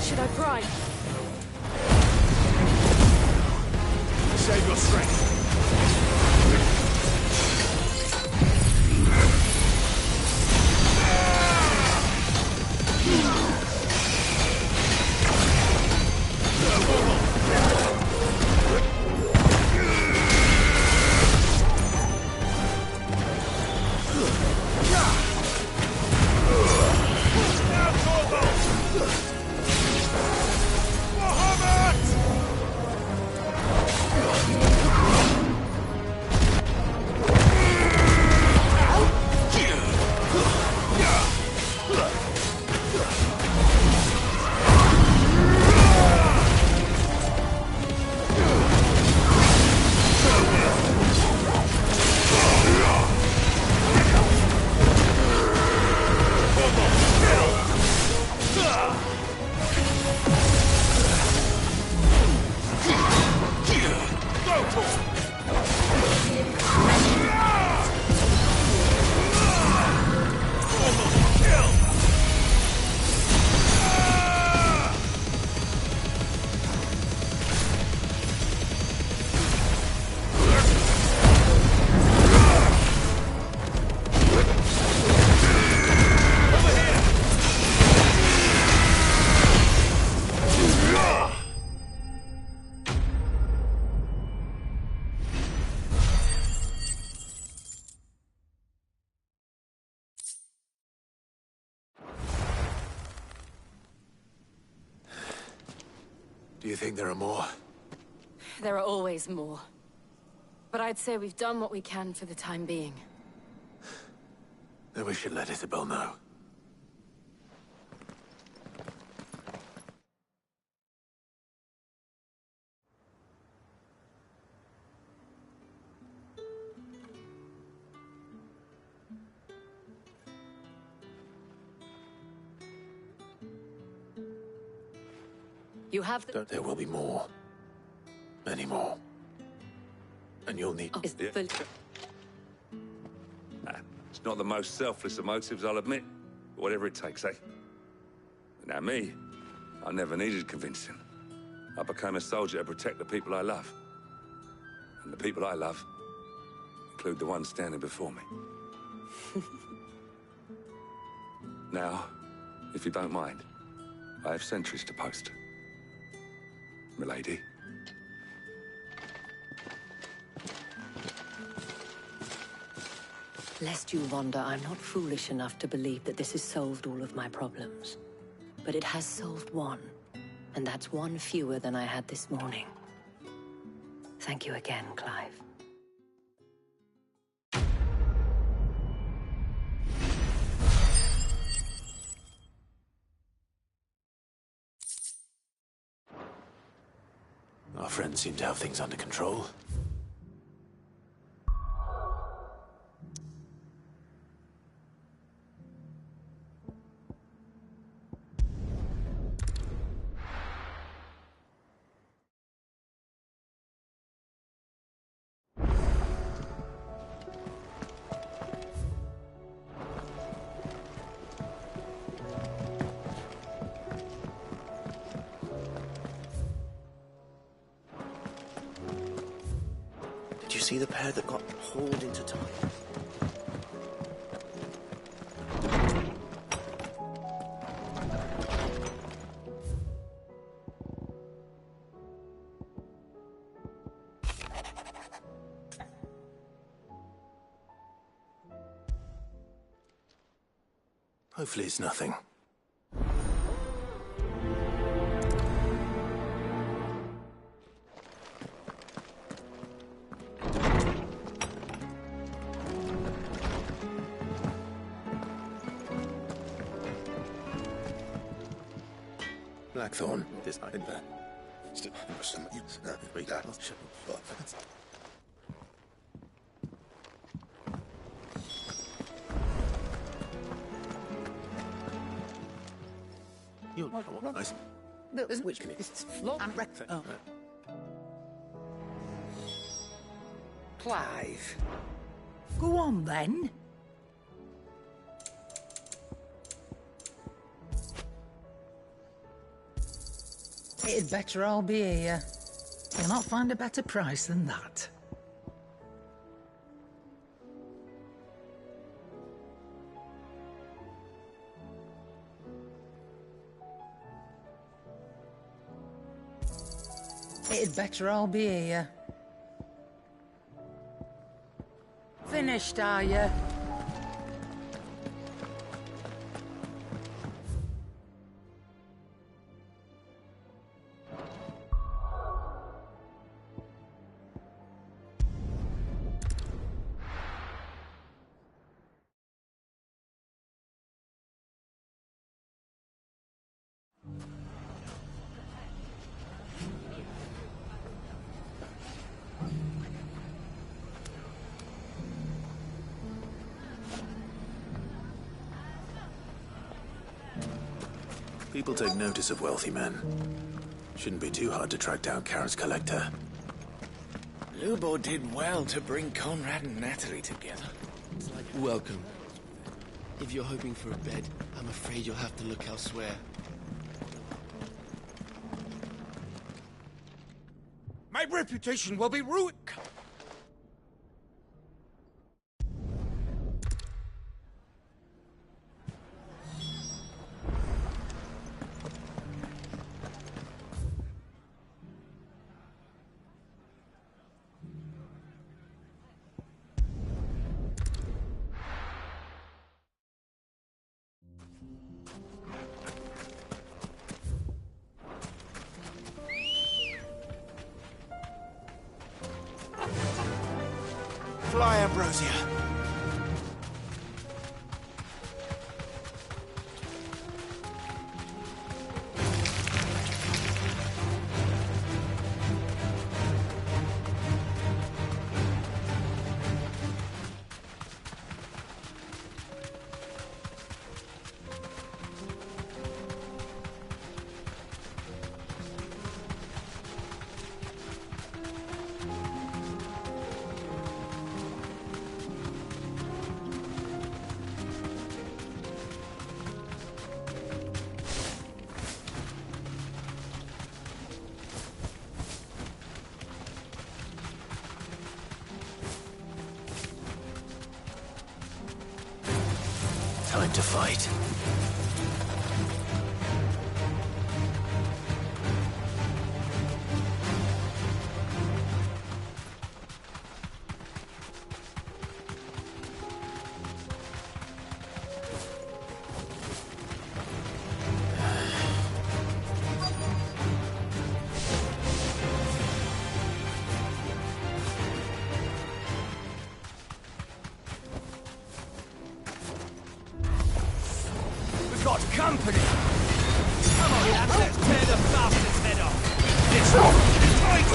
Should I prime? Save your strength. Do you think there are more? There are always more. But I'd say we've done what we can for the time being. Then we should let Isabel know. You have the... There will be more. Many more. And you'll need... It's It's not the most selfless of motives, I'll admit. But whatever it takes, eh? But now me, I never needed convincing. I became a soldier to protect the people I love. And the people I love include the ones standing before me. Now, if you don't mind, I have sentries to post. Milady. Lest you wonder, I'm not foolish enough to believe that this has solved all of my problems. But it has solved one, and that's one fewer than I had this morning. Thank you again, Clive. Our friends seem to have things under control. Did you see the pair that got hauled into time? Hopefully it's nothing. Blackthorn. This I there. You nice. Which can it's flop and breakfast. Oh. Clive. Go on then. It'd better all be here. You'll not find a better price than that. It'd better all be here. Finished, are you? People take notice of wealthy men. Shouldn't be too hard to track down Karen's collector. Lubo did well to bring Conrad and Natalie together. Welcome. If you're hoping for a bed, I'm afraid you'll have to look elsewhere. My reputation will be ruined. Fly, Ambrosia. Time to fight. Got company! Come on, lads, let's tear the bastard's head off! It's tight!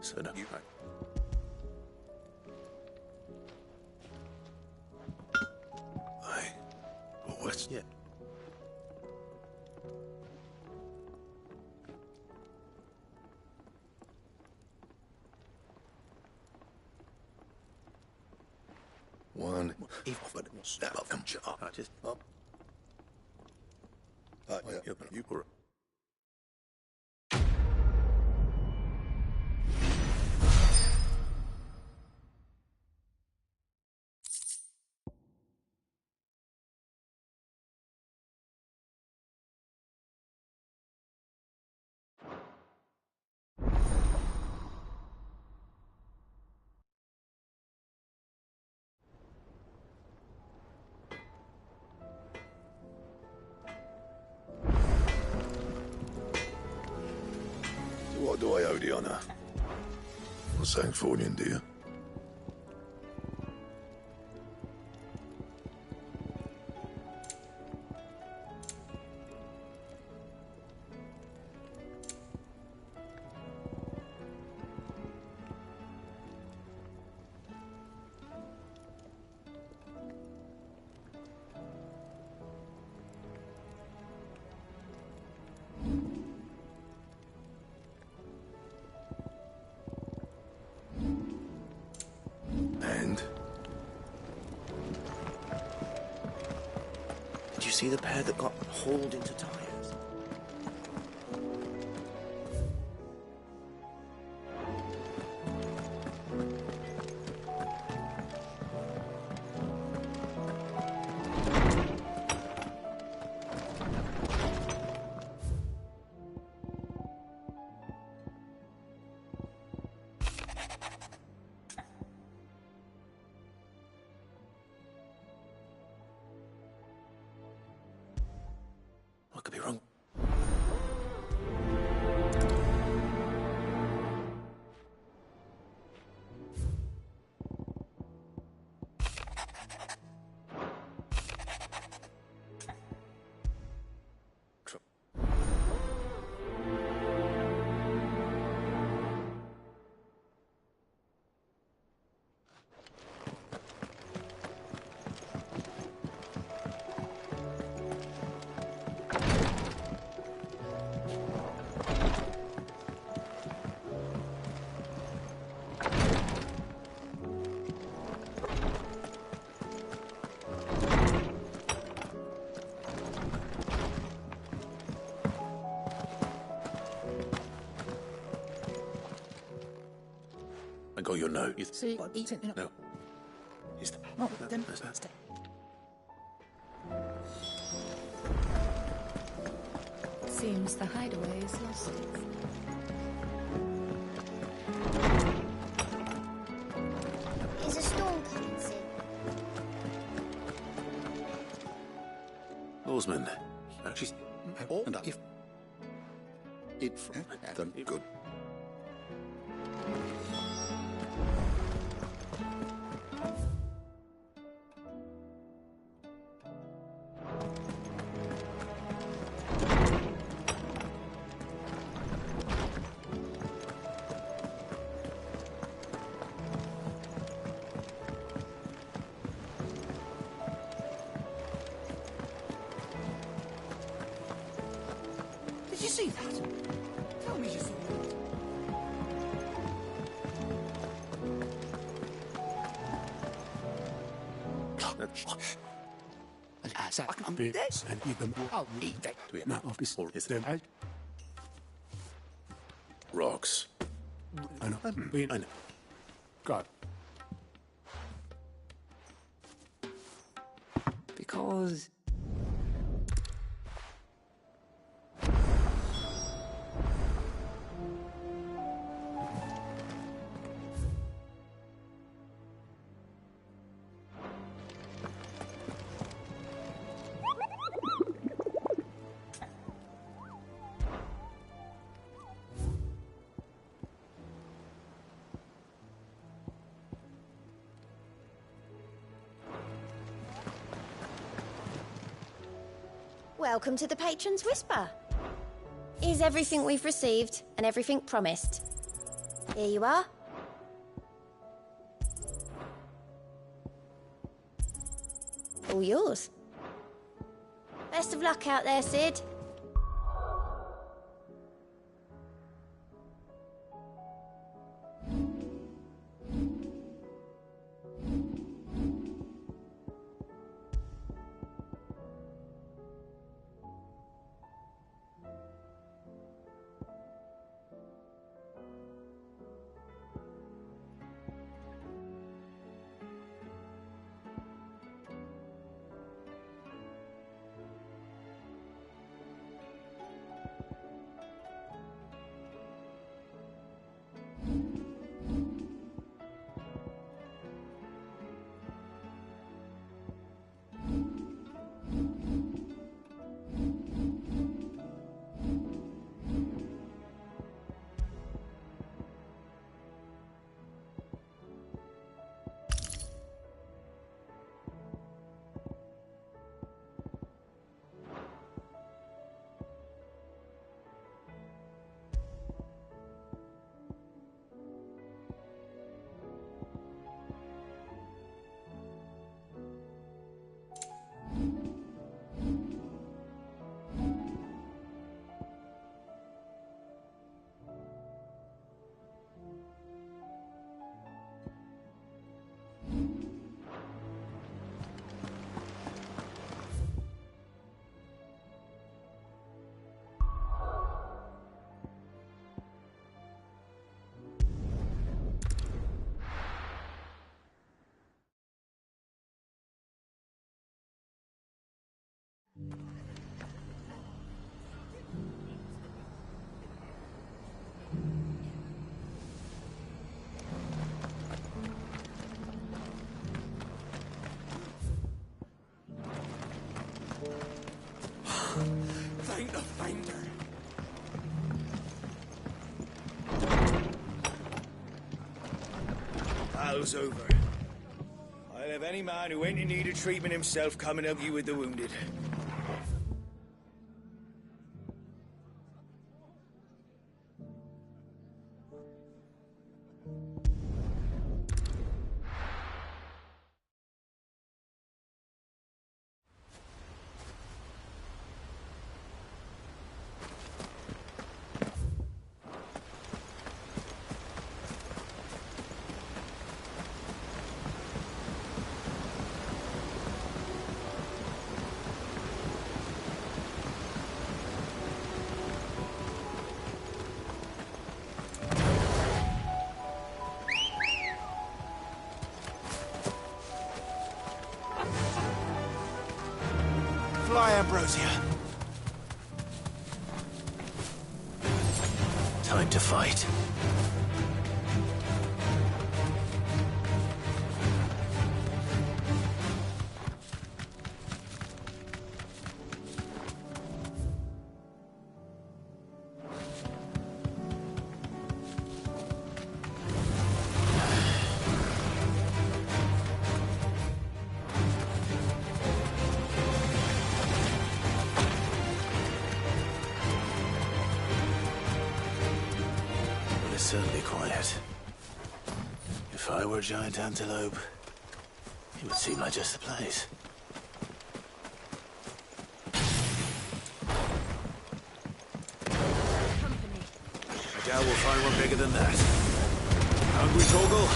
So no. Aye. What's... Yeah. One. Step up and jump. Just up. You What do I owe the honor? For St. Fornian, do you? And? Did you see the pair that got hauled into tires? What could be wrong? I got your note. See, eat it. No. Is that... Oh, then that's... Seems the hideaway is lost. Is a storm coming soon? Oarsman. She's... And if... It's done good. Did you see that? Tell me you saw it. I'll eat that. Rocks. I know. I know. God. Because... Welcome to the Patron's Whisper. Here's everything we've received and everything promised. Here you are. All yours. Best of luck out there, Sid. going to find her. Battle's over. I'll have any man who ain't in need of treatment himself come and help you with the wounded. Fly, Ambrosia. Time to fight. Certainly quiet. If I were a giant antelope, it would seem like just the place. I doubt we'll find one bigger than that. Hungry, Torgal?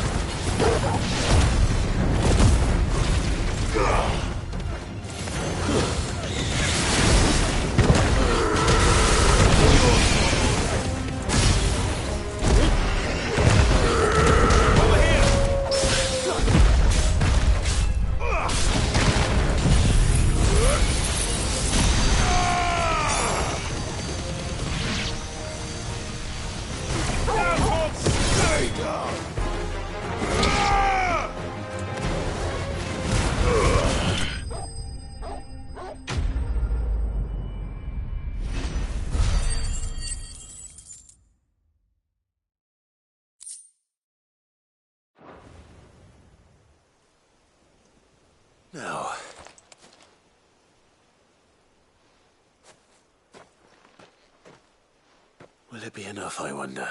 Now, will it be enough, I wonder?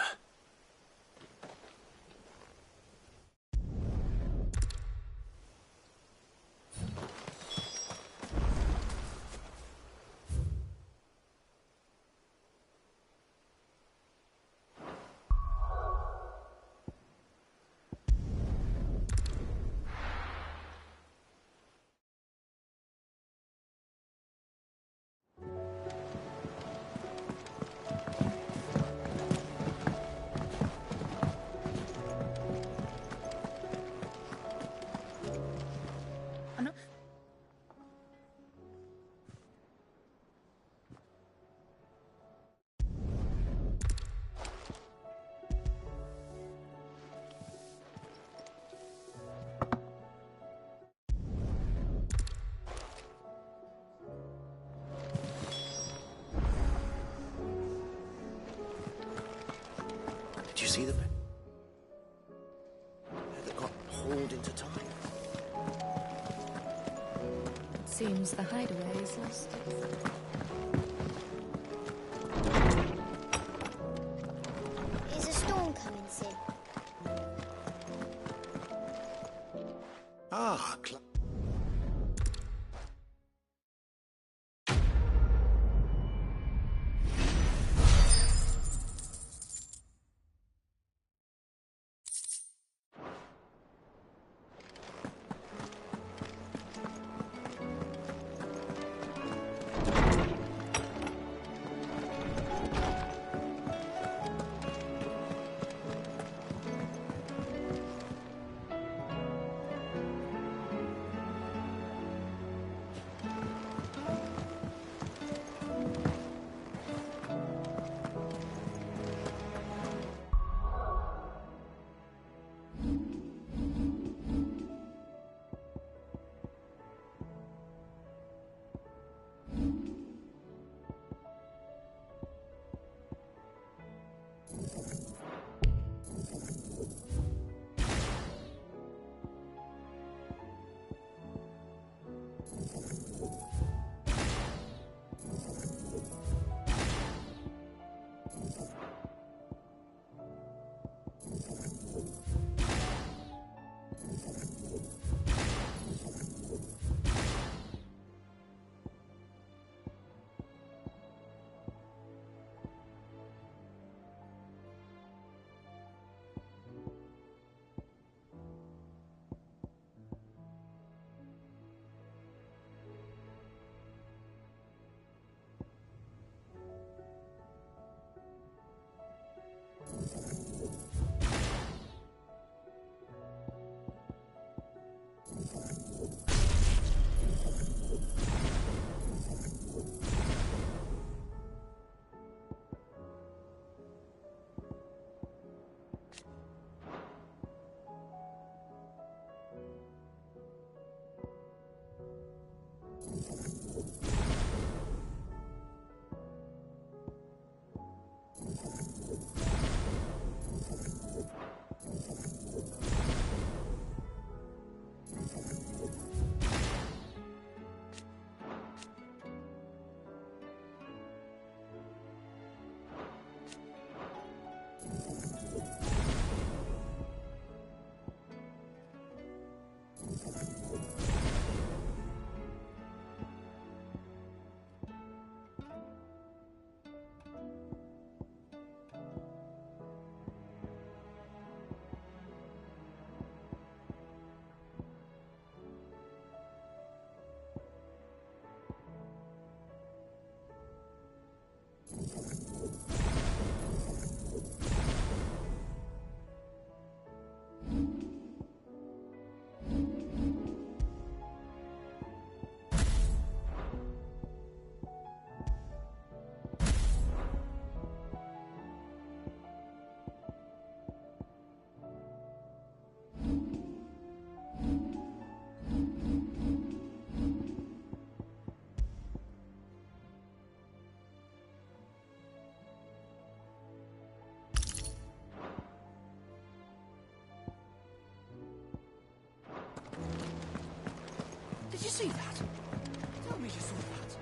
Did you see them? They got hauled into time. Seems the hideaway is lost. Is a storm coming soon? Ah, Did you see that? Tell me you saw that.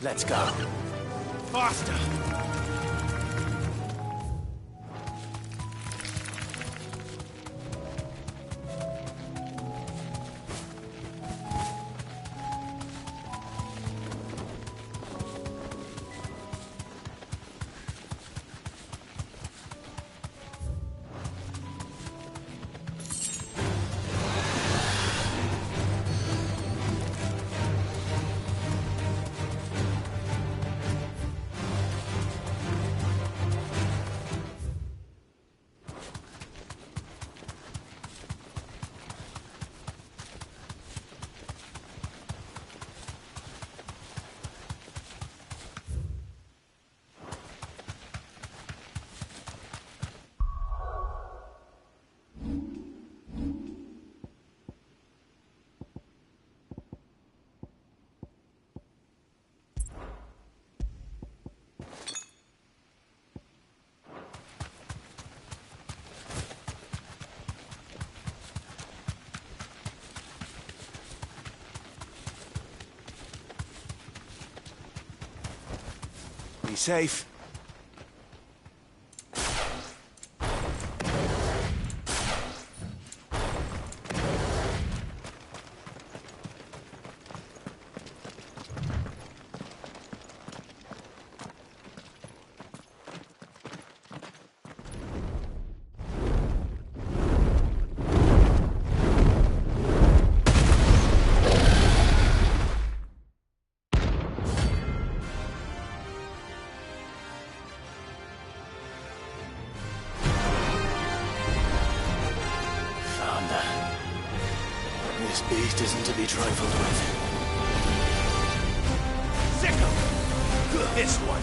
Let's go. Faster! Be safe. This beast isn't to be trifled with. Sicko! This one!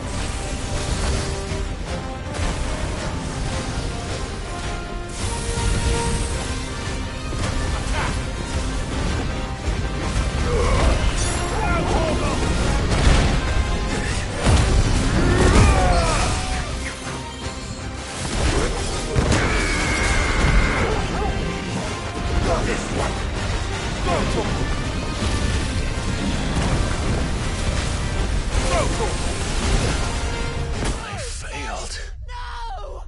I failed. No!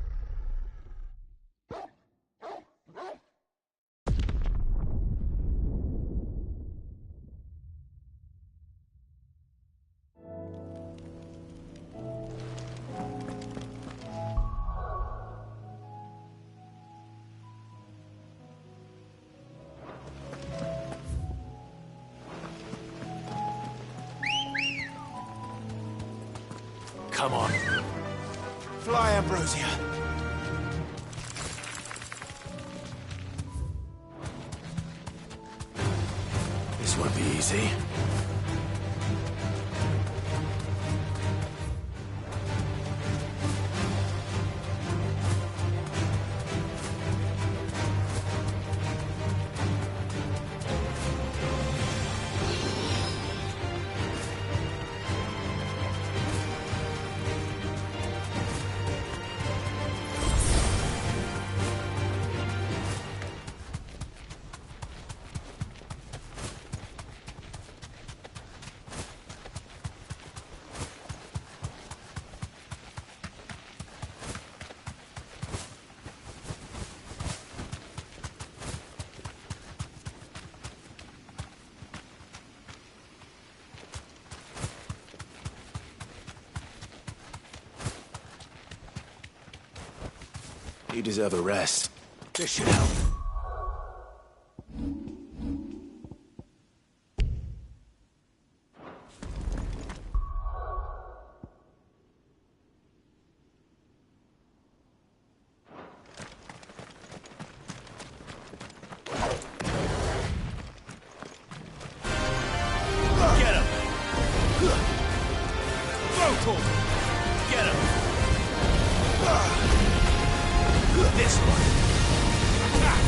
Come on. Fly, Ambrosia. This won't be easy. You deserve a rest. This should help. Get him! Throw to him! Get him! This one!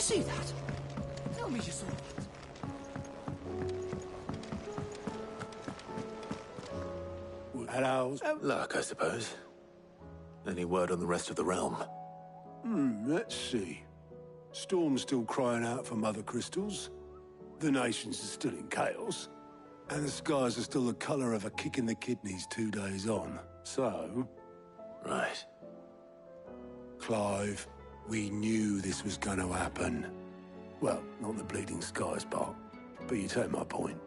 see that? Tell me you saw that. Hello? Luck, I suppose. Any word on the rest of the realm? Let's see. Storm's still crying out for mother crystals. The nations are still in chaos. And the skies are still the colour of a kick in the kidneys 2 days on. So... Right. Clive, we knew this was going to happen. Well, not the bleeding skies part, but you take my point.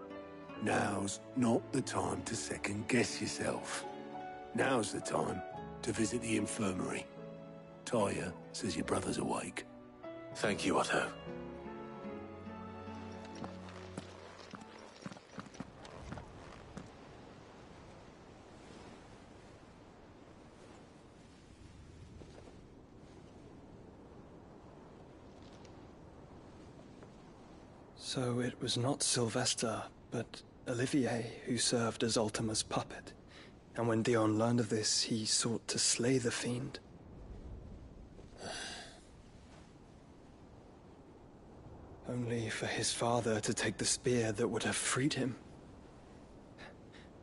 Now's not the time to second-guess yourself. Now's the time to visit the infirmary. Talia says your brother's awake. Thank you, Otto. So it was not Sylvester, but Olivier who served as Ultima's puppet. And when Dion learned of this, he sought to slay the fiend. Only for his father to take the spear that would have freed him.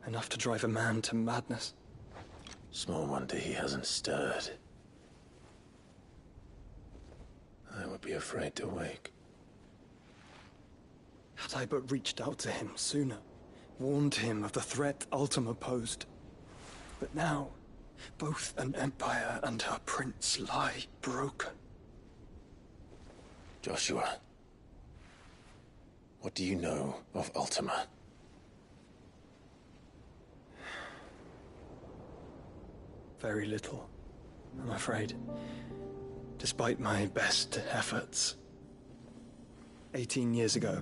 Enough to drive a man to madness. Small wonder he hasn't stirred. I would be afraid to wake. Had I but reached out to him sooner, warned him of the threat Ultima posed. But now, both an empire and her prince lie broken. Joshua, what do you know of Ultima? Very little, I'm afraid. Despite my best efforts. 18 years ago,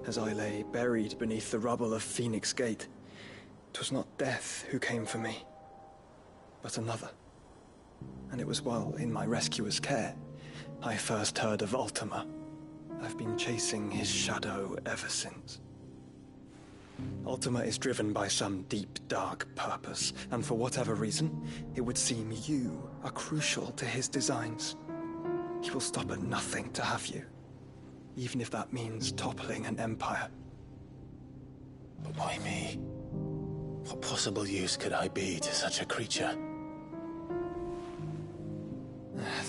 as I lay buried beneath the rubble of Phoenix Gate, 'twas not death who came for me, but another. And it was while in my rescuer's care, I first heard of Ultima. I've been chasing his shadow ever since. Ultima is driven by some deep, dark purpose, and for whatever reason, it would seem you are crucial to his designs. He will stop at nothing to have you, even if that means toppling an empire. But why me? What possible use could I be to such a creature?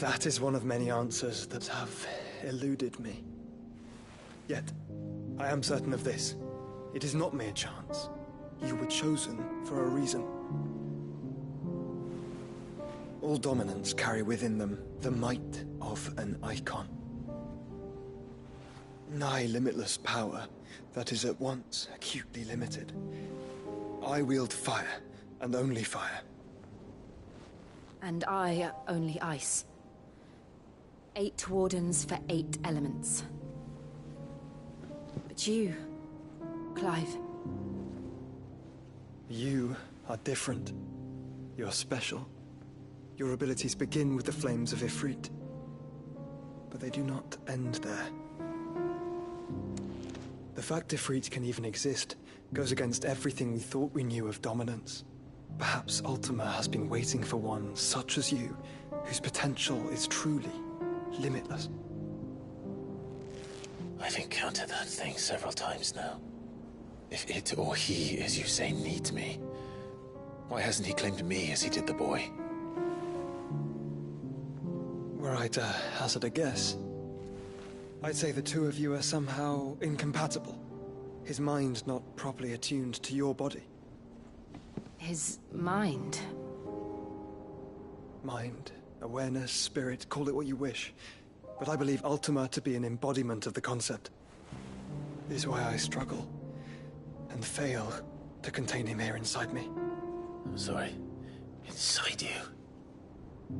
That is one of many answers that have eluded me. Yet, I am certain of this. It is not mere chance. You were chosen for a reason. All dominants carry within them the might of an icon. Nigh limitless power that is at once acutely limited. I wield fire, and only fire. And I only ice. 8 wardens for 8 elements. But you, Clive. You are different. You're special. Your abilities begin with the flames of Ifrit. But they do not end there. The fact Ifrit can even exist goes against everything we thought we knew of dominance. Perhaps Ultima has been waiting for one such as you, whose potential is truly limitless. I've encountered that thing several times now. If it or he, as you say, needs me, why hasn't he claimed me as he did the boy? Were I to hazard a guess, I'd say the two of you are somehow incompatible. His mind not properly attuned to your body. His mind? Mind, awareness, spirit, call it what you wish. But I believe Ultima to be an embodiment of the concept. This is why I struggle and fail to contain him here inside me. I'm sorry. Inside you?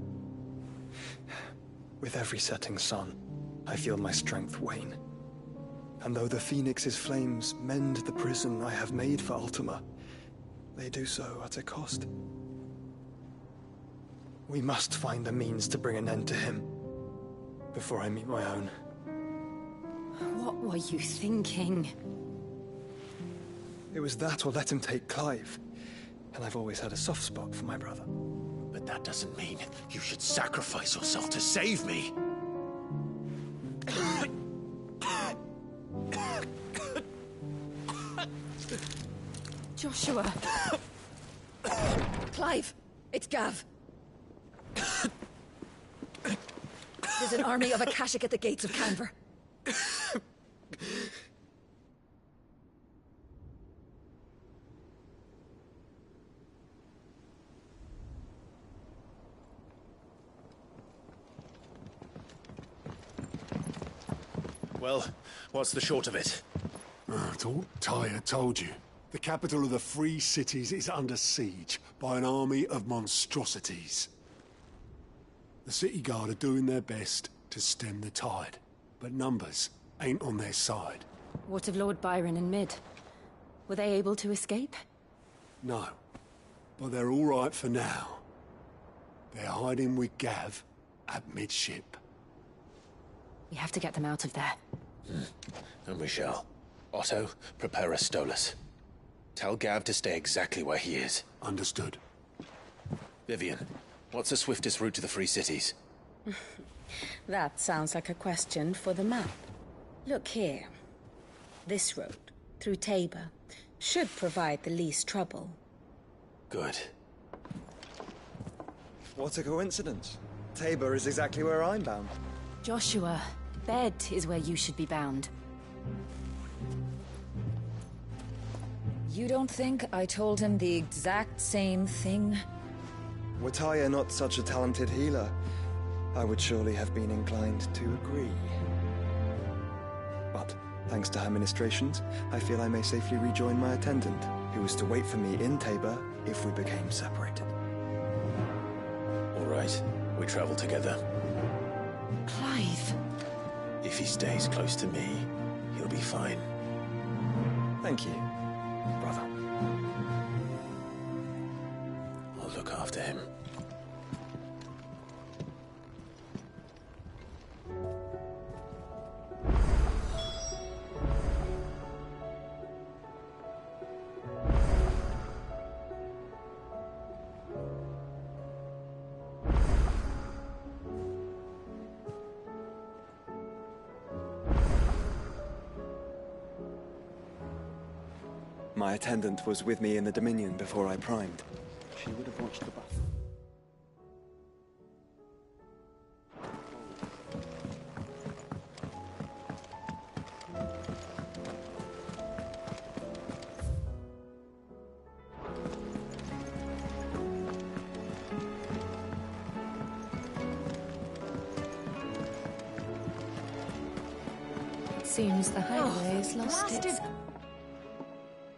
With every setting sun, I feel my strength wane. And though the Phoenix's flames mend the prison I have made for Ultima, they do so at a cost. We must find a means to bring an end to him before I meet my own. What were you thinking? It was that or let him take Clive. And I've always had a soft spot for my brother. But that doesn't mean you should sacrifice yourself to save me. Joshua. Clive, it's Gav. There's an army of Akashic at the gates of Canver. Well, what's the short of it? It's all Tyre told you. The capital of the Free Cities is under siege by an army of monstrosities. The City Guard are doing their best to stem the tide, but numbers ain't on their side. What of Lord Byron and Mid? Were they able to escape? No, but they're all right for now. They're hiding with Gav at midship. We have to get them out of there. And we shall. Otto, prepare a Stolas. Tell Gav to stay exactly where he is. Understood. Vivian, what's the swiftest route to the Free Cities? That sounds like a question for the map. Look here. This road, through Tabor, should provide the least trouble. Good. What a coincidence. Tabor is exactly where I'm bound. Joshua, bed is where you should be bound. You don't think I told him the exact same thing? Were Tyre not such a talented healer, I would surely have been inclined to agree. But, thanks to her ministrations, I feel I may safely rejoin my attendant, who was to wait for me in Tabor if we became separated. All right, we travel together. Clive. If he stays close to me, he'll be fine. Thank you, brother. I'll look after him. My attendant was with me in the Dominion before I primed. She would have watched the buff. It seems the highway has lost blasted. its...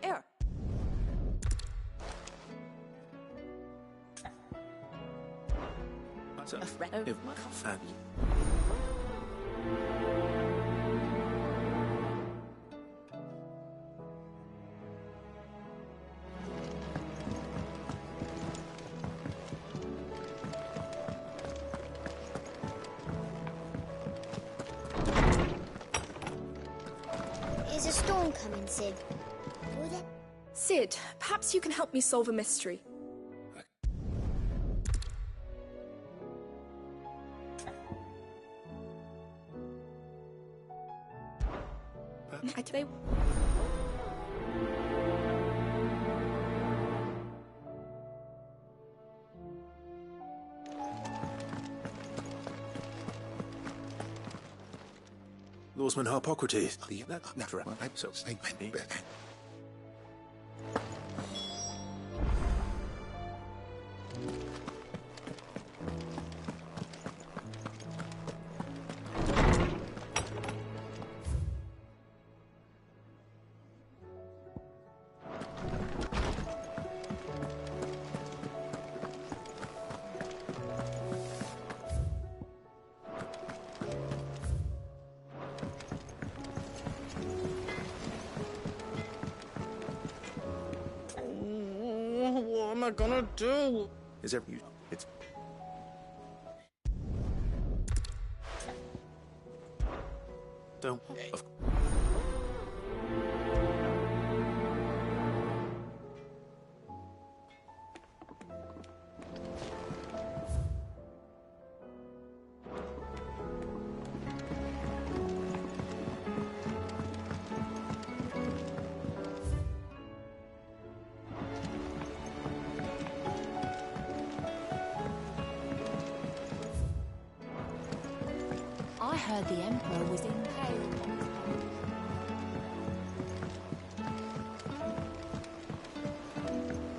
Air. Is a storm coming, Sid? Would it? Sid, perhaps you can help me solve a mystery. They... Lawsman Harpocrates. What am I gonna do? Is there... It's... Don't... I heard the Emperor was impaled.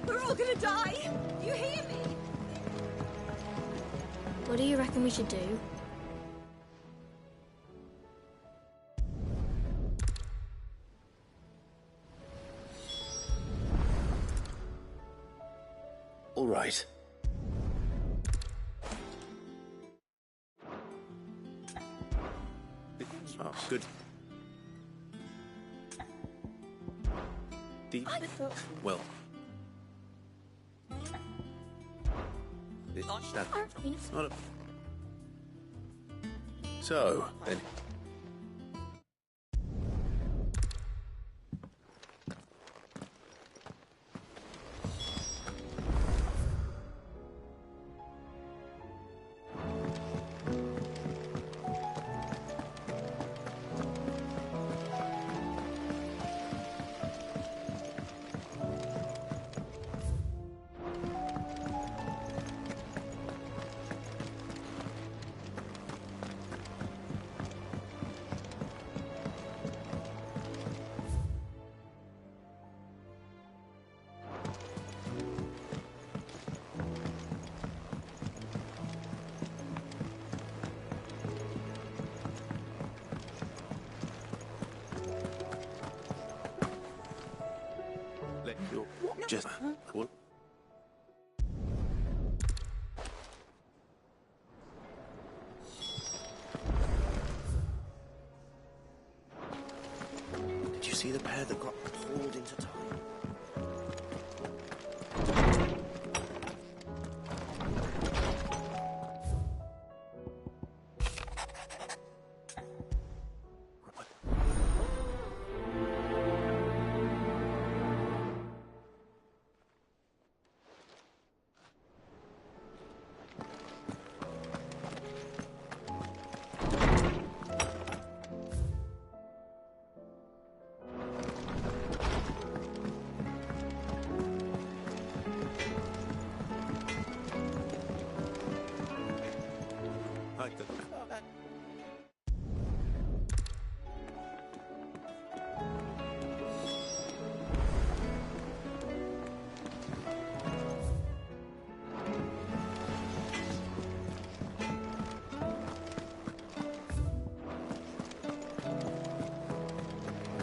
We're all gonna die! You hear me? What do you reckon we should do? All right. Oh, good. Deep. Well. That's not a... So, then... Just... What? Did you see the pair that got pulled into time?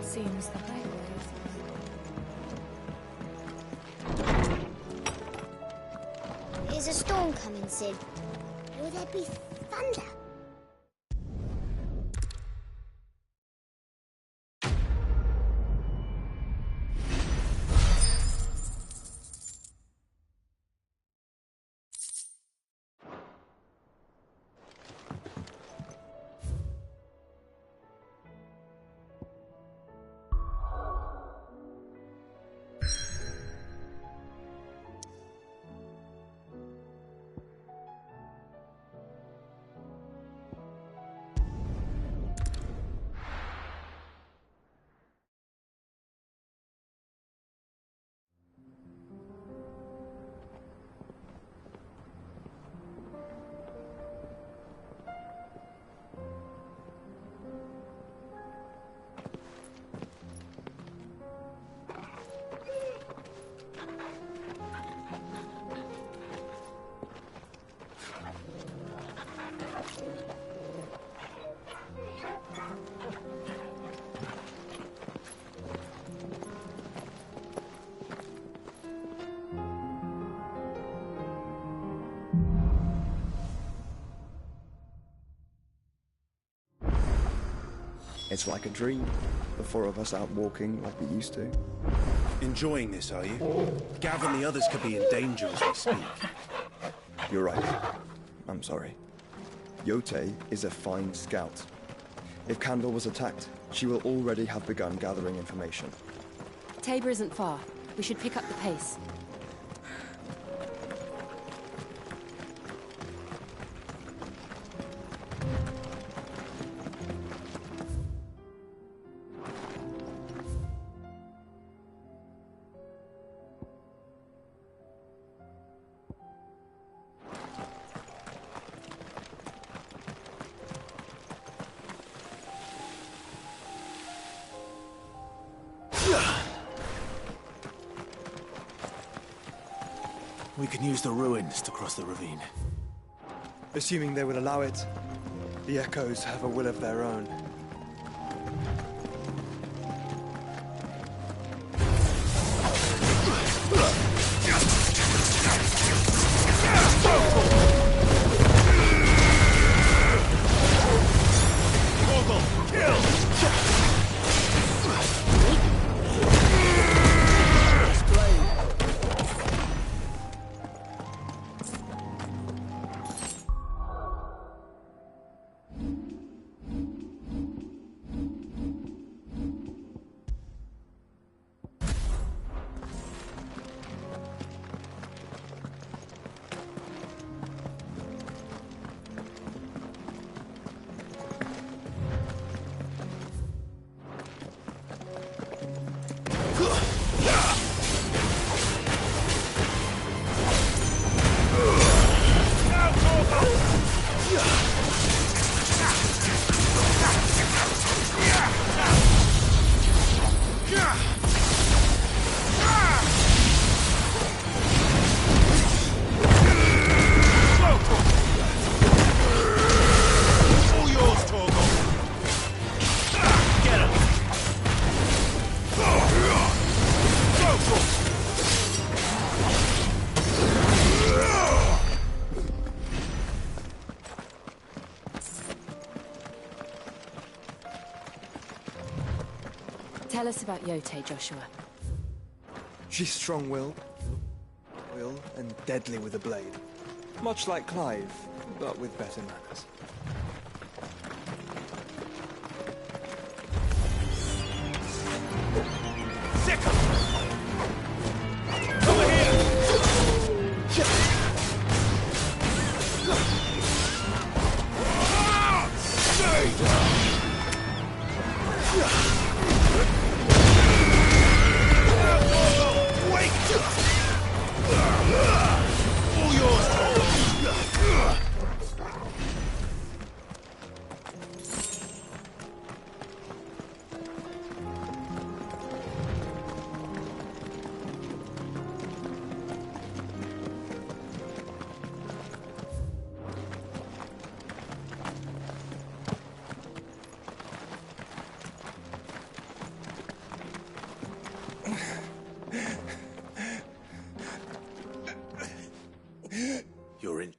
Seems the highways. Is a storm coming, Sid? Will there be thunder? It's like a dream. The four of us out walking like we used to. Enjoying this, are you? Gavin, the others could be in danger as we speak. You're right. I'm sorry. Yote is a fine scout. If Kandor was attacked, she will already have begun gathering information. Tabor isn't far. We should pick up the pace. We can use the ruins to cross the ravine. Assuming they will allow it. The Echoes have a will of their own. Tell us about Yote, Joshua. She's strong-willed, loyal, and deadly with a blade. Much like Clive, but with better manners. You're in.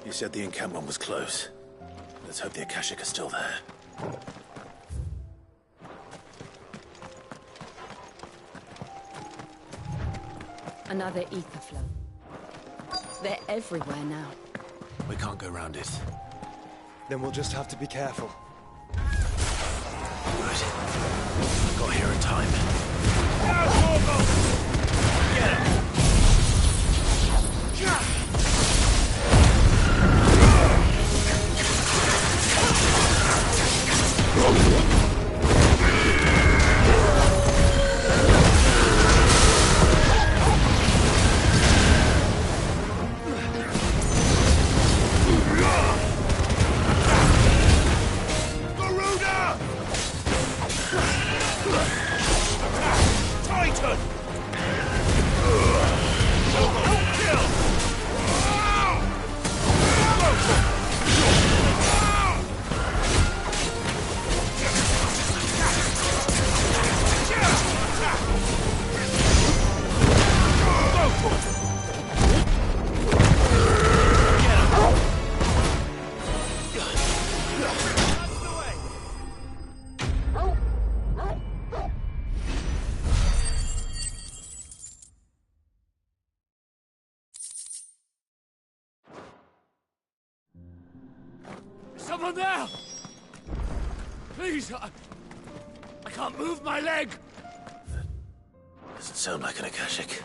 You said the encampment was close. Let's hope the Akashic are still there. Another ether flow. They're everywhere now. We can't go round it. Then we'll just have to be careful. Right. Got here in time. Get him! Someone there! Please, I can't move my leg! Doesn't sound like an Akashic.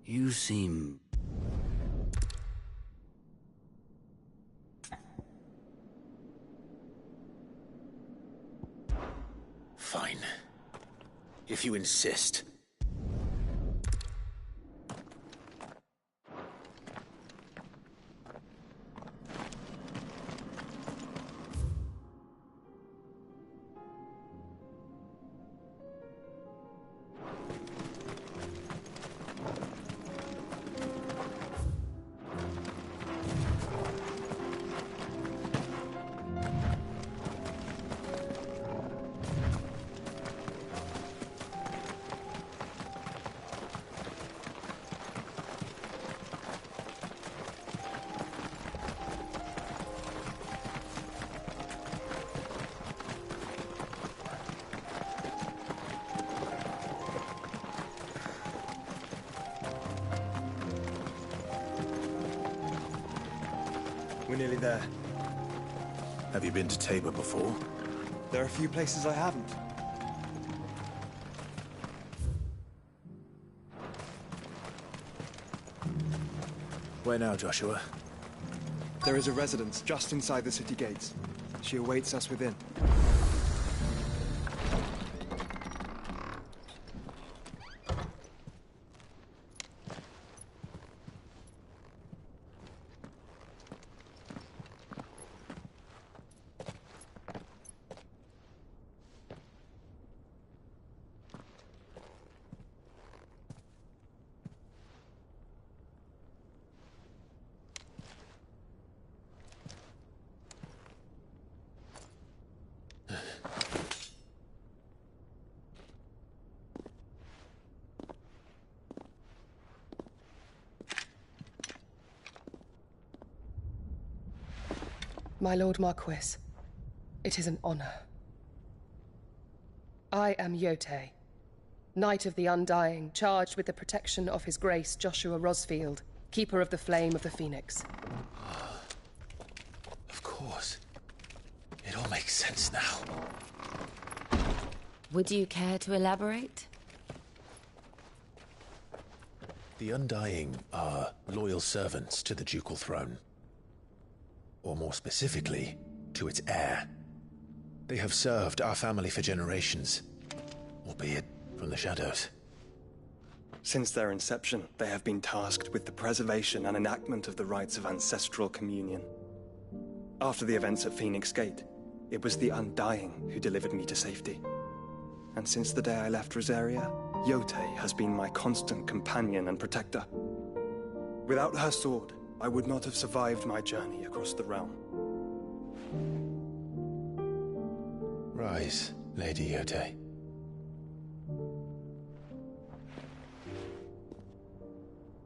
You seem... Fine. If you insist. We're nearly there. Have you been to Tabor before? There are a few places I haven't. Where now, Joshua? There is a residence just inside the city gates. She awaits us within. My Lord Marquis, it is an honor. I am Yote, Knight of the Undying, charged with the protection of His Grace Joshua Rosfield, Keeper of the Flame of the Phoenix. Of course. It all makes sense now. Would you care to elaborate? The Undying are loyal servants to the ducal throne. Or more specifically, to its heir. They have served our family for generations, albeit from the shadows. Since their inception, they have been tasked with the preservation and enactment of the rites of ancestral communion. After the events at Phoenix Gate, it was the Undying who delivered me to safety. And since the day I left Rosaria, Yote has been my constant companion and protector. Without her sword, I would not have survived my journey across the realm. Rise, Lady Yote.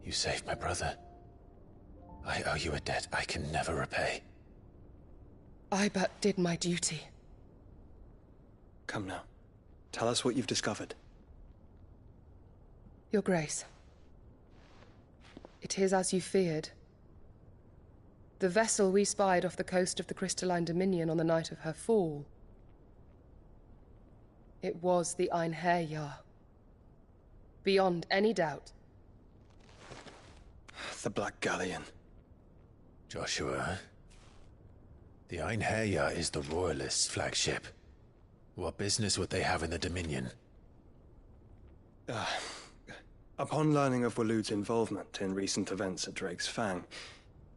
You saved my brother. I owe you a debt I can never repay. I but did my duty. Come now. Tell us what you've discovered. Your Grace. It is as you feared. The vessel we spied off the coast of the Crystalline Dominion on the night of her fall. It was the Einherjar. Beyond any doubt. The Black Galleon. Joshua, the Einherjar is the Royalists' flagship. What business would they have in the Dominion? Upon learning of Waloed's involvement in recent events at Drake's Fang,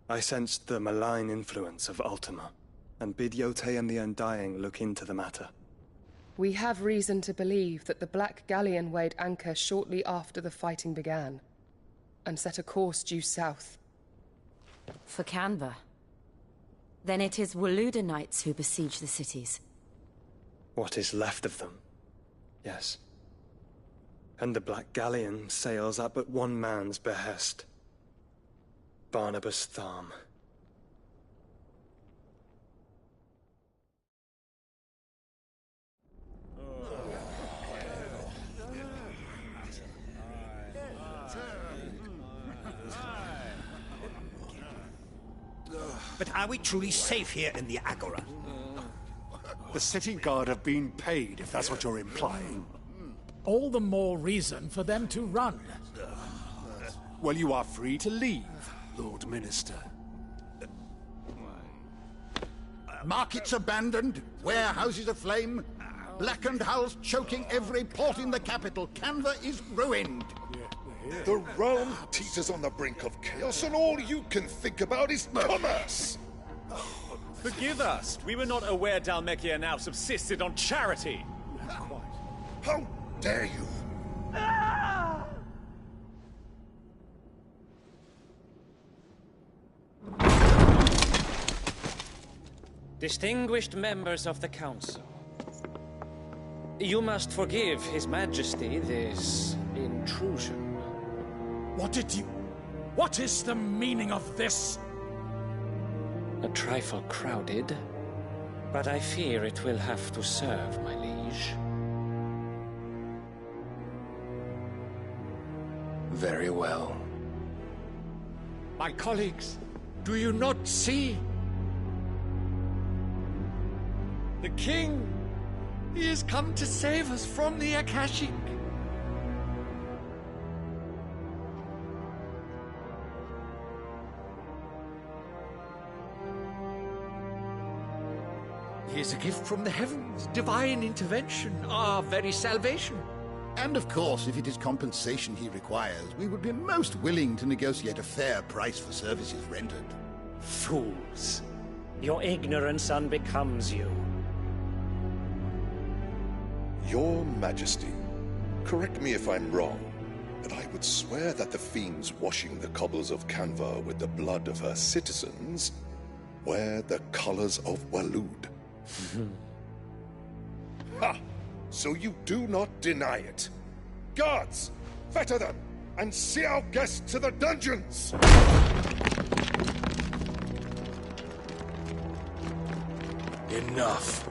I sensed the malign influence of Ultima, and bid Yote and the Undying look into the matter. We have reason to believe that the Black Galleon weighed anchor shortly after the fighting began, and set a course due south. For Canva? Then it is Waloed knights who besiege the cities. What is left of them, yes. And the Black Galleon sails at but one man's behest. Barnabas Tharm. But are we truly safe here in the Agora? The city guard have been paid, if that's what you're implying. All the more reason for them to run. Well, you are free to leave. Lord Minister. Markets abandoned, warehouses aflame, blackened hulls choking every port in the capital. Canva is ruined. The realm teeters on the brink of chaos, and all you can think about is commerce! Forgive us. We were not aware Dhalmekia now subsisted on charity. How dare you! Distinguished members of the Council, you must forgive His Majesty this intrusion. What is the meaning of this? A trifle crowded, but I fear it will have to serve, my liege. Very well. My colleagues, do you not see? The king, he has come to save us from the Akashic. He is a gift from the heavens, divine intervention, our very salvation. And of course, if it is compensation he requires, we would be most willing to negotiate a fair price for services rendered. Fools. Your ignorance unbecomes you. Your Majesty, correct me if I'm wrong, but I would swear that the fiends washing the cobbles of Canva with the blood of her citizens wear the colors of Waloed. Ha! So you do not deny it. Guards, fetter them, and see our guests to the dungeons! Enough.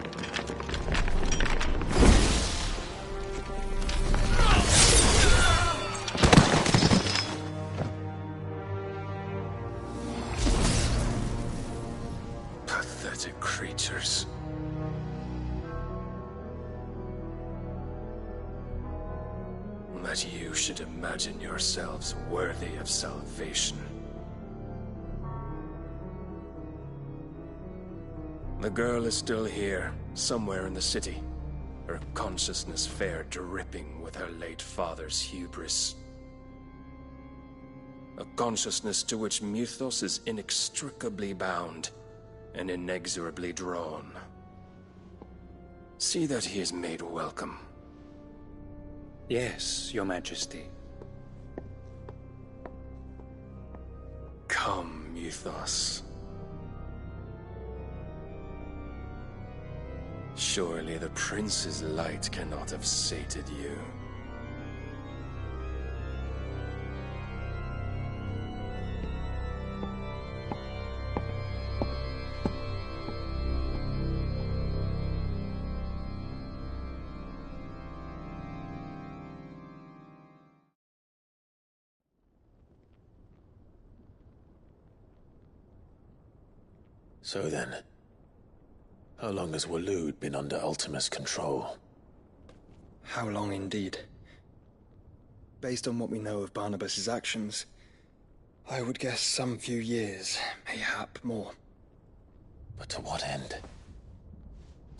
Pathetic creatures. That you should imagine yourselves worthy of salvation. The girl is still here, somewhere in the city. Her consciousness fair dripping with her late father's hubris. A consciousness to which Mythos is inextricably bound and inexorably drawn. See that he is made welcome. Yes, Your Majesty. Come, Mythos. Surely the prince's light cannot have sated you. So then, how long has Waloed been under Ultima's control? How long indeed? Based on what we know of Barnabas's actions, I would guess some few years, mayhap more. But to what end?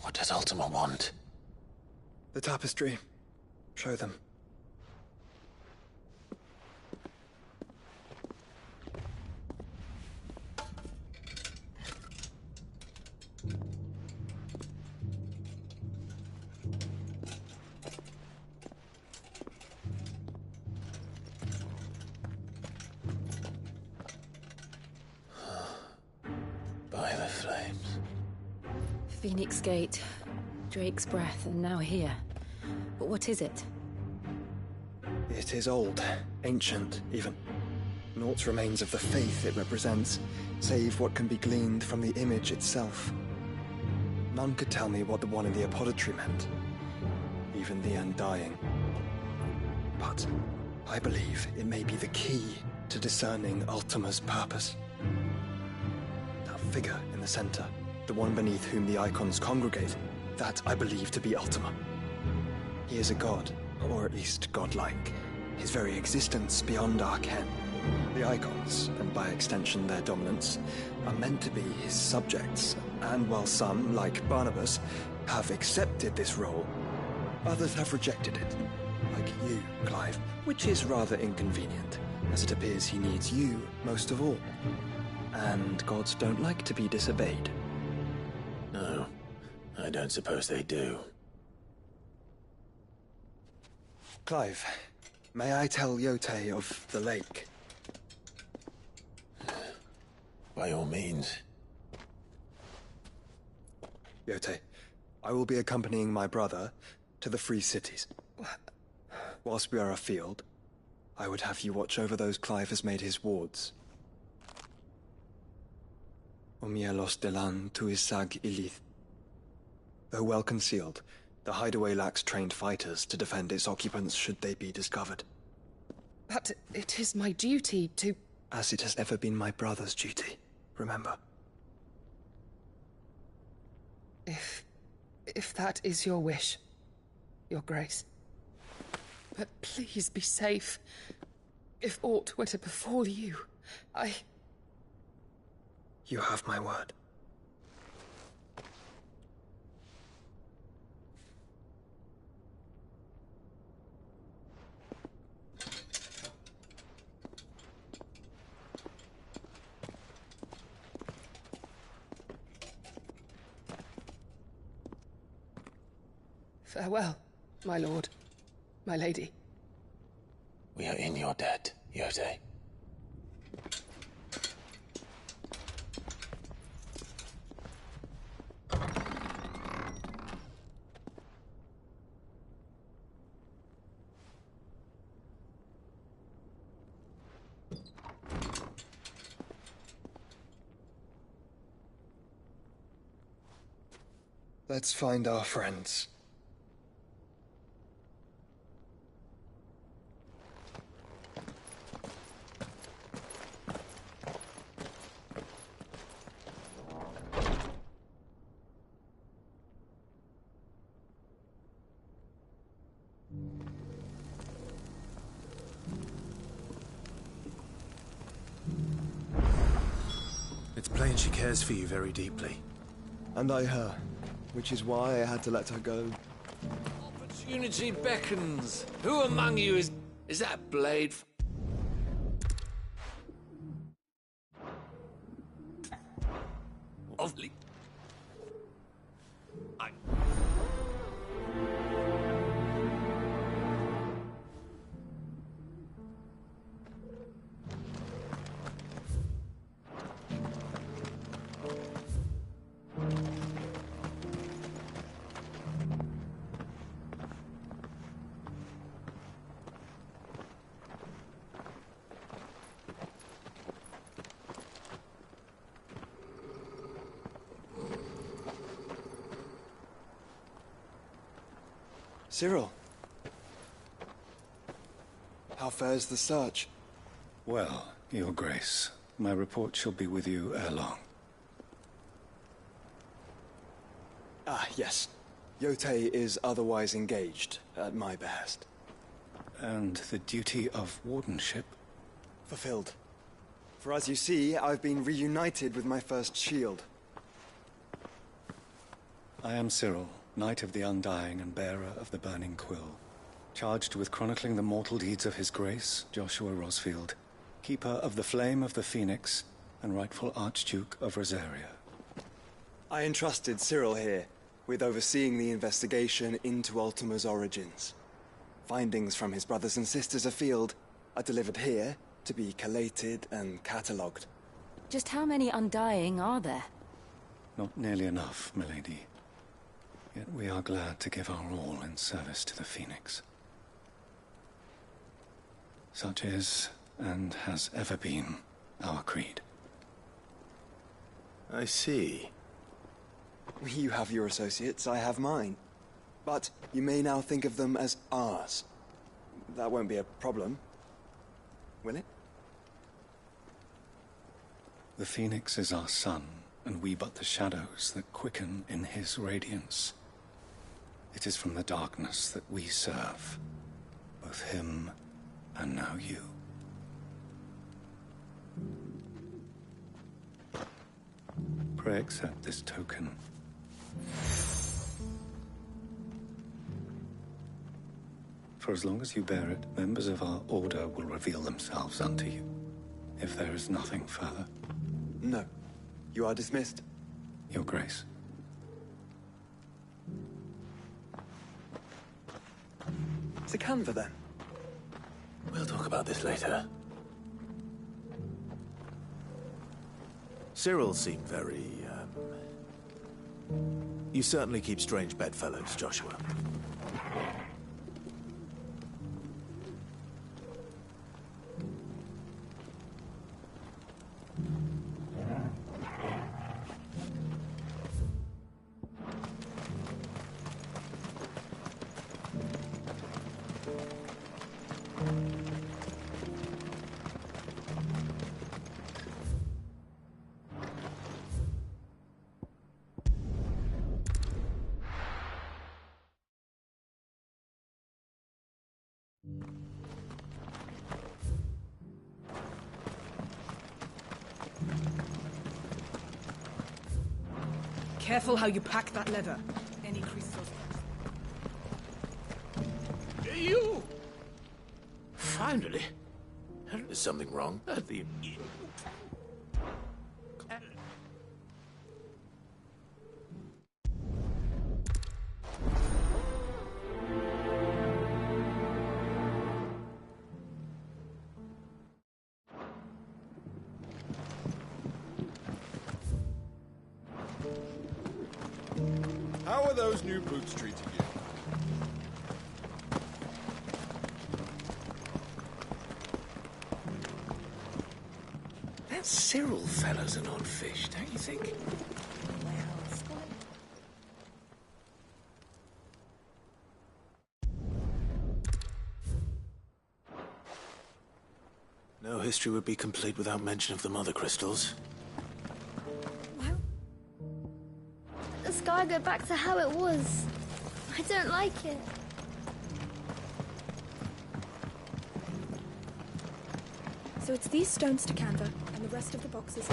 What does Ultima want? The tapestry. Show them. By the flames. Phoenix Gate, Drake's Breath, and now here. But what is it? It is old, ancient, even. Naught remains of the faith it represents, save what can be gleaned from the image itself. None could tell me what the one in the apothecary meant, even the Undying. But I believe it may be the key to discerning Ultima's purpose. That figure in the center, the one beneath whom the icons congregate, that I believe to be Ultima. He is a god, or at least godlike, his very existence beyond our ken. The Icons, and by extension their dominants, are meant to be his subjects, and while some, like Barnabas, have accepted this role, others have rejected it. Like you, Clive, which is rather inconvenient, as it appears he needs you most of all. And gods don't like to be disobeyed. No, I don't suppose they do. Clive, may I tell Yote of the lake? By all means. Yote, I will be accompanying my brother to the Free Cities. Whilst we are afield, I would have you watch over those Clive has made his wards. Omielos delan tuisag ilith. Though well concealed, the hideaway lacks trained fighters to defend its occupants should they be discovered. But it is my duty to... As it has ever been my brother's duty, remember. If that is your wish, Your Grace. But please be safe. If aught were to befall you, You have my word. Farewell, my lord, my lady. We are in your debt, Yote. Let's find our friends. It's plain she cares for you very deeply. And I her, which is why I had to let her go. Opportunity beckons. Who among you is that blade? Of Cyril. How fares the search? Well, Your Grace, my report shall be with you ere long. Ah, yes. Yote is otherwise engaged, at my behest. And the duty of wardenship? Fulfilled. For as you see, I've been reunited with my first shield. I am Cyril, Knight of the Undying and bearer of the Burning Quill, charged with chronicling the mortal deeds of His Grace, Joshua Rosfield, keeper of the Flame of the Phoenix and rightful Archduke of Rosaria. I entrusted Cyril here with overseeing the investigation into Ultima's origins. Findings from his brothers and sisters afield are delivered here to be collated and catalogued. Just how many Undying are there? Not nearly enough, milady. Yet we are glad to give our all in service to the Phoenix. Such is, and has ever been, our creed. I see. You have your associates, I have mine. But you may now think of them as ours. That won't be a problem, will it? The Phoenix is our sun, and we but the shadows that quicken in his radiance. It is from the darkness that we serve, both him and now you. Pray accept this token. For as long as you bear it, members of our order will reveal themselves unto you. If there is nothing further. No. You are dismissed. Your Grace. To Canva, then? We'll talk about this later. Cyril seemed very, You certainly keep strange bedfellows, Joshua. Careful how you pack that leather. Any crystals. You! Finally. Is something wrong? How are those new boots treating you? That Cyril fellow's an odd fish, don't you think? No history would be complete without mention of the mother crystals. The sky go back to how it was. I don't like it. So it's these stones to Canva, and the rest of the boxes.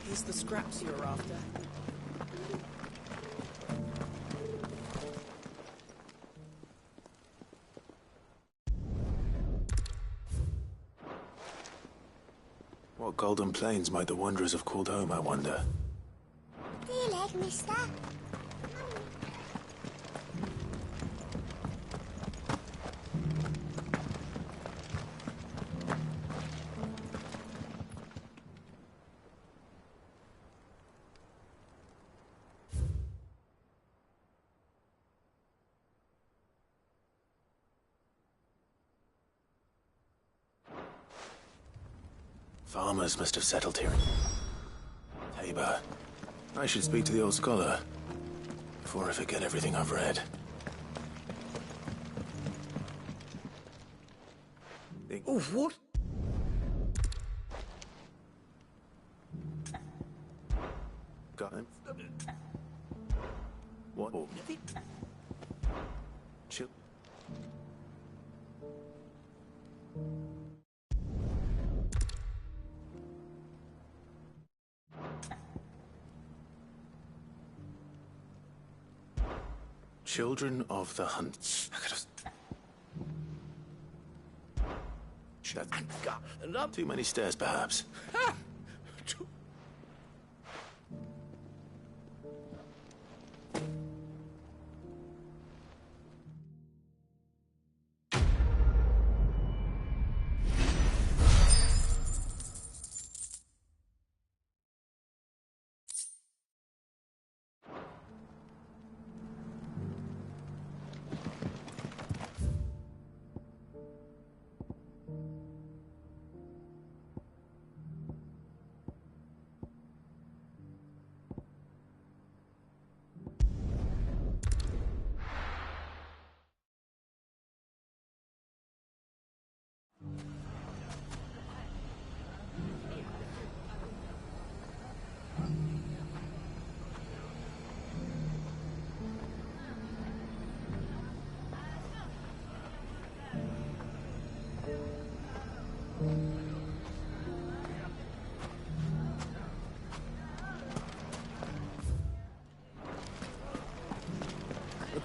Here's the scraps you're after. What golden plains might the wanderers have called home, I wonder? Dear leg, mister. Farmers must have settled here. Tabor. I should speak to the old scholar before I forget everything I've read. Oh, what? Got him. What? Oh. Chill. Children of the Hunt. I could have... Too many stairs, perhaps.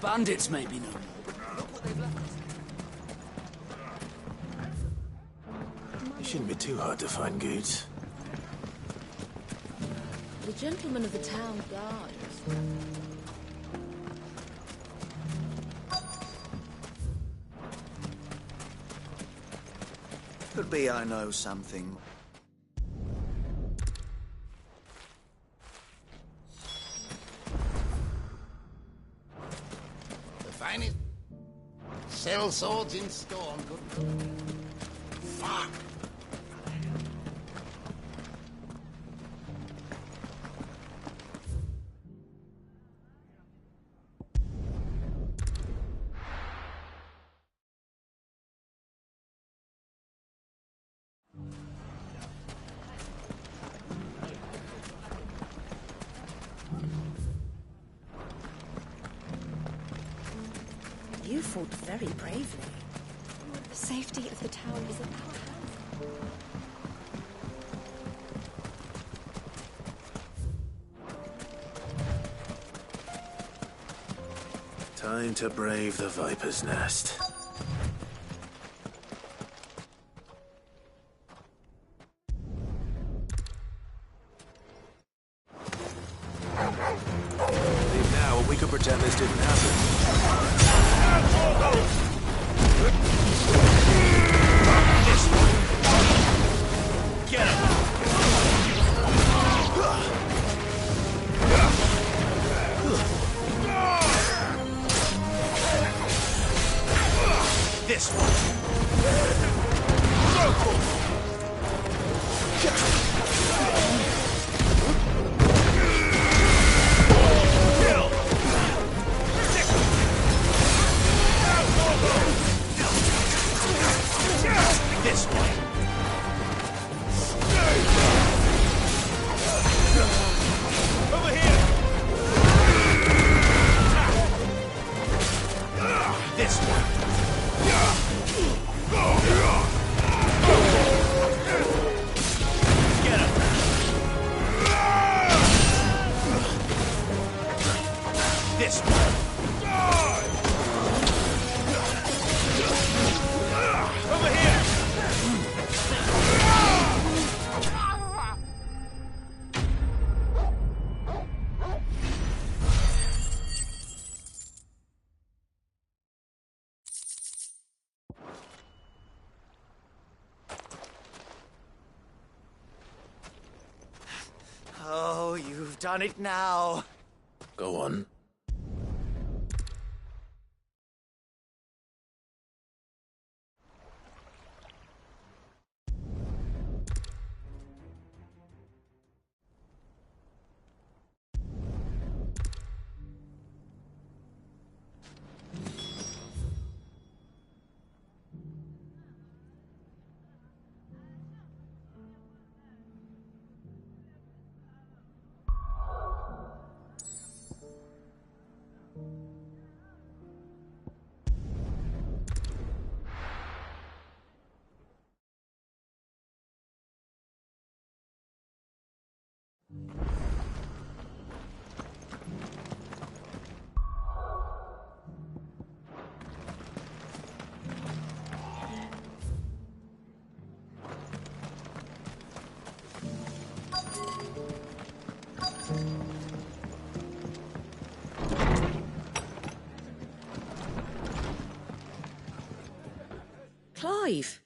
bandits may be no more, but look what they've left us. It shouldn't be too hard to find goods. The gentlemen of the town guards. Could be I know something. The finest sell swords in storm. Good. Fuck. You fought very bravely. The safety of the town is in our hands. Time to brave the Viper's Nest. Leave now, or we could pretend this didn't happen. This one. Get him! This one. Kill! This way. Over here. This one. Get him. This one. Over here. Oh, you've done it now. Go on. Clive.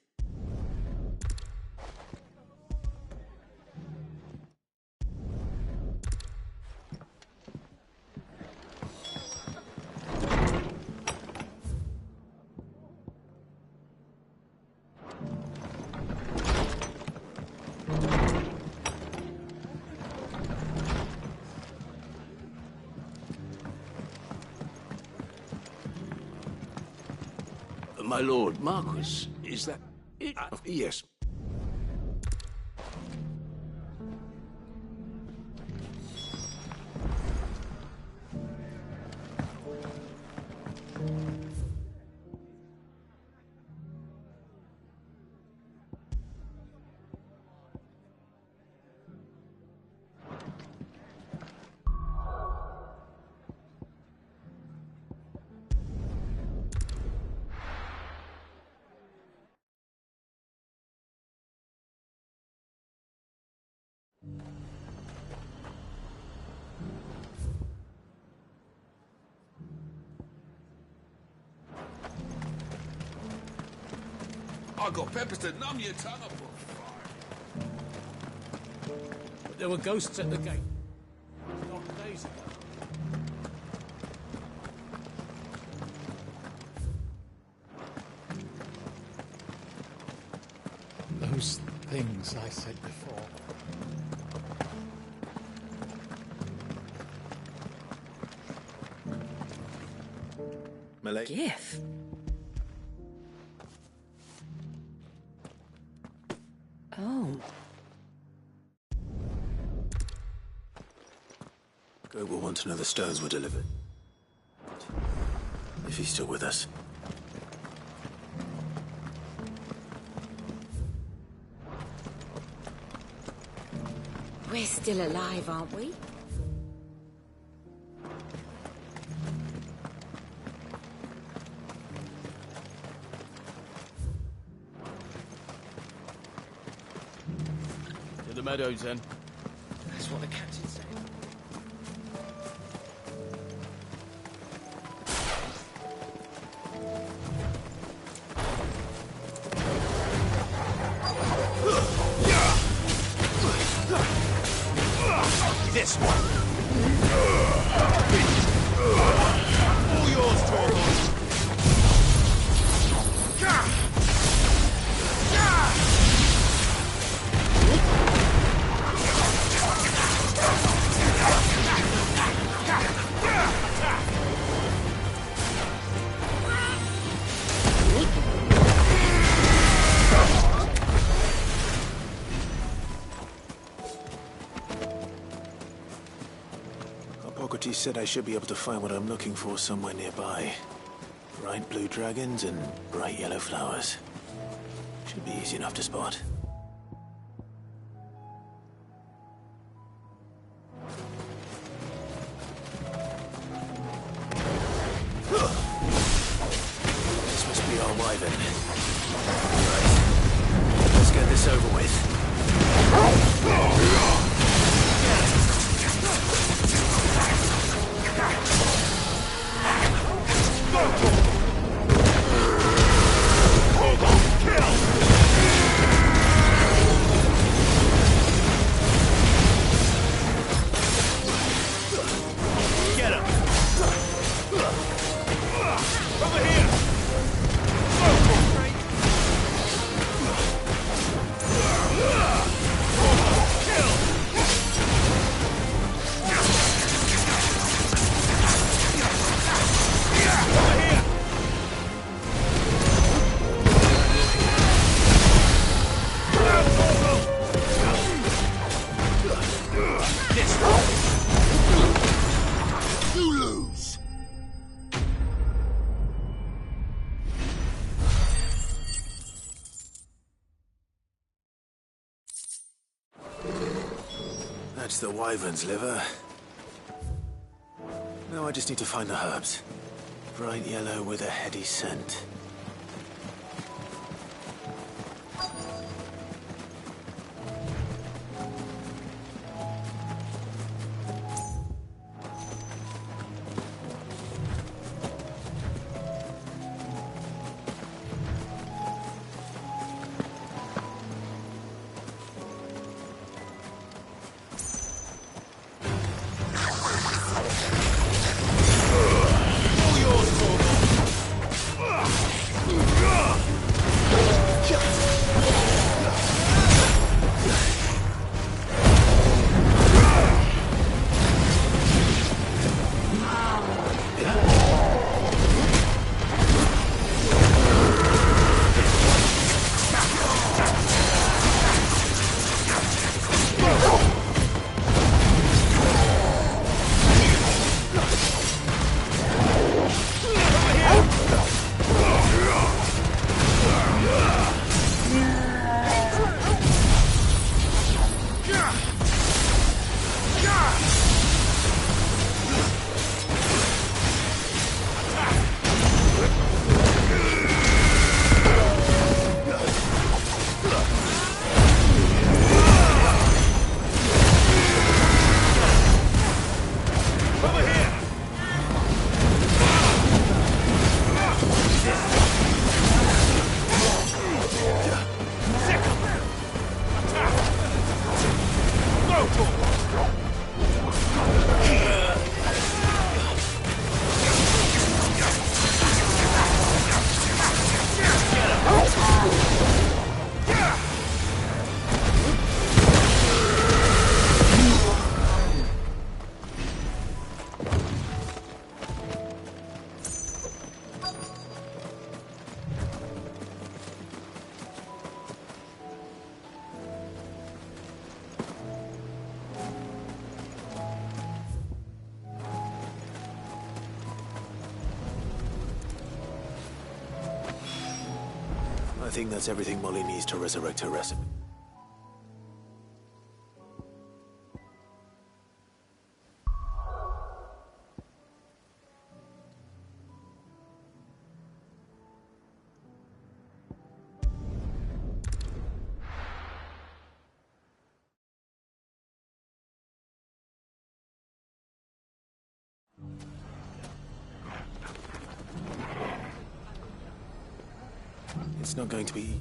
My lord, Marquis, is that... yes. I got peppers to numb your tongue up. But there were ghosts at the gate. Not days ago. Those things I said before. Malay. Gif. Oh. Goat will want to know the stones were delivered. If he's still with us. We're still alive, aren't we? To the meadows, then. That's what the captain said. This one. All yours, Torvald. Hippocrates said I should be able to find what I'm looking for somewhere nearby. Bright blue dragons and bright yellow flowers. Should be easy enough to spot. This must be our wyvern. Right. Let's get this over with. That's the wyvern's liver. Now I just need to find the herbs. Bright yellow with a heady scent. I think that's everything Molly needs to resurrect her recipe. It's not going to be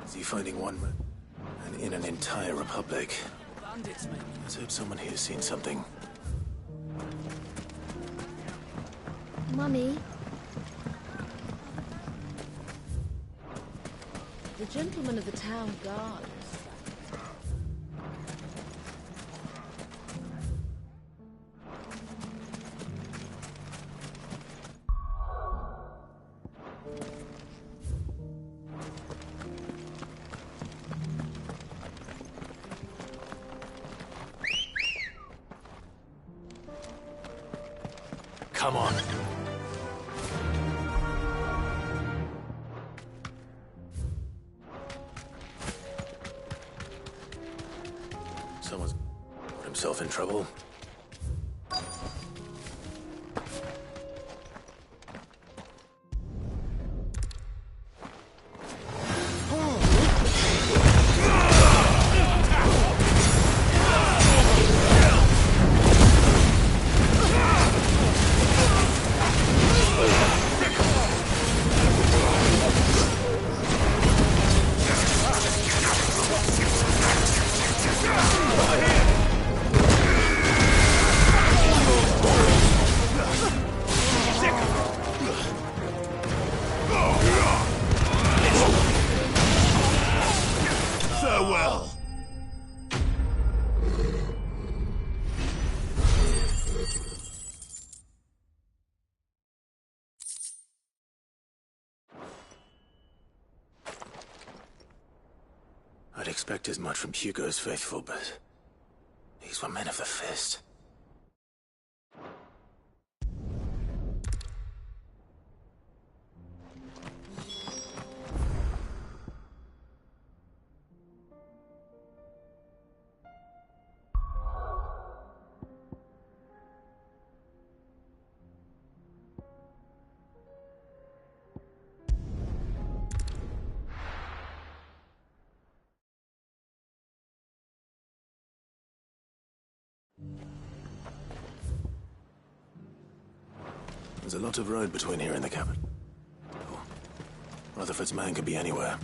easy finding one man and in an entire republic. Bandits, maybe. Let's hope someone here's seen something. Mummy, The gentlemen of the town guard. Come on. Someone's put himself in trouble. Farewell. I'd expect as much from Hugo's faithful, but these were men of the fist. There's a lot of road between here and the capital. Rutherford's man could be anywhere.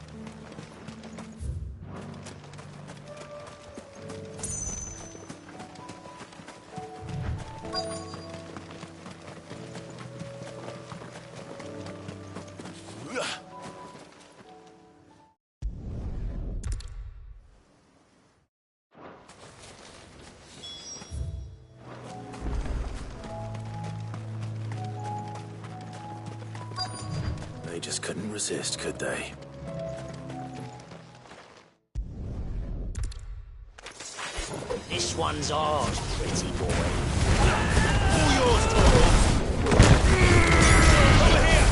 They just couldn't resist, could they? This one's ours, pretty boy. All yours, Toro. Over here!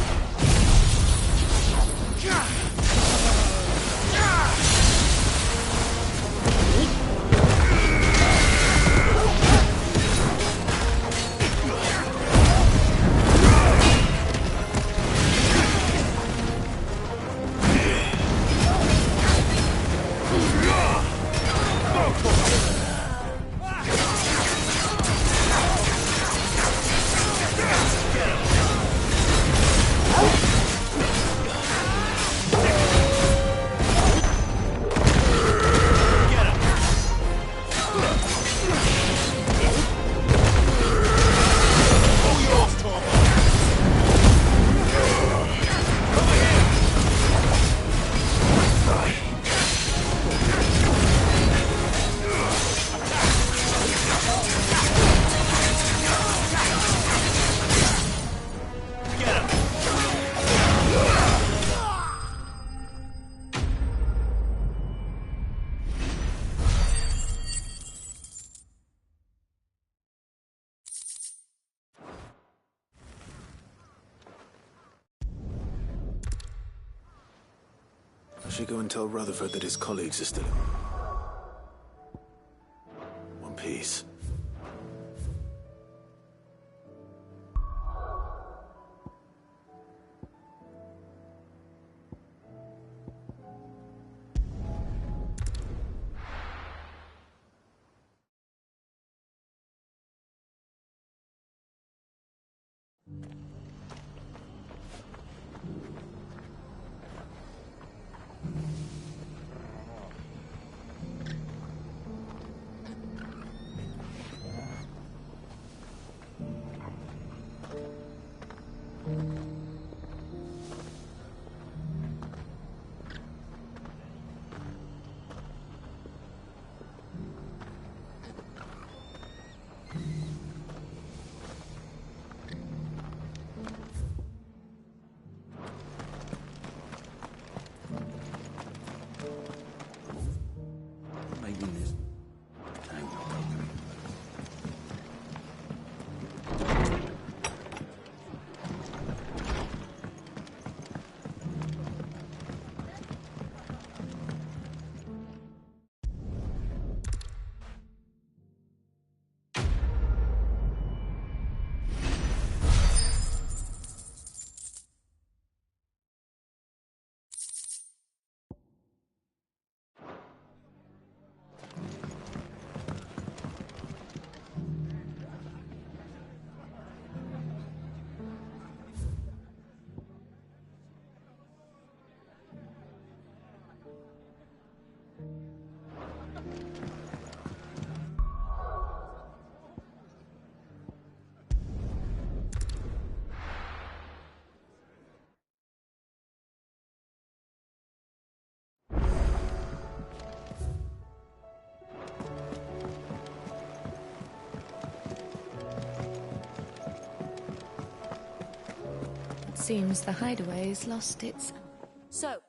should go and tell Rutherford that his colleagues are still in one piece. Seems the hideaway's lost its... So,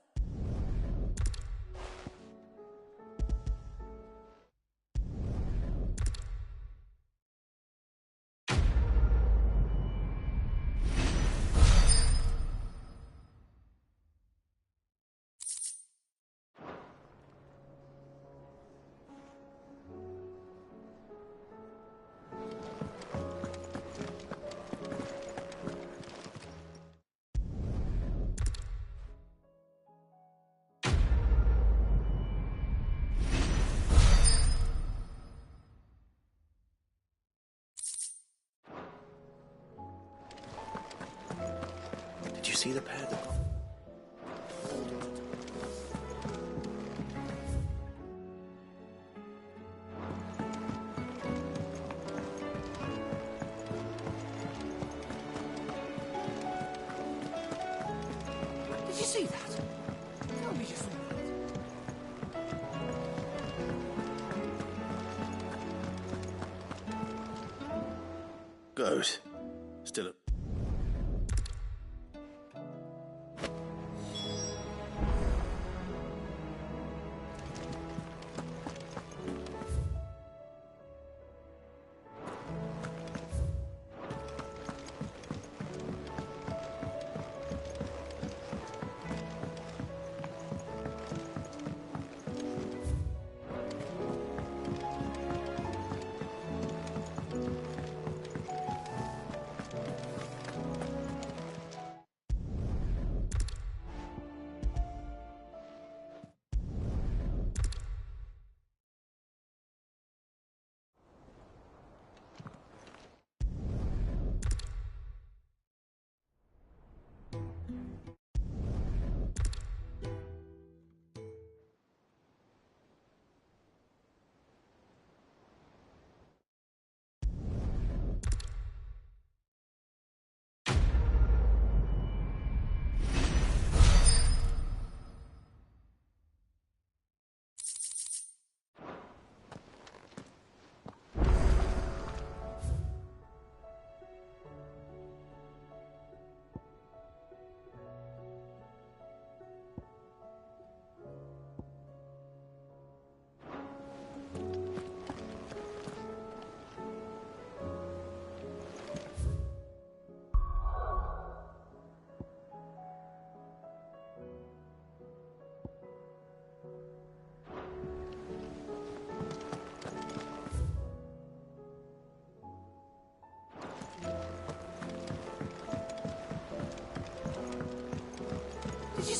Did you see the pair that got... Did you see that? Tell me you saw that. Goes. Still up.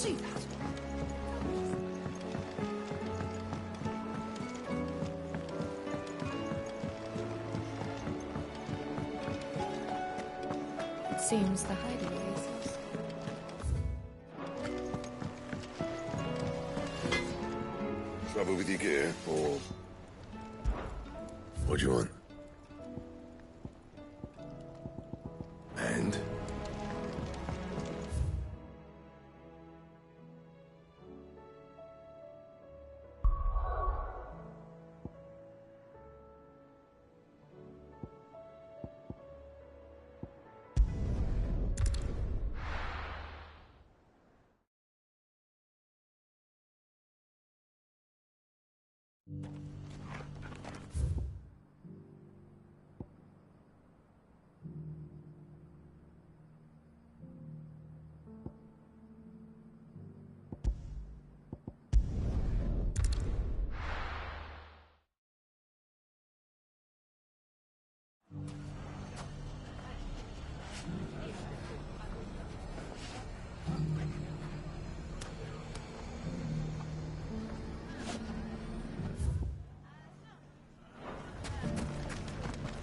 see that? It seems the hideaway is lost. Trouble with your gear, or... What do you want? And?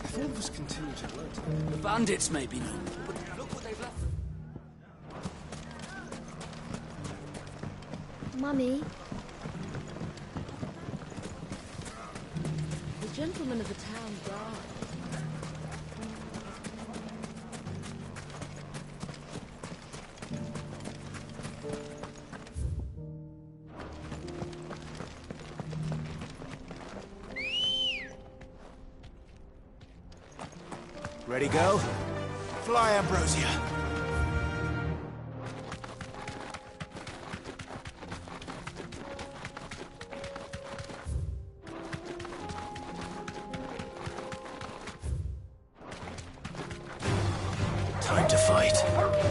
If all of us continue to work The bandits may be no more, but look what they've left. Mummy, The gentleman of the town guard. Ready, go? Fly, Ambrosia. Time to fight.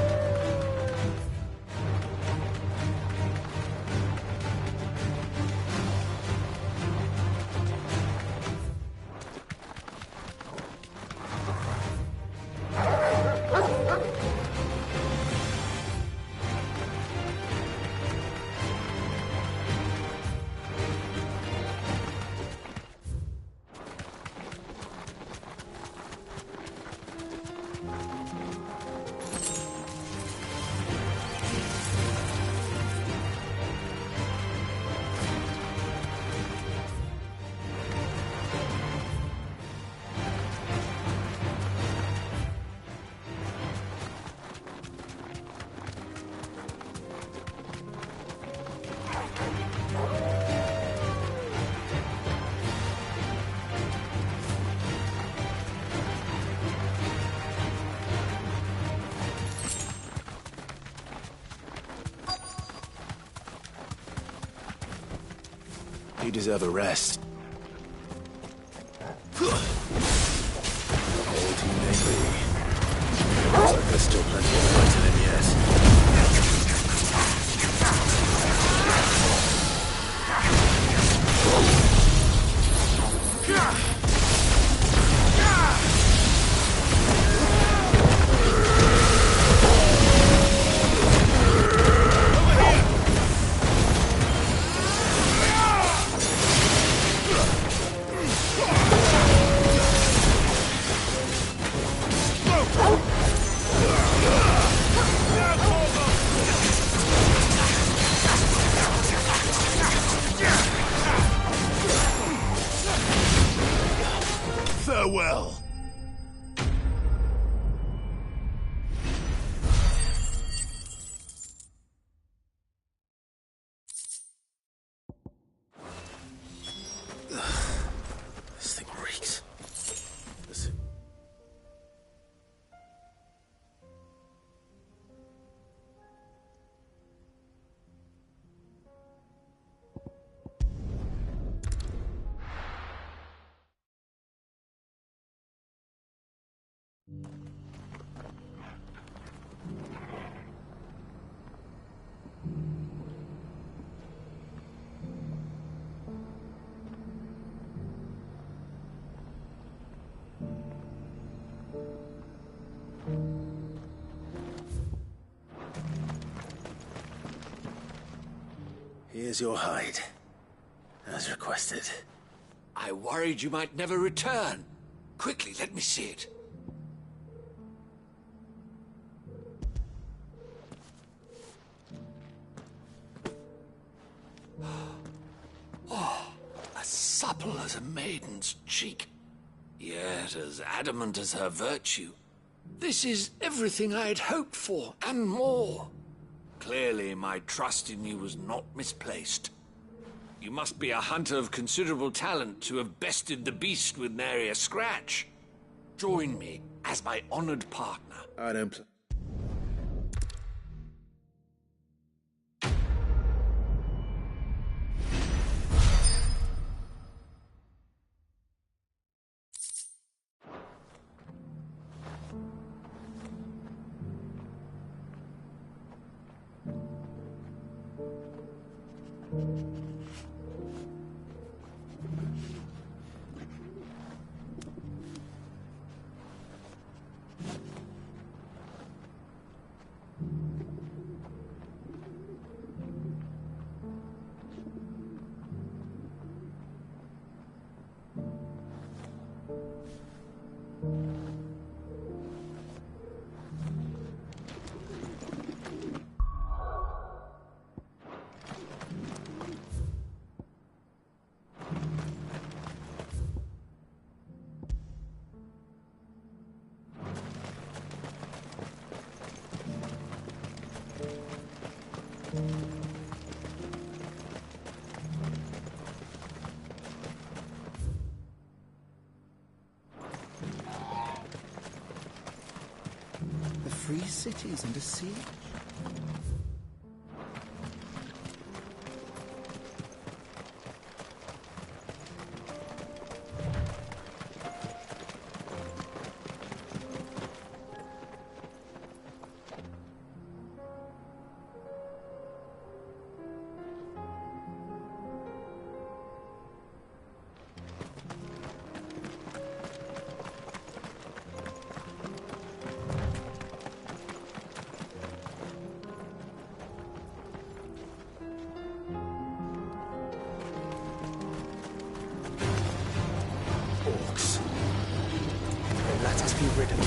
You deserve a rest. All too maybe. Looks like there's still plenty of fighting in yes. Here's your hide, as requested. I worried you might never return. Quickly, let me see it. Oh, as supple as a maiden's cheek, yet as adamant as her virtue. This is everything I had hoped for, and more. Clearly, my trust in you was not misplaced. You must be a hunter of considerable talent to have bested the beast with nary a scratch. Join me as my honored partner. I don't... The free city is under siege. Orcs. Let us be rid of them.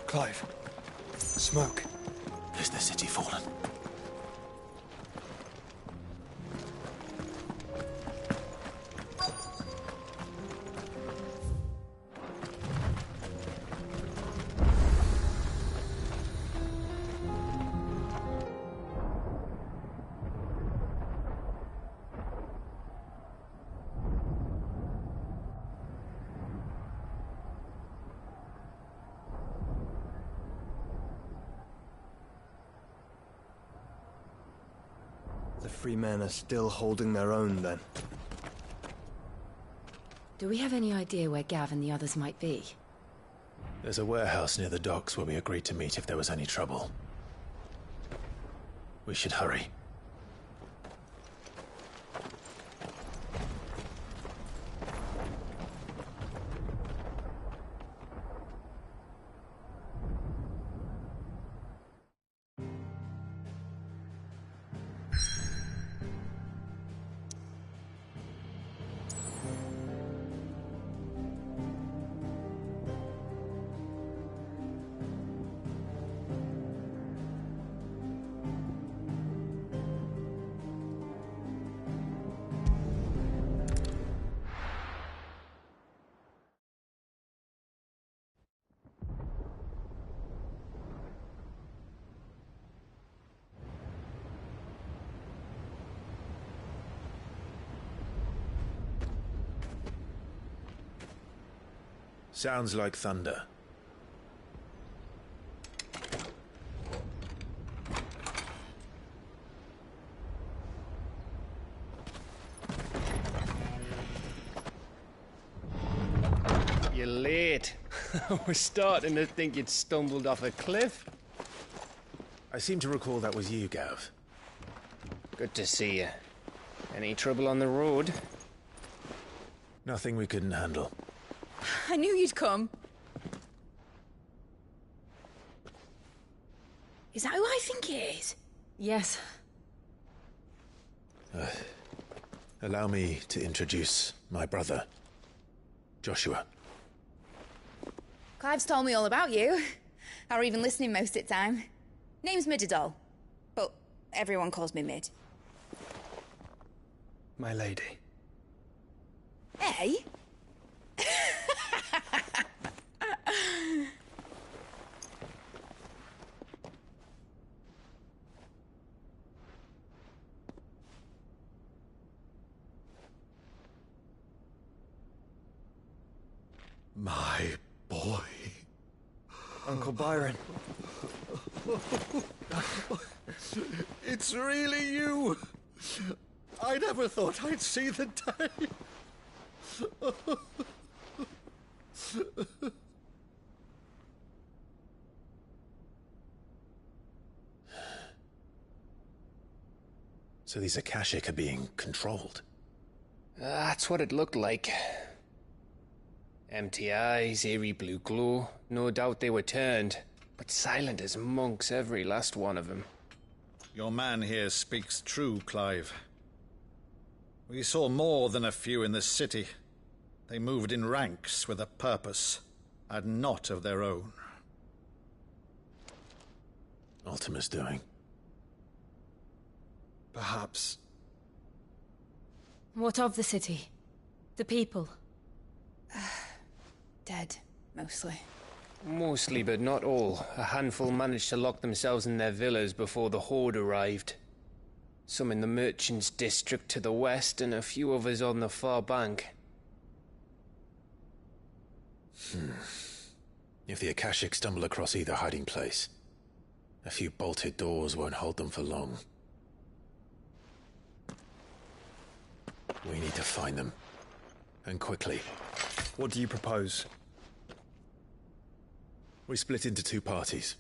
Clive. Smoke. Is the city fallen? free men are still holding their own, then. Do we have any idea where Gav and the others might be? There's a warehouse near the docks where we agreed to meet if there was any trouble. We should hurry. Sounds like thunder. You're late. I was starting to think you'd stumbled off a cliff. I seem to recall that was you, Gav. Good to see you. Any trouble on the road? Nothing we couldn't handle. I knew you'd come. Is that who I think it is? Yes. Allow me to introduce my brother, Joshua. Clive's told me all about you. Or even listening most of the time. Name's Midadol, but everyone calls me Mid. My lady. Hey? My boy. Uncle Byron. It's really you. I never thought I'd see the day. So these Akashic are being controlled? That's what it looked like. Empty eyes, eerie blue glow. No doubt they were turned, but silent as monks, every last one of them. Your man here speaks true, Clive. We saw more than a few in the city. They moved in ranks with a purpose, and not of their own. Ultima's doing. Perhaps. What of the city? The people? Dead, mostly. Mostly, but not all. A handful managed to lock themselves in their villas before the Horde arrived. Some in the Merchants' District to the west, and a few others on the far bank. If the Akashic stumble across either hiding place, a few bolted doors won't hold them for long. We need to find them. And quickly. What do you propose? We split into two parties.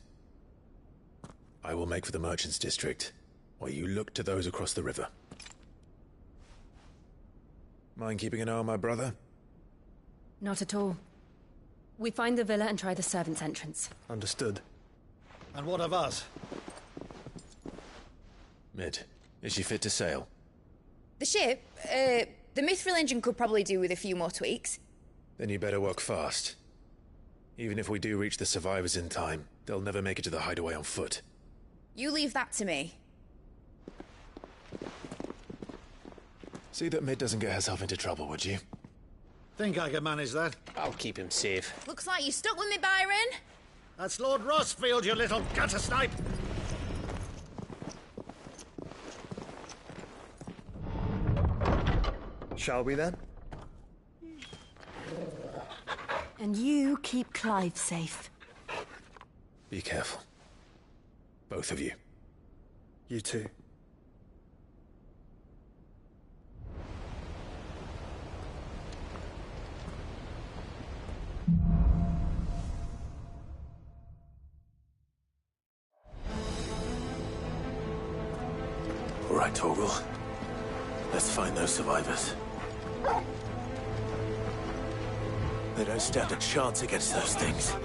I will make for the Merchants' District, while you look to those across the river. Mind keeping an eye on my brother? Not at all. We find the villa and try the servants' entrance. Understood. And what of us? Mid, is she fit to sail? The ship, the Mithril engine could probably do with a few more tweaks. Then you better work fast. Even if we do reach the survivors in time, they'll never make it to the hideaway on foot. You leave that to me. See that Mid doesn't get herself into trouble, would you? Think I can manage that? I'll keep him safe. Looks like you stuck with me, Byron. That's Lord Rossfield, you little gutter snipe! Shall we then? And you keep Clive safe. Be careful. Both of you. You too. right, Torgal. Let's find those survivors. They don't stand a chance against those things.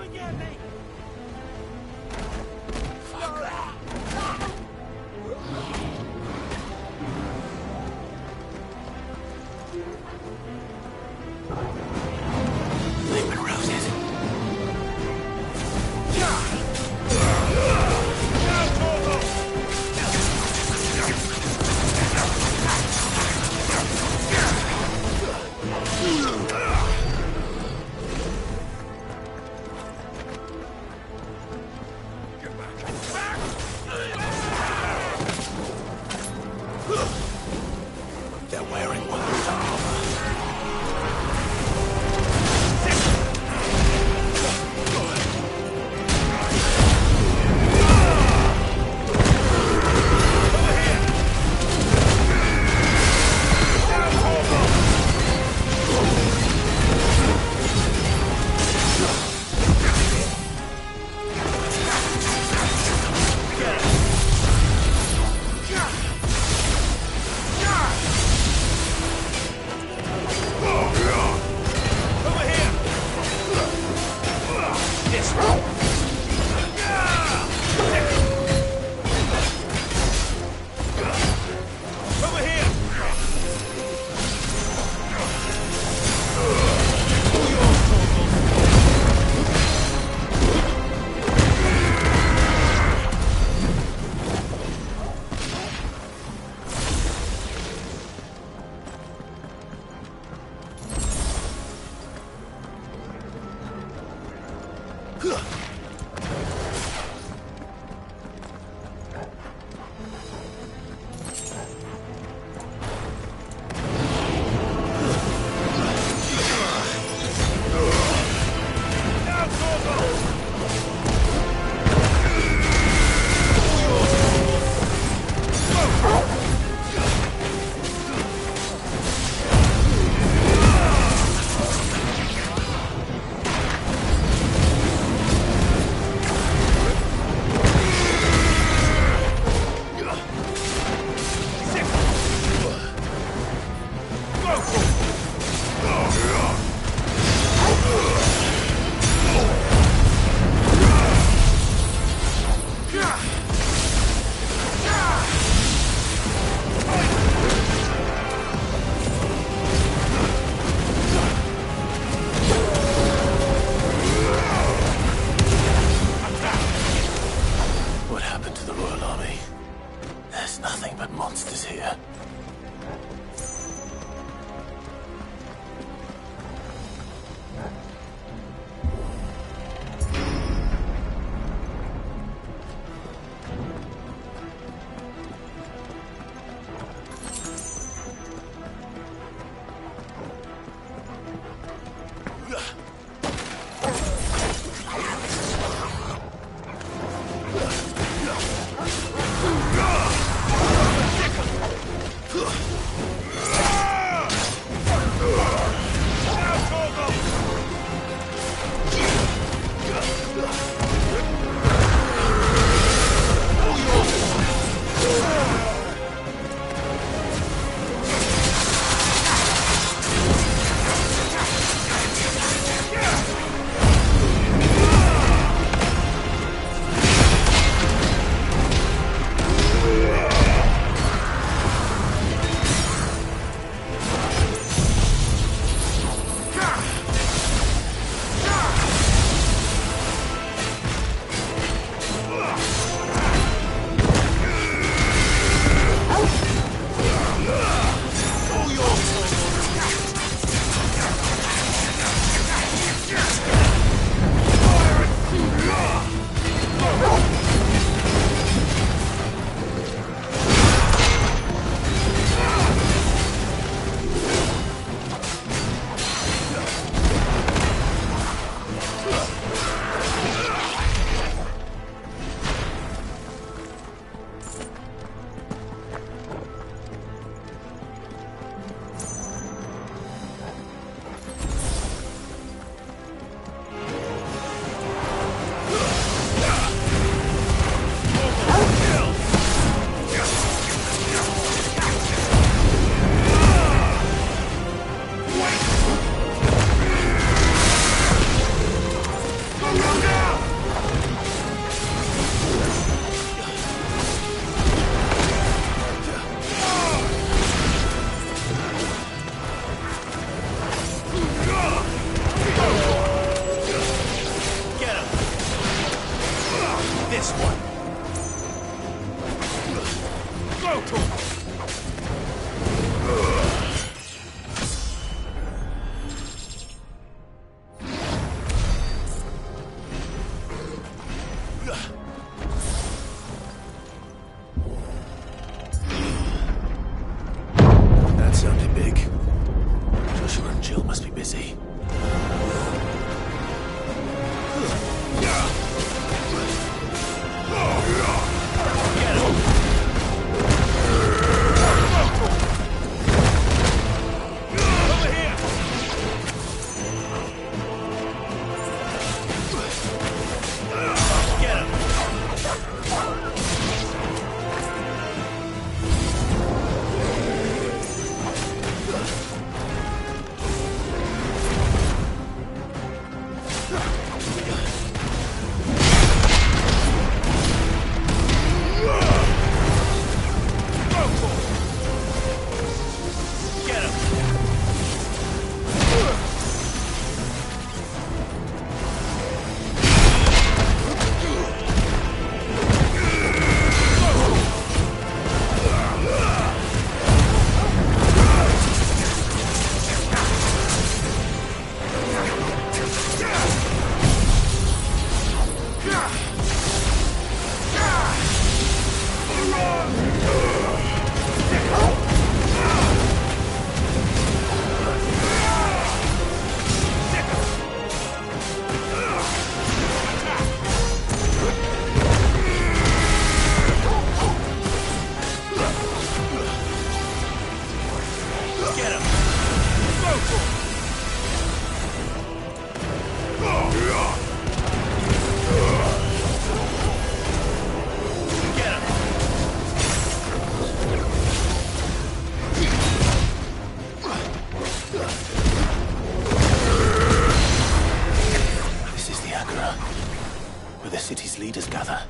city's leaders gather,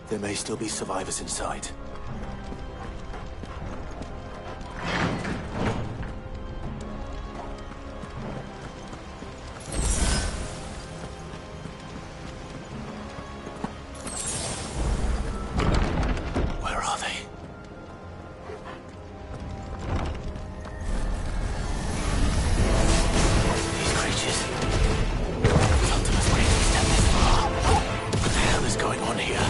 there may still be survivors inside. Where are they? These creatures. Ultima's way to extend this far. What the hell is going on here?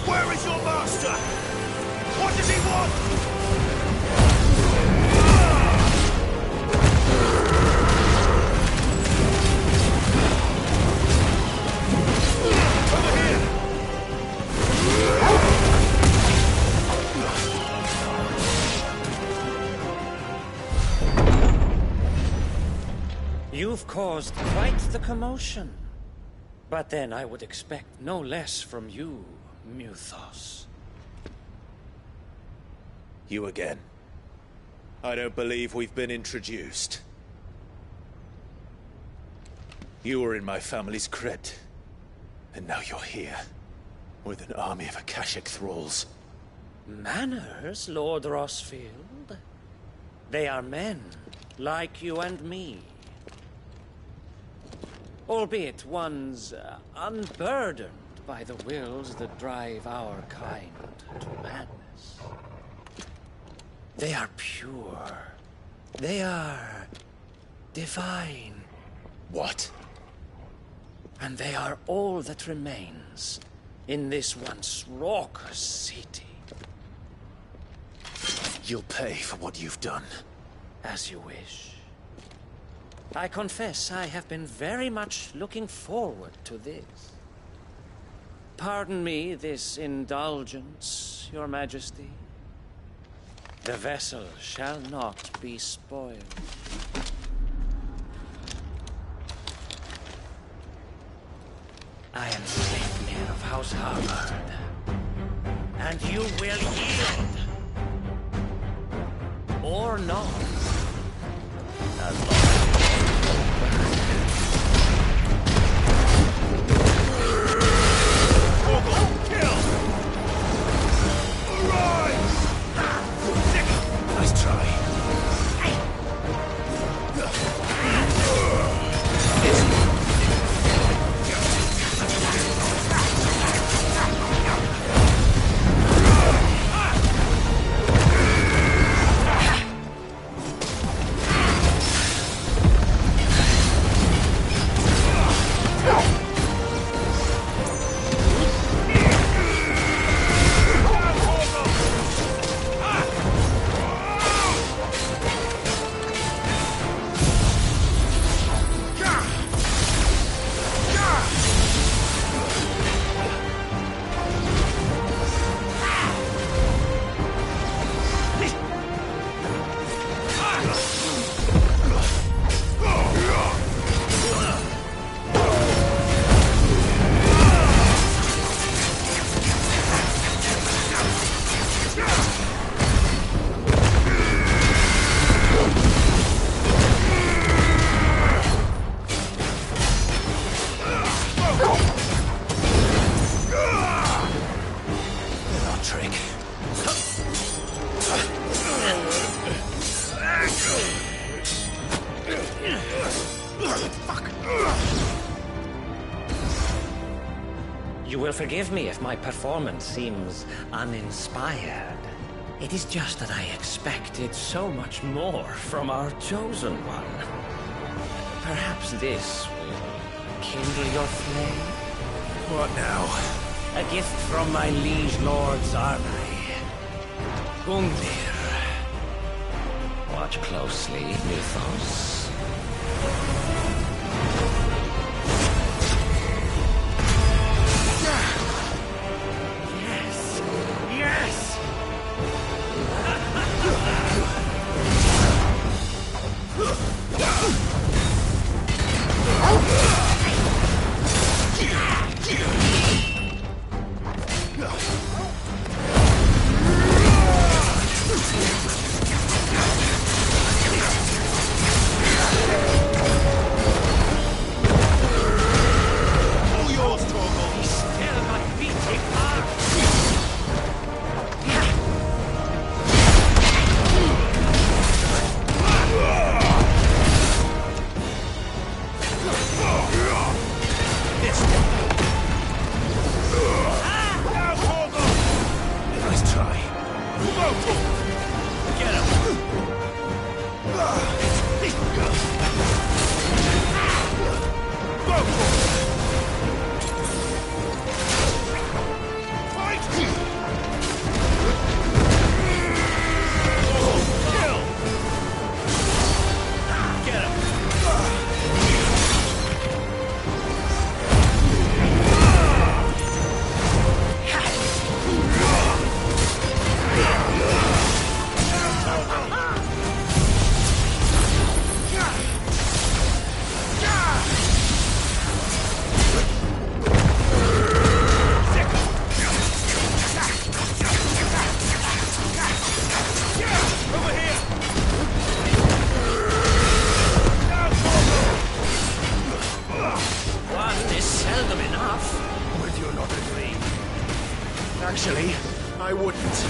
Where is your master? What does he want? You've caused quite the commotion. But then I would expect no less from you, Muthos. You again. I don't believe we've been introduced. You were in my family's crypt. And now you're here. With an army of Akashic thralls. Manners, Lord Rosfield? They are men, like you and me. Albeit ones unburdened by the wills that drive our kind to madness. They are pure. They are divine. What? And they are all that remains in this once raucous city. You'll pay for what you've done. As you wish. I confess I have been very much looking forward to this. Pardon me this indulgence, Your Majesty. The vessel shall not be spoiled. I am Sleipnir of House Harvard, and you will yield. Or not. As long Nice try. You will forgive me if my performance seems uninspired. It is just that I expected so much more from our chosen one. Perhaps this will kindle your flame? What now? A gift from my liege lord's armory. Gungnir. Watch closely, Mythos. Yes! Yes! Actually, I wouldn't.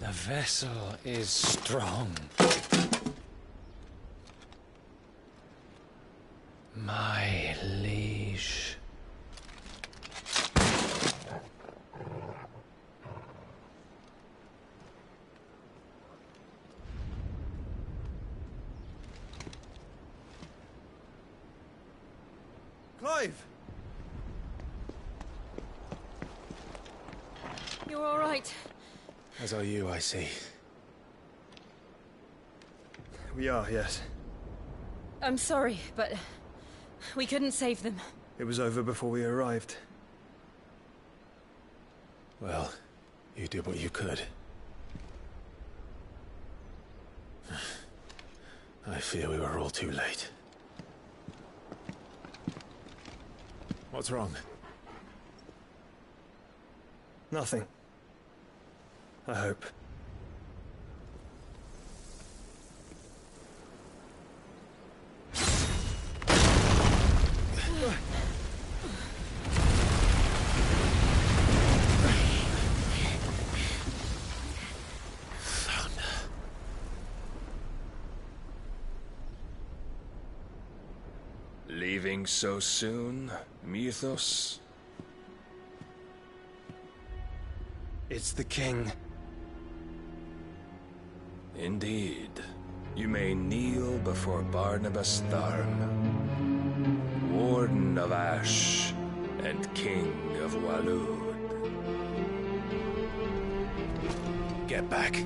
The vessel is strong. My liege. Clive! You're all right. As are you, I see. We are, yes. I'm sorry, but we couldn't save them. It was over before we arrived. Well, you did what you could. I fear we were all too late. What's wrong? Nothing. I hope. Leaving so soon, Mythos? It's the king. Indeed. You may kneel before Barnabas Tharn, Warden of Ash and King of Waloed. Get back.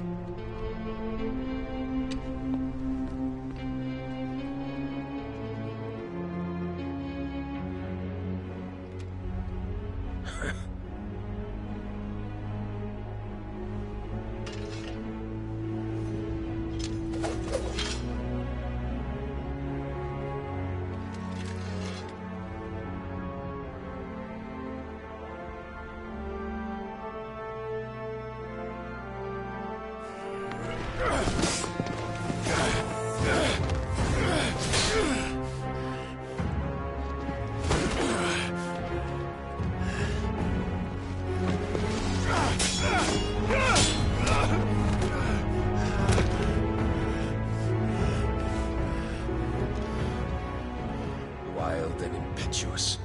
Wild and impetuous.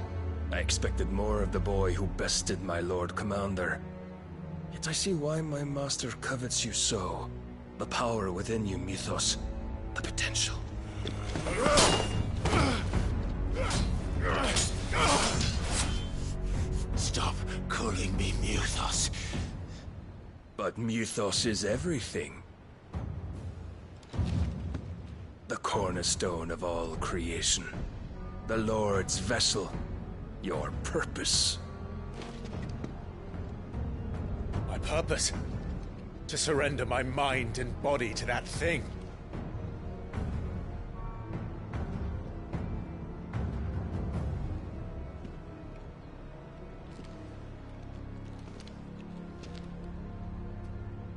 I expected more of the boy who bested my Lord Commander. Yet I see why my master covets you so. The power within you, Mythos. The potential. Stop calling me Mythos. But Mythos is everything. The cornerstone of all creation. The Lord's vessel. Your purpose. My purpose? To surrender my mind and body to that thing.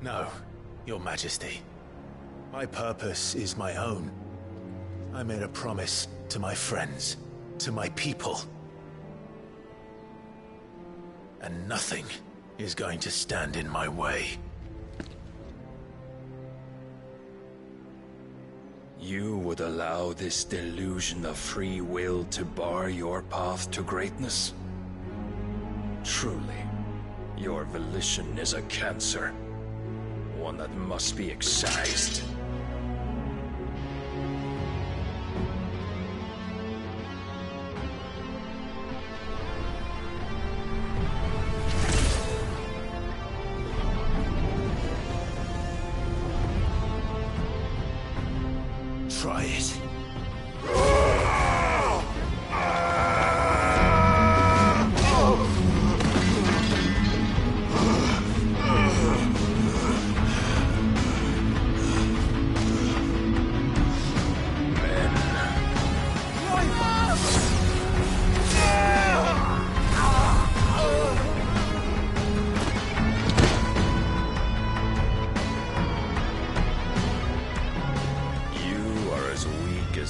No, Your Majesty. My purpose is my own. I made a promise to my friends, to my people. And nothing is going to stand in my way. You would allow this delusion of free will to bar your path to greatness? Truly, your volition is a cancer. One that must be excised. Try it.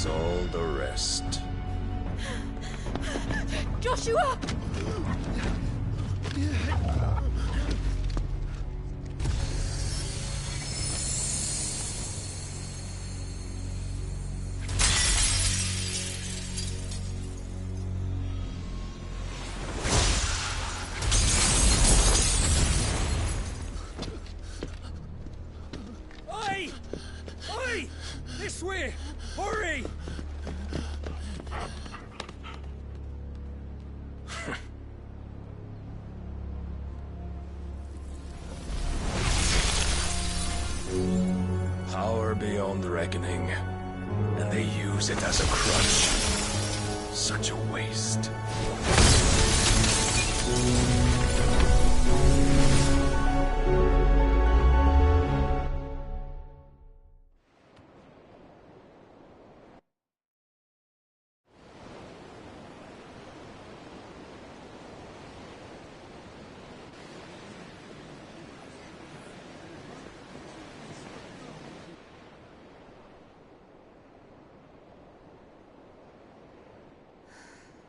All the rest. Joshua! Oi! Oi! This way! Hurry! Power beyond reckoning, and they use it as a crutch. Such a waste.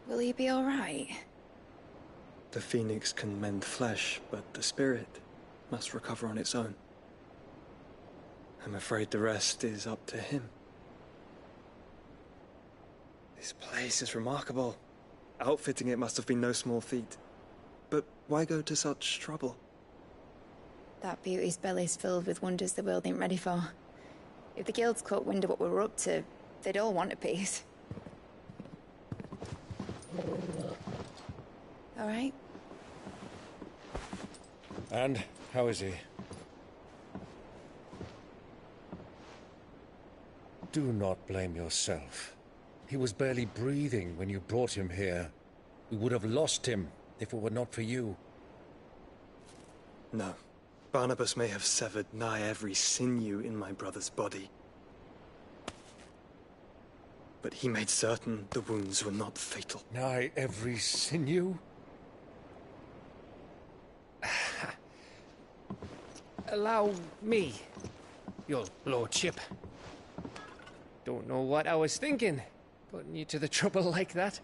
Will he be alright? The phoenix can mend flesh, but the spirit must recover on its own. I'm afraid the rest is up to him. This place is remarkable. Outfitting it must have been no small feat. But why go to such trouble? That beauty's belly's filled with wonders the world ain't ready for. If the guilds caught wind of what we were up to, they'd all want a piece. All right? And how is he? Do not blame yourself. He was barely breathing when you brought him here. We would have lost him if it were not for you. No. Barnabas may have severed nigh every sinew in my brother's body. But he made certain the wounds were not fatal. Nigh every sinew? Allow me, your lordship. Don't know what I was thinking, putting you to the trouble like that.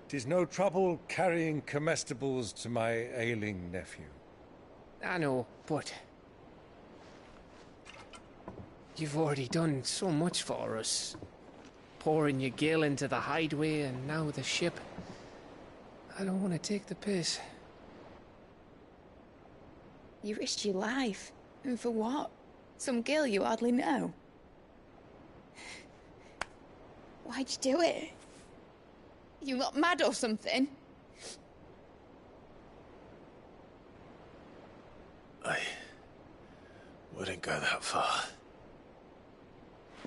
'Tis no trouble carrying comestibles to my ailing nephew. I know, but you've already done so much for us. Pouring your gale into the hideaway and now the ship. I don't want to take the piss. You risked your life. And for what? Some girl you hardly know. Why'd you do it? You not mad or something? I wouldn't go that far.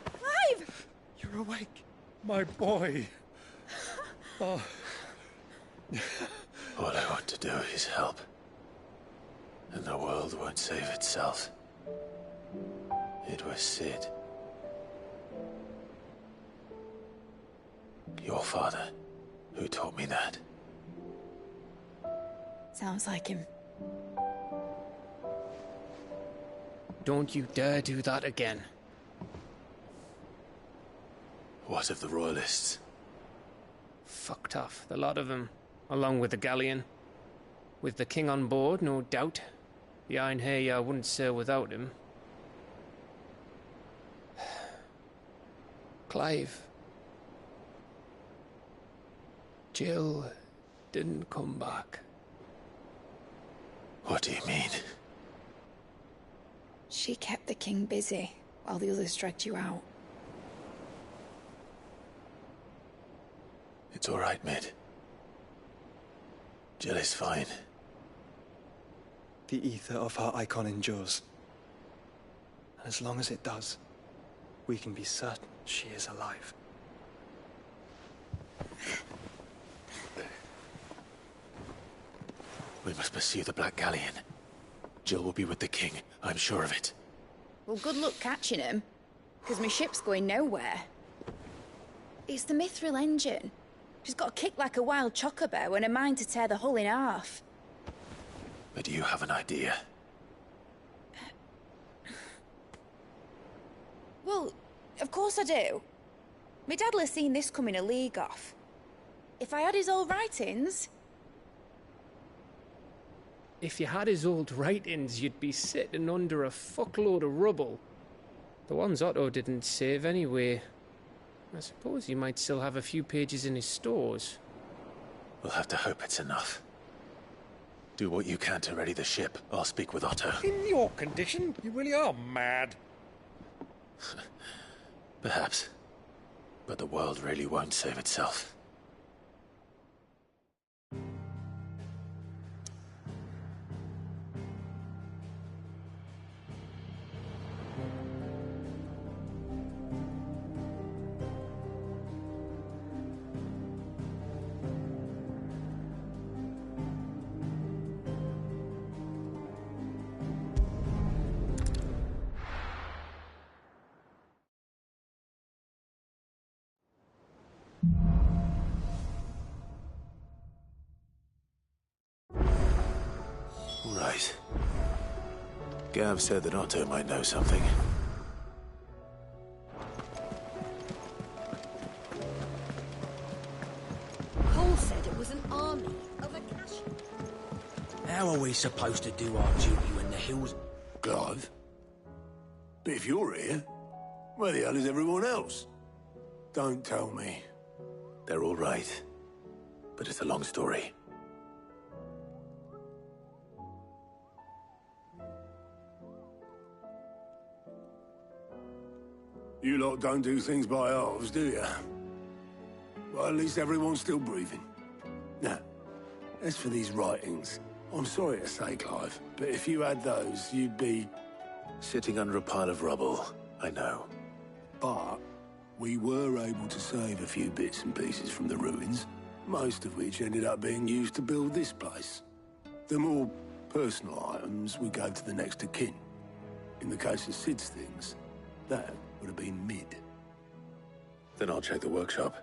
Clive! You're awake, my boy. Oh. All I want to do is help. And the world won't save itself. It was Sid. Your father, who taught me that. Sounds like him. Don't you dare do that again. What of the Royalists? Fucked off, the lot of them, along with the galleon. With the king on board, no doubt. The Iron Hair wouldn't sail without him. Clive. Jill didn't come back. What do you mean? She kept the king busy while the others dragged you out. It's all right, Mid. Jill is fine. The ether of her icon endures. And as long as it does, we can be certain she is alive. We must pursue the Black Galleon. Jill will be with the king, I'm sure of it. Well, good luck catching him, because my ship's going nowhere. It's the Mithril engine. She's got a kick like a wild chocobo and a mind to tear the hull in half. But do you have an idea? Well, of course I do. My dad'll have seen this coming a league off. If I had his old writings... If you had his old writings, you'd be sitting under a fuckload of rubble. The ones Otto didn't save anyway. I suppose he might still have a few pages in his stores. We'll have to hope it's enough. Do what you can to ready the ship. I'll speak with Otto. In your condition, you really are mad. Perhaps. But the world really won't save itself. Right. Gav said that Otto might know something. How are we supposed to do our duty when the hills... Clive? But if you're here, where the hell is everyone else? Don't tell me. They're all right. But it's a long story. You lot don't do things by halves, do you? Well, at least everyone's still breathing. Now, as for these writings, I'm sorry to say, Clive, but if you had those, you'd be... Sitting under a pile of rubble, I know. But we were able to save a few bits and pieces from the ruins, most of which ended up being used to build this place. The more personal items we gave to the next of kin. In the case of Sid's things, that would have been mid. Then I'll check the workshop.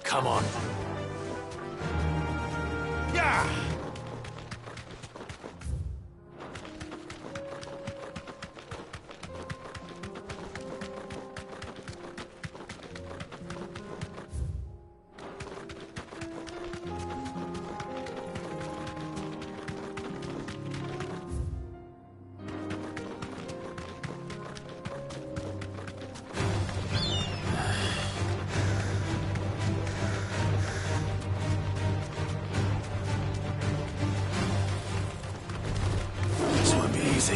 Come on. Yeah! This won't be easy.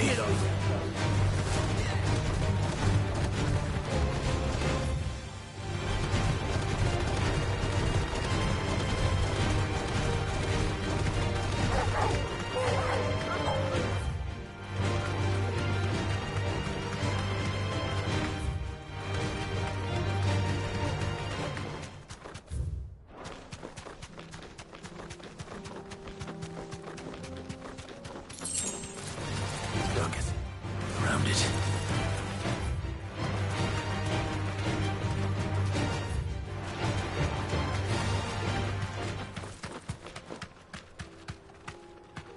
found it.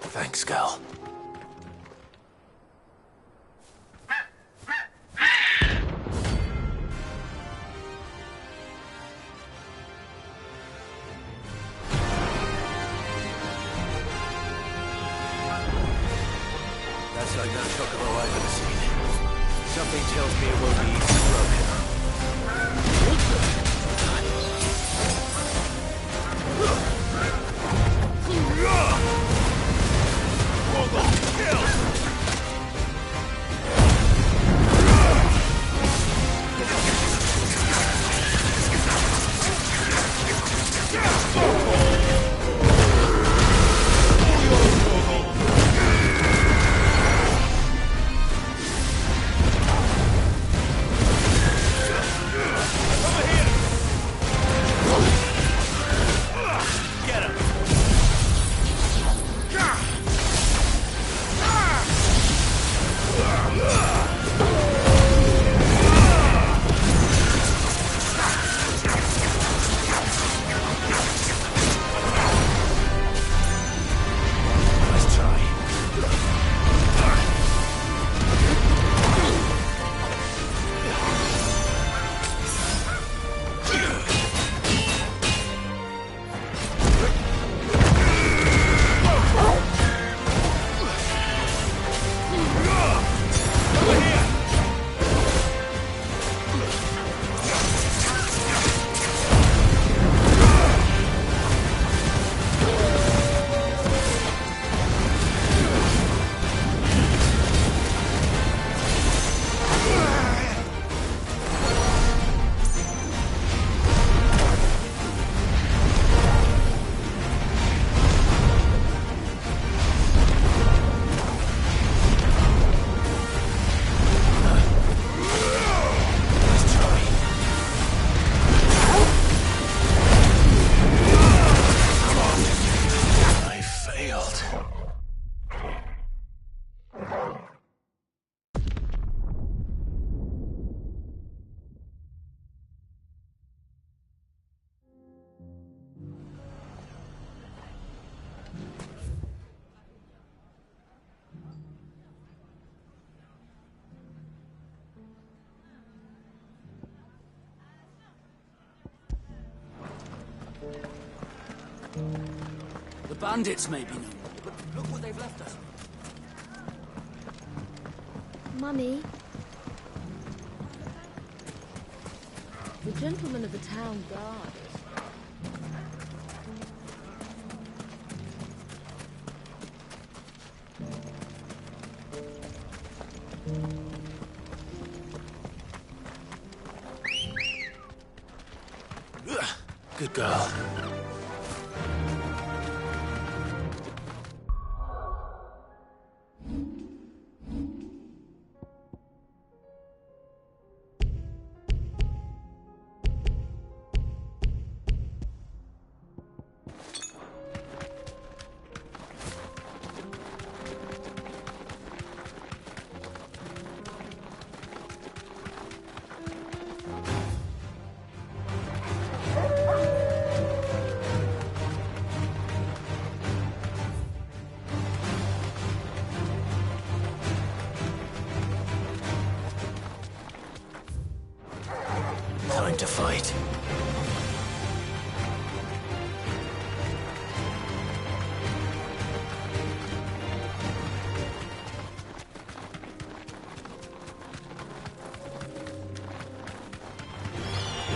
Thanks, Gal. That's like no chocobo I've ever seen. Something tells me it won't be easily The bandits may be known. Look what they've left us. Mummy, The gentleman of the town guard. Good girl. Time to fight.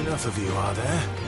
Enough of you, are there?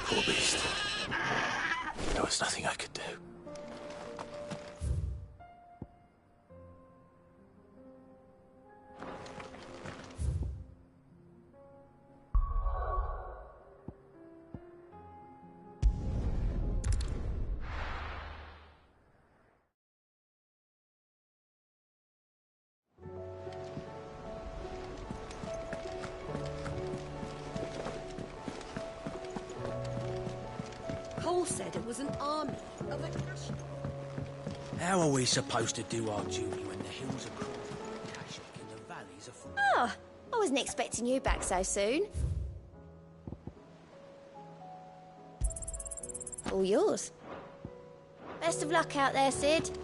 Poor beast. There was nothing I could do. Cole said it was an army of a cash. How are we supposed to do our duty when the hills are crawling with cash and the valleys are full? Oh, I wasn't expecting you back so soon. All yours. Best of luck out there, Sid.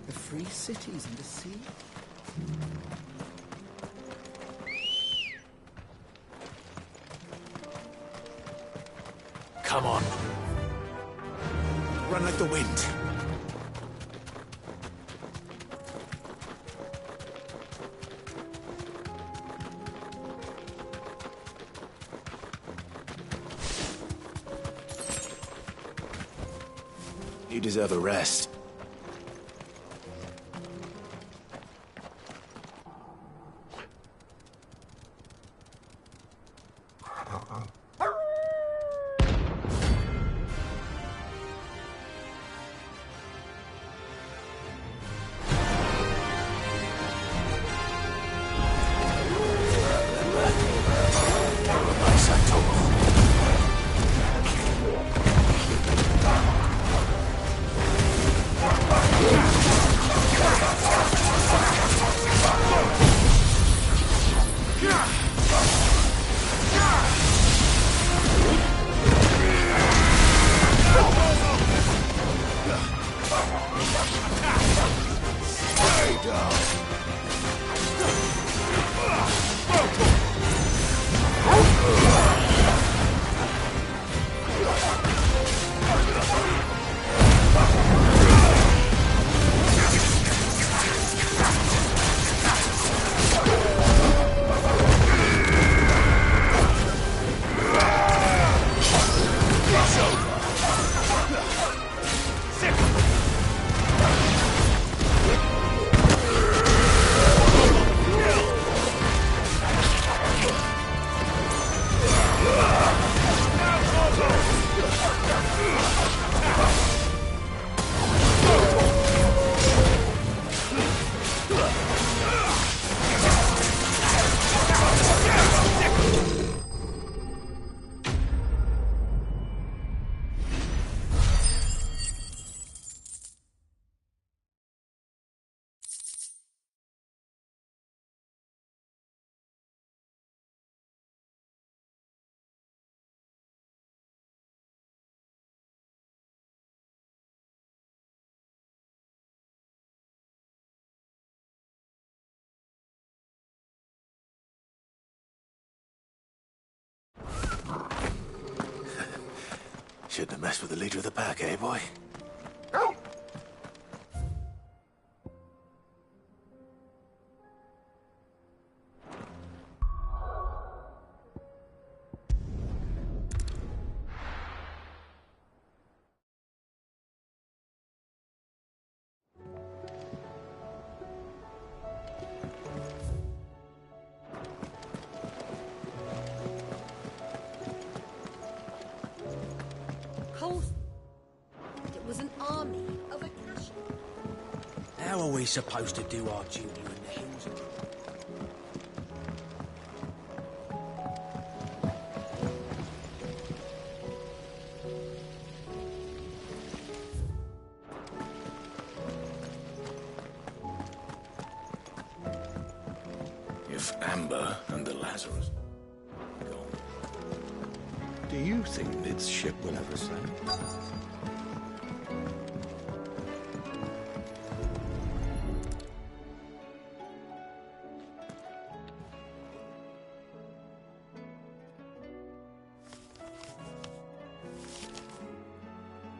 The free cities and the sea? Come on. Run like the wind. You deserve a rest. Shouldn't have messed with the leader of the pack, eh, boy? It was an army of Akasha. How are we supposed to do our duty when the hills are... If Amber and the Lazarus gone, do you think Mid's ship will ever sail?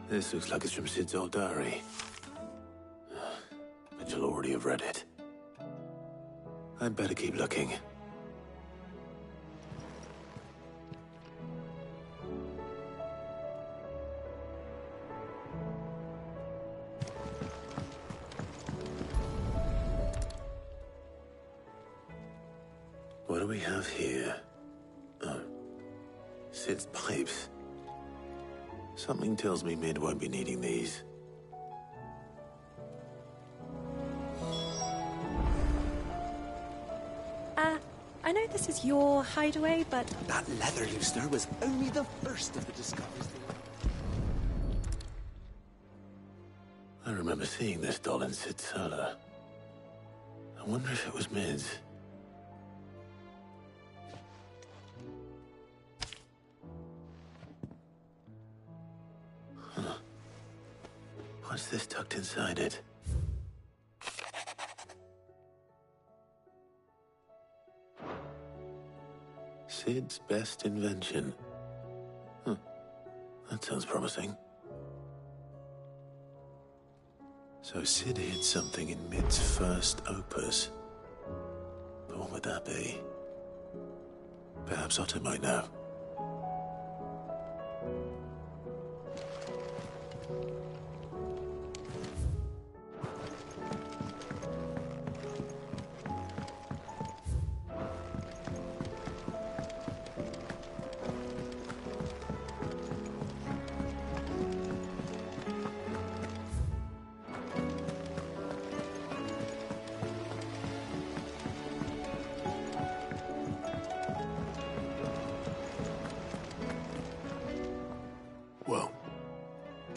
This looks like it's from Sid's old diary. But you'll already have read it. I'd better keep looking. What do we have here? Oh, Sid's pipes. Something tells me Mid won't be needing these. I know this is your hideaway, but... That leather loosener was only the first of the discoveries. I remember seeing this doll in Sid's cellar. I wonder if it was Mid's. Huh. What's this tucked inside it? Sid's best invention. Huh. That sounds promising. So Sid hid something in Mid's first opus. But what would that be? Perhaps Otto might know.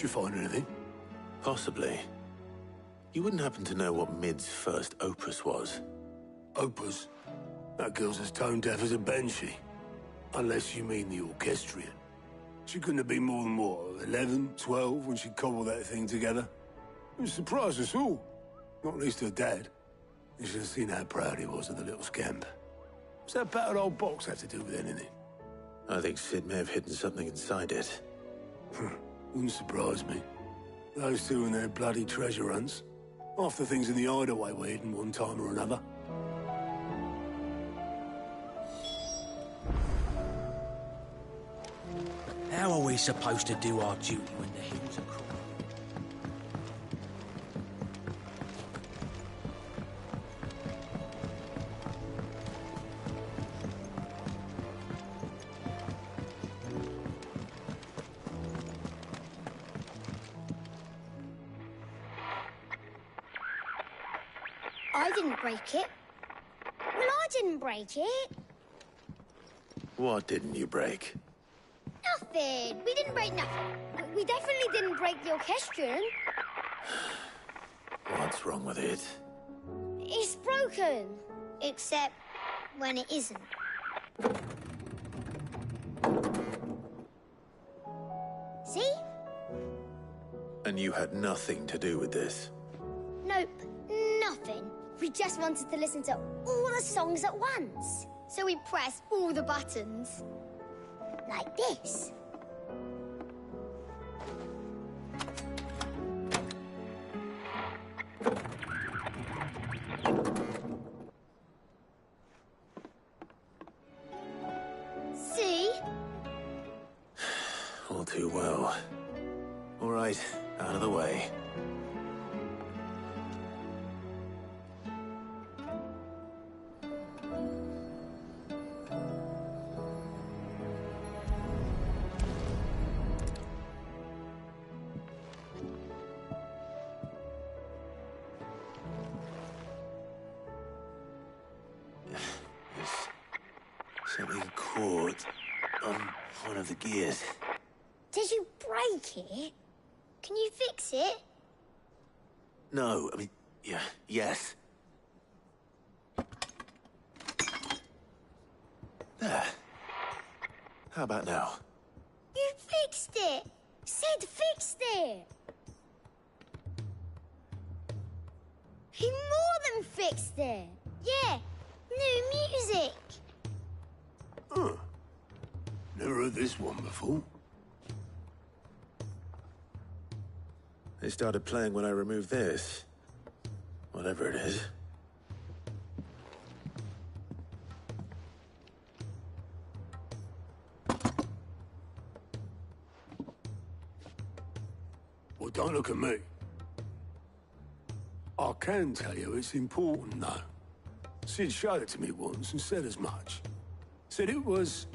Did you find anything? Possibly. You wouldn't happen to know what Mid's first opus was? Opus? That girl's as tone deaf as a banshee. Unless you mean the orchestrion. She couldn't have been more than, what, 11, 12 when she cobbled that thing together? It surprised us all. Not least her dad. You should have seen how proud he was of the little scamp. What's that battered old box have to do with anything? I think Sid may have hidden something inside it. Wouldn't surprise me. Those two and their bloody treasure hunts. Half the things in the hideaway were hidden one time or another. How are we supposed to do our duty when the hills are crawling? I didn't break it. Well, I didn't break it. What didn't you break? Nothing. We didn't break nothing. We definitely didn't break the orchestrion. What's wrong with it? It's broken. Except when it isn't. See? And you had nothing to do with this? Nope, nothing. We just wanted to listen to all the songs at once. So we pressed all the buttons. Like this. See? All too well. All right, out of the way. Something caught on one of the gears. Did you break it? Can you fix it? No, I mean, yes. There. How about now? You fixed it! Sid fixed it! He more than fixed it! Yeah, new music! Huh. Never heard this one before. They started playing when I removed this. Whatever it is. Well, don't look at me. I can tell you it's important, though. Sid showed it to me once and said as much. Said it was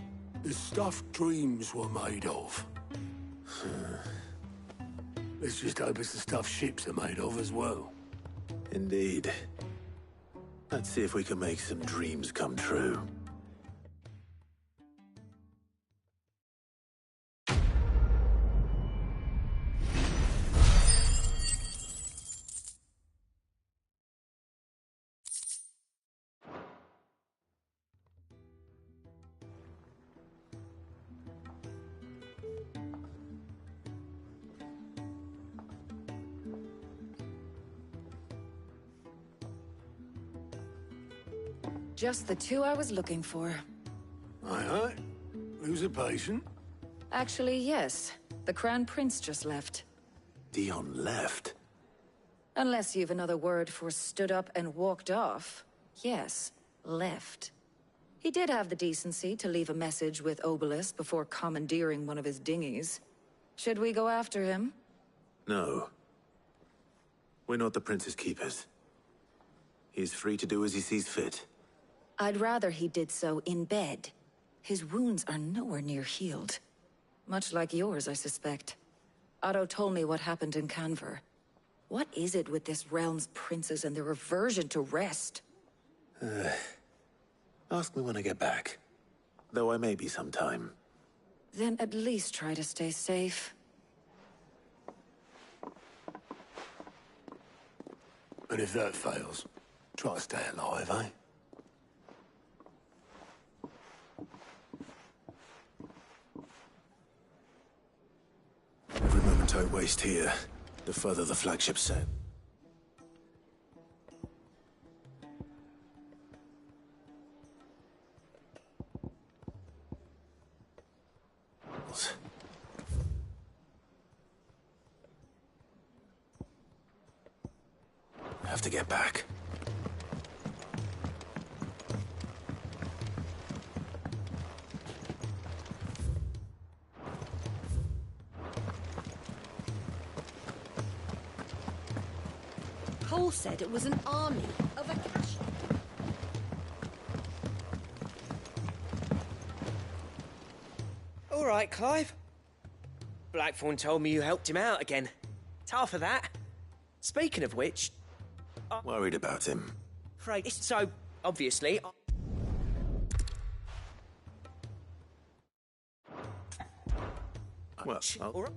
the stuff dreams were made of. Let's just hope it's the stuff ships are made of as well. Indeed. Let's see if we can make some dreams come true. Just the two I was looking for. Aye. Who's a patient? Actually, yes. The Crown Prince just left. Dion left? Unless you've another word for stood up and walked off. Yes, left. He did have the decency to leave a message with Obelisk before commandeering one of his dinghies. Should we go after him? No. We're not the Prince's keepers. He is free to do as he sees fit. I'd rather he did so in bed. His wounds are nowhere near healed. Much like yours, I suspect. Otto told me what happened in Canver. What is it with this realm's princes and their aversion to rest? Ask me when I get back. Though I may be sometime. Then at least try to stay safe. And if that fails, try to stay alive, eh? Every moment I waste here, the further the flagship set. I have to get back. Cole said it was an army of Akashi. All right, Clive. Blackthorn told me you helped him out again. It's half of that. Speaking of which... Worried about him. Afraid so, obviously... Well, all right.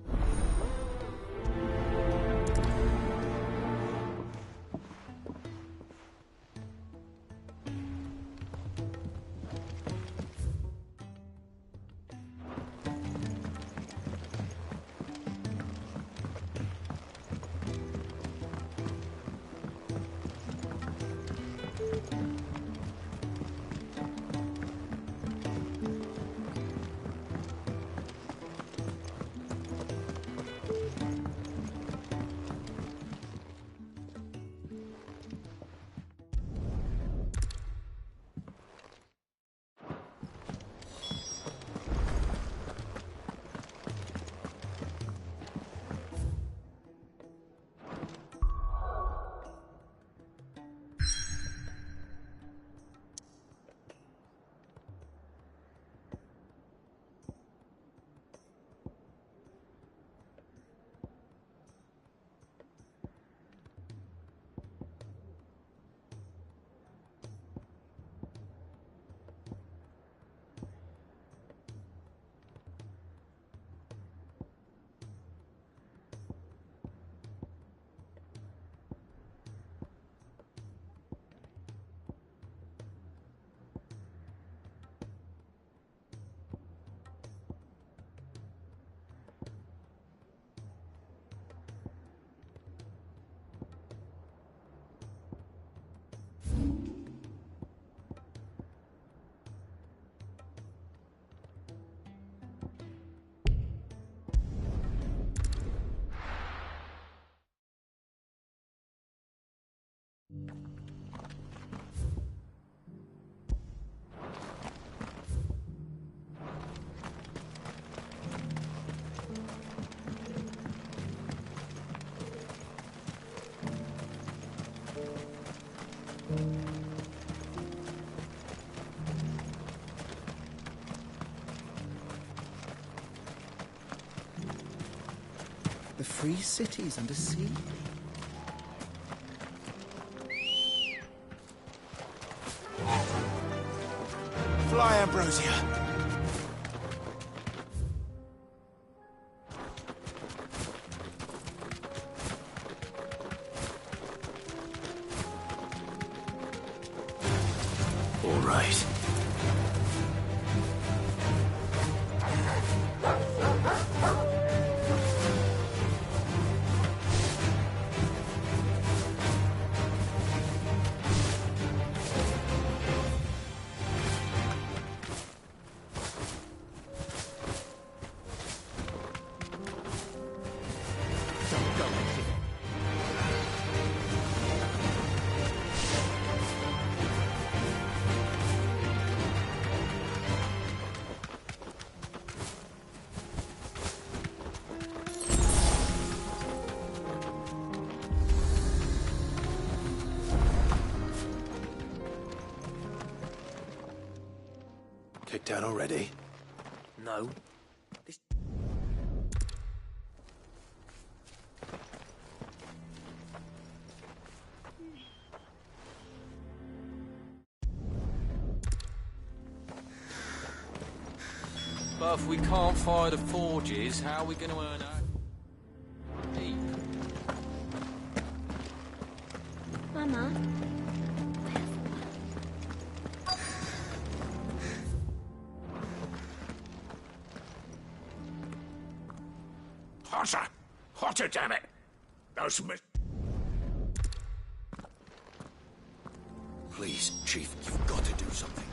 The free cities under sea. Fly, Ambrosia! All right. Kicked out already? No. But if we can't fire the forges, how are we going to earn our keep? Grandma. Hotter! Hotter, damn it! Those Please, Chief, you've got to do something.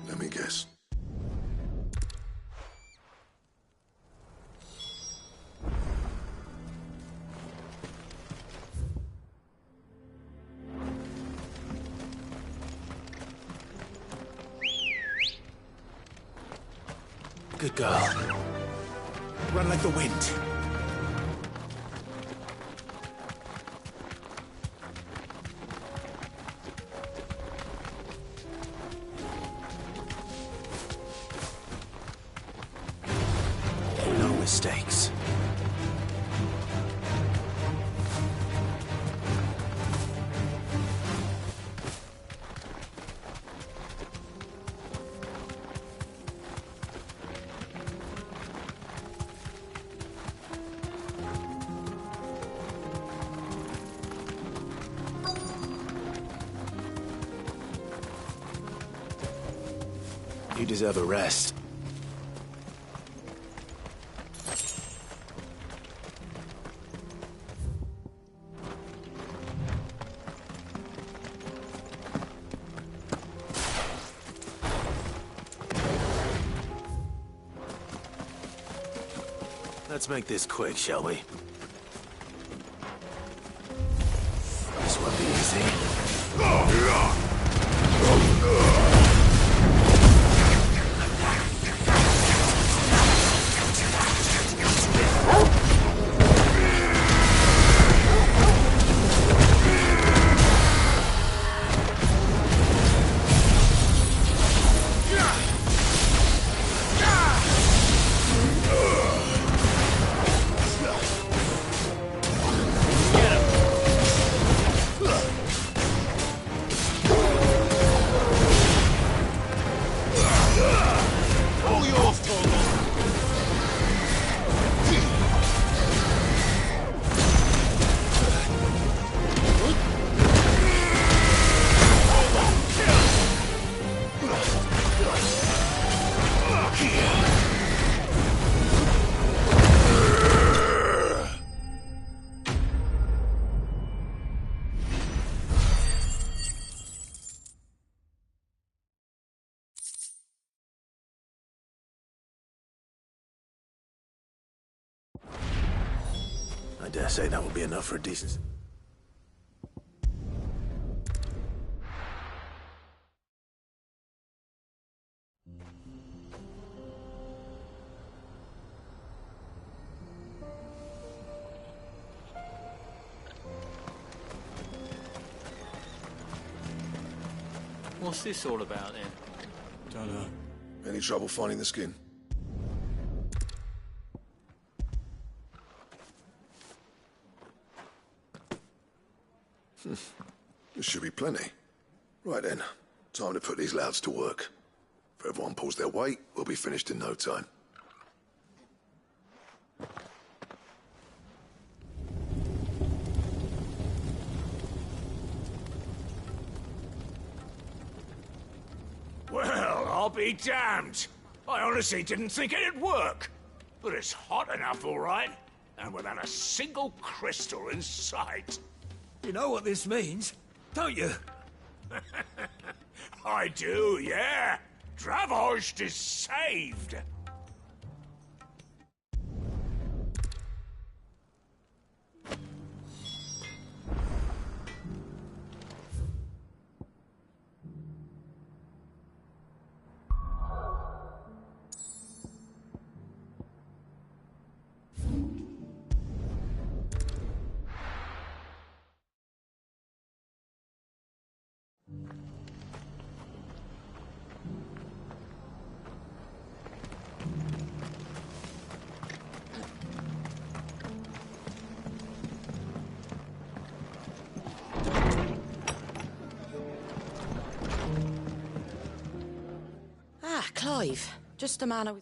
Let me guess. Good girl. Run like the wind. No mistakes. You deserve a rest. Let's make this quick, shall we? This won't be easy. I dare say that will be enough for a decent... What's this all about, then? Don't know. Any trouble finding the skin? This should be plenty. Right then, time to put these louds to work. If everyone pulls their weight, we'll be finished in no time. Well, I'll be damned. I honestly didn't think it'd work. But it's hot enough, all right. And without a single crystal in sight. You know what this means, don't you? I do, yeah. Dravost is saved. brave. Just a man I was...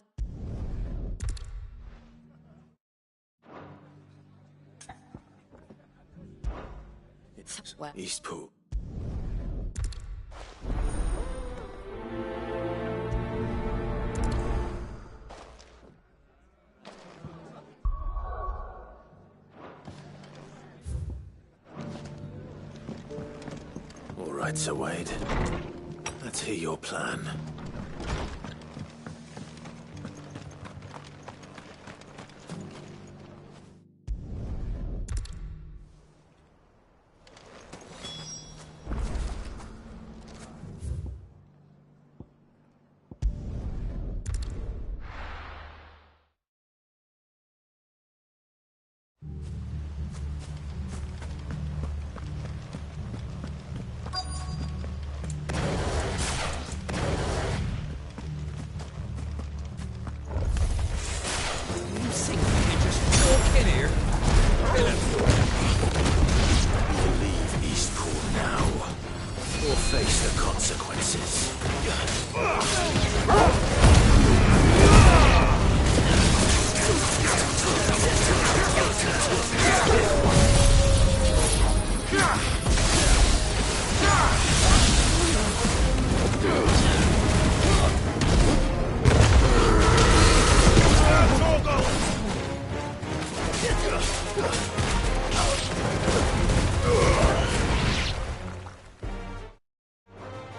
Well. Eastpool. All right, Sir Wade. Let's hear your plan.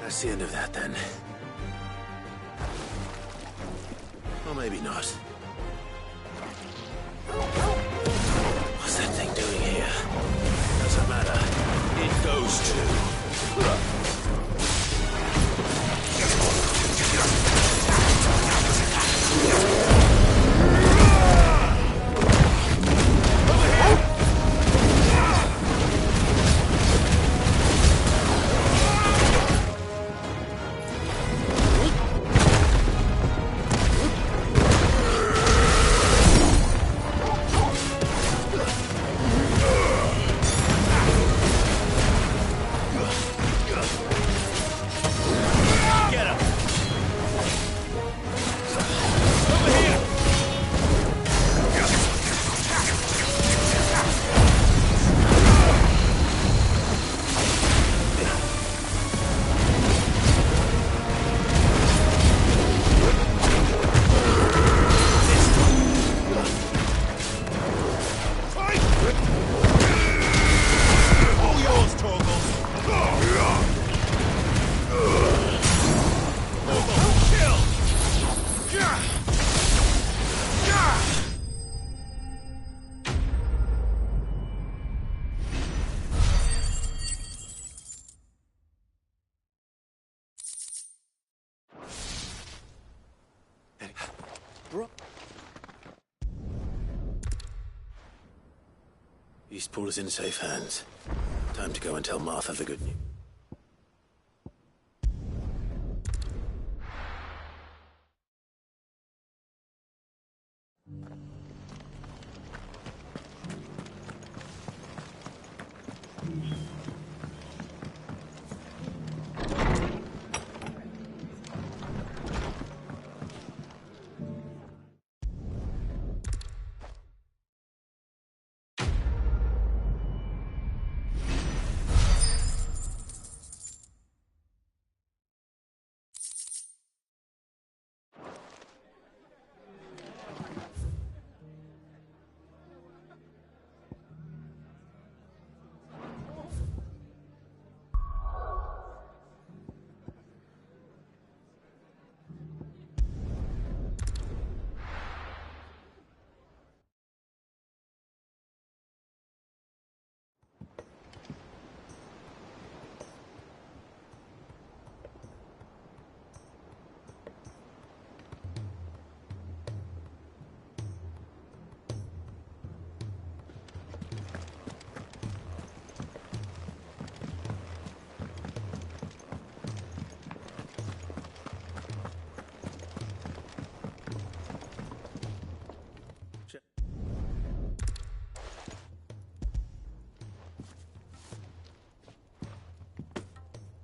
That's the end of that, then. Or maybe not. What's that thing doing here? Doesn't matter. It goes to... Eastpool is in safe hands. Time to go and tell Martha the good news.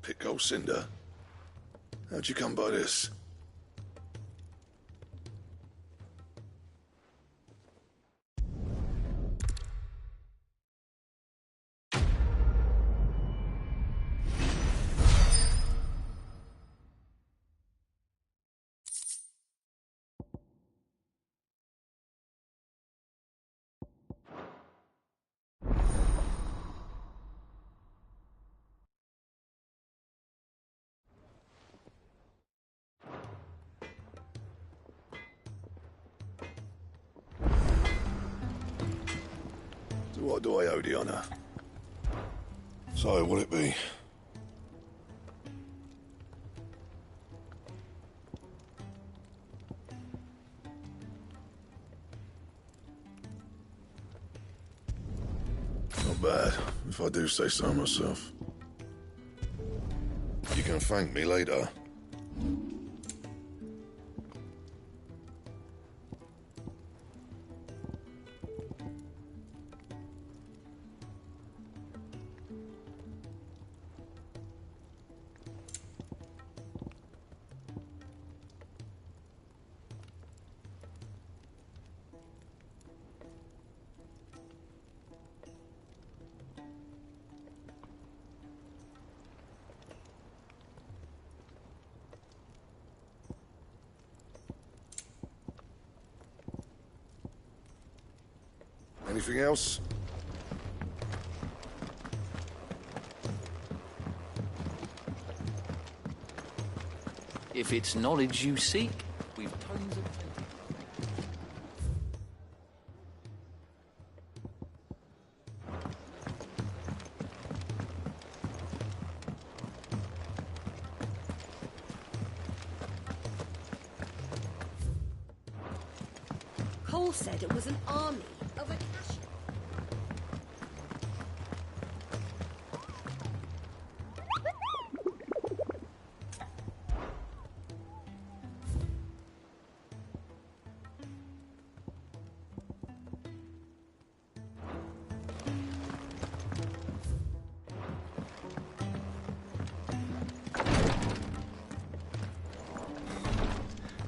Pick old Cinder. How'd you come by this? What do I owe the honour? So, what'll it be? Not bad, if I do say so myself. You can thank me later. Anything else? If it's knowledge you seek, we've tons of plenty. Cole said it was an army of Akashians.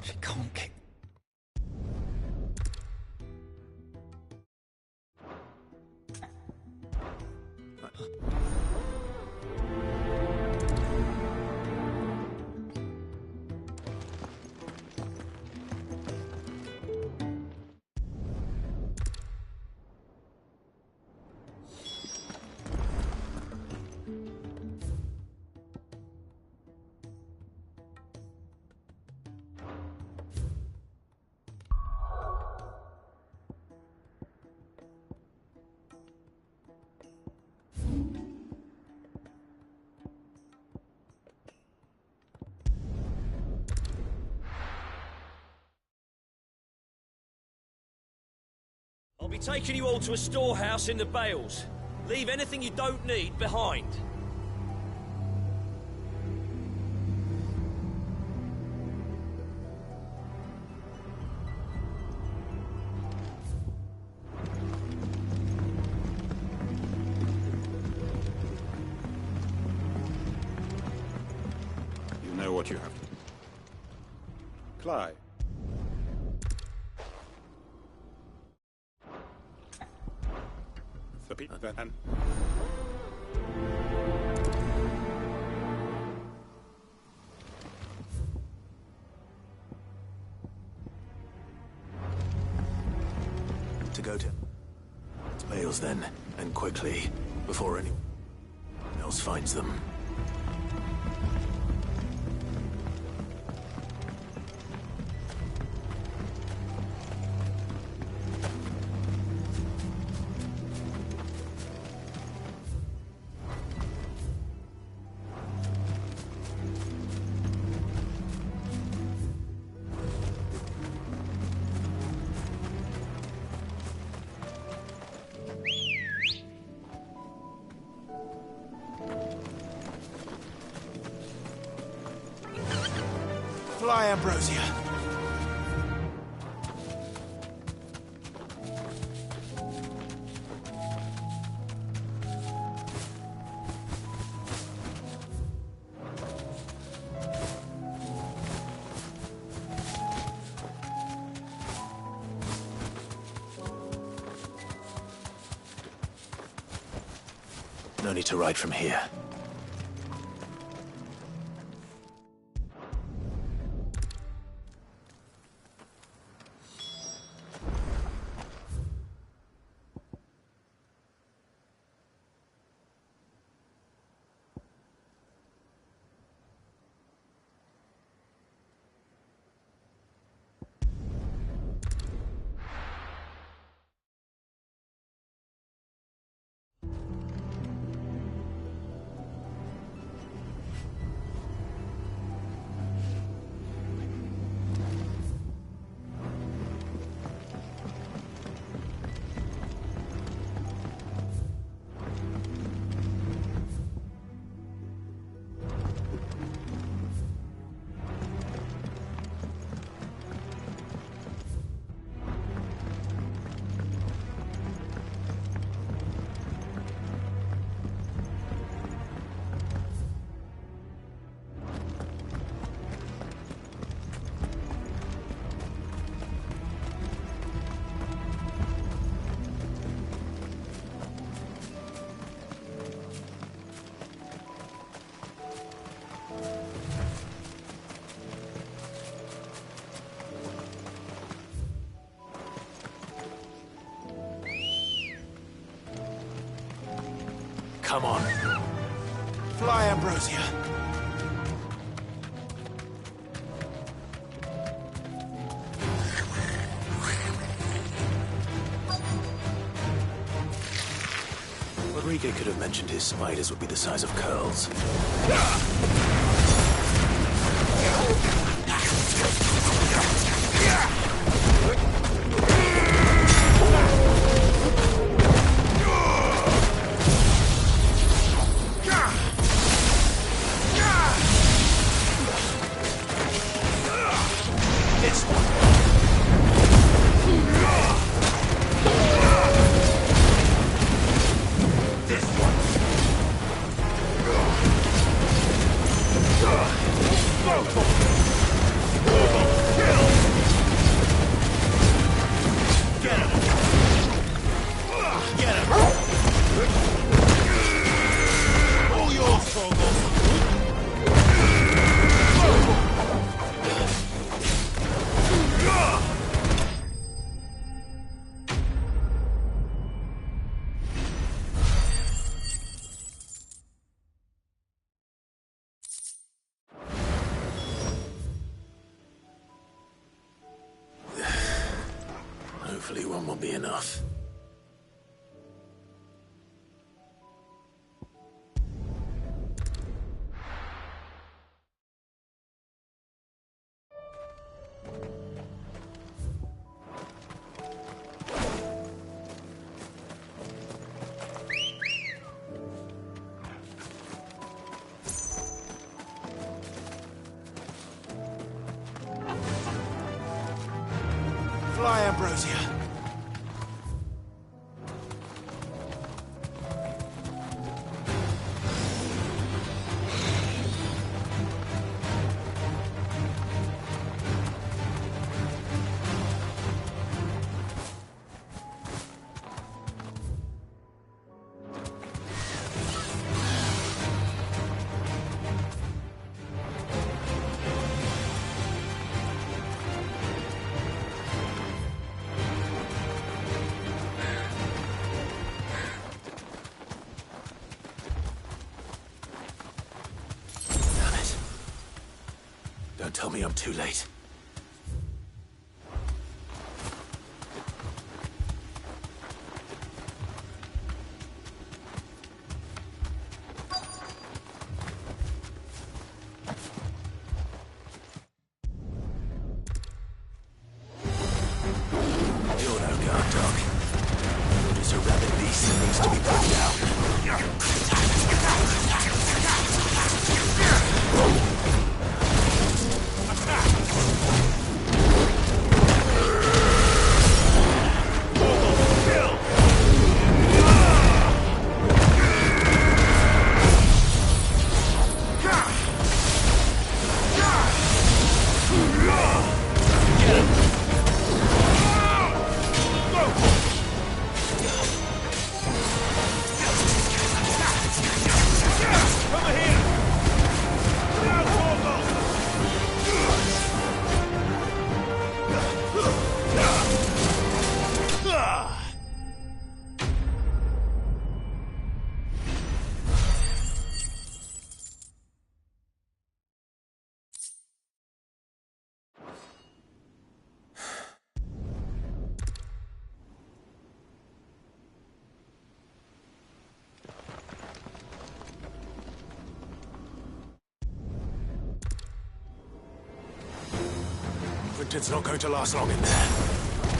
She can't kick. I'll be taking you all to a storehouse in the Bales. Leave anything you don't need behind. You know what you have to do. Clive. Then. To go to Bales then, and quickly, before anyone else finds them. Fly, Ambrosia. No need to ride from here. come on. Fly, Ambrosia. Rodrigo could have mentioned his spiders would be the size of curls. Hopefully one will be enough. Fly, Ambrosia. Don't tell me I'm too late. You're no guard dog. You're just a rabid beast that needs to be put down. It's not going to last long in there.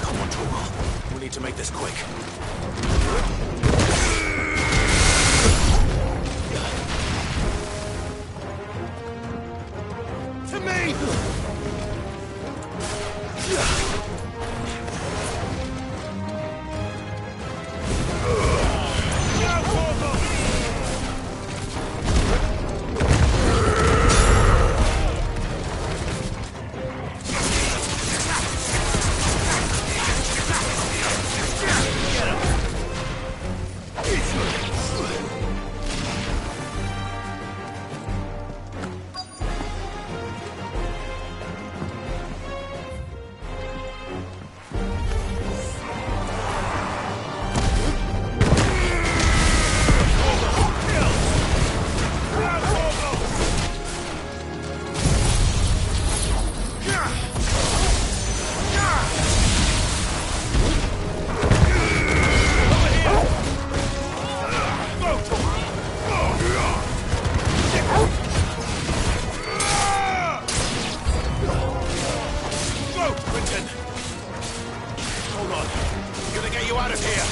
Come on, Torgal. We need to make this quick. To me! you out of here!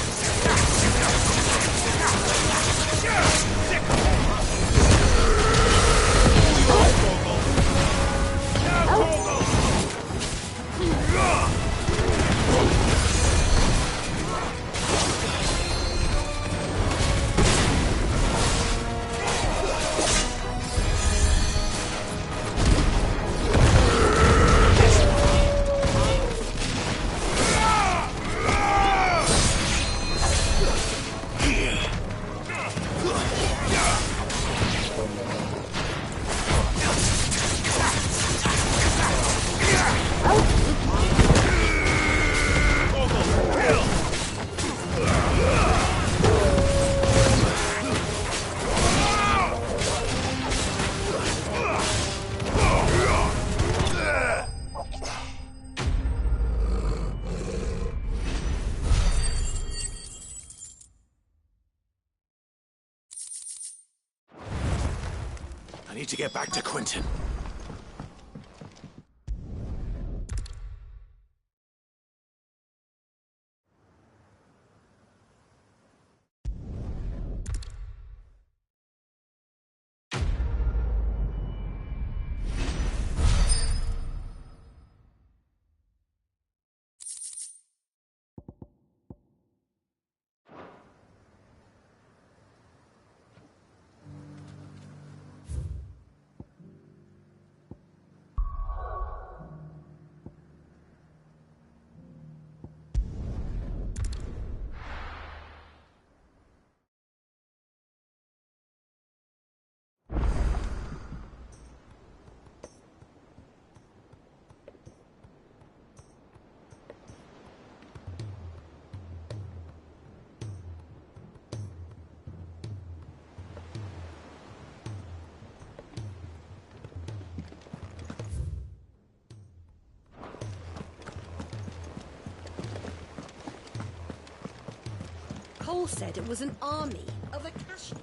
I need to get back to Quentin. Cole said it was an army of Akashi.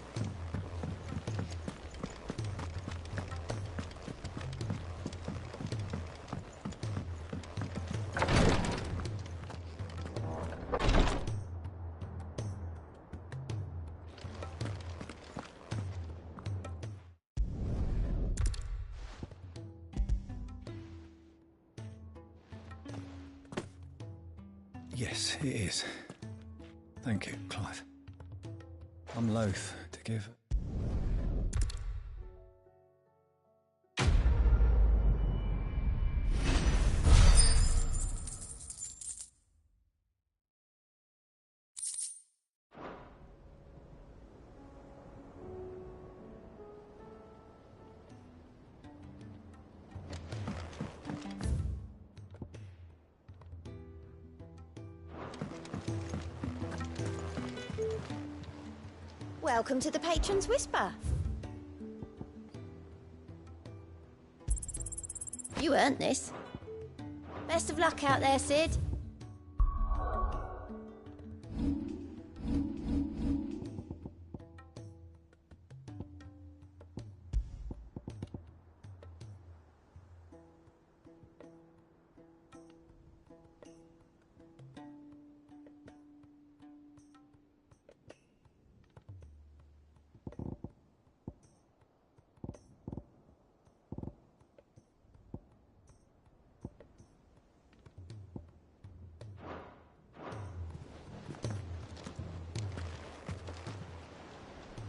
Yes, it is. Thank you, Clive. I'm loath to give... Welcome to the Patron's Whisper. You earned this. Best of luck out there, Sid.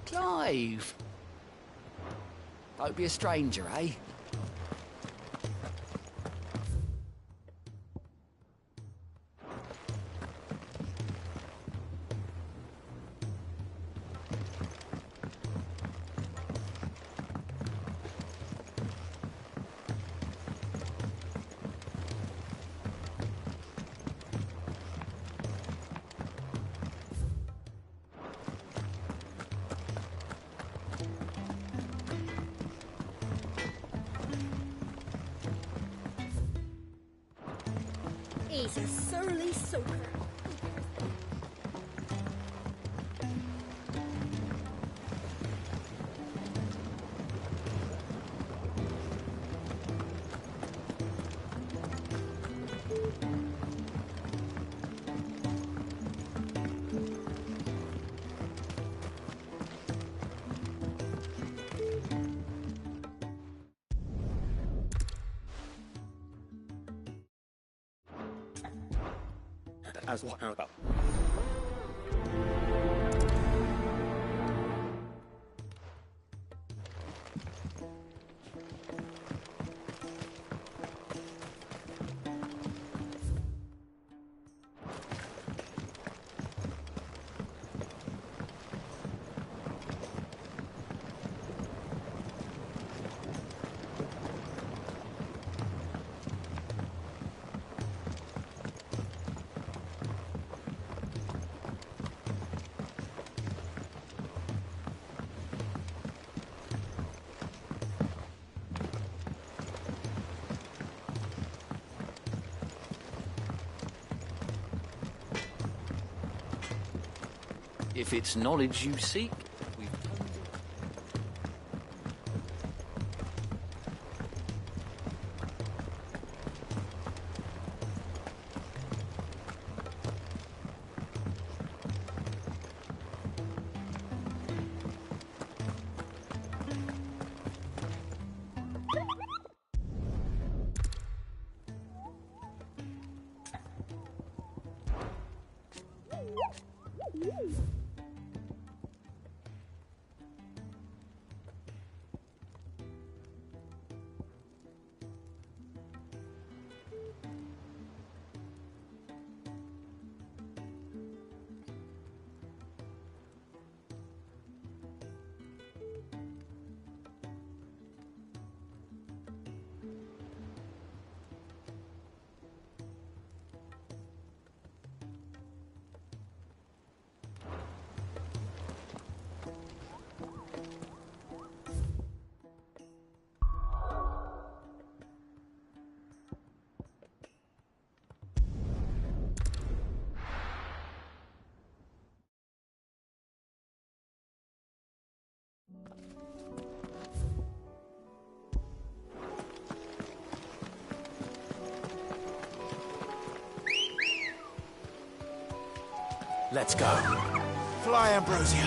Clive! Don't be a stranger, eh? He's a surly soaker. as well. If it's knowledge you seek, we've told you. Let's go. Fly, Ambrosia.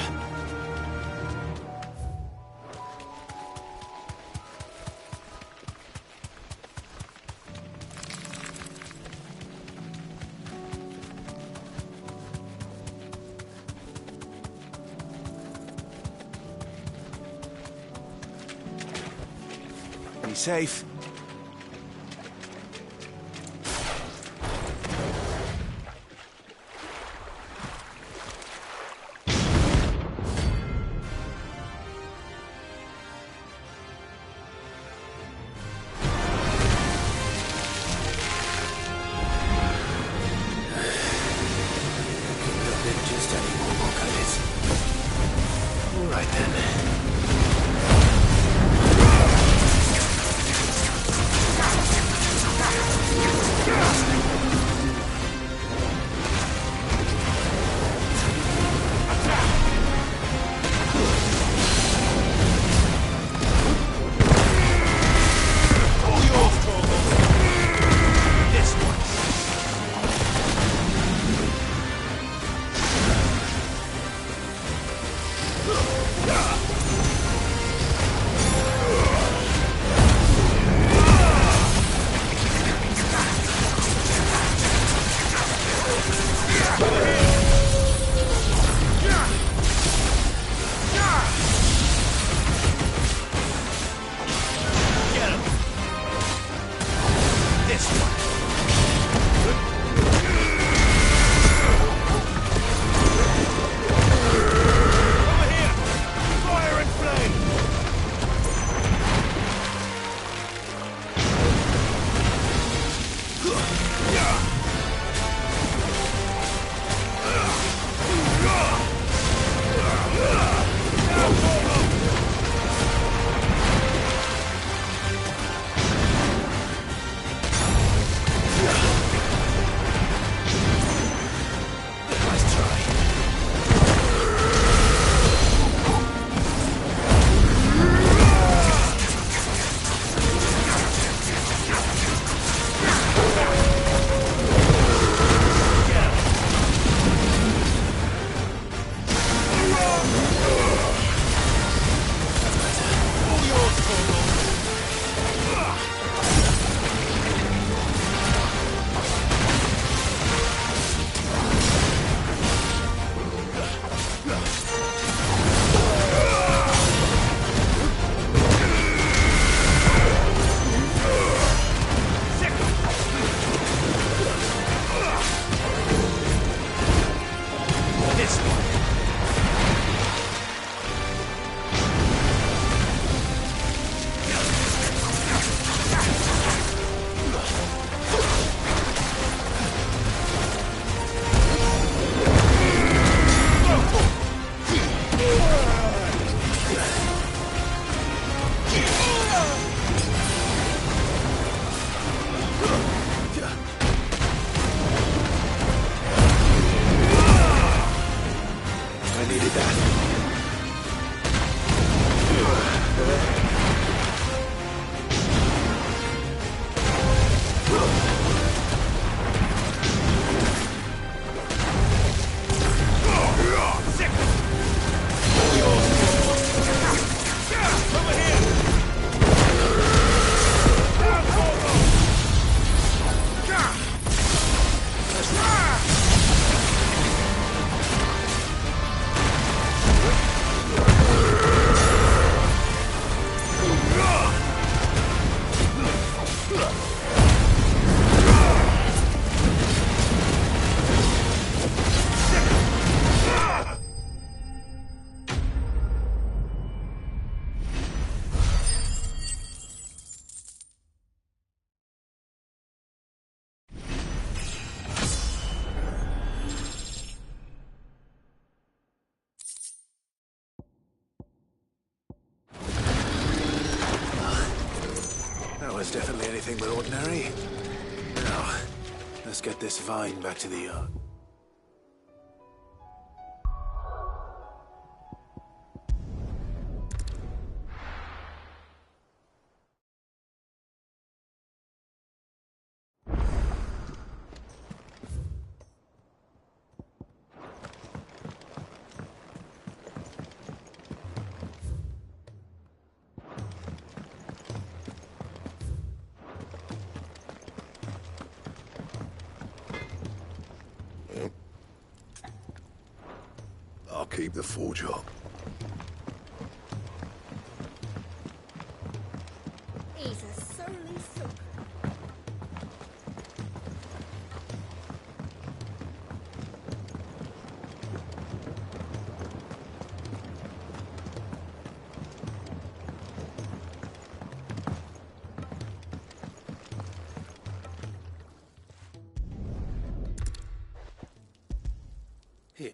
Be safe. All right then. was definitely anything but ordinary. Now, let's get this vine back to the yard. I'll keep the forge up. He's a surly soaker. Here.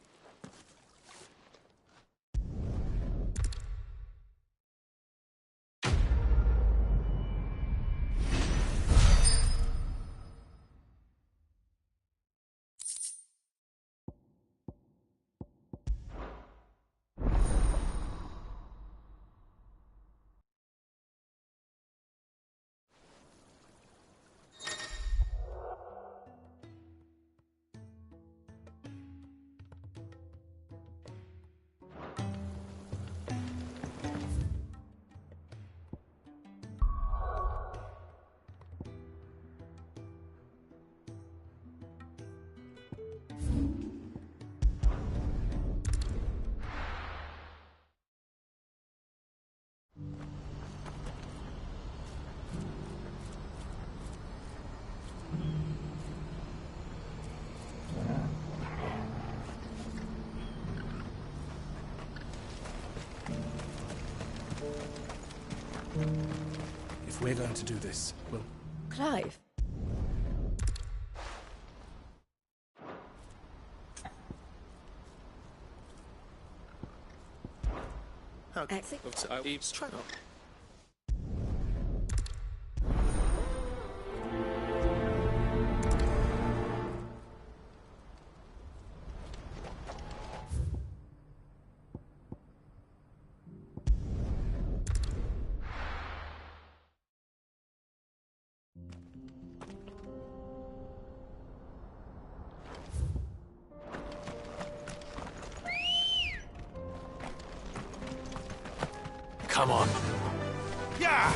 If we're going to do this, we'll... Clive? Exit. Try not. Come on. Yeah!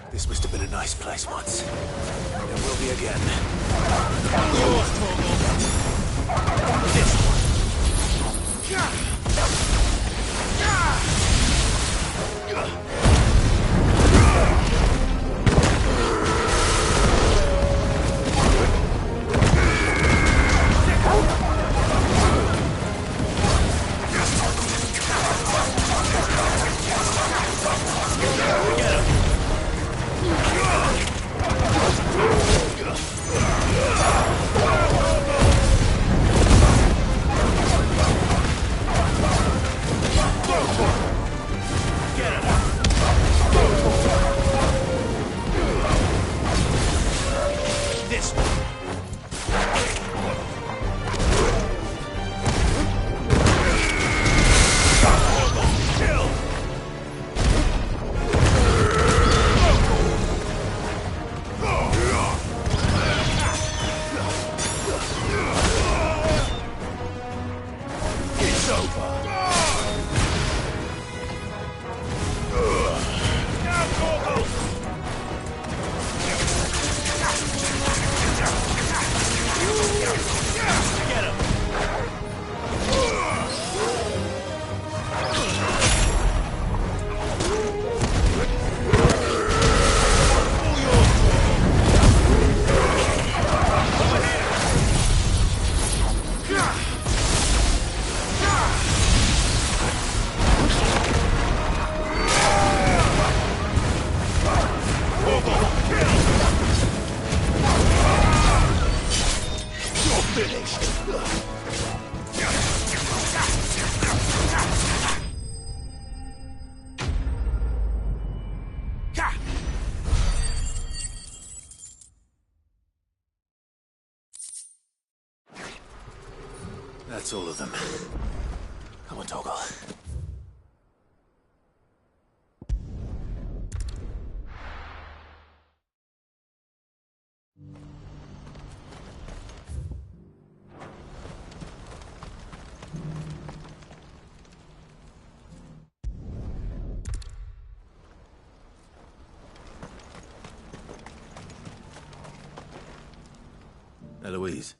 This must have been a nice place once. There will be again. This one. That's all of them. Come on, Toggle. Eloise.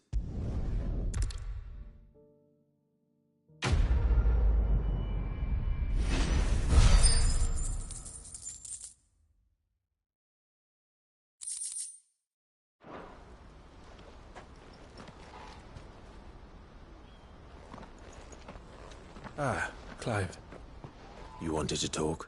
Ah, Clive. You wanted to talk?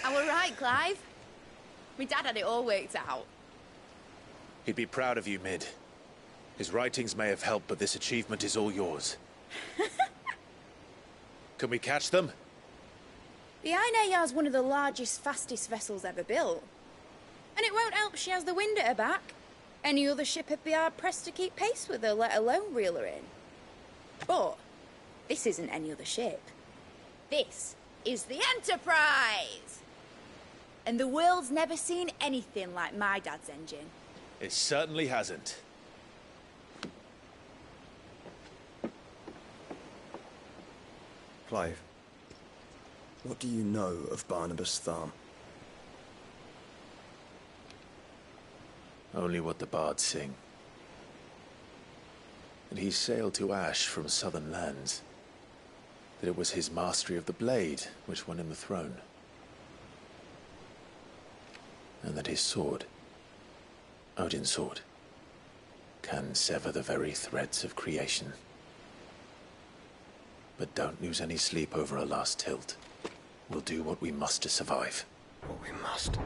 I were right, Clive. My dad had it all worked out. He'd be proud of you, Mid. His writings may have helped, but this achievement is all yours. Can we catch them? The Ainayar's one of the largest, fastest vessels ever built. And it won't help she has the wind at her back. Any other ship would be hard-pressed to keep pace with her, let alone reel her in. But this isn't any other ship. This is the Enterprise! And the world's never seen anything like my dad's engine. It certainly hasn't. Clive, what do you know of Barnabas Tharm? Only what the bards sing. And he sailed to Ash from southern lands. That it was his mastery of the blade which won him the throne. And that his sword, Odin's sword, can sever the very threads of creation. But don't lose any sleep over a last tilt. We'll do what we must to survive. What we must?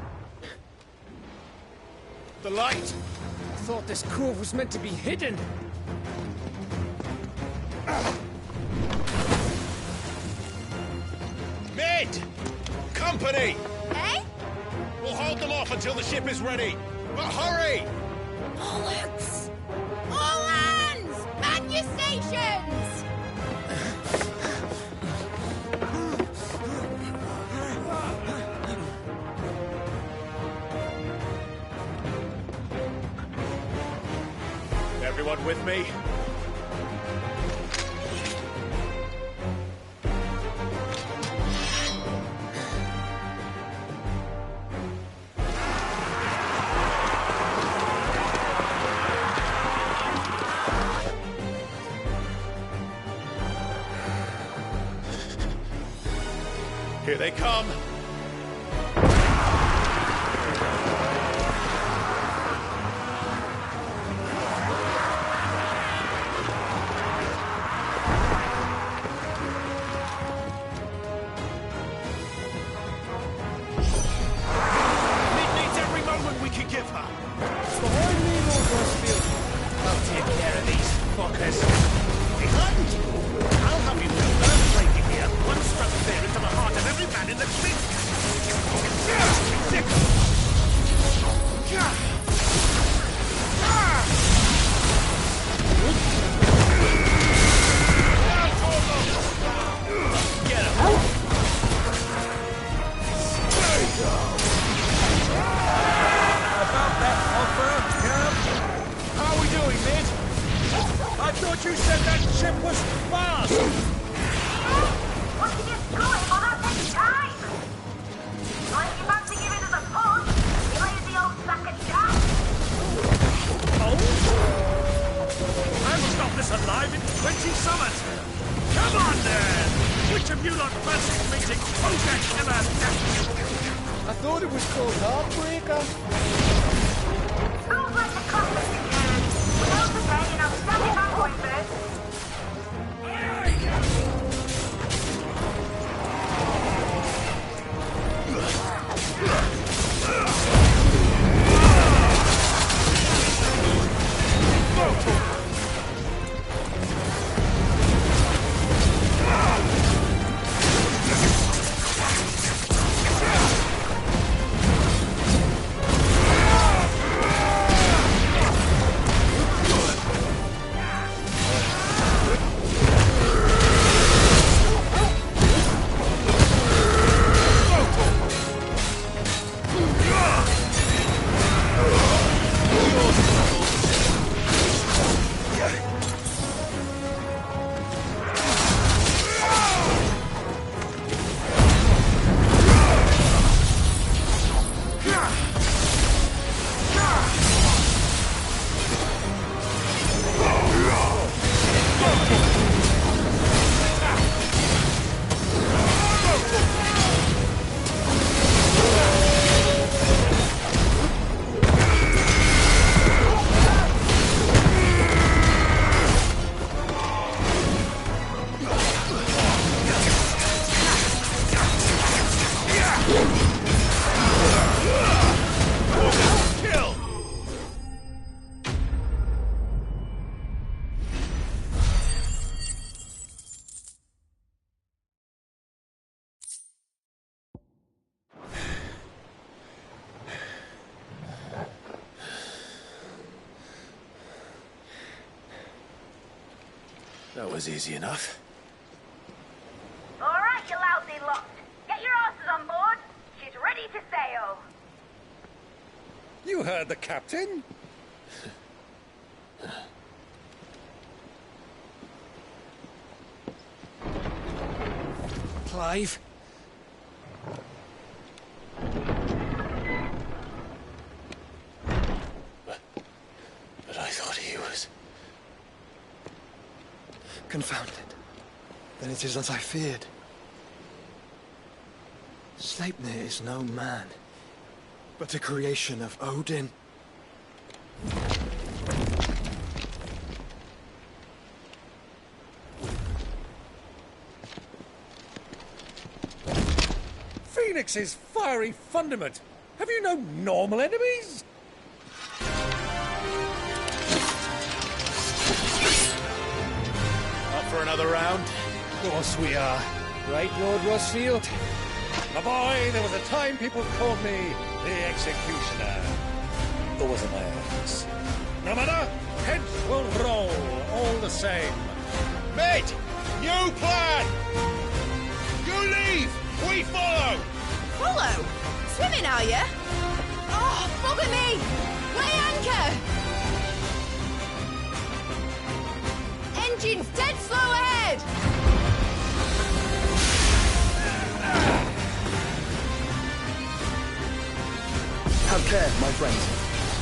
The light! I thought this cove was meant to be hidden. Mid! Company! Eh? We'll hold them off until the ship is ready. But hurry! Bollocks! All hands! Man your stations! Everyone with me? Here they come! How are we doing, Mid? I thought you said that ship was fast! That was easy enough. All right, you lousy lot. Get your asses on board. She's ready to sail. You heard the captain? Clive? But I thought he was... Confounded. Then it is as I feared. Sleipnir is no man, but a creation of Odin. Phoenix's fiery fundament. Have you no normal enemies? Up for another round? Of course we are. Right, Lord Rosfield? My boy, there was a time people called me the Executioner. Or was it my hands? No matter, heads will roll all the same. Mate! New plan! You leave! We follow! Follow? Swimming, are you? Oh, bother me! Weigh anchor! Engine's dead slow ahead! Have care, my friends.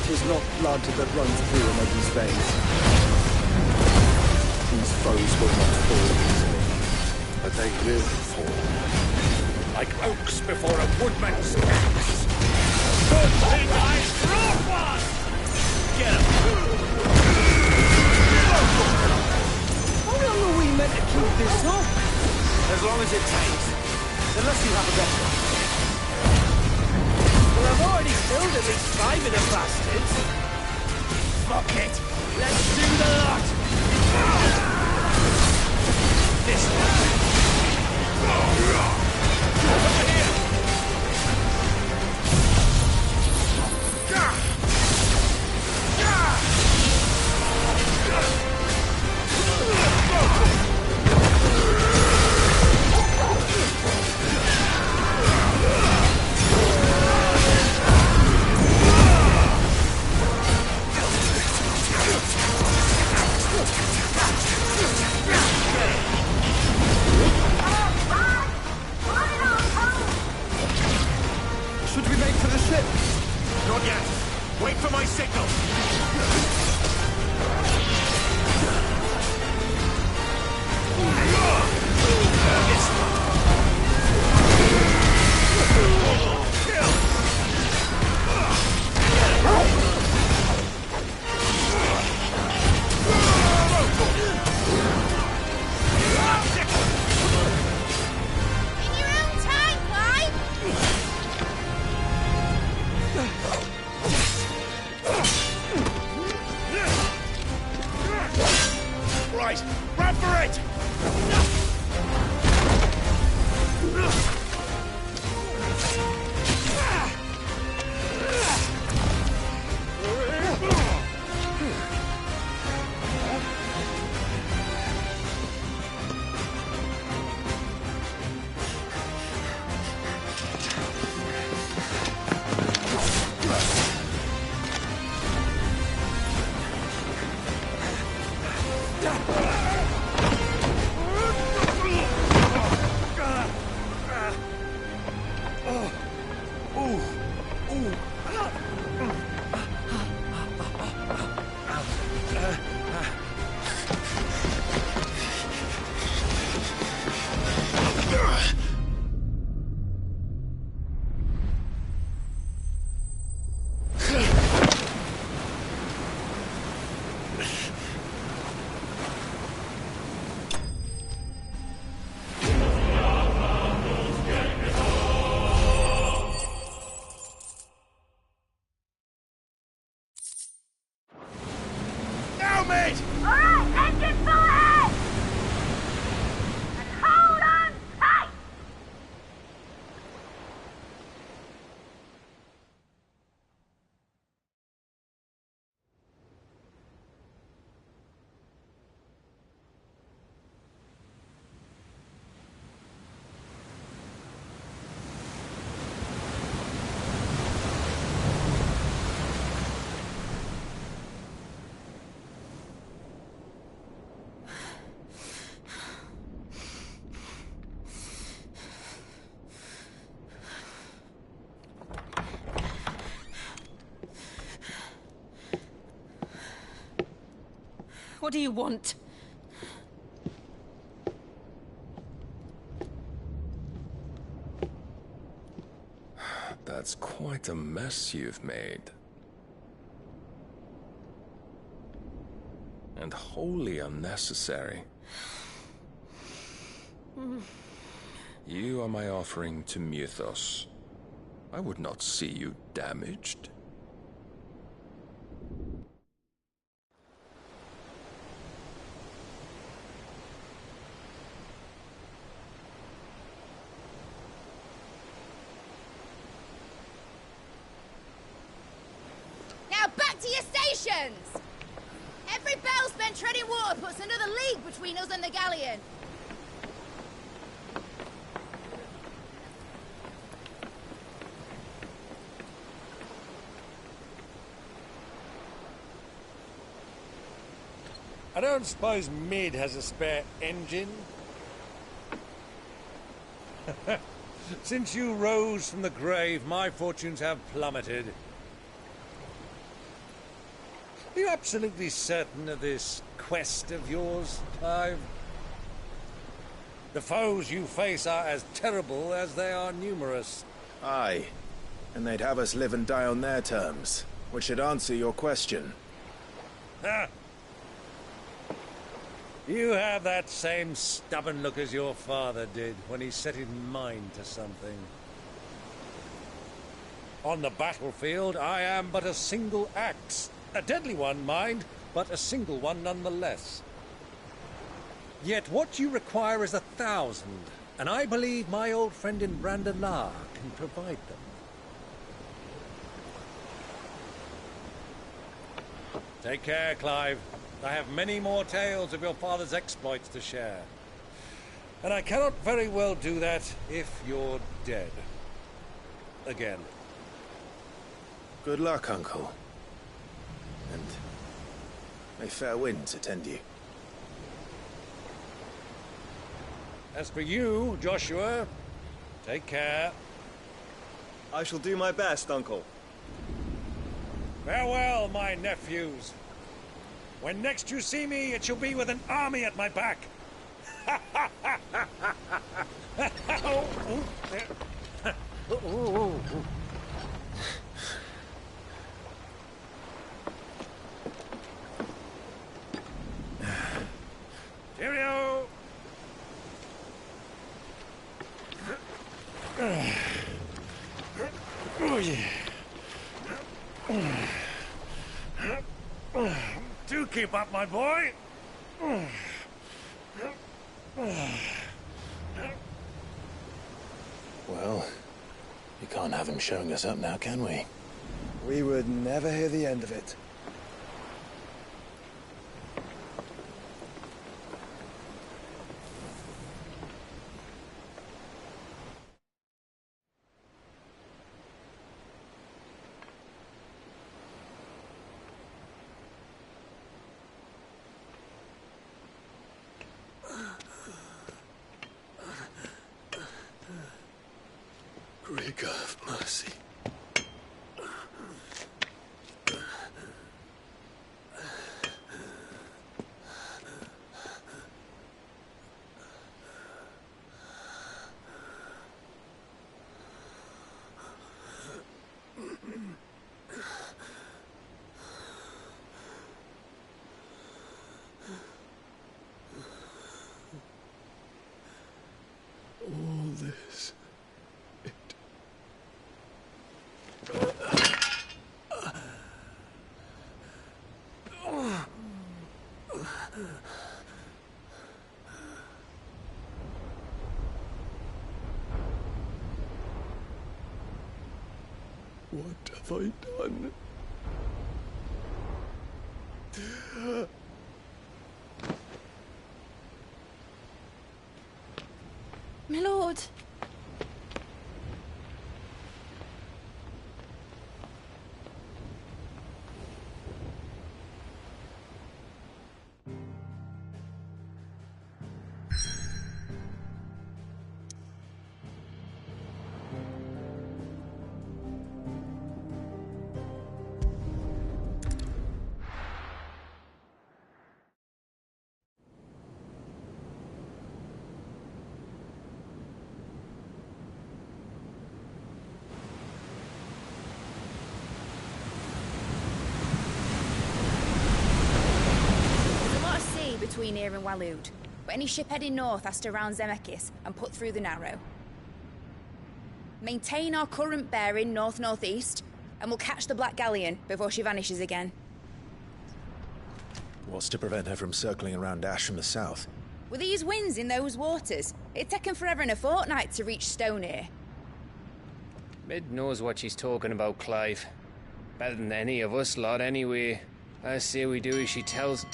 'Tis not blood that runs through a nobody's veins. These foes will not fall easily. But they will fall. Like oaks before a woodman's axe. Good thing I brought one! Get him! How long are we meant to keep this up? As long as it takes. Unless you have a better. Well, I've already killed at least 5 of the bastards. Fuck it. Let's do the lot. This way. Over here. Should we make for the ship? Not yet. Wait for my signal. In your own time, Clive! Right, run for it! Now, mate! All right, engine full ahead! And hold on tight! What do you want? That's quite a mess you've made. And wholly unnecessary. You are my offering to Mythos. I would not see you damaged. Now back to your stations! Every bell spent treading water puts another league between us and the galleon. I don't suppose Mid has a spare engine? Since you rose from the grave, my fortunes have plummeted. Are you absolutely certain of this quest of yours, Clive? The foes you face are as terrible as they are numerous. Aye, and they'd have us live and die on their terms, which should answer your question. Ha! You have that same stubborn look as your father did when he set his mind to something. On the battlefield, I am but a single axe. A deadly one, mind, but a single one nonetheless. Yet what you require is 1,000, and I believe my old friend in Brandalar can provide them. Take care, Clive. I have many more tales of your father's exploits to share. And I cannot very well do that if you're dead. Again. Good luck, Uncle. And may fair winds attend you. As for you, Joshua, take care. I shall do my best, Uncle. Farewell, my nephews. When next you see me, it shall be with an army at my back. Cheerio! Oh, yeah. Do keep up, my boy. Well, you can't have him showing us up now, can we? We would never hear the end of it. Rigor of mercy. All this. What have I done? My lord. in Waloed. But any ship heading north has to round Zemeckis and put through the Narrow. Maintain our current bearing north-northeast, and we'll catch the Black Galleon before she vanishes again. What's to prevent her from circling around Ash from the south? With these winds in those waters, it'd taken forever and a fortnight to reach Stonehere. Mid knows what she's talking about, Clive. Better than any of us lot, anyway. I say we do as she tells.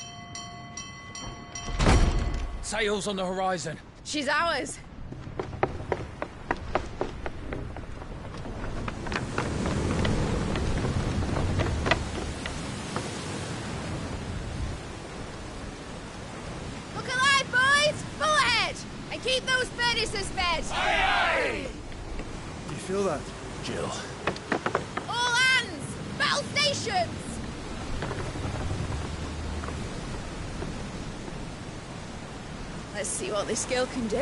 Sails on the horizon. She's ours. Look alive, boys! Full ahead! And keep those furnaces fed! Aye, aye! You feel that? Jill. All hands! Battle stations! Let's see what this girl can do.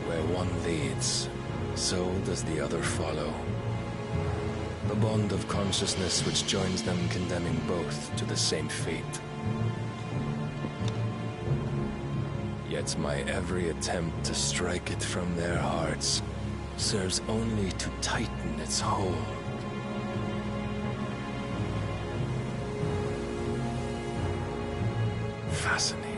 Where one leads, so does the other follow. The bond of consciousness which joins them condemning both to the same fate. Yet my every attempt to strike it from their hearts serves only to tighten its hold. Fascinating.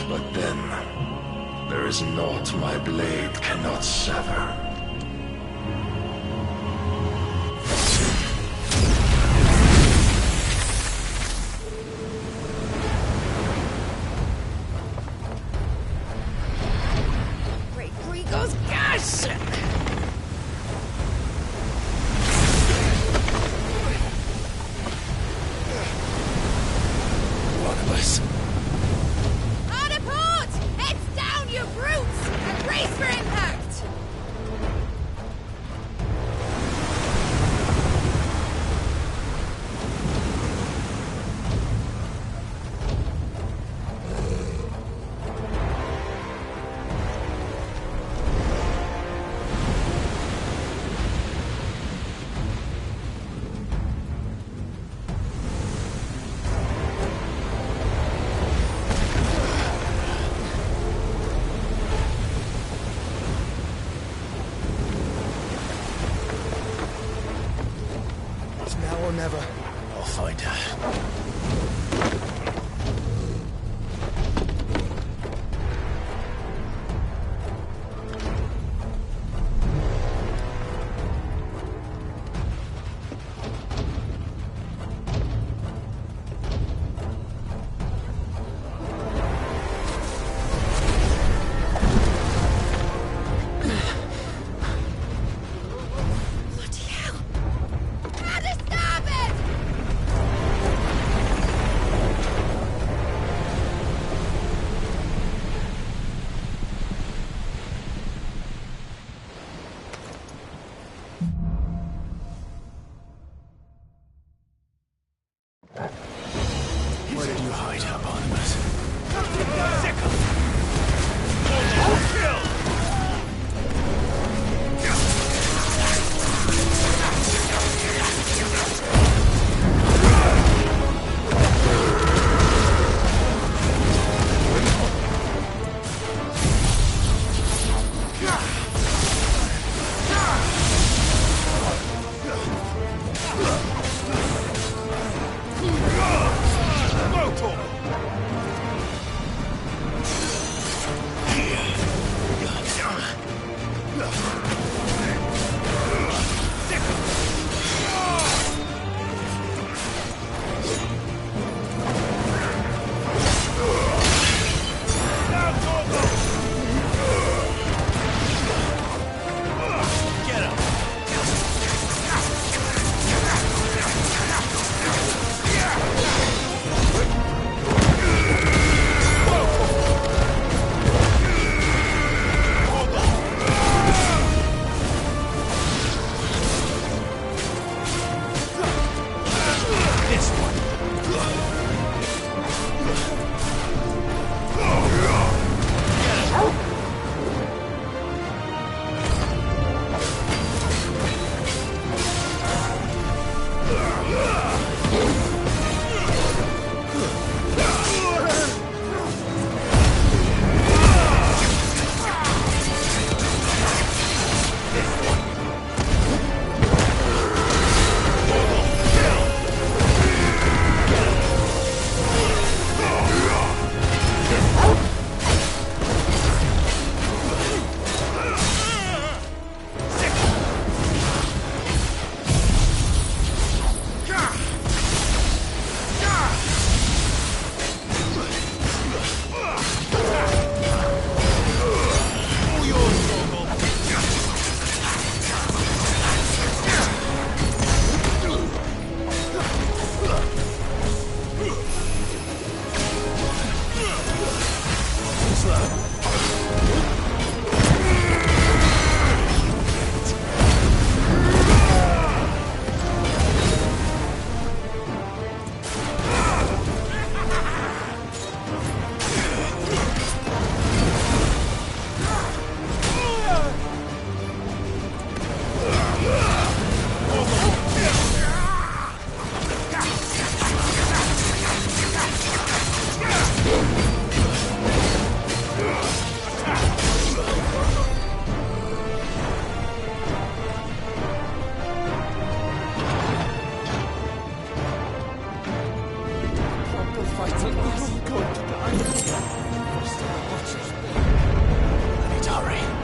But then, there is naught my blade cannot sever. Great Grigor's gas! One of us. Hard apart! Heads down, you brutes! And brace for impact! It's now or never. I'll find her. Bloody hell! How to stop it! Where did you hide her, Barnabas? going to die. I need to hurry.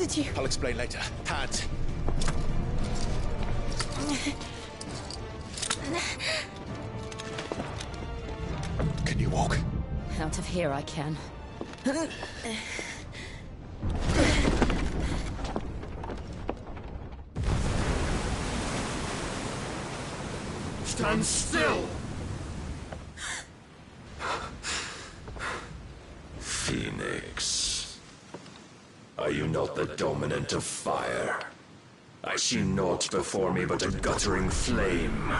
did you... I'll explain later. Hands. Can you walk? Out of here I can. Stand still! Phoenix. Are you not the dominant of fire? I see naught before me but a guttering flame.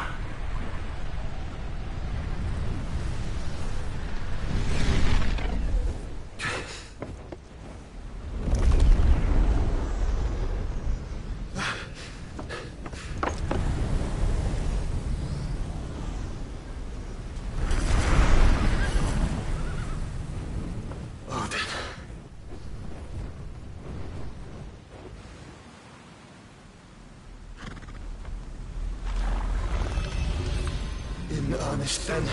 In earnest, then.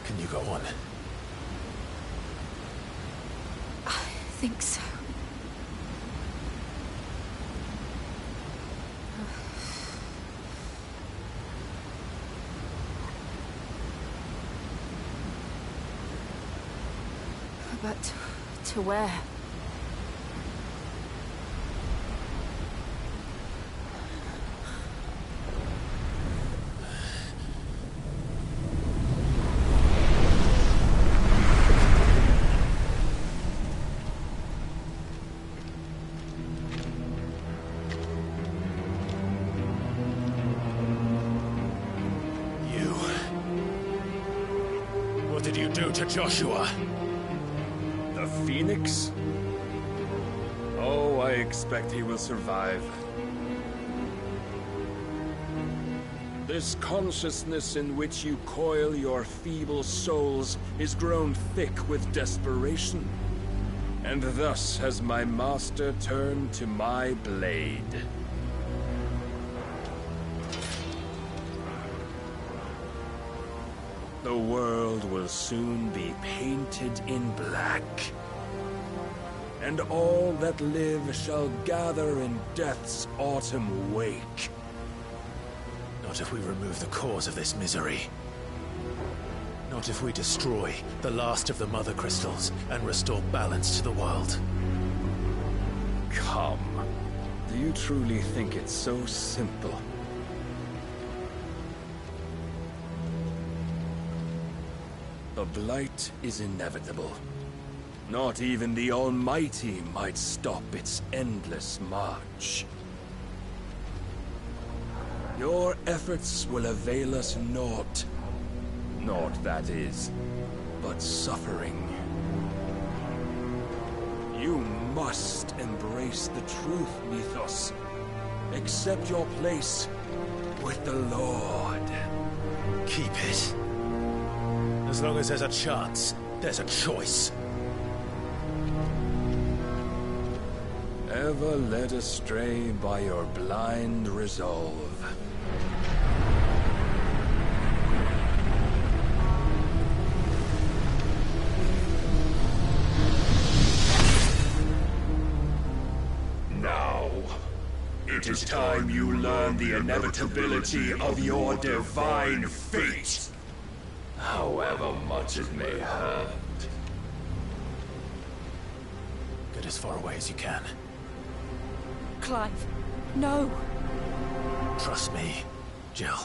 Can you go on? I think so. But to where? What did you do to Joshua? The Phoenix? Oh, I expect he will survive. This consciousness in which you coil your feeble souls is grown thick with desperation. And thus has my master turned to my blade. The world will soon be painted in black. And all that live shall gather in death's autumn wake. Not if we remove the cause of this misery. Not if we destroy the last of the Mother Crystals and restore balance to the world. Come. Do you truly think it's so simple? The Blight is inevitable. Not even the Almighty might stop its endless march. Your efforts will avail us naught. Naught, that is, but suffering. You must embrace the truth, Mythos. Accept your place with the Lord. Keep it. As long as there's a chance, there's a choice. Ever led astray by your blind resolve. Now, it is time you learn the inevitability of your divine fate. However much it may hurt. Get as far away as you can. Clive, no. Trust me, Jill.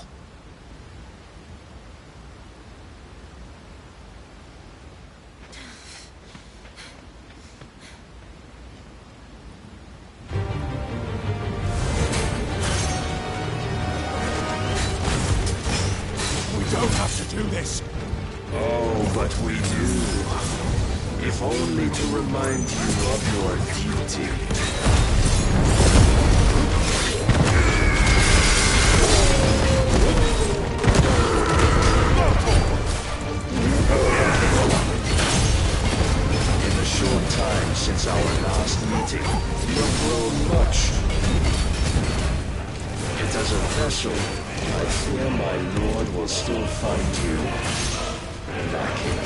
We don't have to do this. Oh, but we do. If only to remind you of your duty. In the short time since our last meeting, you have grown much. Yet as a vessel, I fear my lord will still find you lacking.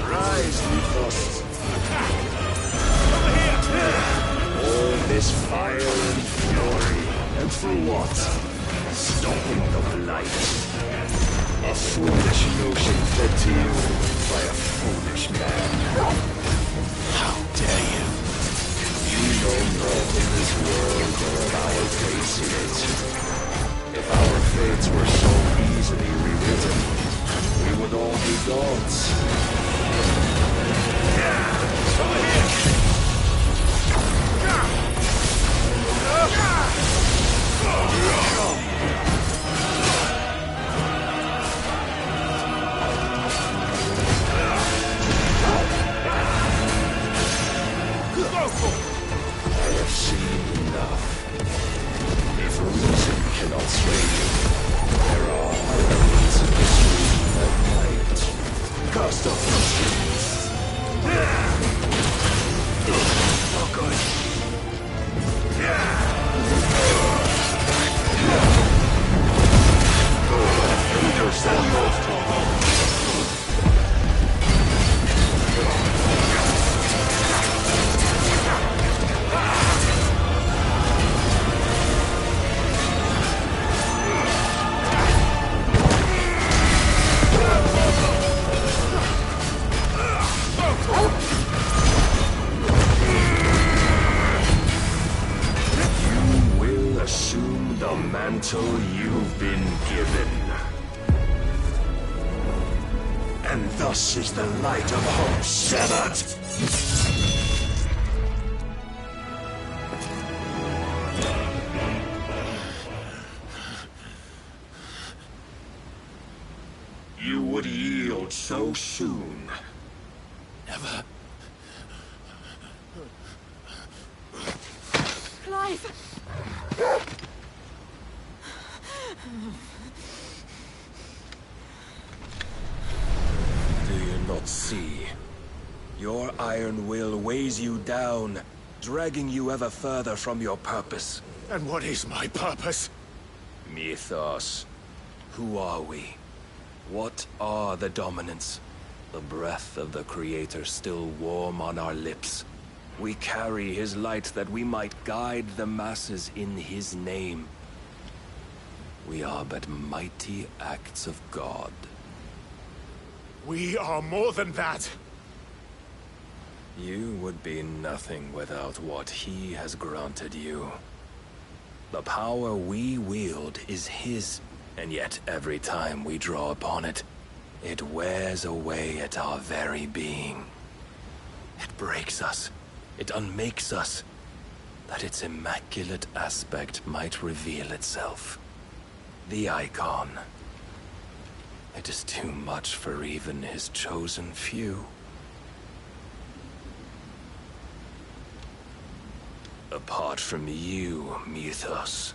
Rise, Ff16. All this fire and fury, and for what? Stopping the blight. A foolish notion fed to you by a foolish man. How dare you? You know not in this world or of our place in it. If our fates were so easily rewritten, we would all be gods. I have seen enough. If reason cannot sway you, there are other means of history that might. Cast off your shoes. Oh, good. Understand both, Tom. Assume the mantle you've been given. And thus is the light of hope severed. You would yield so soon. Never. Clive! Do you not see? Your iron will weighs you down, dragging you ever further from your purpose. And what is my purpose? Mythos. Who are we? What are the dominants? The breath of the Creator still warm on our lips. We carry his light that we might guide the masses in his name. We are but mighty acts of God. We are more than that. You would be nothing without what he has granted you. The power we wield is his, and yet every time we draw upon it, it wears away at our very being. It breaks us. It unmakes us, that its immaculate aspect might reveal itself. The icon. It is too much for even his chosen few. Apart from you, Mythos,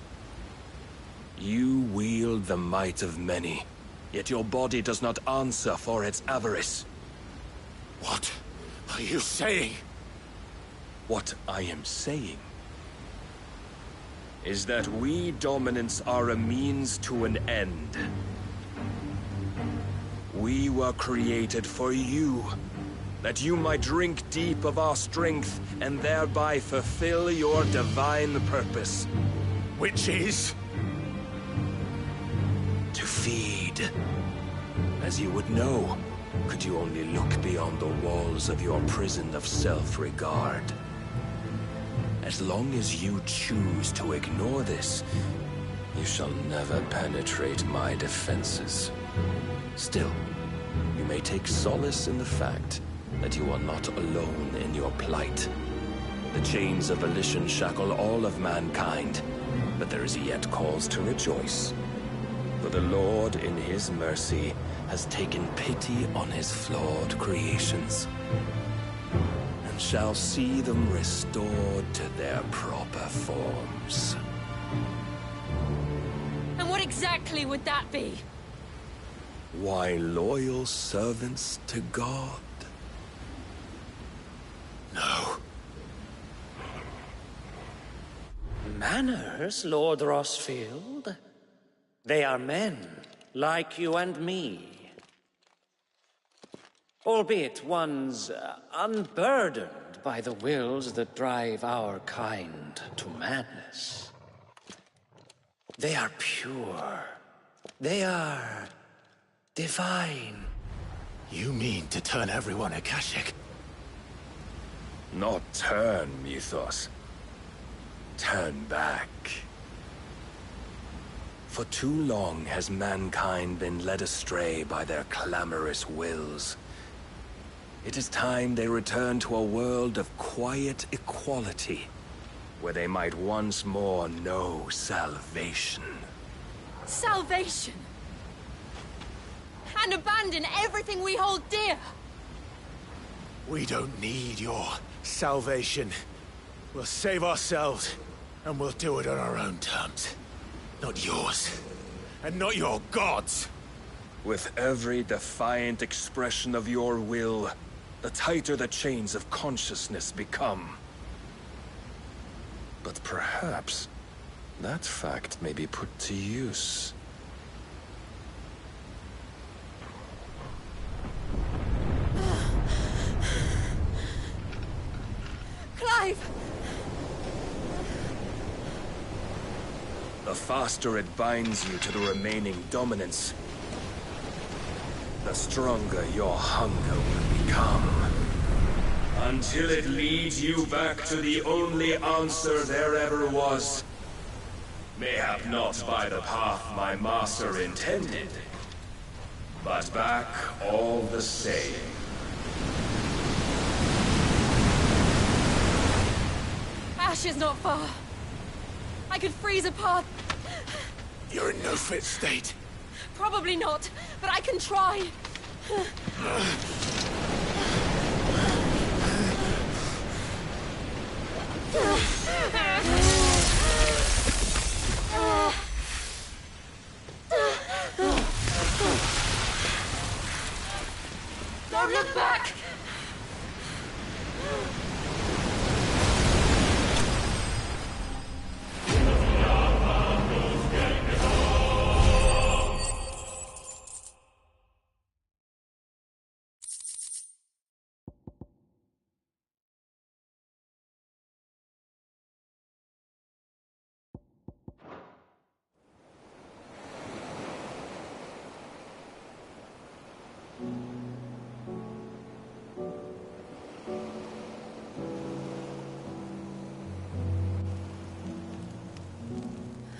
you wield the might of many, yet your body does not answer for its avarice. What are you saying? What I am saying is that we dominants are a means to an end. We were created for you, that you might drink deep of our strength and thereby fulfill your divine purpose. Which is? To feed. As you would know, could you only look beyond the walls of your prison of self-regard. As long as you choose to ignore this, you shall never penetrate my defenses. Still, you may take solace in the fact that you are not alone in your plight. The chains of volition shackle all of mankind, but there is yet cause to rejoice. For the Lord, in his mercy, has taken pity on his flawed creations, and shall see them restored to their proper forms. And what exactly would that be? Why, loyal servants to God. No. Manners, Lord Rosfield? They are men, like you and me. Albeit ones unburdened by the wills that drive our kind to madness. They are pure. They are divine. You mean to turn everyone Akashic? Not turn, Mythos. Turn back. For too long has mankind been led astray by their clamorous wills. It is time they return to a world of quiet equality, where they might once more know salvation. Salvation! And abandon everything we hold dear! We don't need your salvation. We'll save ourselves, and we'll do it on our own terms. Not yours. And not your gods! With every defiant expression of your will, the tighter the chains of consciousness become. But perhaps that fact may be put to use. Clive! The faster it binds you to the remaining dominance, the stronger your hunger will become. Until it leads you back to the only answer there ever was. Mayhap not by the path my master intended, but back all the same. Ash is not far. I could freeze a path. You're in no fit state. Probably not, but I can try. Don't look back!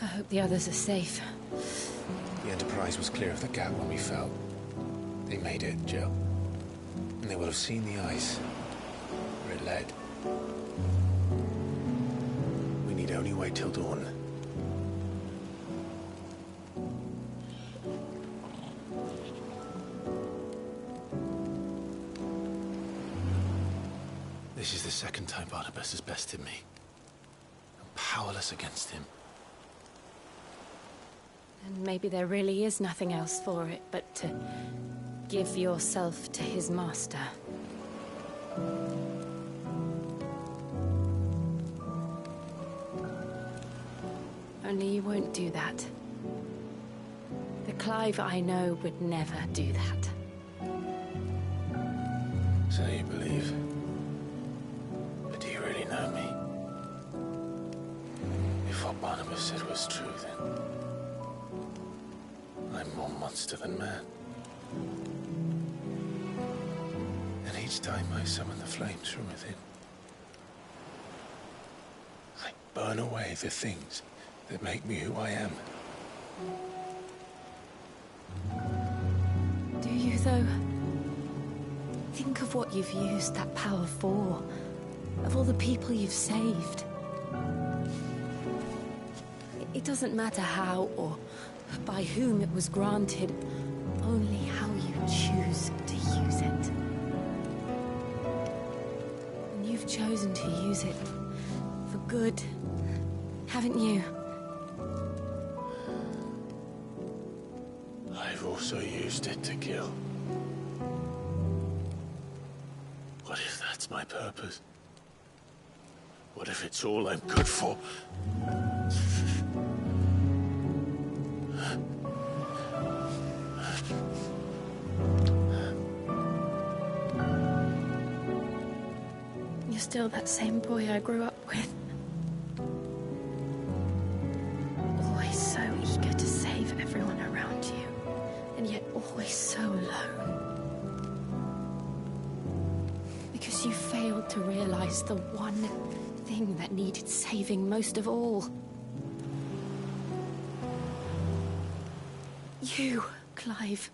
I hope the others are safe. The Enterprise was clear of the gap when we fell. They made it, Jill. And they will have seen the ice, where it led. We need only wait till dawn. This is the second time Barnabas has bested me. I'm powerless against him. And maybe there really is nothing else for it but to give yourself to his master. Only you won't do that. The Clive I know would never do that. So you believe. But do you really know me? If what Barnabas said was true, then I'm more monster than man. And each time I summon the flames from within, I burn away the things that make me who I am. Do you, though? Think of what you've used that power for. Of all the people you've saved. It doesn't matter how or by whom it was granted, only how you choose to use it. And you've chosen to use it for good, haven't you? I've also used it to kill. What if that's my purpose? What if it's all I'm good for? You're still that same boy I grew up with. Always so eager to save everyone around you, and yet always so alone. Because you failed to realize the one thing that needed saving most of all. You, Clive.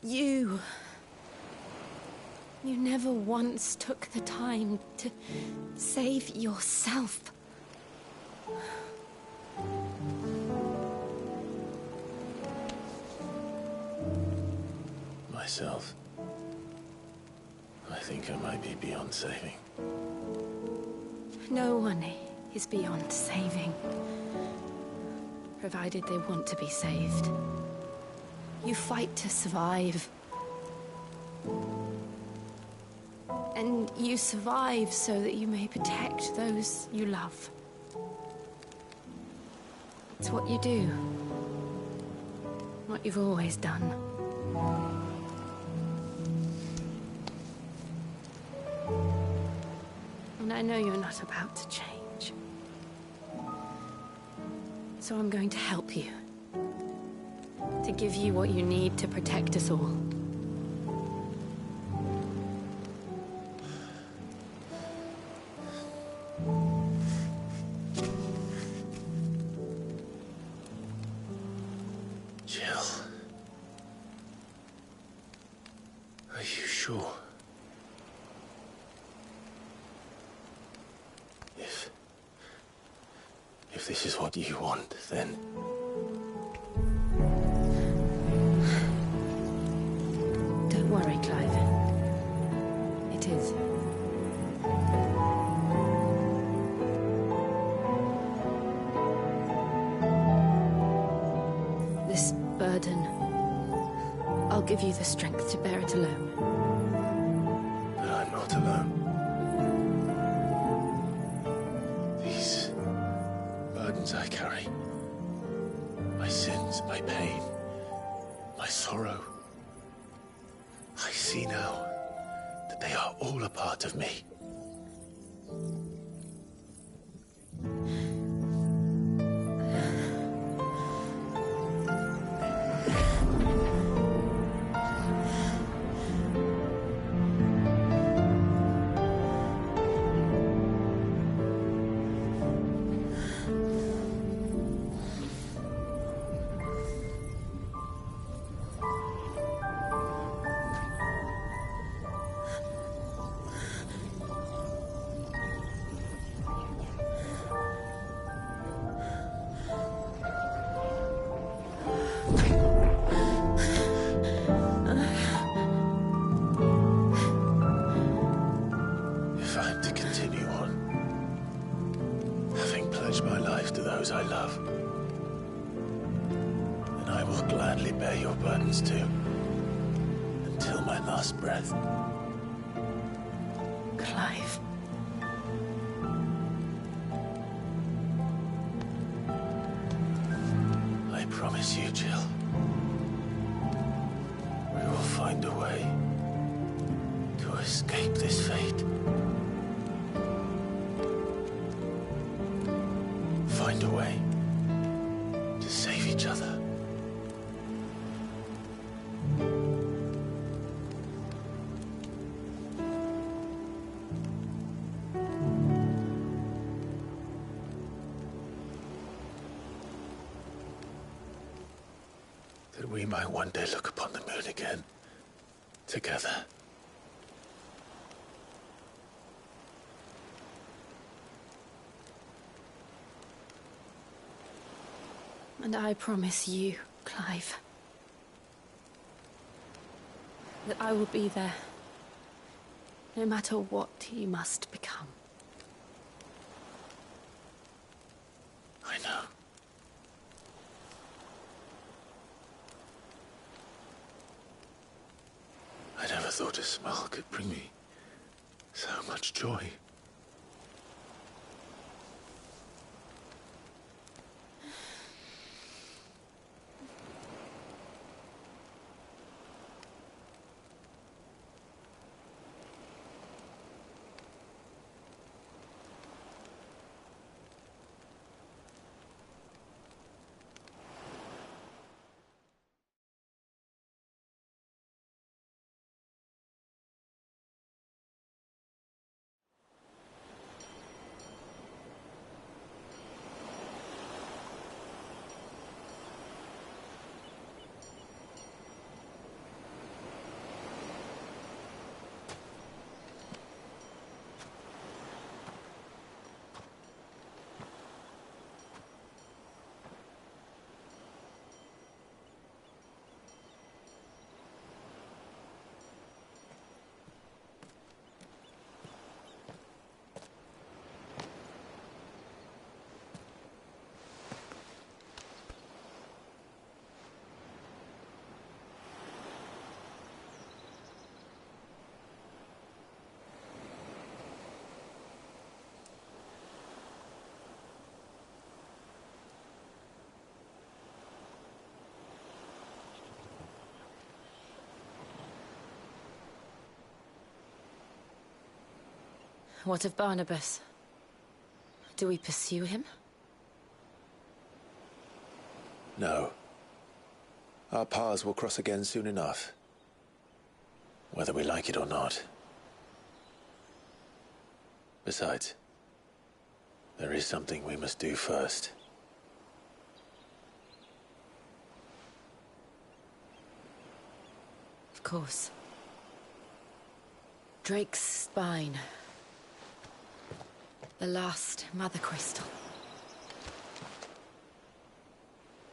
You. You never once took the time to save yourself. Myself. I think I might be beyond saving. No one is beyond saving. Provided they want to be saved. You fight to survive. And you survive so that you may protect those you love. It's what you do. What you've always done. And I know you're not about to change. So I'm going to help you. To give you what you need to protect us all. Jill. Are you sure? If this is what you want, then... Don't worry, Clive. It is. This burden, I'll give you the strength to bear it alone. But I'm not alone. These burdens I carry, my sins, my pain, my sorrow, I see now that they are all a part of me. If I'm to continue on, having pledged my life to those I love, then I will gladly bear your burdens too, until my last breath. Clive. I promise you, Jill. We will find a way to escape this fate. Find a way to save each other. That we might one day look upon the moon again, together. And I promise you, Clive, that I will be there, no matter what you must become. I know. I never thought a smile could bring me so much joy. What of Barnabas? Do we pursue him? No. Our paths will cross again soon enough. Whether we like it or not. Besides, there is something we must do first. Of course. Drake's spine. The last Mother Crystal.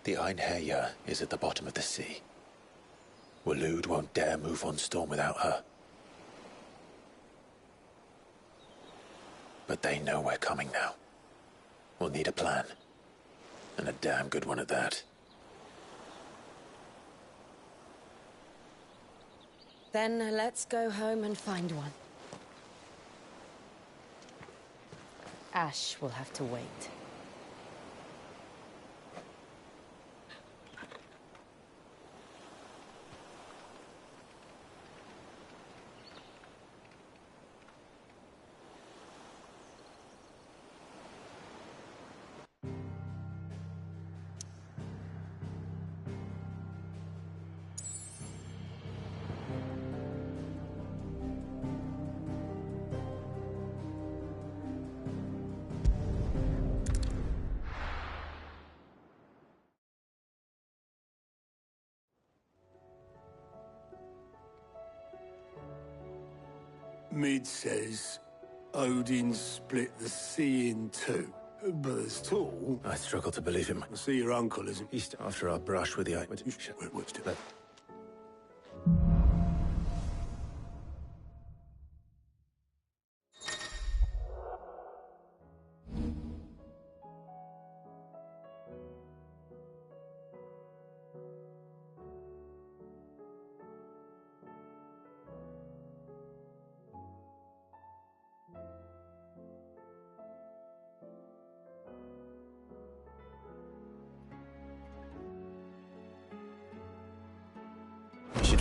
The Einherjar is at the bottom of the sea. Waloed won't dare move on Storm without her. But they know we're coming now. We'll need a plan. And a damn good one at that. Then let's go home and find one. Ash will have to wait. Mid says Odin split the sea in two. But there's tall. I struggle to believe him. I see your uncle isn't. He's after our brush with the eye.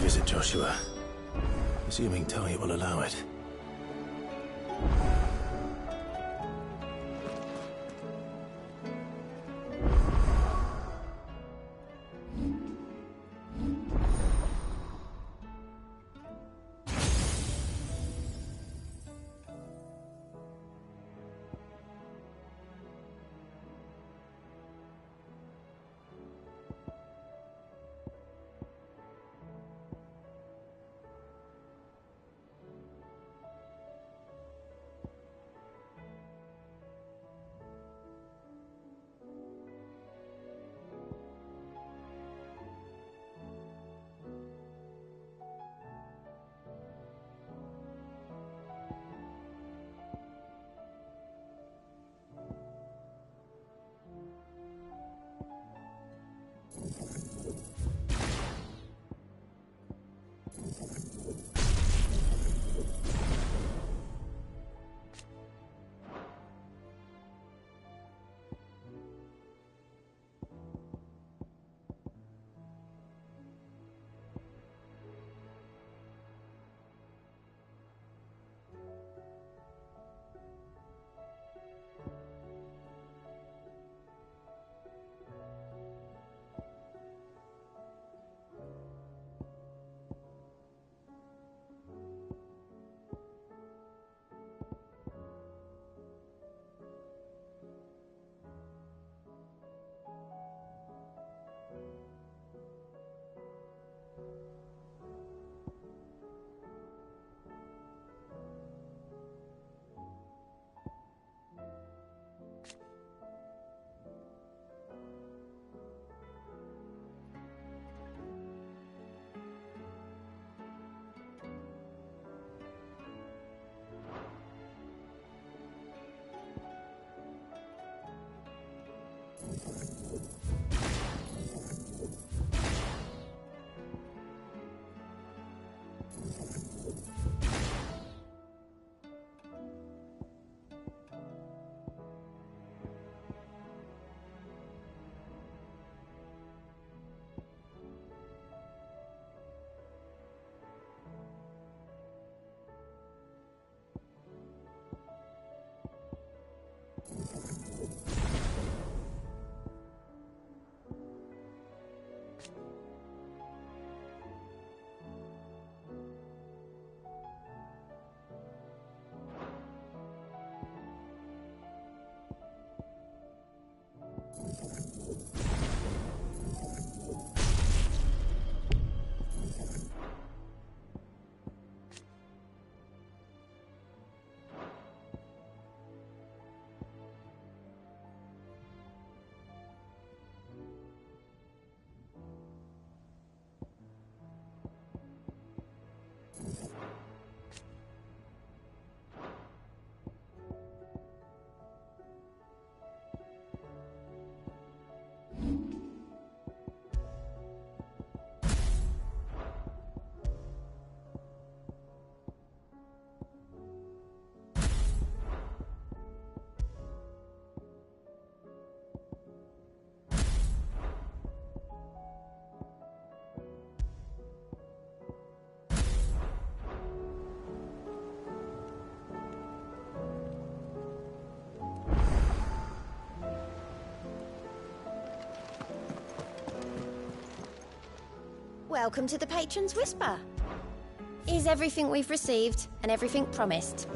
visit Joshua. Assuming Tony will allow it. Welcome to the Patron's Whisper. Is everything we've received and everything promised?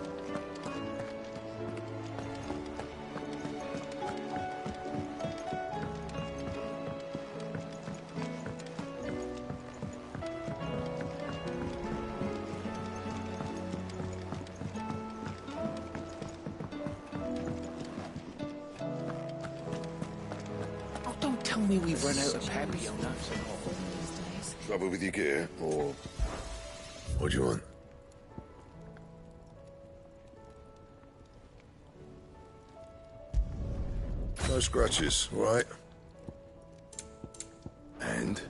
Oh, don't tell me we've run out of Papillons. Trouble with your gear, or what do you want? No scratches, all right? And?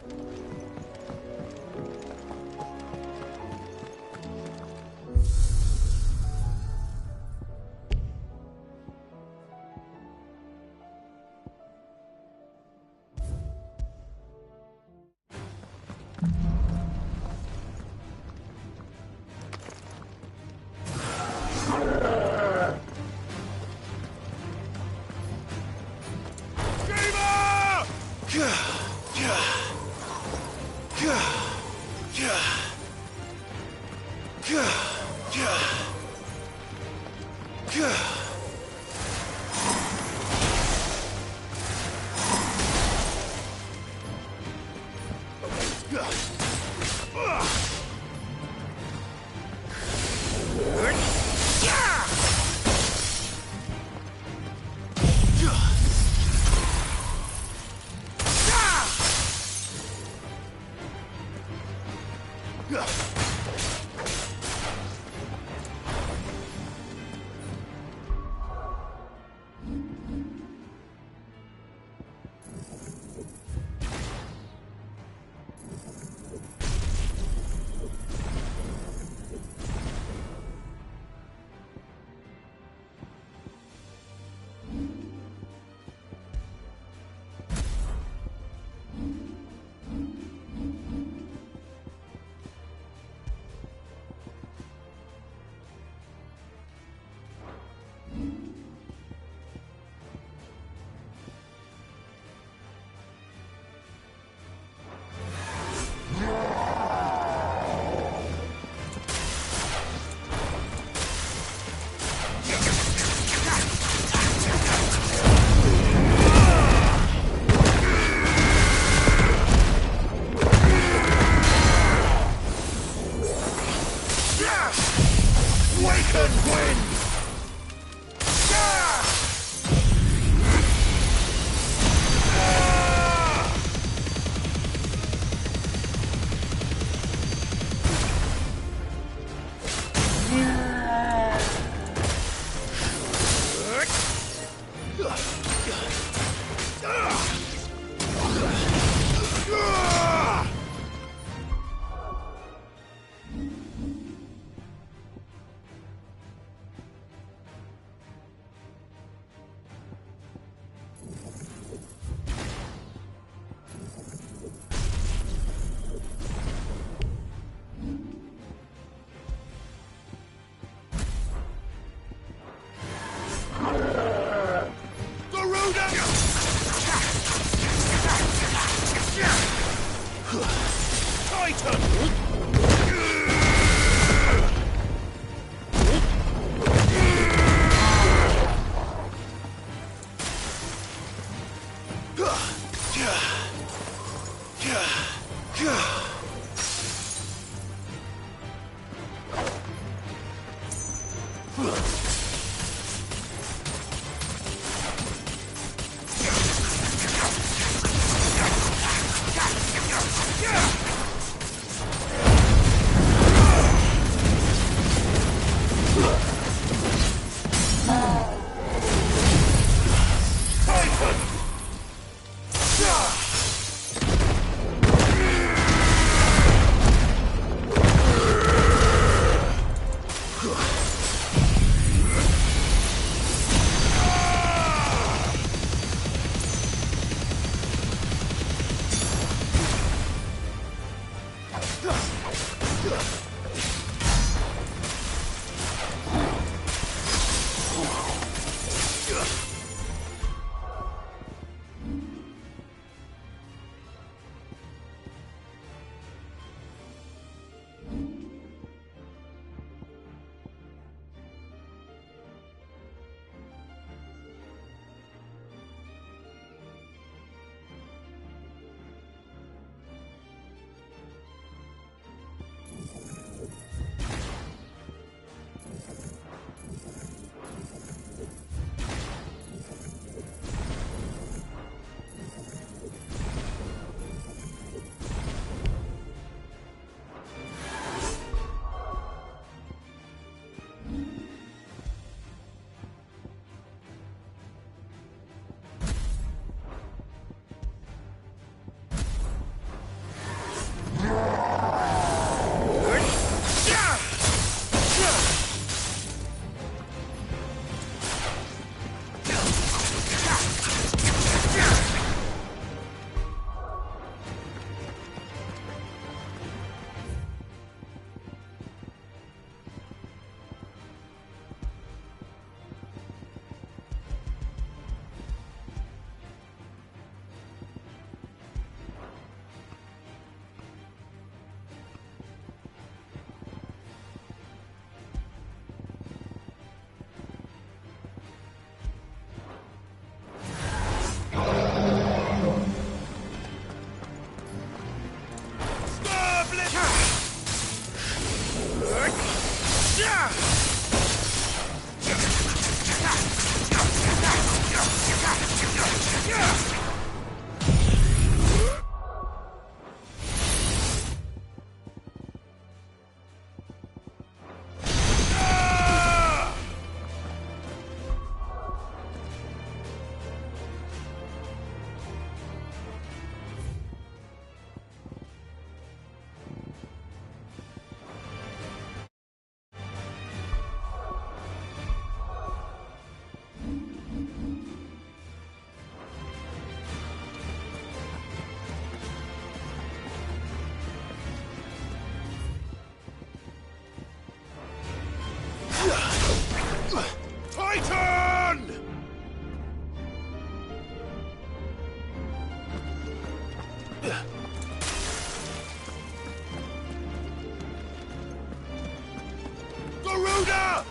Garuda!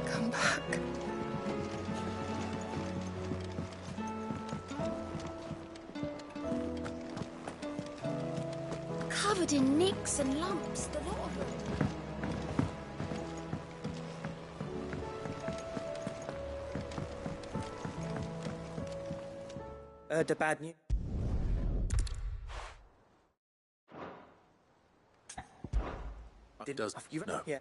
Come back. Covered in nicks and lumps, the lot of them. The bad news. Does no. Yeah.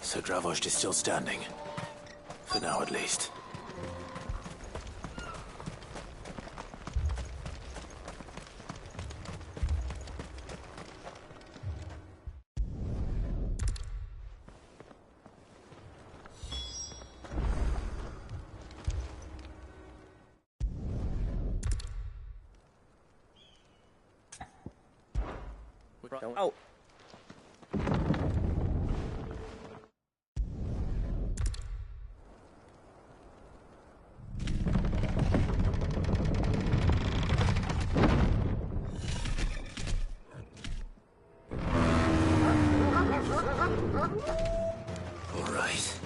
So Dravost is still standing. For now, at least. Oh. All right.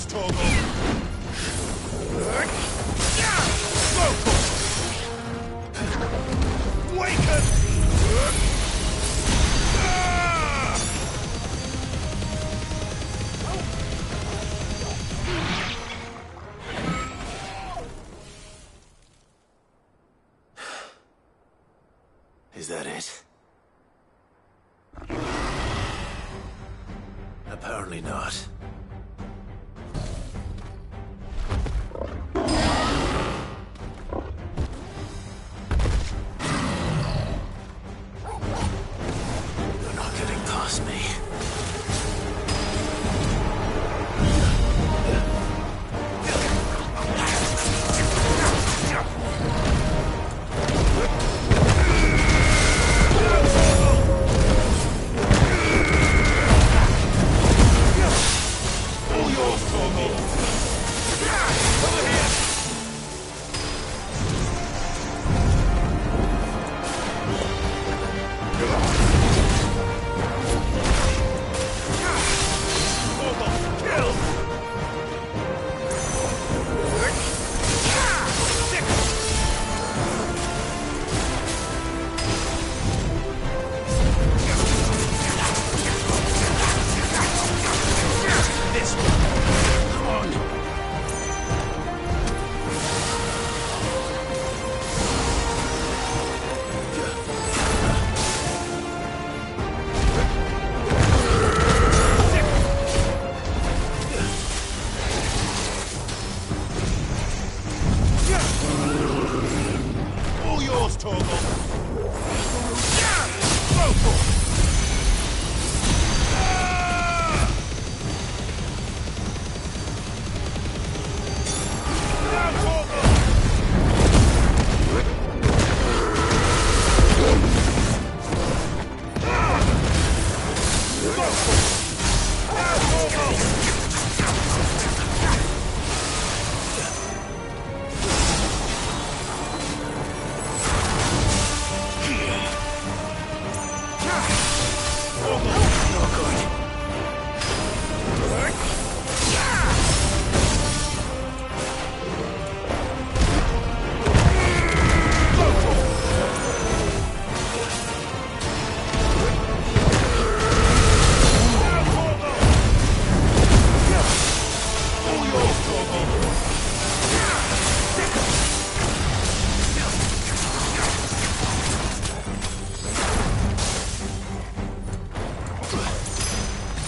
Torgal! Waken! Is that it? Apparently not. You're not getting past me. All yours, Torgal! Over here! Torgal, kill! This one! Come on! All yours, Torgal! Go for it! Now, Torgal! Go for it! Now, Torgal!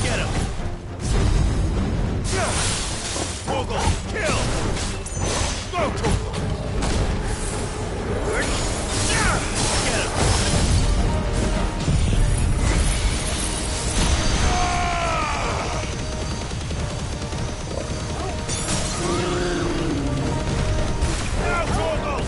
Get him! Torgal, kill! Go, Torgal! Get him! Now, Torgal!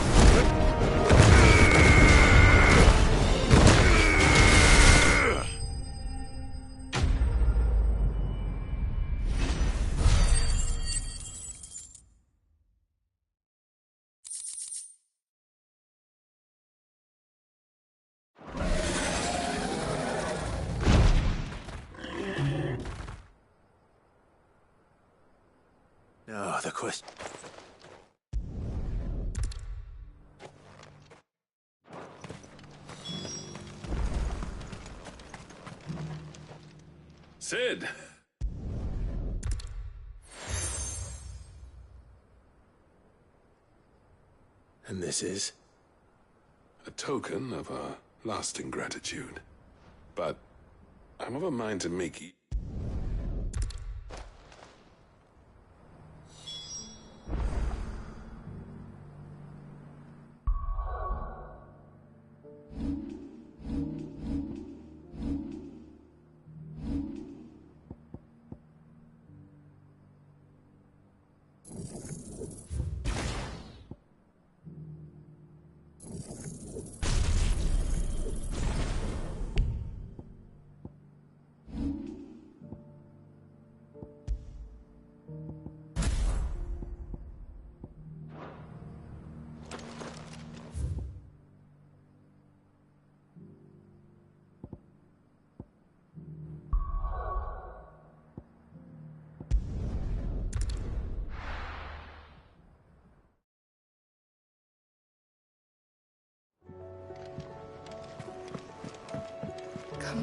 No, the question. Sid! And this is? A token of our lasting gratitude. But I'm of a mind to make it.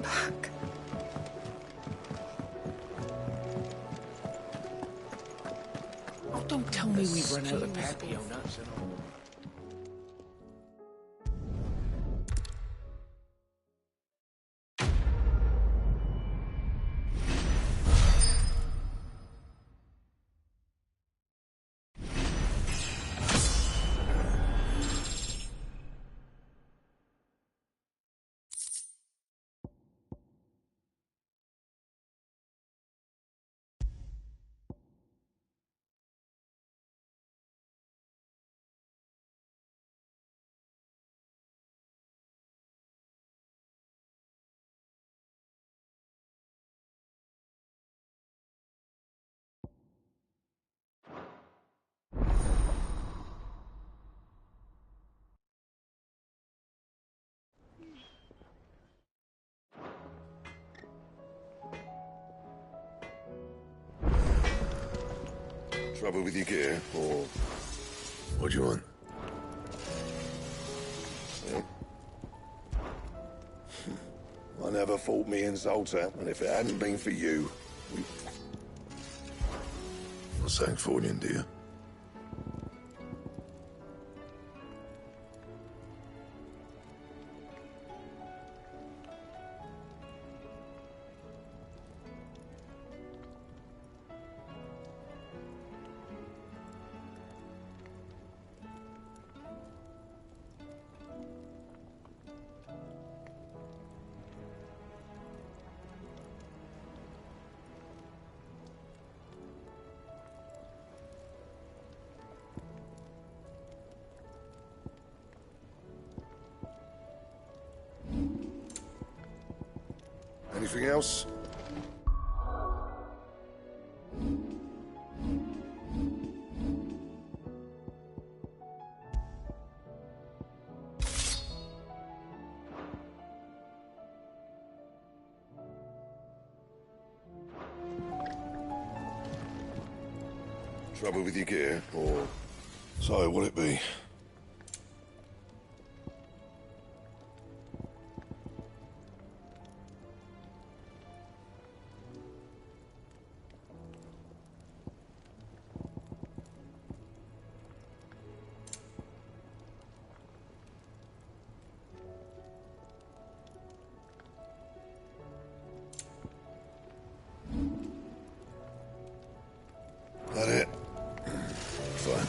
come back. Oh, don't tell me we've run out of papio nuts and all. Trouble with your gear, or what do you want? Yeah. I never fought me and Zoltar, and if it hadn't been for you, we... Not saying Fornian, do you? Anything else? Trouble with your gear, or... So, what'll it be? That it? Fine.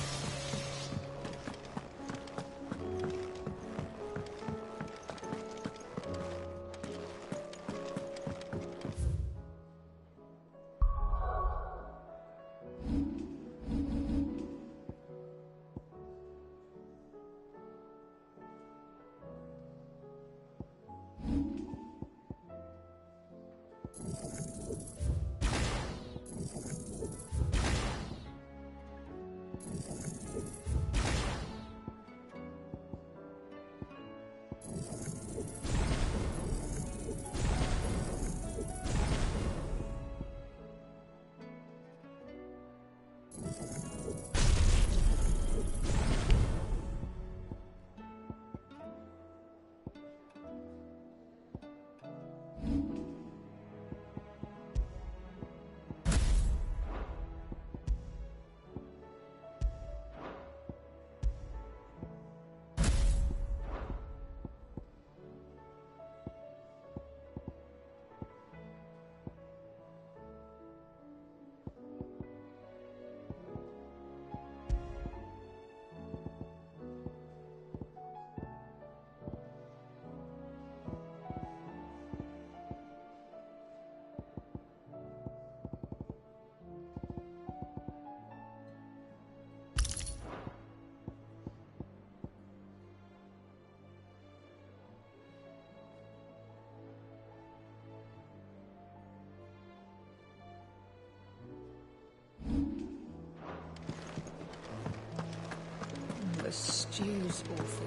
The stew's awful.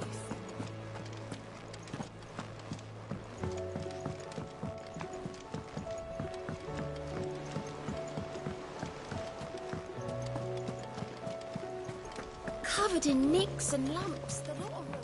Covered in nicks and lumps, the lot of them.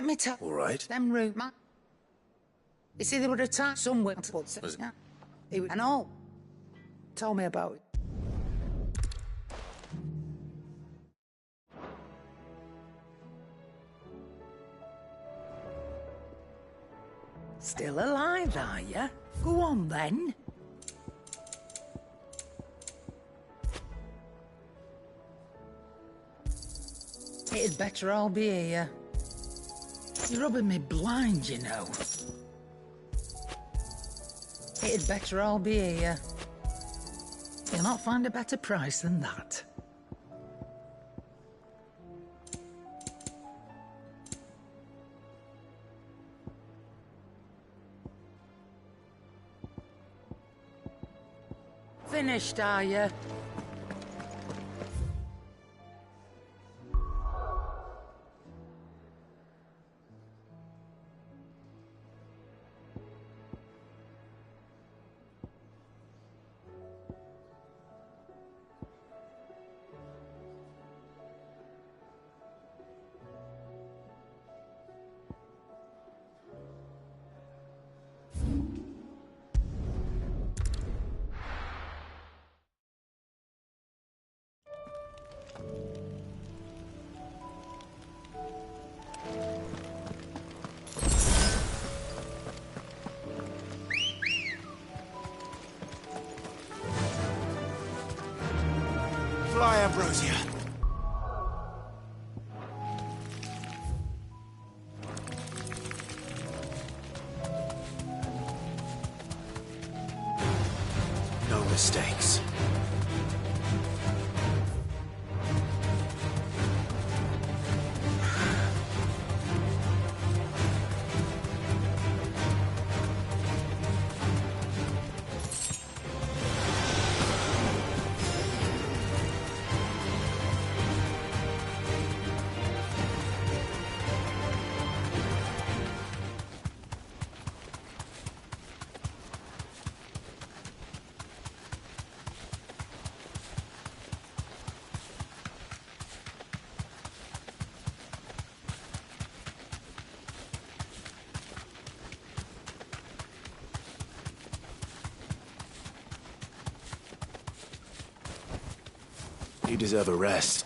Let me tell. All right. Them root, man. You see, they were attacked somewhere. Yeah. And all. Tell me about it. Still alive, are you? Go on, then. It'd better all be here. You're rubbing me blind, you know. It'd better all be here. You'll not find a better price than that. Finished, are you? Fly, Ambrosia. No mistakes. You deserve a rest.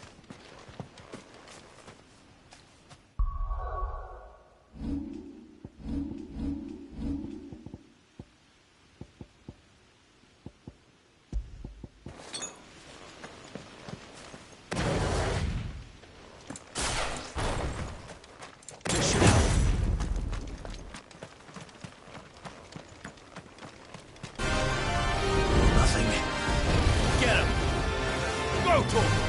Nothing. Get him! Go, Torvald!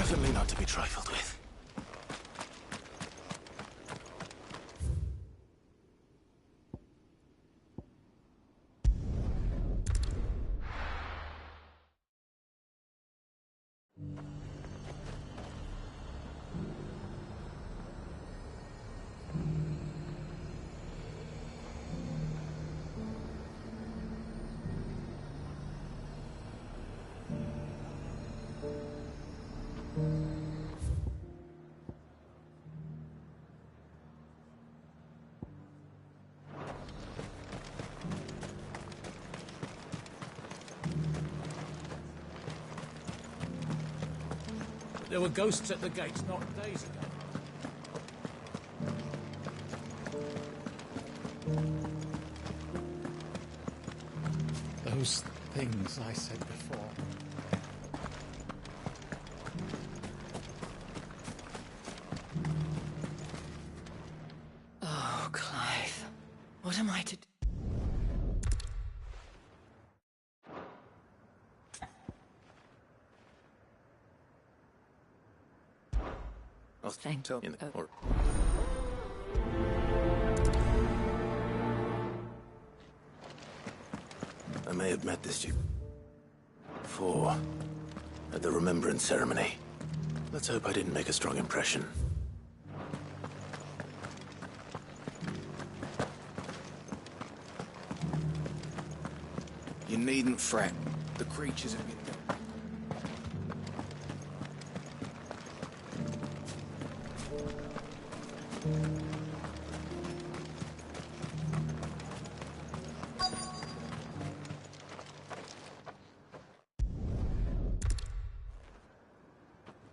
Definitely not to be trifled with. There were ghosts at the gates not days ago. Those things I said before. Oh, Clive. What am I to do? Thank you. I may have met this dude before, at the Remembrance ceremony. Let's hope I didn't make a strong impression. You needn't fret. The creatures have been...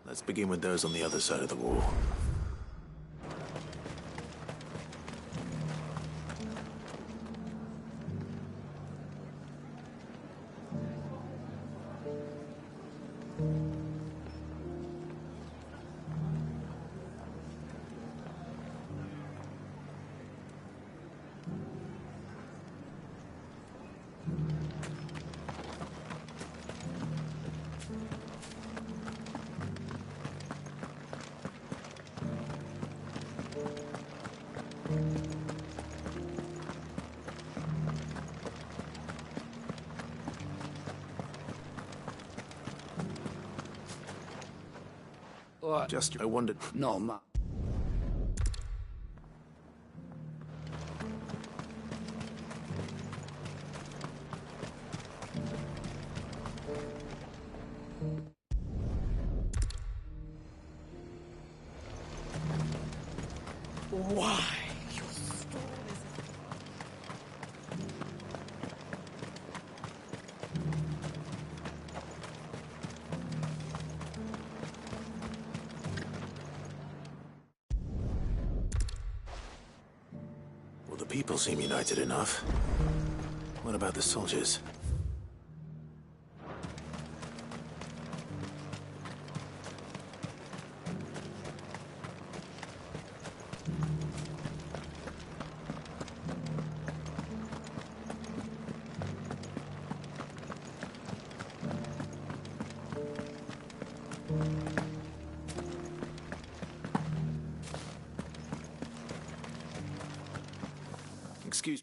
Let's begin with those on the other side of the wall. Just, I wondered... No, ma... Why? Well, the people seem united enough. What about the soldiers? Excuse...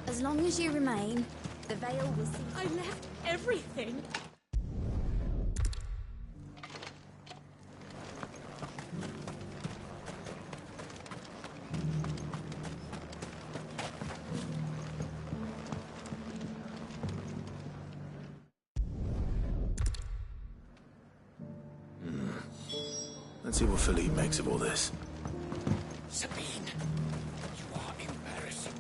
As long as you remain, the veil will see. I left everything. Let's see what Philippe makes of all this. Sabine, you are embarrassing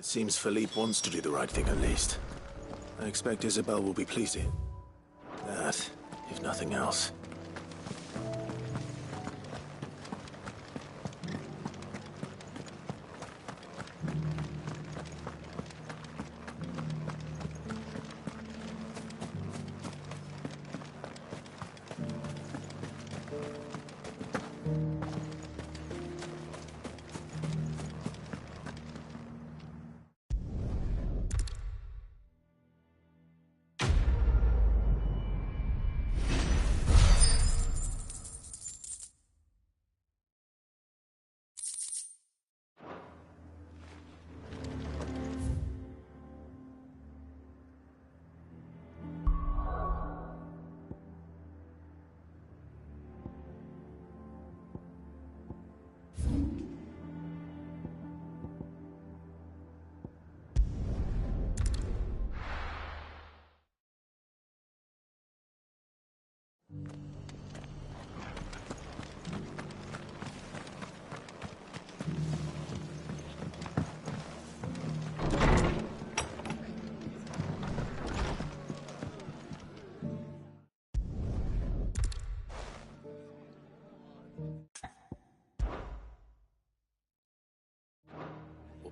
It seems Philippe wants to do the right thing at least. I expect Isabel will be pleased. That, if nothing else.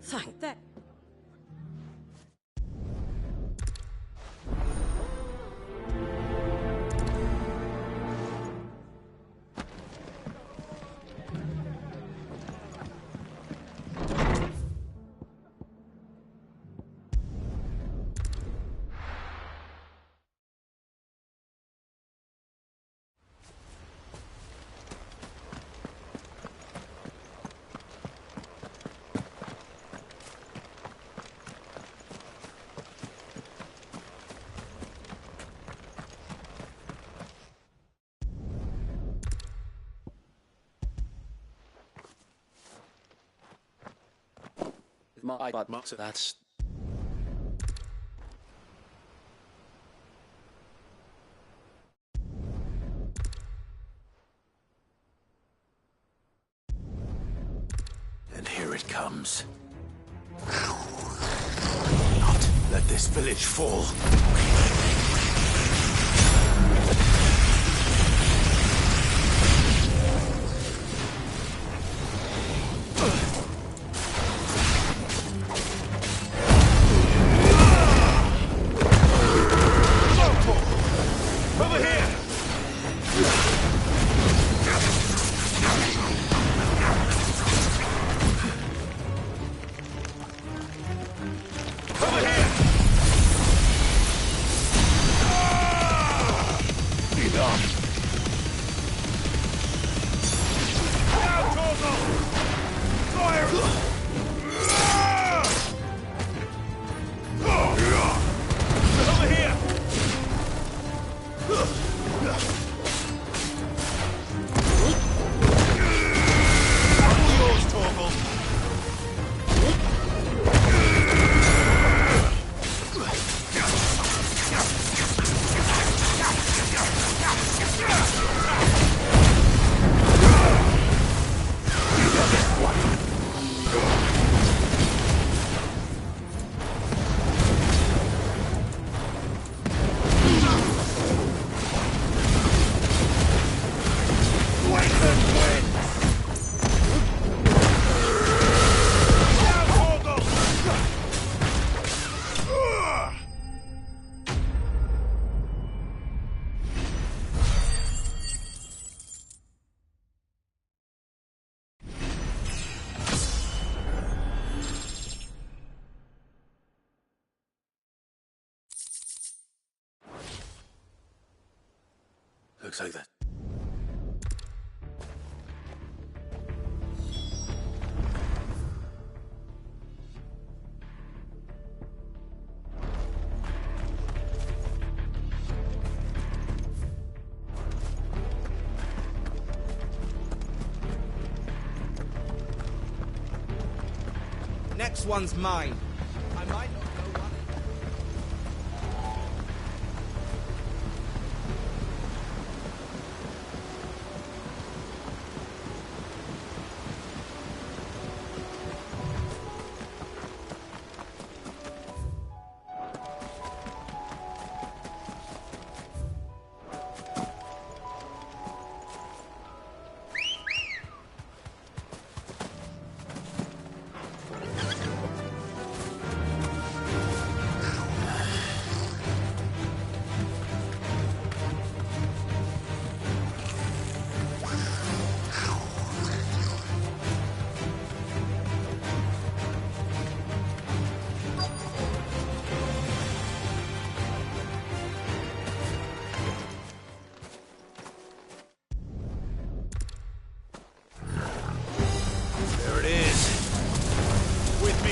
Thank that. My so that's And here it comes. Not let this village fall. Looks like that. next one's mine. I might not know one.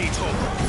finito!